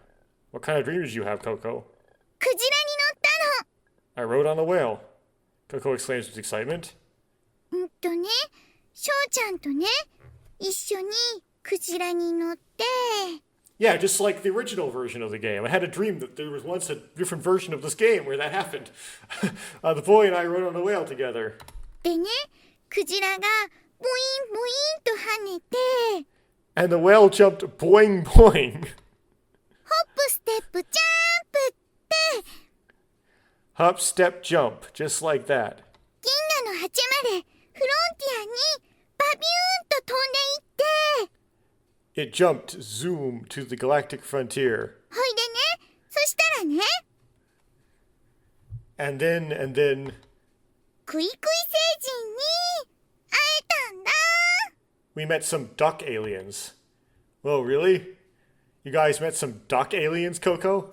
What kind of dream did you have, Coco? クジラに乗ったの。 I rode on the whale. Coco exclaims with excitement. ね、翔ちゃんとね、一緒にクジラに乗って。 Yeah, just like the original version of the game. I had a dream that there was once a different version of this game where that happened. The boy and I rode on a whale together. でね、クジラがボインボインと跳ねて、 And the whale jumped boing boing. ホップステップジャンプって、 Hop, step, jump, just like that. 銀河の鉢までフロンティアにバビューンと飛んでいって、 It jumped, zoom, to the galactic frontier. ほいでね、そしたらね、 And then, クイクイ星人に会えたんだ。 we met some duck aliens. Whoa, really? You guys met some duck aliens, Coco?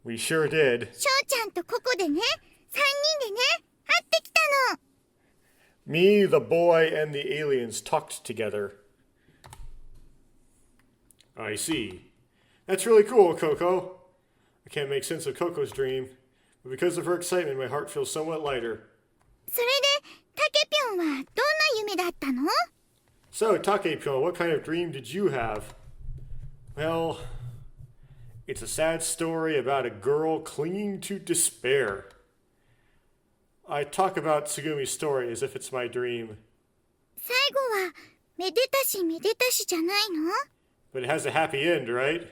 We sure did. 翔ちゃんとココでね、3人でね、会ってきたの。 Me, the boy, and the aliens talked together. I see. That's really cool, Coco. I can't make sense of Coco's dream, but because of her excitement, my heart feels somewhat lighter. それで、タケピョンはどんな夢だったの？ So, Takepyo, what kind of dream did you have? Well, it's a sad story about a girl clinging to despair. I talk about Tsugumi's story as if it's my dream, 最後は、めでたしめでたしじゃないの？ but it has a happy end, right?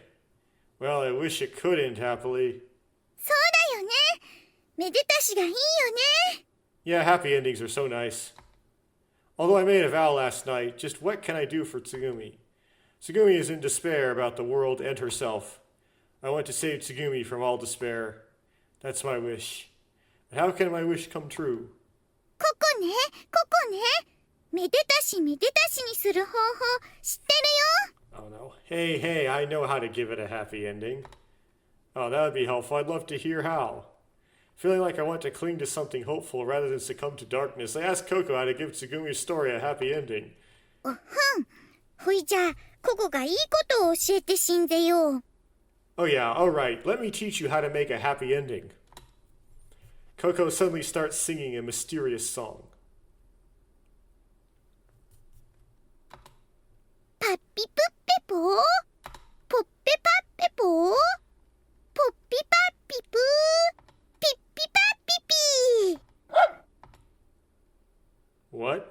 Well, I wish it could end happily. そうだよね。めでたしがいいよね。 Yeah, happy endings are so nice. Although I made a vow last night, just what can I do for Tsugumi? Tsugumi is in despair about the world and herself. I want to save Tsugumi from all despair. That's my wish. But how can my wish come true? ココね、ココね。めでたしめでたしにする方法知ってるよ。 Oh no. Hey, I know how to give it a happy ending. Oh, that would be helpful. I'd love to hear how. Feeling like I want to cling to something hopeful rather than succumb to darkness, I asked Coco how to give Tsugumi's story a happy ending. ほいじゃあ、ココがいいことを教えてしんぜよう。 Oh yeah, alright. Let me teach you how to make a happy ending. Coco suddenly starts singing a mysterious song. パッピプッペポー、ポッペパッペポー、ポッピパッピプー、ピッピパッピピー。 What?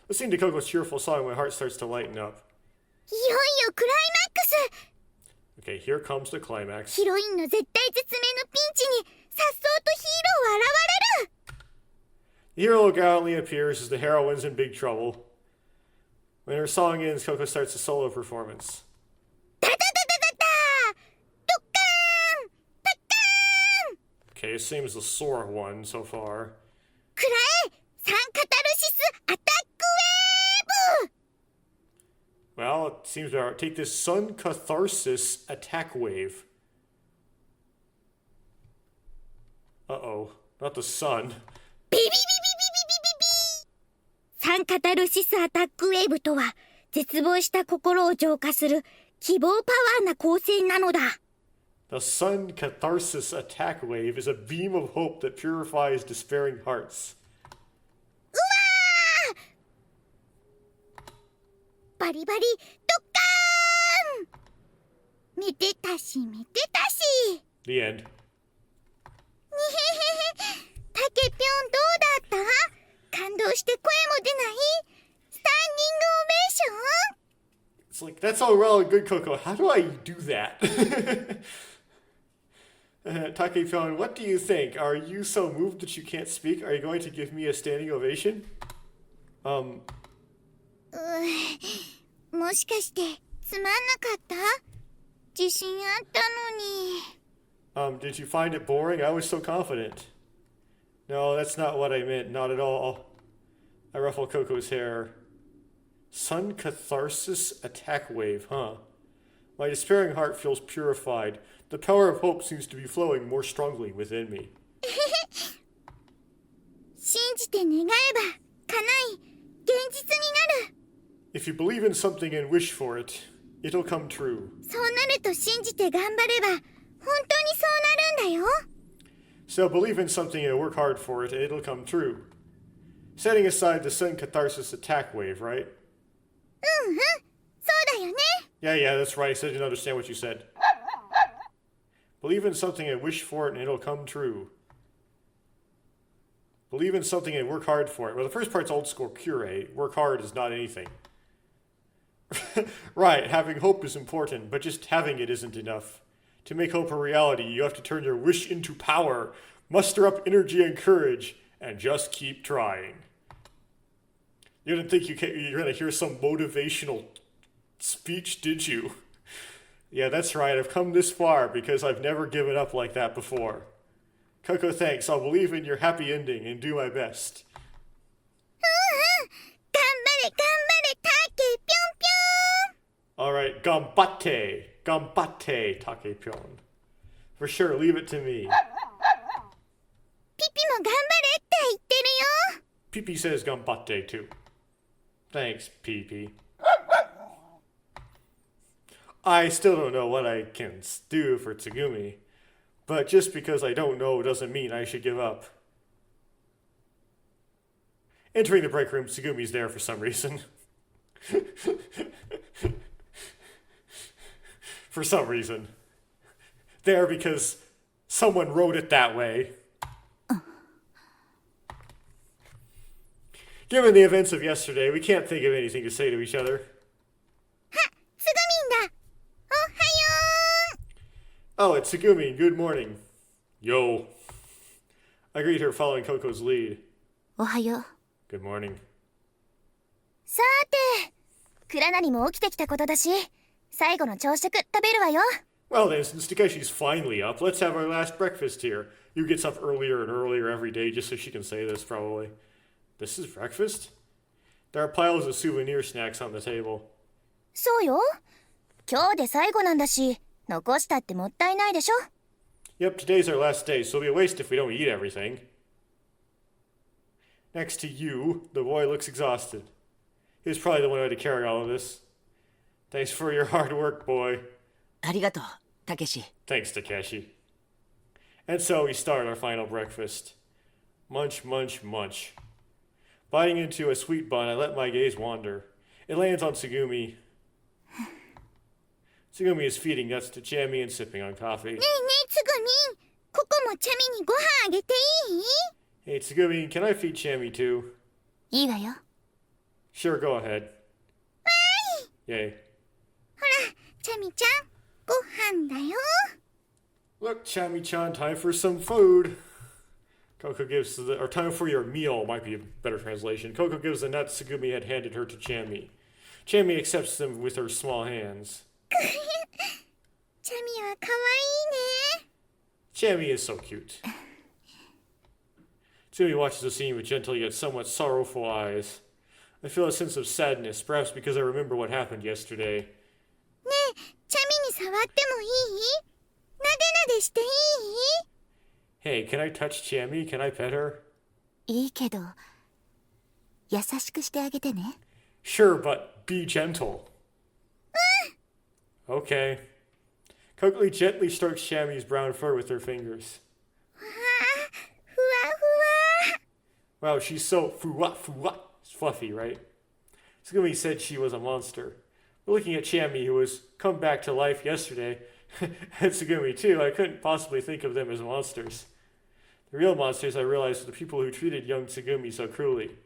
Listening to Coco's cheerful song, my heart starts to lighten up. いよいよクライマックス。 Okay, here comes the climax. ヒロインの絶対絶命のピンチにさっそうとヒーローは現れる。 The hero gallantly appears as the heroine's in big trouble. When her song ends, Coco starts a solo performance. ダダダダダダドッカーンパッカーン。 Okay, it seems the sore one so far. くらえサンカタルシスアタックウェーブ。 Well, it seems to take this Sun Catharsis attack wave. Uh-oh, not the sun. ビビビビビビビビビ。サンカタルシスアタックウェーブとは絶望した心を浄化する希望パワーな光線なのだ。 The Sun Catharsis attack wave is a beam of hope that purifies despairing hearts. うわーバリバリドッカーン。めでたしめでたし。 The end. にへへへタケピョンどうだった？感動して声も出ないスタンディングオベーション。 It's like, that's all well and good, Coco. How do I do that? Takepyon, what do you think? Are you so moved that you can't speak? Are you going to give me a standing ovation? もしかしてつまんなかった？自信あったのに。Did you find it boring? I was so confident. No, that's not what I meant. Not at all. I ruffle Coco's hair. Sun catharsis attack wave, huh? My despairing heart feels purified. The power of hope seems to be flowing more strongly within me. 信じて願えば叶い、現実になる。If you believe in something and wish for it, it'll come true. そうなると信じて頑張れば本当にそうなるんだよ。So believe in something and work hard for it, and it'll come true. Setting aside the sun catharsis attack wave, right? そうだよね。 Yeah, that's right. I said I didn't understand what you said. Believe in something and wish for it, and it'll come true. Believe in something and work hard for it. Well, the first part's old school cure. Work hard is not anything. Right, having hope is important, but just having it isn't enough. To make hope a reality, you have to turn your wish into power, muster up energy and courage, and just keep trying. You didn't think you're going to hear some motivational speech, did you? Yeah, that's right. I've come this far because I've never given up like that before. Coco, thanks. I'll believe in your happy ending and do my best. 頑張れ頑張れ、タケぴょんぴょん。 All right, gambatte. Gambatte, Takepyon. For sure, leave it to me. ピピも頑張れって言ってるよ。 Pee says gambatte too. Thanks, Pee. I still don't know what I can do for Tsugumi, but just because I don't know doesn't mean I should give up. Entering the break room, Tsugumi's there for some reason. For some reason. There because someone wrote it that way. Given the events of yesterday, we can't think of anything to say to each other. すぐみんだ。おはよう。 Oh, it's Tsugumi. Good morning. Yo. I greet her following Coco's lead. おはよう。 Good morning. さて、倉成も起きてきたことだし、最後の朝食食べるわよ。 Well then, since Takeshi's finally up, let's have our last breakfast here. You gets up earlier and earlier every day just so she can say this, probably. This is breakfast? There are piles of souvenir snacks on the table. そうよ。今日で最後なんだし、残したってもったいないでしょ。 Yep, today's our last day, so it'll be a waste if we don't eat everything. Next to you, the boy looks exhausted. He was probably the one who had to carry all of this. Thanks for your hard work, boy. ありがとう、たけし。 Thanks, Takeshi. And so we start our final breakfast. Munch, munch, munch. Biting into a sweet bun, I let my gaze wander. It lands on Tsugumi. Tsugumi is feeding nuts to Chammy and sipping on coffee. ねえねえ、つぐみん。ここもチャミにご飯あげていい？ Hey, Tsugumi, can I feed Chammy too? いいわよ。 Sure, go ahead. Yay. ほら、チャミちゃん、ご飯だよ。 Look, Chammy-chan, time for some food. Coco gives or time for your meal might be a better translation. Coco gives the nuts Tsugumi had handed her to Chammy. Chammy accepts them with her small hands. チャミはかわいいね。 Chammy is so cute. Tsugumi watches the scene with gentle yet somewhat sorrowful eyes. I feel a sense of sadness, perhaps because I remember what happened yesterday. ねえ、チャミに触ってもいい？なでなでしていい？ Hey, can I touch Chammy? Can I pet her? いいけど、優しくしてあげてね。 Sure, but be gentle. Okay. Coco gently strokes Chammy's brown fur with her fingers. ふわふわ。 Wow, she's so fuwa. It's fluffy, right? Tsugumi said she was a monster. But looking at Chammy, who was come back to life yesterday, and Tsugumi too, I couldn't possibly think of them as monsters. The real monsters, I realized, were the people who treated young Tsugumi so cruelly.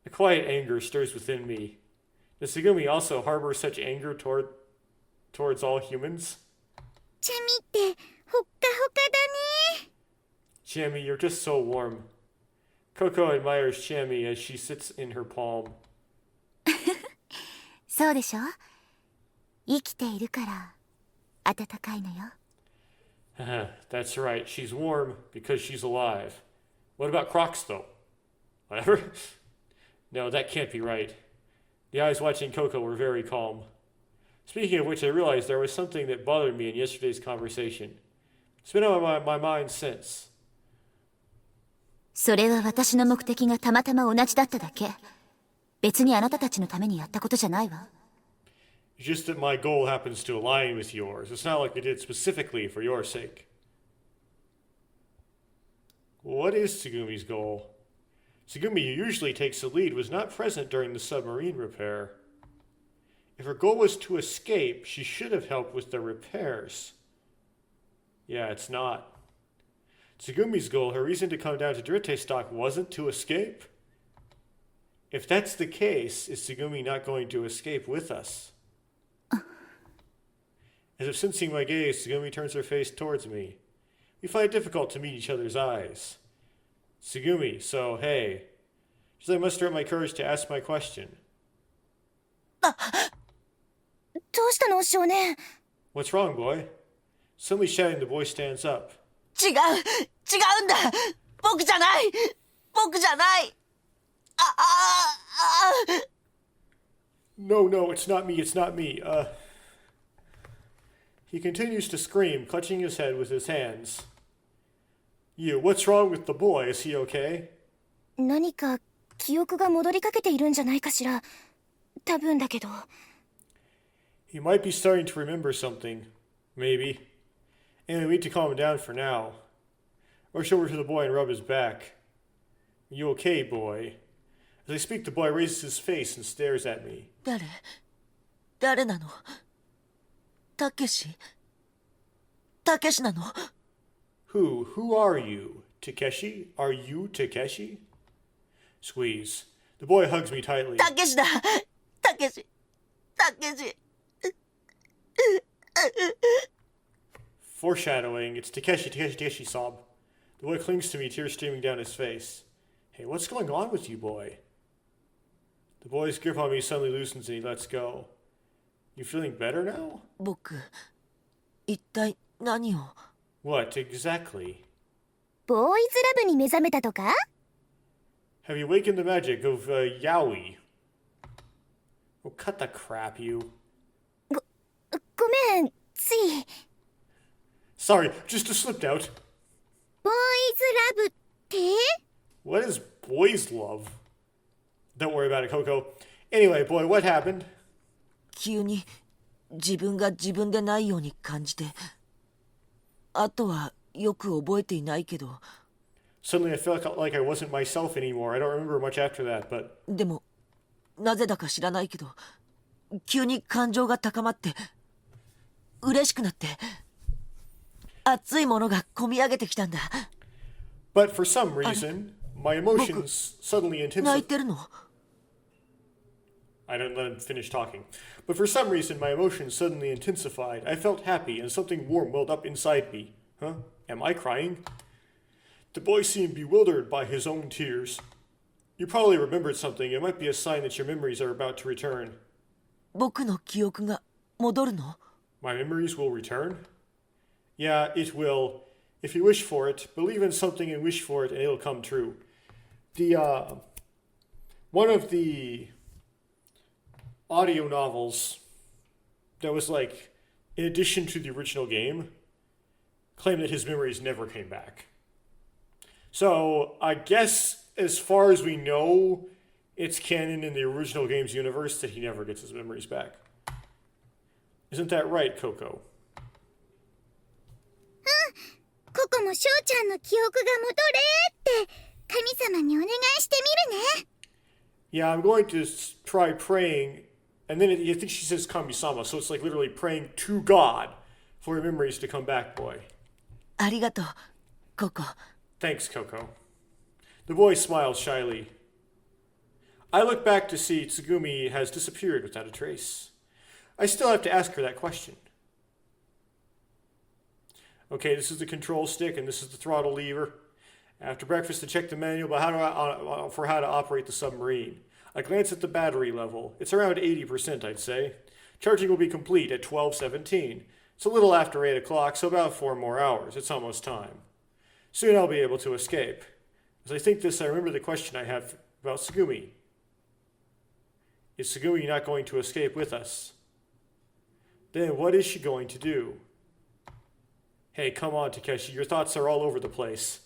A quiet anger stirs within me. Does Tsugumi also harbor such anger towards all humans? チャミってほっかほかだね。 Chammy, you're just so warm. Coco admires Chammy as she sits in her palm. そうでしょ？生きているから暖かいのよ。That's right. She's warm because she's alive. What about Crocs, though? Whatever. No, that can't be right. The eyes watching Coco were very calm. Speaking of which, I realized there was something that bothered me in yesterday's conversation. It's been on my mind since. それは私の目的がたまたま同じだっただけ。別にあなたたちのためにやったことじゃないわ。It's just that my goal happens to align with yours. It's not like I did specifically for your sake. What is Tsugumi's goal? Tsugumi, who usually takes the lead, was not present during the submarine repair. If her goal was to escape, she should have helped with the repairs. Yeah, it's not. Tsugumi's goal, her reason to come down to Dirite Stock, wasn't to escape? If that's the case, is Tsugumi not going to escape with us? As if sensing my gaze, Tsugumi turns her face towards me. We find it difficult to meet each other's eyes. Tsugumi, so hey. Should I muster up my courage to ask my question? どうしたの少年？ What's wrong, boy? Suddenly shouting, the boy stands up. 違うんだ。僕じゃない。No, it's not me, it's not me. He continues to scream, clutching his head with his hands. You, what's wrong with the boy? Is he okay? 何か記憶が戻りかけているんじゃないかしら。多分だけど。He might be starting to remember something. Maybe. Anyway, we need to calm him down for now. Rush over to the boy and rub his back. Are you okay, boy? As I speak, the boy raises his face and stares at me. 誰なの？たけしなの？ Who are you? Takeshi? Are you Takeshi? Squeeze. The boy hugs me tightly. たけしだ。たけし。Foreshadowing, it's Takeshi sob. The boy clings to me, tears streaming down his face. Hey, what's going on with you, boy? The boy's grip on me suddenly loosens and he lets go. You feeling better now? 僕、一体何を？ What, exactly? ボーイズラブに目覚めたとか？ Have you awakened the magic of, yaoi? Oh, cut the crap, you. ごめん、つい。Sorry, just slipped out. ボーイズラブって？ What is boys' love? Don't worry about it, Coco. Anyway, boy, what happened? 急に自分が自分でないように感じて、あとはよく覚えていないけど。Suddenly I felt like I wasn't myself anymore. I don't remember much after that, but... でも、なぜだか知らないけど、急に感情が高まって、嬉しくなって、熱いものが込み上げてきたんだ。But for some reason, my emotions suddenly 泣い intensified. てるの？ I didn't let him finish talking. But for some reason, my emotions suddenly intensified. I felt happy, and something warm welled up inside me. Huh? Am I crying? The boy seemed bewildered by his own tears. You probably remembered something. It might be a sign that your memories are about to return. 僕の記憶が戻るの？ My memories will return? Yeah, it will. If you wish for it, believe in something and wish for it, and it'll come true. One of the audio novels that was like, in addition to the original game, claimed that his memories never came back. So, I guess, as far as we know, it's canon in the original game's universe that he never gets his memories back. Isn't that right, Coco? ココも翔ちゃんの記憶が戻れって神様にお願いしてみるね。 Yeah, I'm going to try praying, and then I think she says Kami-sama, so it's like literally praying to God for your memories to come back, boy. ありがとう、ココ。 Thanks, Coco. The boy smiles shyly. I look back to see Tsugumi has disappeared without a trace. I still have to ask her that question. Okay, this is the control stick and this is the throttle lever. After breakfast, I checked the manual for how to operate the submarine. I glanced at the battery level. It's around 80%, I'd say. Charging will be complete at 12:17. It's a little after 8 o'clock, so about 4 more hours. It's almost time. Soon I'll be able to escape. As I think this, I remember the question I had about Tsugumi. Is Tsugumi not going to escape with us? Then what is she going to do? Hey, come on, Takeshi. Your thoughts are all over the place.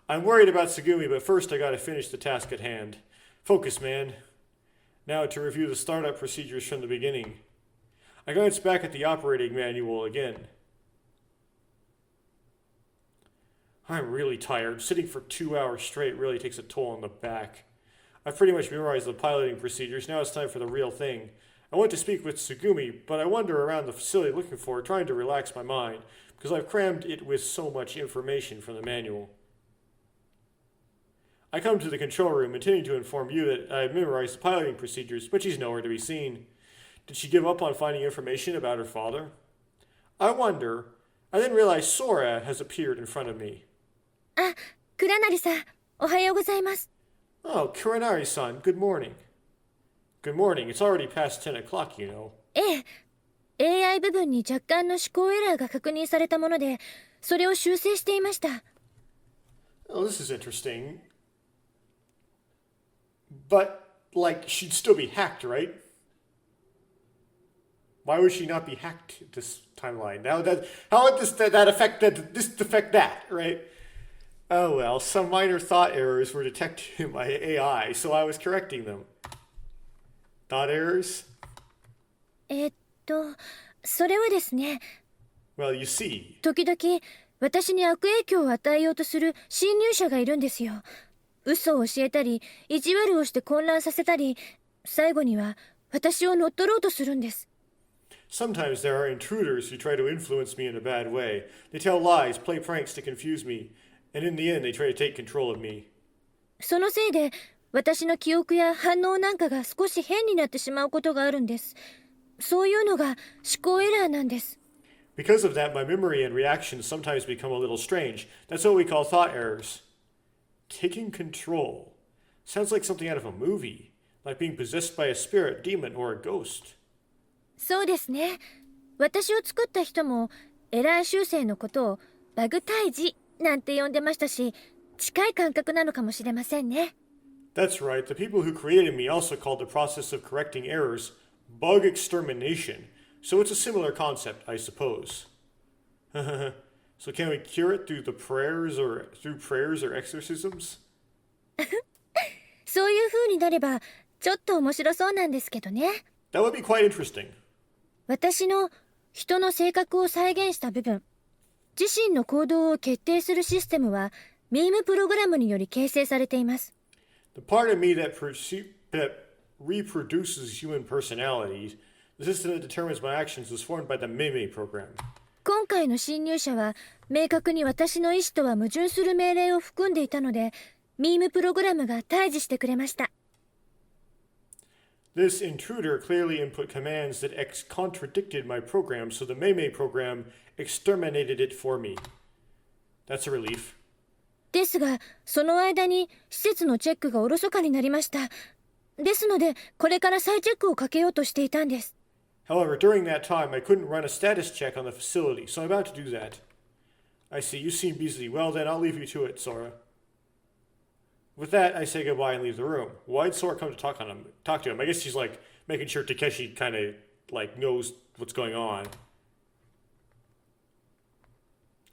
I'm worried about Tsugumi, but first I gotta finish the task at hand. Focus, man. Now to review the startup procedures from the beginning. I glanced back at the operating manual again. I'm really tired. Sitting for 2 hours straight really takes a toll on the back. I've pretty much memorized the piloting procedures. Now it's time for the real thing. I want to speak with Tsugumi, but I wander around the facility looking for her, trying to relax my mind, because I've crammed it with so much information from the manual. I come to the control room, intending to inform you that I have memorized the piloting procedures, but she's nowhere to be seen. Did she give up on finding information about her father? I wonder. I then realize Sora has appeared in front of me. あ、倉成さん、おはようございます。Oh, Kuranari-san, good morning. Good morning. It's already past 10 o'clock, you know. ええ、AI 部分に若干の思考エラーが確認されたもので、それを修正していました。Oh, this is interesting. But, like, she'd still be hacked, right? Why would she not be hacked this timeline? How would that affect that, right? Oh well, some minor thought errors were detected by AI, so I was correcting them. Thought errors? それはですね、Well, you see. 時々私に悪影響を与えようとする侵入者がいるんですよ。嘘を教えたり、意地悪をして混乱させたり、最後には私を乗っ取ろうとするんです。Sometimes there are intruders who try to influence me in a bad way. They tell lies, play pranks to confuse me, and in the end they try to take control of me. そのせいで私の記憶や反応なんかが少し変になってしまうことがあるんです。そういうのが思考エラーなんです。Because of that, my memory and reactions sometimes become a little strange. That's what we call thought errors. Taking control. Sounds like something out of a movie, like being possessed by a spirit, demon, or a ghost. そうですね。私を作った人もエラー修正のことをバグ退治なんて呼んでましたし、近い感覚なのかもしれませんね。That's right. The people who created me also called the process of correcting errors bug extermination. So it's a similar concept, I suppose. So can we cure it through prayers or exorcisms? そういう風になればちょっと面白そうなんですけどね。That would be quite interesting. 私の人の性格を再現した部分、自身の行動を決定するシステムはミームプログラムにより形成されています。The part of me that reproduces human personalities, the system that determines my actions, was formed by the Remake program. 今回の侵入者は明確に私の意思とは矛盾する命令を含んでいたので、ミームプログラムが退治してくれました。This intruder clearly input commands that contradicted my program, so the Remake program exterminated it for me. That's a relief. ですが、その間に施設のチェックがおろそかになりました。ですので、これから再チェックをかけようとしていたんです。However, during that time, I couldn't run a status check on the facility, so I'm about to do that. I see, you seem busy. Well then, I'll leave you to it, Sora. With that, I say goodbye and leave the room. Why'd Sora come to talk to him? I guess she's like making sure Takeshi kind of like knows what's going on.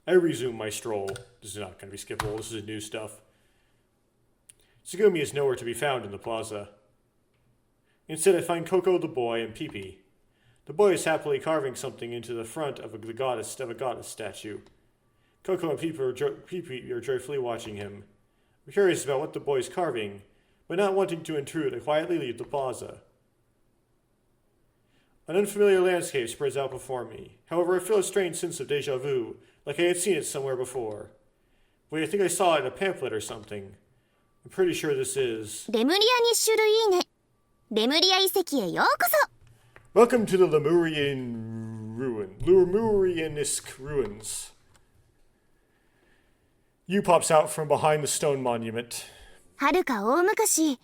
I resume my stroll. This is not going to be skippable. This is new stuff. Tsugumi is nowhere to be found in the plaza. Instead, I find Coco the boy and Pee-Pee. The boy is happily carving something into the front of a goddess statue. Coco and Pee-Pee are joyfully watching him. I'm curious about what the boy is carving, but not wanting to intrude, I quietly leave the plaza. An unfamiliar landscape spreads out before me. However, I feel a strange sense of déjà vu, like I had seen it somewhere before. Wait, I think I saw it in a pamphlet or something. I'm pretty sure this is... レムリアに種類いいね。レムリア遺跡へようこそ。 Welcome to the Lemurianesque ruins. You pops out from behind the stone monument. はるか大昔、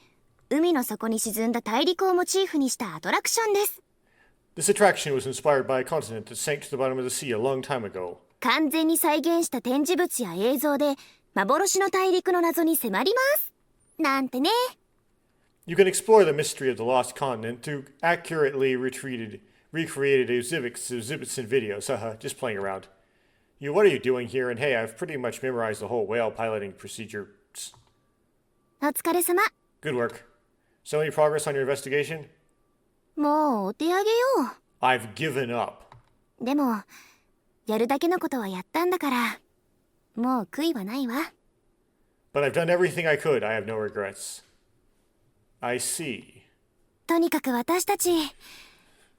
海の底に沈んだ大陸をモチーフにしたアトラクションです。This attraction was inspired by a continent that sank to the bottom of the sea a long time ago. 完全に再現した展示物や映像で幻の大陸の謎に迫ります。なんてね。You can explore the mystery of the lost continent through accurately recreated exhibits and videos. Haha, just playing around. What are you doing here? And hey, I've pretty much memorized the whole whale piloting procedure. お疲れ様。Good work. So any progress on your investigation? もうお手上げよ。I've given up. でも、やるだけのことはやったんだから、もう悔いはないわ。But I've done everything I could. I have no regrets. I see. とにかく私たち、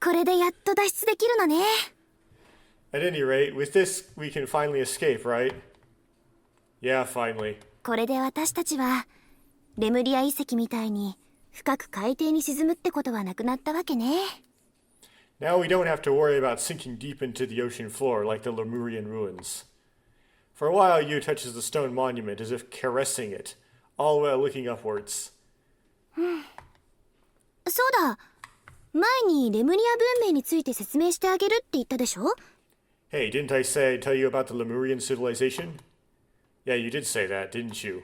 これでやっと脱出できるのね。At any rate, with this, we can finally escape, right? Yeah, finally. これで私たちは、レムリア遺跡みたいに深く海底に沈むってことはなくなったわけね。Now we don't have to worry about sinking deep into the ocean floor like the Lemurian ruins. For a while, Yu touches the stone monument as if caressing it, all while looking upwards. そうだ。前にレムリア文明について説明してあげるって言ったでしょ？ Hey, didn't I say I'd tell you about the Lemurian civilization? Yeah, you did say that, didn't you?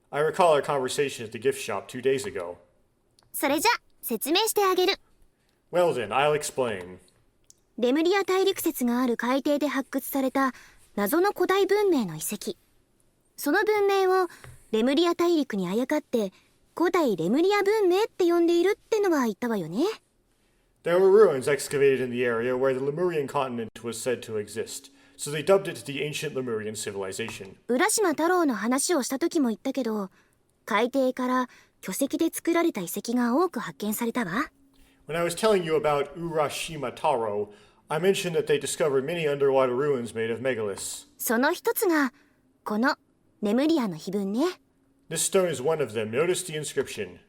I recall our conversation at the gift shop 2 days ago. それじゃ、説明してあげる。Well then, I'll explain. レムリア大陸説がある海底で発掘された謎の古代文明の遺跡。その文明をレムリア大陸にあやかって古代レムリア文明って呼んでいるってのは言ったわよね。There were ruins excavated in the area where the Lemurian continent was said to exist, so they dubbed it the ancient Lemurian civilization. 浦島太郎の話をした時も言ったけど、海底から巨石で作られた遺跡が多く発見されたわ。When I was telling you about Urashima Taro, I mentioned that they discovered many underwater ruins made of megaliths. その一つがこのレムリアの碑文ね。This stone is one of them. Notice the inscription.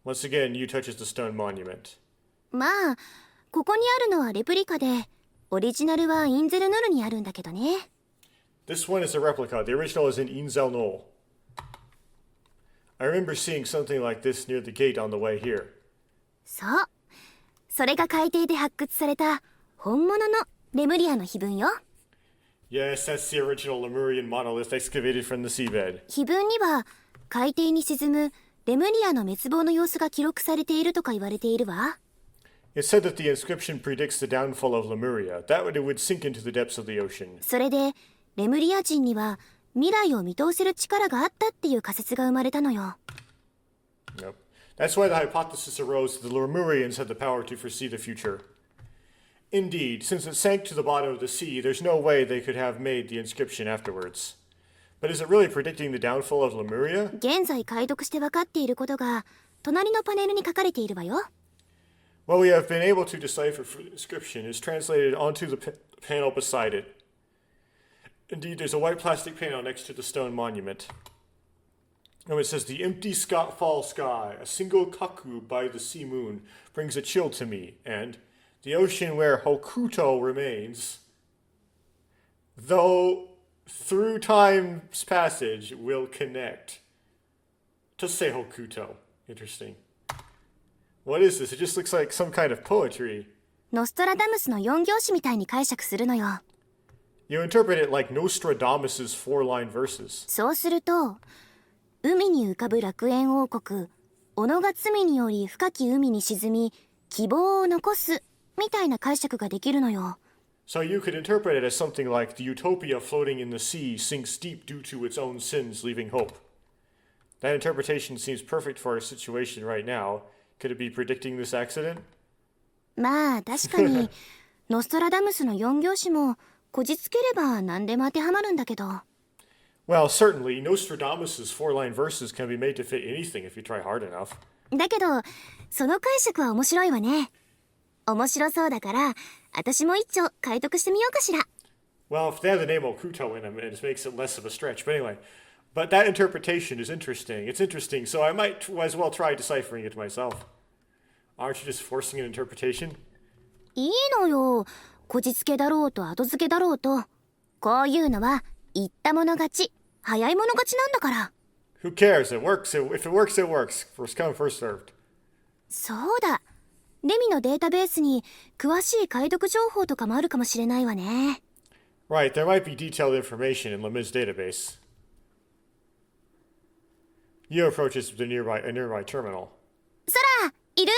Once again, Yu touches the stone monument. まあ、ここにあるのはレプリカで、オリジナルはインゼルヌルにあるんだけどね。This one is a replica. The original is in Inzel Knoll. I remember seeing something like this near the gate on the way here. そう。それが海底で発掘された本物のレムリアの碑文よ。Yes, that's the original Lemurian monolith excavated from the seabed. 碑文には海底に沈むレムリアの滅亡の様子が記録されているとか言われているわ。It said that the inscription predicts the downfall of Lemuria. That it would sink into the depths of the ocean. それでレムリア人には未来を見通せる力があったっていう仮説が生まれたのよ。Yep. That's why the hypothesis arose that the Lemurians had the power to foresee the future. Indeed, since it sank to the bottom of the sea, there's no way they could have made the inscription afterwards. But is it really predicting the downfall of Lemuria? 現在解読して分かっていることが隣のパネルに書かれているわよ。What we have been able to decipher from the inscription is translated onto the panel beside it. Indeed, there's a white plastic panel next to the stone monument. And it says, the empty fall sky, a single kaku by the sea moon, brings a chill to me, and the ocean where Hokuto remains, though through time's passage will connect. To say Hokuto. Interesting. What is this? It just looks like some kind of poetry. ノストラダムスの4行詞みたいに解釈するのよ。You interpret it like Nostradamus' 4-line verses. そうすると、海に浮かぶ楽園王国、己が罪により深き海に沈み、希望を残す、みたいな解釈ができるのよ。So you could interpret it as something like the utopia floating in the sea sinks deep due to its own sins, leaving hope. That interpretation seems perfect for our situation right now. Could it be predicting this accident? まあ確かにノストラダムスの4行詞もこじつければ何でも当てはまるんだけど。Well, certainly, Nostradamus' 4-line verses can be made to fit anything if you try hard enough. だけどその解釈は面白いわね。面白そうだから私も一丁解読してみようかしら。Well, if they have the name Okuto in them, it makes it less of a stretch. But anyway, but that interpretation is interesting. It's interesting, so I might as well try deciphering it myself. Aren't you just forcing an interpretation? いいのよ。こじつけだろうと後付けだろうと。こういうのは言ったもの勝ち。早い者勝ちなんだから。Who cares? It works. If it works, it works. First come, first served. そうだ。レミのデータベースに詳しい解読情報とかもあるかもしれないわね。Right, there might be detailed information in Lemid's database. You approaches a nearby terminal. ソラ、いる？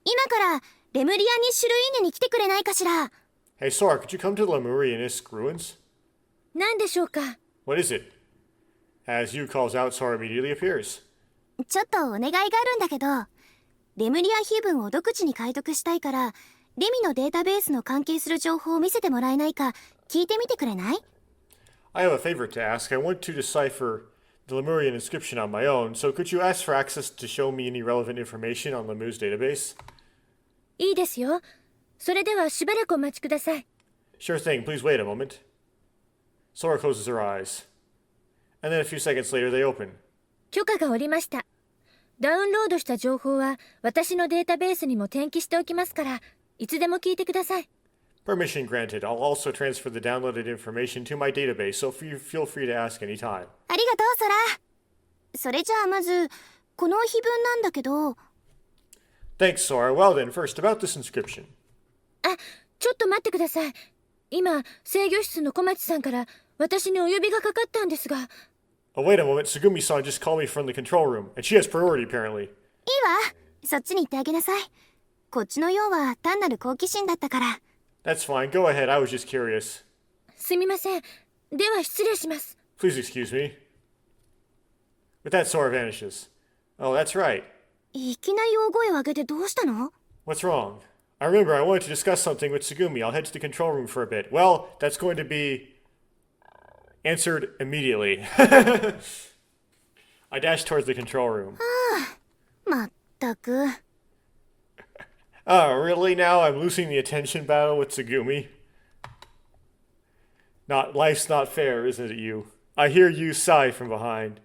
今からレムリアニッシュルイーネに来てくれないかしら。Hey, Sora, could you come to Lemurianisk ruins? 何でしょうか？ What is it? As you calls out, Sora immediately appears. ちょっとお願いがあるんだけど、レムリア碑文を独自に解読したいから、レミのデータベースの関係する情報を見せてもらえないか聞いてみてくれない？ I have a favor to ask. I want to decipher the Lemurian inscription on my own, so could you ask for access to show me any relevant information on Lemu's database? いいですよ。それではしばらくお待ちください。Sure thing, please wait a moment. Sora closes her eyes. And then a few seconds later they open. 許可が下りました。ダウンロードした情報は私のデータベースにも転記しておきますから、いつでも聞いてください。Permission granted. I'll also transfer the downloaded information to my database, so feel free to ask any time. ありがとう、ソラ。それじゃあまず、この碑文なんだけど。Thanks, Sora. Well then, first, about this inscription. あ、ちょっと待ってください。今、制御室の小町さんから私にお呼びがかかったんですが。Oh, wait a moment. Tsugumi-san just called me from the control room, and she has priority, apparently. いいわ。そっちに行ってあげなさい。こっちの用は単なる好奇心だったから。That's fine. Go ahead. I was just curious. すみません。では失礼します。Please excuse me. With that, Sora vanishes. Oh, that's right. いきなり大声を上げてどうしたの？ What's wrong? I remember I wanted to discuss something with Tsugumi. I'll head to the control room for a bit. Well, that's going to be answered immediately. I dash towards the control room. まったく。Oh, really now? I'm losing the attention battle with Tsugumi? Life's not fair, isn't it, you? I hear you sigh from behind.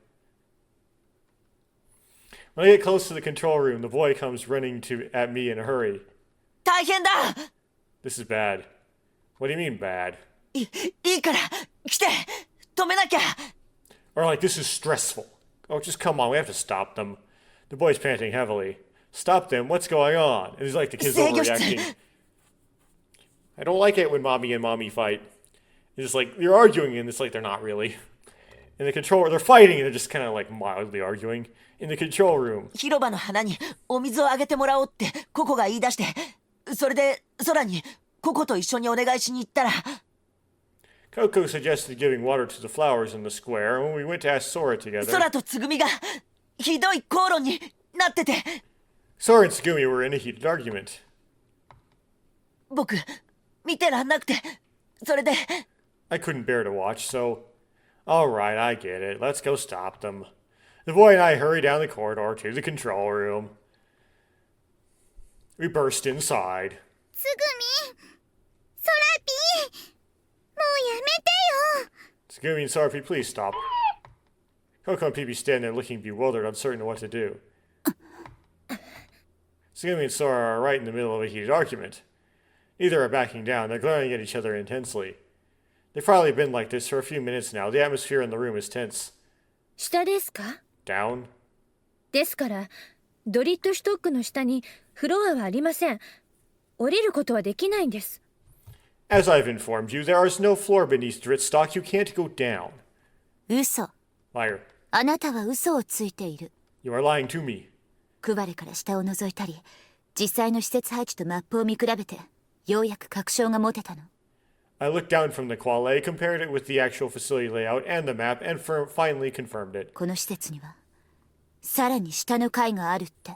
When I get close to the control room, the boy comes running at me in a hurry. 大変だ。 This is bad. What do you mean bad? いいから来て、止めなきゃ。 Or like, this is stressful. Oh, just come on, we have to stop them. The boy's panting heavily. Stop them, what's going on? And he's like, the kid's overreacting. I don't like it when mommy and mommy fight. It's just like, you're arguing and it's like they're not really. In the control room, they're fighting and they're just kind of like mildly arguing. In the control room. 広場の花にお水をあげてもらおうってココが言い出して、それで空にココと一緒にお願いしに行ったら。Coco suggested giving water to the flowers in the square, and when we went to ask Sora together. 空とつぐみがひどい口論になってて。Sora and Tsugumi were in a heated argument. 僕見てらんなくて、それで。I couldn't bear to watch, so. Alright, I get it. Let's go stop them. The boy and I hurry down the corridor to the control room. We burst inside. つぐみ、ソラピー、もうやめてよ。Tsugumi and Sora, please stop. Coco and Pee stand there looking bewildered, uncertain what to do. Tsugumi and Sora are right in the middle of a heated argument. Neither are backing down. They're glaring at each other intensely. They've probably been like this for a few minutes now. The atmosphere in the room is tense. 下ですか？ Down? ですから、ドリッドシュトックの下にフロアはありません。降りることはできないんです。As I've informed you, there is no floor beneath Dritstock. You can't go down. 嘘。 Liar. あなたは嘘をついている。You are lying to me. クバレから下を覗いたり、実際の施設配置とマップを見比べて、ようやく確証が持てたの。I looked down from the quale, compared it with the actual facility layout and the map, and finally confirmed it. この施設には、さらに下の階があるって。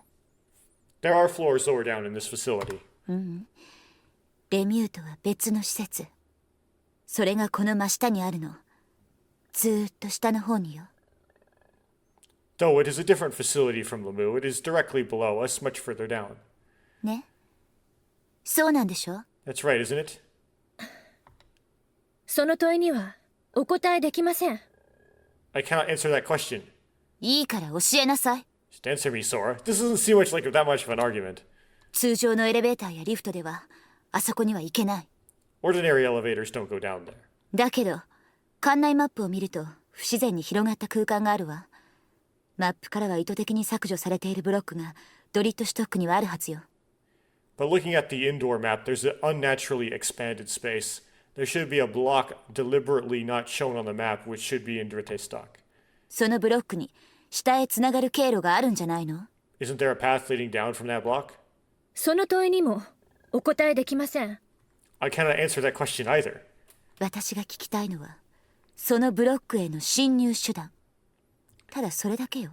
There are floors lower down in this facility. レミューとは別の施設。それがこの真下にあるの。ずーっと下の方によ。Though it is a different facility from Lemu, it is directly below us, much further down. ね。そうなんでしょ？ That's right, isn't it? その問いにはお答えできません。I cannot answer that question. いいから教えなさい。Just answer me, Sora. This doesn't seem like that much of an argument. 通常のエレベーターやリフトでは、あそこには行けない。Ordinary elevators don't go down there. だけど、館内マップを見ると不自然に広がった空間があるわ。マップからは意図的に削除されているブロックがドリッドシュトックにはあるはずよ。But looking at the indoor map, there's an unnaturally expanded space. There should be a block deliberately not shown on the map, which should be in Dritte stock. そのブロックに下へつながる経路があるんじゃないの？ Isn't there a path leading down from that block? その問いにもお答えできません。I cannot answer that question either. 私が聞きたいのはそのブロックへの侵入手段。ただそれだけよ。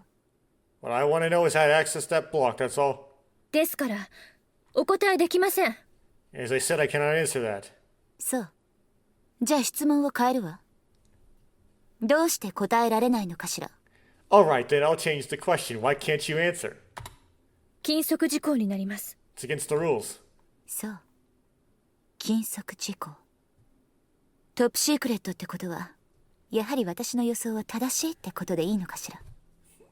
What I want to know is how to access that block, that's all. ですからお答えできません。As I said, I cannot answer that. そう。じゃあ質問を変えるわ。どうして答えられないのかしら。Alright, then I'll change the question. Why can't you answer? 禁則事項になります。It's against the rules. そう。禁則事項。トップシークレットってことは、やはり私の予想は正しいってことでいいのかしら。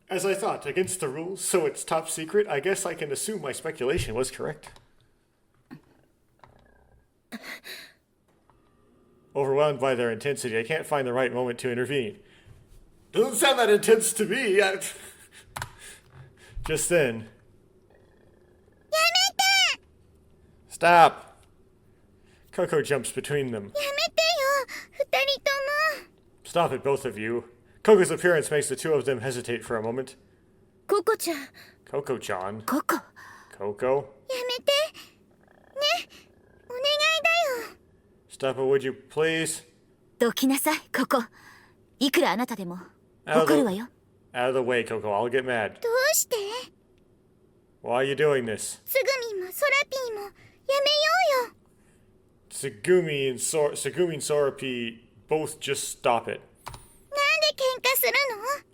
As I thought, against the rules, so it's top secret. I guess I can assume my speculation was correct. Overwhelmed by their intensity, I can't find the right moment to intervene. Doesn't sound that intense to me. Just then. Stop! Coco jumps between them. やめてよ、二人とも。 Stop it, both of you. Coco's appearance makes the two of them hesitate for a moment. ココちゃん、Coco-chan. ここ。Coco? やめて。ね、お願いだよ。Step it, would you please? どきなさい、ここ。いくらあなたでも。 Out 怒 of る the, わよ。 out of the way, Coco. I'll get mad. どうして？ Why are you doing this? つぐみもソラピーもやめようよ。 Sagumi and Sorapi both just stop it. なんで喧嘩する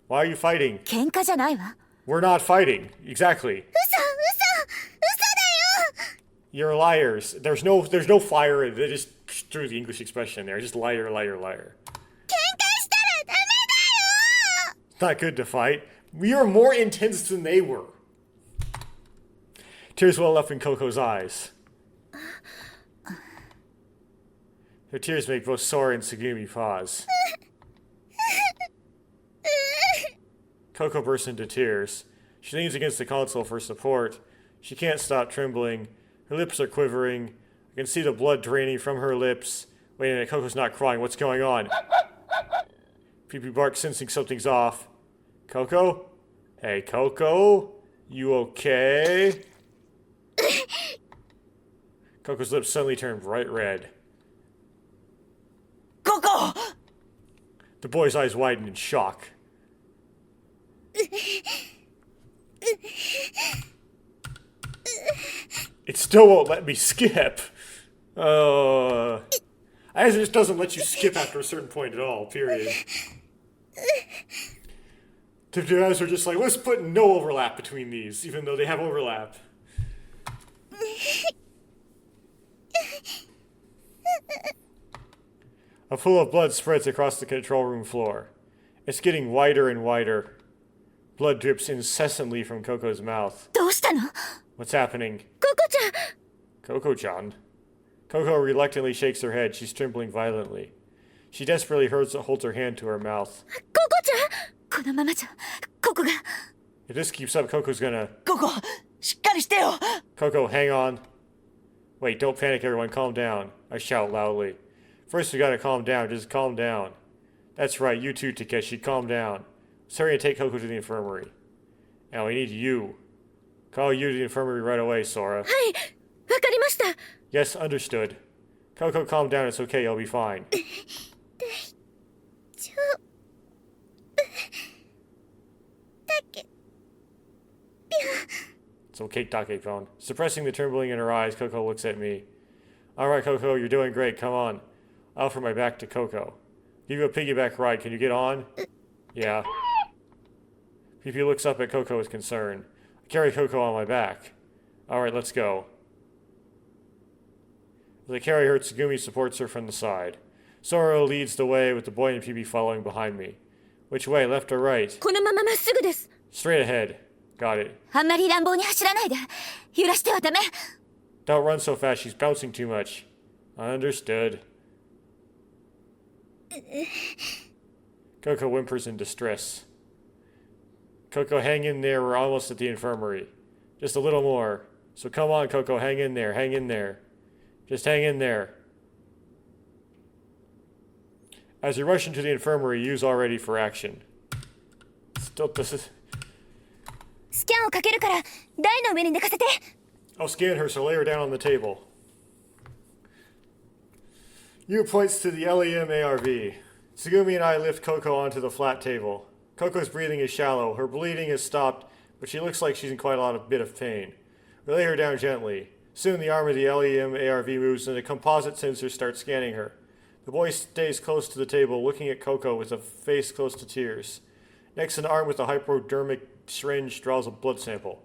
の？ Why are you fighting? 喧嘩じゃないわ。 We're not fighting. Exactly. 嘘だよ。 You're liars. There's no fire. They just threw the English expression there. Just liar, liar, liar. 喧嘩したらダメだよ。 It's not good to fight. We are more intense than they were. Tears well up in Coco's eyes. Her tears make both Sora and Sagumi pause. Coco bursts into tears. She leans against the console for support. She can't stop trembling. Her lips are quivering. I can see the blood draining from her lips. Wait a minute, Coco's not crying. What's going on? Pee-Pee barks, sensing something's off. Coco? Hey, Coco? You okay? Coco's lips suddenly turn bright red. ココ The boy's eyes widen in shock. It still won't let me skip. It just doesn't let you skip after a certain point at all, period. The guys are just like, let's put no overlap between these, even though they have overlap. A pool of blood spreads across the control room floor. It's getting wider and wider. Blood drips incessantly from Coco's mouth. どうしたの？ What's happening? ココちゃん、 Coco-chan. Coco reluctantly shakes her head. She's trembling violently. She desperately holds her hand to her mouth. ココちゃん。このままじゃ、ここが。 If this keeps up, Coco's gonna... ココしっかりしてよ Coco, hang on. Wait, don't panic, everyone. Calm down. I shout loudly. First, we gotta calm down. Just calm down. That's right, you too, Takeshi. Calm down. Let's hurry and take Coco to the infirmary. Now, we need you. Call you to the infirmary right away, Sora. はい、わかりました。 Yes, understood. Coco, calm down. It's okay. You'll be fine. ちょだけ It's okay, Takepon. Suppressing the trembling in her eyes, Coco looks at me. Alright, Coco, you're doing great. Come on. I offer my back to Coco. Give you a piggyback ride. Can you get on? Yeah. PP looks up at Coco with concern. I carry Coco on my back. Alright, let's go. As I carry her, Tsugumi supports her from the side. Sora leads the way with the boy and PP following behind me. Which way, left or right? このまままっすぐです。 Straight ahead. Got it. あんまり乱暴に走らないで。揺らしてはダメ。 Don't run so fast, she's bouncing too much. Understood. Coco whimpers in distress. Coco, hang in there. We're almost at the infirmary. Just a little more. So come on, Coco, hang in there. Hang in there. Just hang in there. As you rush into the infirmary, use all ready for action. Still, this is... スキャンをかけるから台の上に寝かせて。 I'll scan her, so lay her down on the table. Yu points to the LEM ARV. Tsugumi and I lift Coco onto the flat table. Coco's breathing is shallow. Her bleeding has stopped, but she looks like she's in quite a bit of pain. We lay her down gently. Soon the arm of the LEM ARV moves and a composite sensor starts scanning her. The boy stays close to the table, looking at Coco with a face close to tears. Next, an arm with a hypodermic syringe draws a blood sample.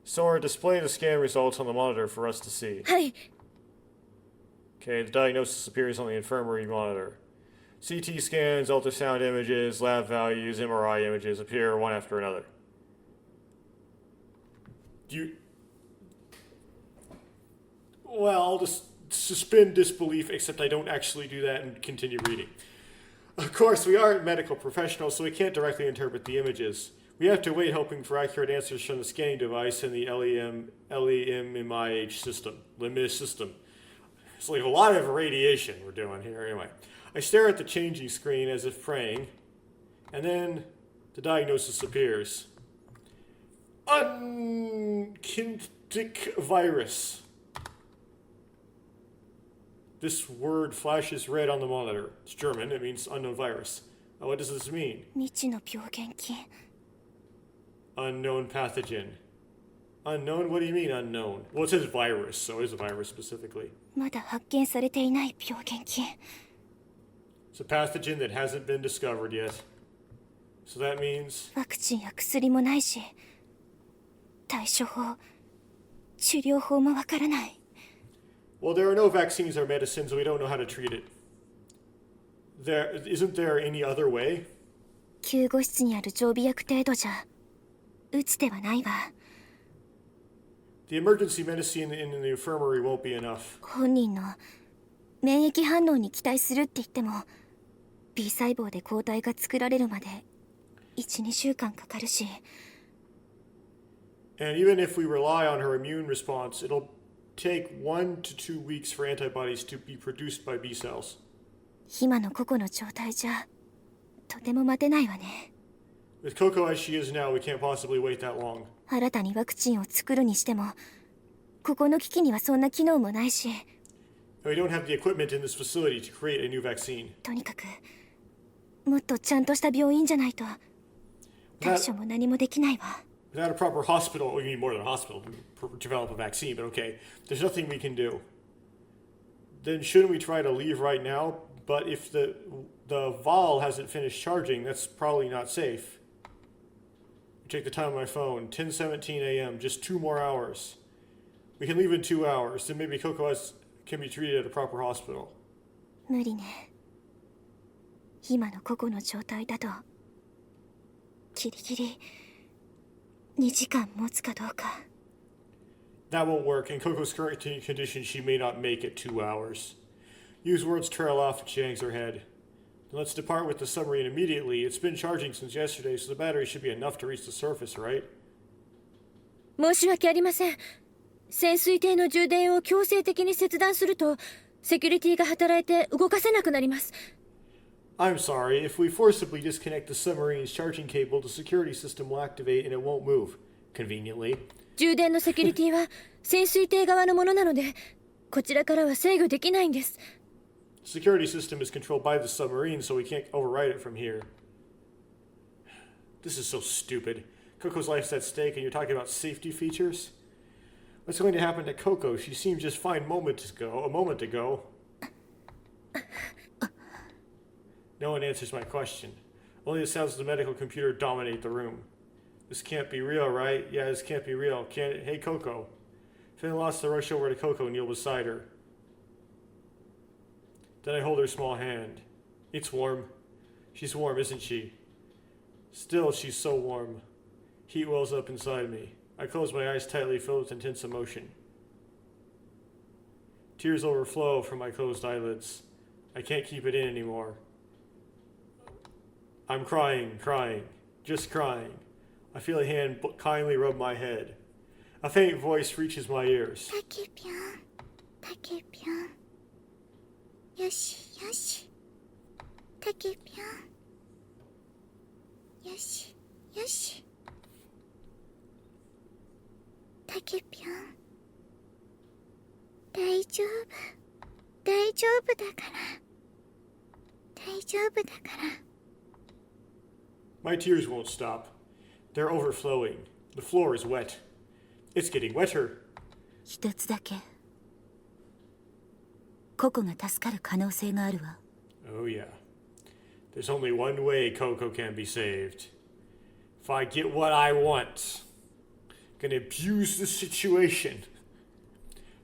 Sora, display the scan results on the monitor for us to see. はい。 Okay, the diagnosis appears on the infirmary monitor. CT scans, ultrasound images, lab values, MRI images appear one after another. Well, I'll just suspend disbelief, except I don't actually do that and continue reading. Of course, we aren't medical professionals, so we can't directly interpret the images. We have to wait hoping for accurate answers from the scanning device and the LEMIH system. LEMIS system. It's like a lot of radiation we're doing here. Anyway, I stare at the changing screen as if praying, and then the diagnosis appears. Unkintic virus. This word flashes red on the monitor. It's German. It means unknown virus. What does this mean? 未知の病原菌。 Unknown pathogen. Unknown? What do you mean unknown? Well, it says virus, so it is a virus specifically. まだ発見されていない病原菌。 It's a pathogen that hasn't been discovered yet. So that means... ワクチンや薬もないし、対処法、治療法もわからない。 Well, there are no vaccines or medicines, and we don't know how to treat it. Isn't there any other way? 救護室にある常備薬程度じゃ打つ手はないわ。 The emergency medicine in the infirmary won't be enough. 本人の免疫反応に期待するって言っても B 細胞で抗体が作られるまで 1,2 週間かかるし。 And even if we rely on her immune response, it'll take 1 to 2 weeks for antibodies to be produced by B cells. 今の個々の状態じゃとても待てないわね。 With Coco as she is now, we can't possibly wait that long. 新たにワクチンを作るにしてもここの機器にはそんな機能もないし。 We don't have the equipment in this facility to create a new vaccine. とにかくもっとちゃんとした病院じゃないと対処も何もできないわ。 Without a proper hospital, we need more than a hospital to develop a vaccine, but okay, there's nothing we can do. Then shouldn't we try to leave right now? But if the Vol hasn't finished charging, that's probably not safe. Check the time on my phone, 10:17 a.m., just 2 more hours. We can leave in 2 hours, then maybe Coco can be treated at a proper hospital. 無理ね。今の個々の状態だとギリギリ2時間持つかどうか。 That won't work. In Coco's current condition, she may not make it 2 hours. Yu's words trail off and she hangs her head. Then let's depart with the submarine immediately. It's been charging since yesterday, so the battery should be enough to reach the surface, right? 申し訳ありません。潜水艇の充電を強制的に切断するとセキュリティが働いて動かせなくなります。 I'm sorry. If we forcibly disconnect the submarine's charging cable, the security system will activate and it won't move. Conveniently. 充電のセキュリティは潜水艇側のものなのでこちらからは制御できないんです。 The security system is controlled by the submarine, so we can't override it from here. This is so stupid. Coco's life's at stake and you're talking about safety features? What's going to happen to Coco? She seemed just fine a moment ago. No one answers my question. Only the sounds of the medical computer dominate the room. This can't be real, right? Yeah, this can't be real. Can't it? Hey, Coco. Feeling lost, I rush over to Coco and kneel beside her. Then I hold her small hand. It's warm. She's warm, isn't she? Still, she's so warm. Heat wells up inside me. I close my eyes tightly, filled with intense emotion. Tears overflow from my closed eyelids. I can't keep it in anymore. I'm crying, just crying. I feel a hand kindly rub my head. A faint voice reaches my ears. タケピョン、タケピョン。よしよし。タケピョン。よしよし。タケピョン。大丈夫。大丈夫だから。大丈夫だから。My tears won't stop. They're overflowing. The floor is wet. It's getting wetter. 一つだけ。ココが助かる可能性があるわ。Oh, yeah. There's only one way Coco can be saved. If I get what I want, I'm gonna abuse the situation.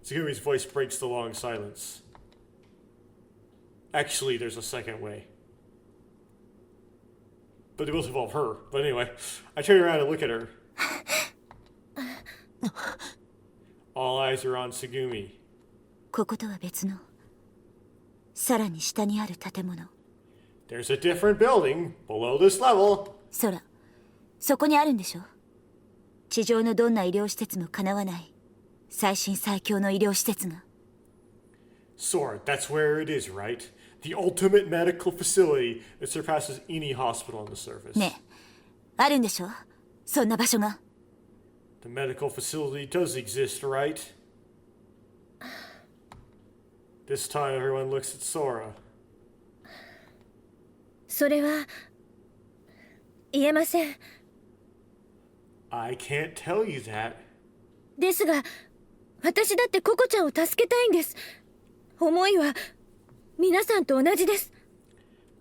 Tsugumi's voice breaks the long silence. Actually, there's a second way. But it will involve her. But anyway, I turn around and look at her. All eyes are on Tsugumi. こことは別の。さらに下にある建物。There's a different building below this level. 空。そこにあるんでしょ。地上のどんな医療施設もかなわない。最新最強の医療施設が。Sora, that's where it is, right? The ultimate medical facility that surpasses any hospital on the surface. ねえ、あるんでしょ。そんな場所が。The medical facility does exist, right? This time everyone looks at Sora. それは言えません。 I can't tell you that. ですが私だってココちゃんを助けたいんです。思いは皆さんと同じです。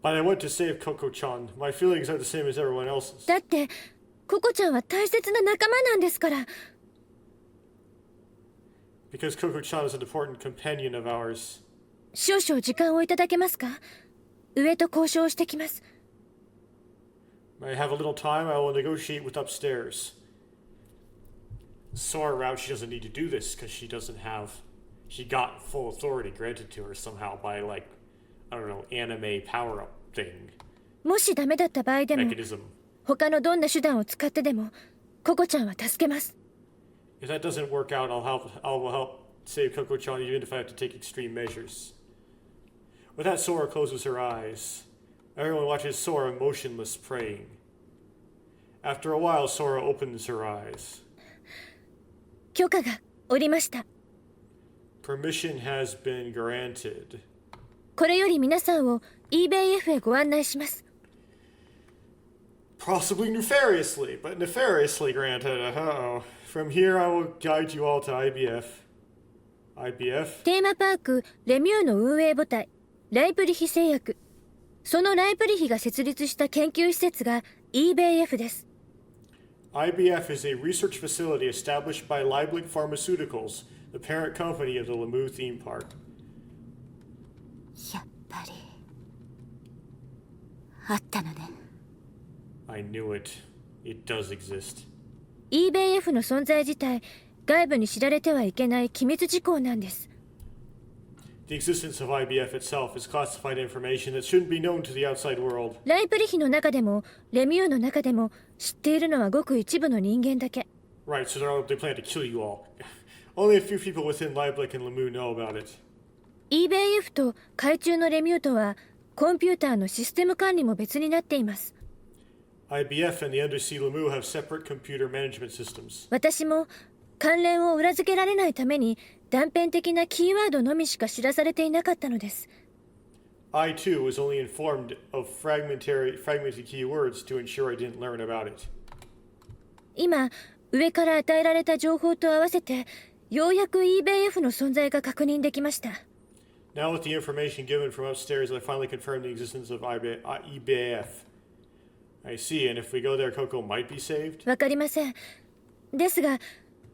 But I want to save Coco-chan. My feelings are the same as everyone else's. だってココちゃんは大切な仲間なんですから。 Because Coco-chan is an important companion of ours. 少々時間をいただけますか。上と交渉してきます。 May I have a little time? I will negotiate with upstairs. Sora route, she doesn't need to do this because she got full authority granted to her somehow by, like, I don't know, anime power-up thing. もしダメだった場合でも Mechanism. 他のどんな手段を使ってでもココちゃんは助けます。 If that doesn't work out, I'll help save Coco-chan even if I have to take extreme measures. With that, Sora closes her eyes. Everyone watches Sora motionless praying. After a while, Sora opens her eyes. 許可が下りました。 Permission has been granted. これより皆さんを eBayF へご案内します。 Possibly nefariously, but nefariously granted. Uh-oh. From here, I will guide you all to IBF. IBF? テーマパークレミューの運営母体ライプリヒ製薬、そのライプリヒが設立した研究施設が eBayF です。 IBF is a research facility established by Lieblich Pharmaceuticals, the parent company of the Lamu theme park. やっぱりあったのね。 I knew it. It does exist. eBayF の存在自体外部に知られてはいけない機密事項なんです。 The existence of IBF itself is classified information that shouldn't be known to the outside world. ライプリヒの中でもレミューの中でも知っているのはごく一部の人間だけ。 Right, so they plan to kill you all. Only a few people within Lieblich and Lamu know about it. eBayF と海中のレミューとはコンピューターのシステム管理も別になっています。 IBF and the undersea Lamu have separate computer management systems. 私も関連を裏付けられないために断片的なキーワードのみしか知らされていなかったのです。 I too was only informed of fragmented keywords to ensure I didn't learn about it. 今上から与えられた情報と合わせてようやく eBayF の存在が確認できました。 Now with the information given from upstairs, I finally confirmed the existence of EBAF. I see, and if we go there, Coco might be saved? わかりません。ですが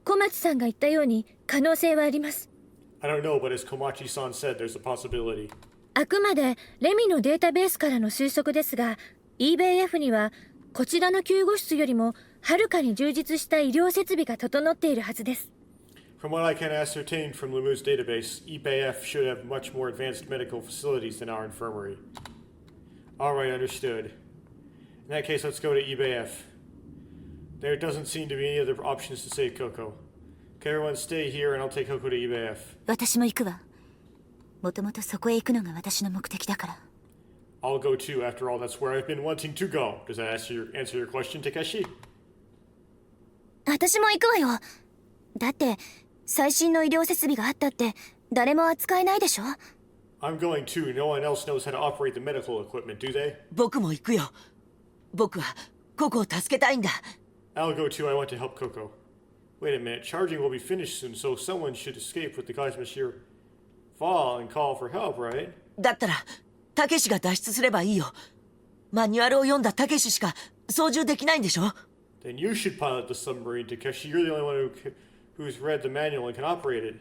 小松さんが言ったように可能性はあります。 I don't know, but as Komachi-san said, there's a possibility. あくまでレミのデータベースからの推測ですが eBayF にはこちらの救護室よりもはるかに充実した医療設備が整っているはずです。From what I can ascertain from Lemu's database, EBF should have much more advanced medical facilities than our infirmary. Alright, understood. In that case, let's go to EBF. There doesn't seem to be any other options to save Coco. Okay, everyone stay here and I'll take Coco to EBF. 私も行くわ。もともとそこへ行くのが私の目的だから。I'll go too. After all, that's where I've been wanting to go. Does that answer your question, Takeshi? 私も行くわよ。だって最新の医療設備があったって誰も扱えないでしょ。 I'm going too. No one else knows how to operate the medical equipment, do they? 僕も行くよ。僕はココを助けたいんだ。I'll go too. I want to help Coco. Wait a minute. Charging will be finished soon, so someone should escape with the guy's Monsieur fall and call for help, right? だったらたけしが脱出すればいいよ。マニュアルを読んだたけししか操縦できないんでしょ。 Then you should pilot the submarine, Takeshi. You're the only one who's read the manual and can operate it.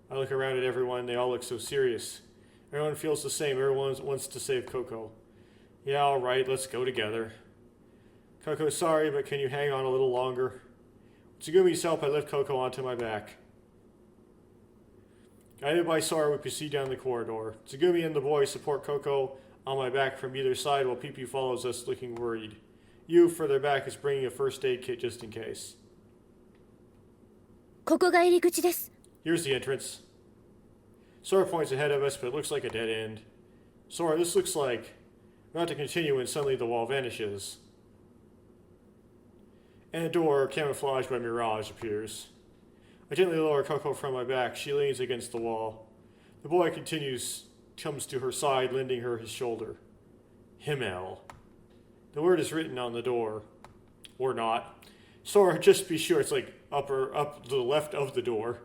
I look around at everyone. They all look so serious. Everyone feels the same. Everyone wants to save Coco. Yeah, all right. Let's go together. Coco, sorry, but can you hang on a little longer? With Tsugumi's help, I lift Coco onto my back. Guided by Sora, we proceed down the corridor. Tsugumi and the boy support Coco on my back from either side while Pee-Pee follows us looking worried. You, further back, is bringing a first aid kit just in case. ここが入り口です。 Here's the entrance. Sora points ahead of us, but it looks like a dead end. Sora, this looks like we're about to continue when suddenly the wall vanishes. And a door, camouflaged by mirage, appears. I gently lower Coco from my back. She leans against the wall. The boy comes to her side, lending her his shoulder. Himmel. The word is written on the door. Or not. Sora, just be sure. It's like up to the left of the door.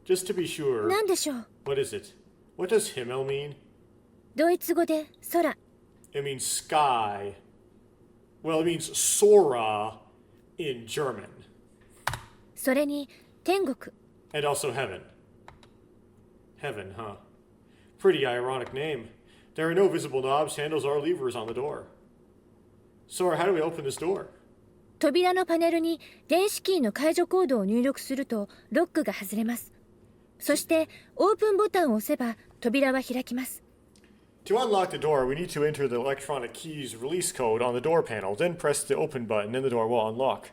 Just to be sure. 何でしょう。 What is it? What does Himmel mean? ドイツ語で空。 It means sky. Well, it means Sora in German. それに天国。 And also heaven. Heaven, huh? Pretty ironic name. There are no visible knobs, handles, or levers on the door. Sora, how do we open this door? 扉のパネルに電子キーの解除コードを入力するとロックが外れます。そしてオープンボタンを押せば扉は開きます。 To unlock the door, we need to enter the electronic keys release code on the door panel, then press the open button and the door will unlock.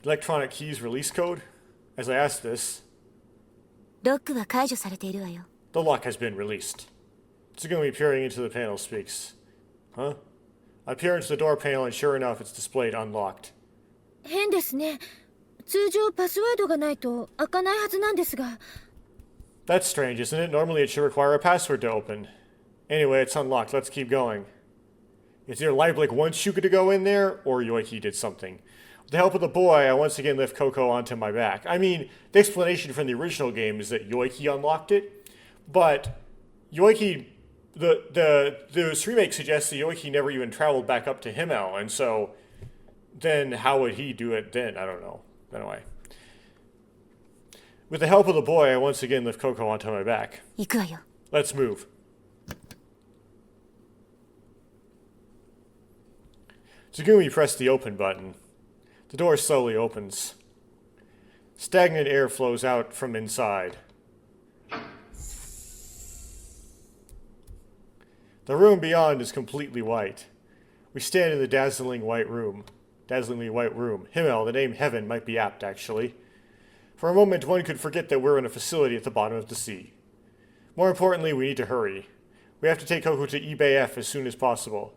Electronic keys release code? As I ask this, ロックは解除されているわよ。 the lock has been released. Tsugumi peering into the panel speaks. Huh? I peer into the door panel and sure enough it's displayed unlocked. 変ですね。通常パスワードがないと開かないはずなんですが。 That's strange, isn't it? Normally it should require a password to open. Anyway, it's unlocked. Let's keep going. It's either Leiblich wants Shuka to go in there, or Yoiki did something. With the help of the boy, I once again lift Coco onto my back. I mean, the explanation from the original game is that Yoiki unlocked it, but Yoiki, this remake suggests that Yoiki never even traveled back up to Himmel, and so then how would he do it then? I don't know. Anyway. With the help of the boy, I once again lift Coco onto my back. 行くわよ。 Let's move. Tsugumi pressed the open button. The door slowly opens. Stagnant air flows out from inside. The room beyond is completely white. We stand in the dazzlingly white room. Himmel, the name heaven might be apt, actually. For a moment, one could forget that we're in a facility at the bottom of the sea. More importantly, we need to hurry. We have to take Coco to EBF as soon as possible.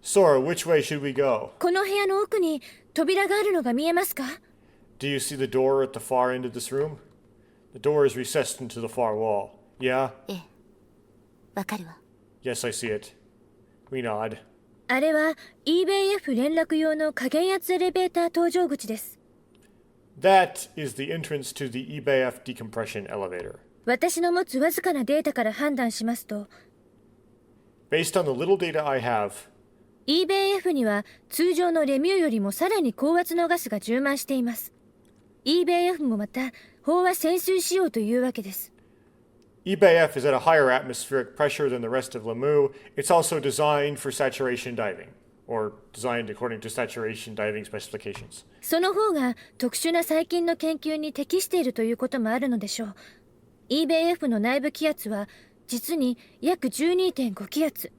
Sora, which way should we go? この部屋の奥に扉があるのが見えますか？ Do you see the door at the far end of this room? The door is recessed into the far wall. Yeah? ええ。わかるわ。 Yes, I see it. We nod. あれは EBF 連絡用の加減圧エレベーター搭乗口です。 That is the entrance to the EBF decompression elevator. 私の持つわずかなデータから判断しますと、 Based on the little data I have, EBF には通常のレミューよりもさらに高圧のガスが充満しています。EBF もまた飽和潜水仕様というわけです。 EBF is at a higher atmospheric pressure than the rest of Lemu. It's also designed for saturation diving, or designed according to saturation diving specifications. その方が特殊な細菌の研究に適しているということもあるのでしょう。EBF の内部気圧は実に約 12.5 気圧。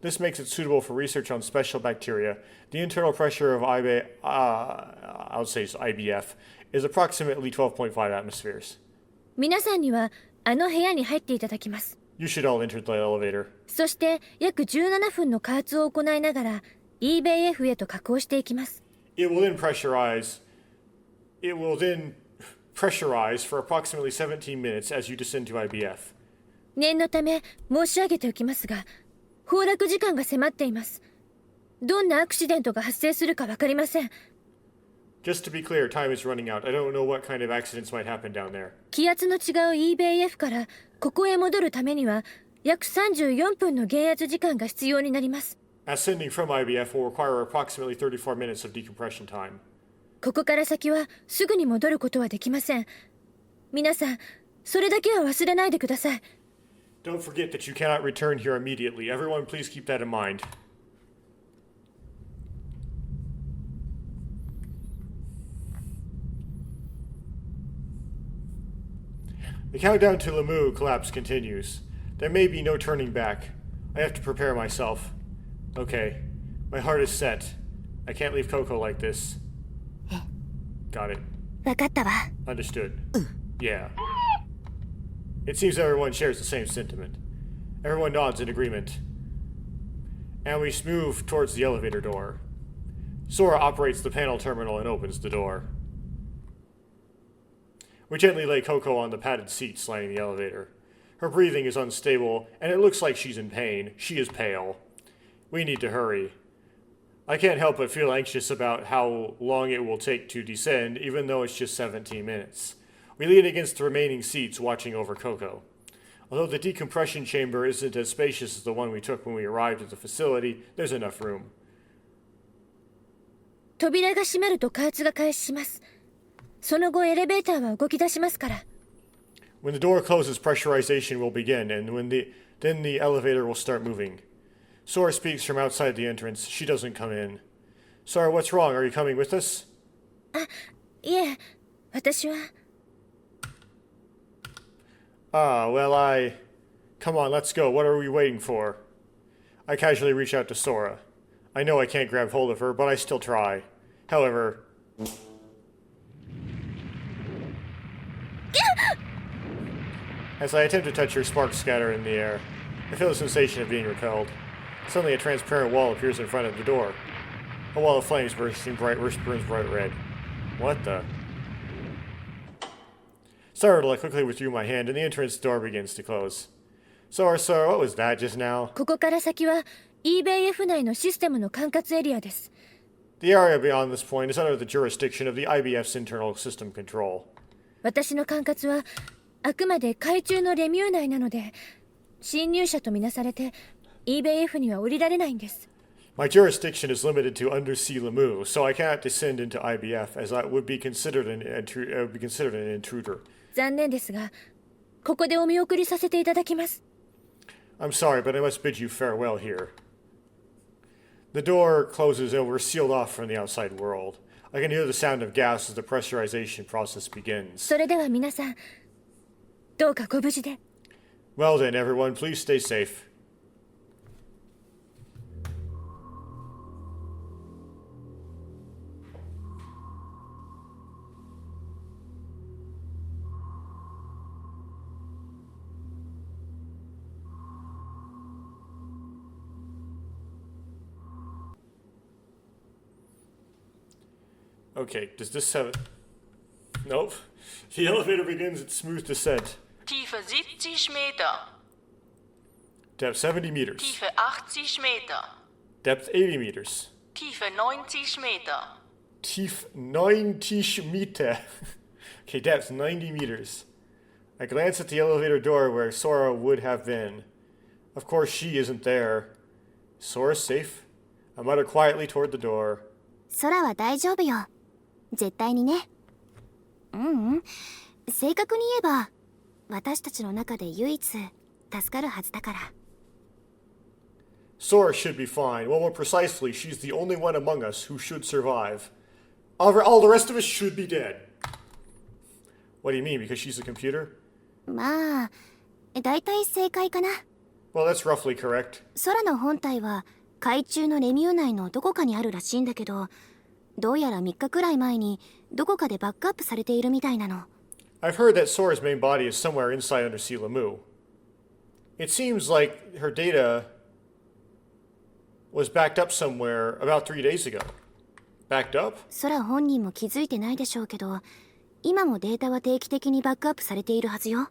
This makes it suitable for research on special bacteria. The internal pressure of I would say IBF is approximately 12.5 atmospheres. 皆さんにはあの部屋に入っていただきます。You should all enter the elevator. そして約17分の加圧を行いながら EBF へと下降していきます。It will then pressurize for approximately 17 minutes as you descend to IBF. 念のため申し上げておきますが、崩落時間が迫っています。どんなアクシデントが発生するかわかりません。Just to be clear, time is running out. I don't know what kind of accidents might happen down there. 気圧の違う EBF からここへ戻るためには約34分の減圧時間が必要になります。Ascending from IBF will require approximately 34 minutes of decompression time. ここから先はすぐに戻ることはできません。皆さん、それだけは忘れないでください。Don't forget that you cannot return here immediately. Everyone, please keep that in mind. The countdown to Lamu collapse continues. There may be no turning back. I have to prepare myself. Okay, my heart is set. I can't leave Coco like this. Got it. わかったわ。 Understood. Yeah. It seems everyone shares the same sentiment. Everyone nods in agreement. And we move towards the elevator door. Sora operates the panel terminal and opens the door. We gently lay Coco on the padded seats lining the elevator. Her breathing is unstable, and it looks like she's in pain. She is pale. We need to hurry. I can't help but feel anxious about how long it will take to descend, even though it's just 17 minutes. We lean against the remaining seats, watching over Coco. Although the decompression chamber isn't as spacious as the one we took when we arrived at the facility, there's enough room. 扉が閉まると加圧が開始します。その後エレベーターは動き出しますから。When the door closes, pressurization will begin, and then the elevator will start moving. Sora speaks from outside the entrance. She doesn't come in. Sora, what's wrong? Are you coming with us? いえ、私は。Come on, let's go. What are we waiting for? I casually reach out to Sora. I know I can't grab hold of her, but I still try. However... As I attempt to touch her, sparks scatter in the air. I feel the sensation of being repelled. Suddenly, a transparent wall appears in front of the door. A wall of flames burns bright red. What the? Startled, I quickly withdrew my hand, and the entrance door begins to close. Sora, what was that just now? ここから先は EBF 内のシステムの管轄エリアです。The area beyond this point is under the jurisdiction of the IBF's internal system control. 私の管轄はあくまで海中のレミュー内なので、侵入者とみなされて EBF には降りられないんです。My jurisdiction is limited to undersea Lamu, so I cannot descend into IBF as I would be considered an intruder. 残念ですが、ここでお見送りさせていただきます。I'm sorry, but I must bid you farewell here. The door closes and we're sealed off from the outside world. I can hear the sound of gas as the pressurization process begins. それでは皆さん、どうかご無事で。Well then, everyone, please stay safe. Okay, does this have it? Nope. The elevator begins its smooth descent. Tiefe 70 Meter. Depth 70 meters. Tiefe 80 Meter. Depth 80 meters. Tiefe 90 Meter. Tief 90 Meter. Okay, depth 90 meters. I glance at the elevator door where Sora would have been. Of course, she isn't there. Sora's safe? I mutter quietly toward the door. 空は大丈夫よ。絶対にね。正確に言えば、私たちの中で唯一助かるはずだから。Sora should be fine. Well, more precisely, she's the only one among us who should survive. All the rest of us should be dead. What do you mean? Because she's a computer? まあ大体正解かな。 Well, that's roughly correct. 空の本体は海中のレミュー内のどこかにあるらしいんだけど、どうやら3日くらい前にどこかでバックアップされているみたいなの。 I've heard that Sora's main body is somewhere inside Undersea Lamu. It seems like her data was backed up somewhere about 3 days ago. Backed up? 空本人も気づいてないでしょうけど、今もデータは定期的にバックアップされているはずよ。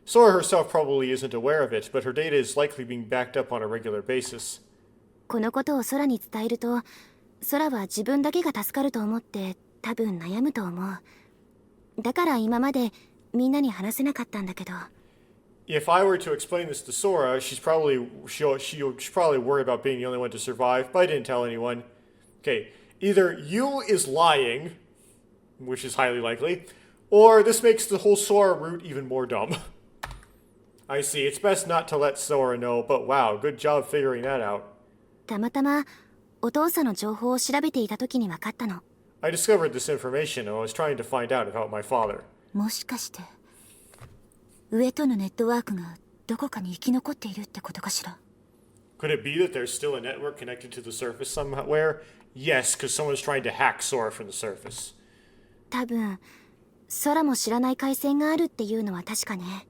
Sora herself probably isn't aware of it, but her data is likely being backed up on a regular basis. このことを空に伝えると、空は自分だけが助かると思って多分悩むと思う。だから今までみんなに話せなかったんだけど。 If I were to explain this to Sora, she'll probably worry about being the only one to survive, but I didn't tell anyone. Okay, either you is lying, which is highly likely, or this makes the whole Sora route even more dumb. I see, it's best not to let Sora know, but wow, good job figuring that out. たまたまお父さんの情報を調べていた時に分かったの。 I discovered this information and I was trying to find out about my father. もしかして上とのネットワークがどこかに生き残っているってことかしら。 Could it be that there's still a network connected to the surface somewhere? Yes, because someone's trying to hack Sora from the surface. 多分空も知らない回線があるっていうのは確かね。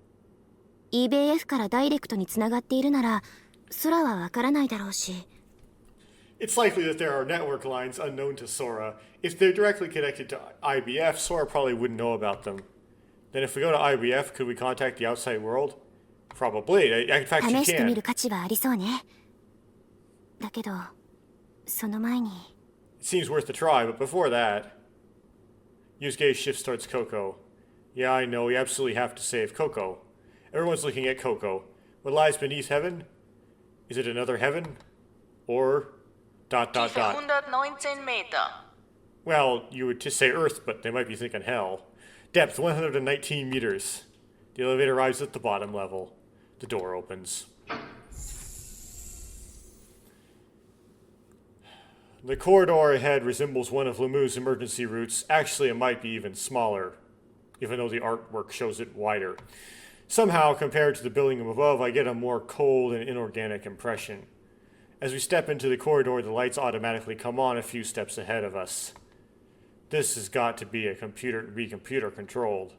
EBF からダイレクトにつながっているなら空はわからないだろうし。 It's likely that there are network lines unknown to Sora. If they're directly connected to IBF, Sora probably wouldn't know about them. Then if we go to IBF, could we contact the outside world? Probably. In fact, you 試してみ can. る価値はありそうね。だけどその前に It seems worth a try, but before that... Yusuke shifts towards Coco. Yeah, I know, we absolutely have to save Coco. Everyone's looking at Coco. What lies beneath heaven? Is it another heaven? Or... ... Tiefe 119 Meter. Well, you would just say Earth, but they might be thinking hell. Depth 119 meters. The elevator arrives at the bottom level. The door opens. The corridor ahead resembles one of Lamu's emergency routes. Actually, it might be even smaller, even though the artwork shows it wider. Somehow, compared to the building above, I get a more cold and inorganic impression. As we step into the corridor, the lights automatically come on a few steps ahead of us. This has got to be computer controlled.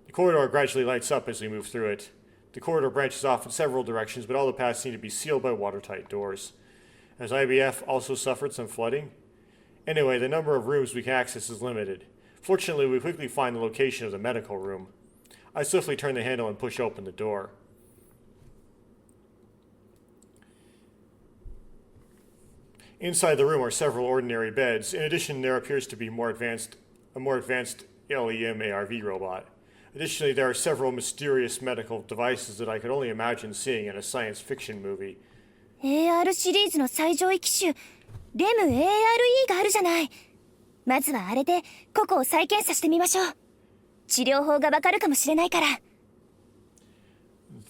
The corridor gradually lights up as we move through it. The corridor branches off in several directions, but all the paths seem to be sealed by watertight doors. Has IBF also suffered some flooding? Anyway, the number of rooms we can access is limited. Fortunately, we quickly find the location of the medical room. I swiftly turn the handle and push open the door. Inside the room are several ordinary beds. In addition, there appears to be a more advanced LEM ARV robot. Additionally, there are several mysterious medical devices that I could only imagine seeing in a science fiction movie. AR シリーズの最上位機種レム ARE があるじゃない。まずはあれでココを再検査してみましょう。治療法がわかるかもしれないから。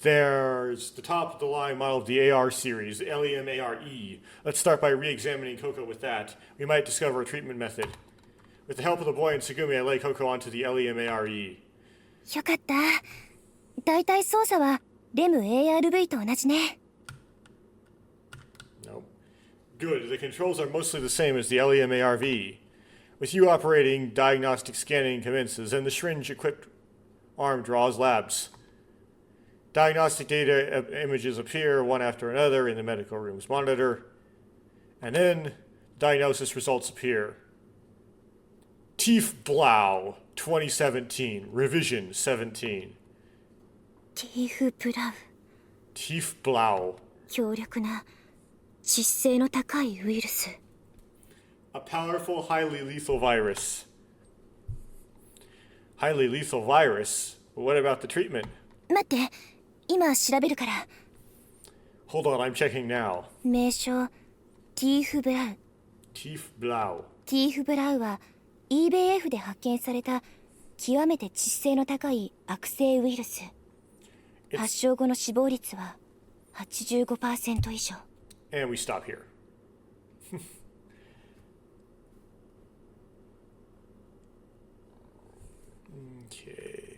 There's the top of the line model of the AR series, the LEM ARE. Let's start by re-examining Coco with that. We might discover a treatment method. With the help of the boy and Tsugumi, I lay Coco onto the LEM ARE. よかった。大体操作はレム ARV と同じね。 Nope. Good. The controls are mostly the same as the LEM ARV. With you operating, diagnostic scanning commences, and the syringe-equipped arm draws labs. Diagnostic data images appear one after another in the medical room's monitor, and then diagnosis results appear. Tiefblau 2017, revision 17. ティーフブラウ Tiefblau, 強力な致死性の高いウイルス。 a powerful, highly lethal virus. Highly lethal virus? What about the treatment? 待って、今調べるから。 Hold on, I'm checking now. 名称ティーフブラウ。 Tiefblau. ティーフブラウは EBF で発見された極めて致死性の高い悪性ウイルス。発症後の死亡率は 85% 以上。And we stop here. Okay.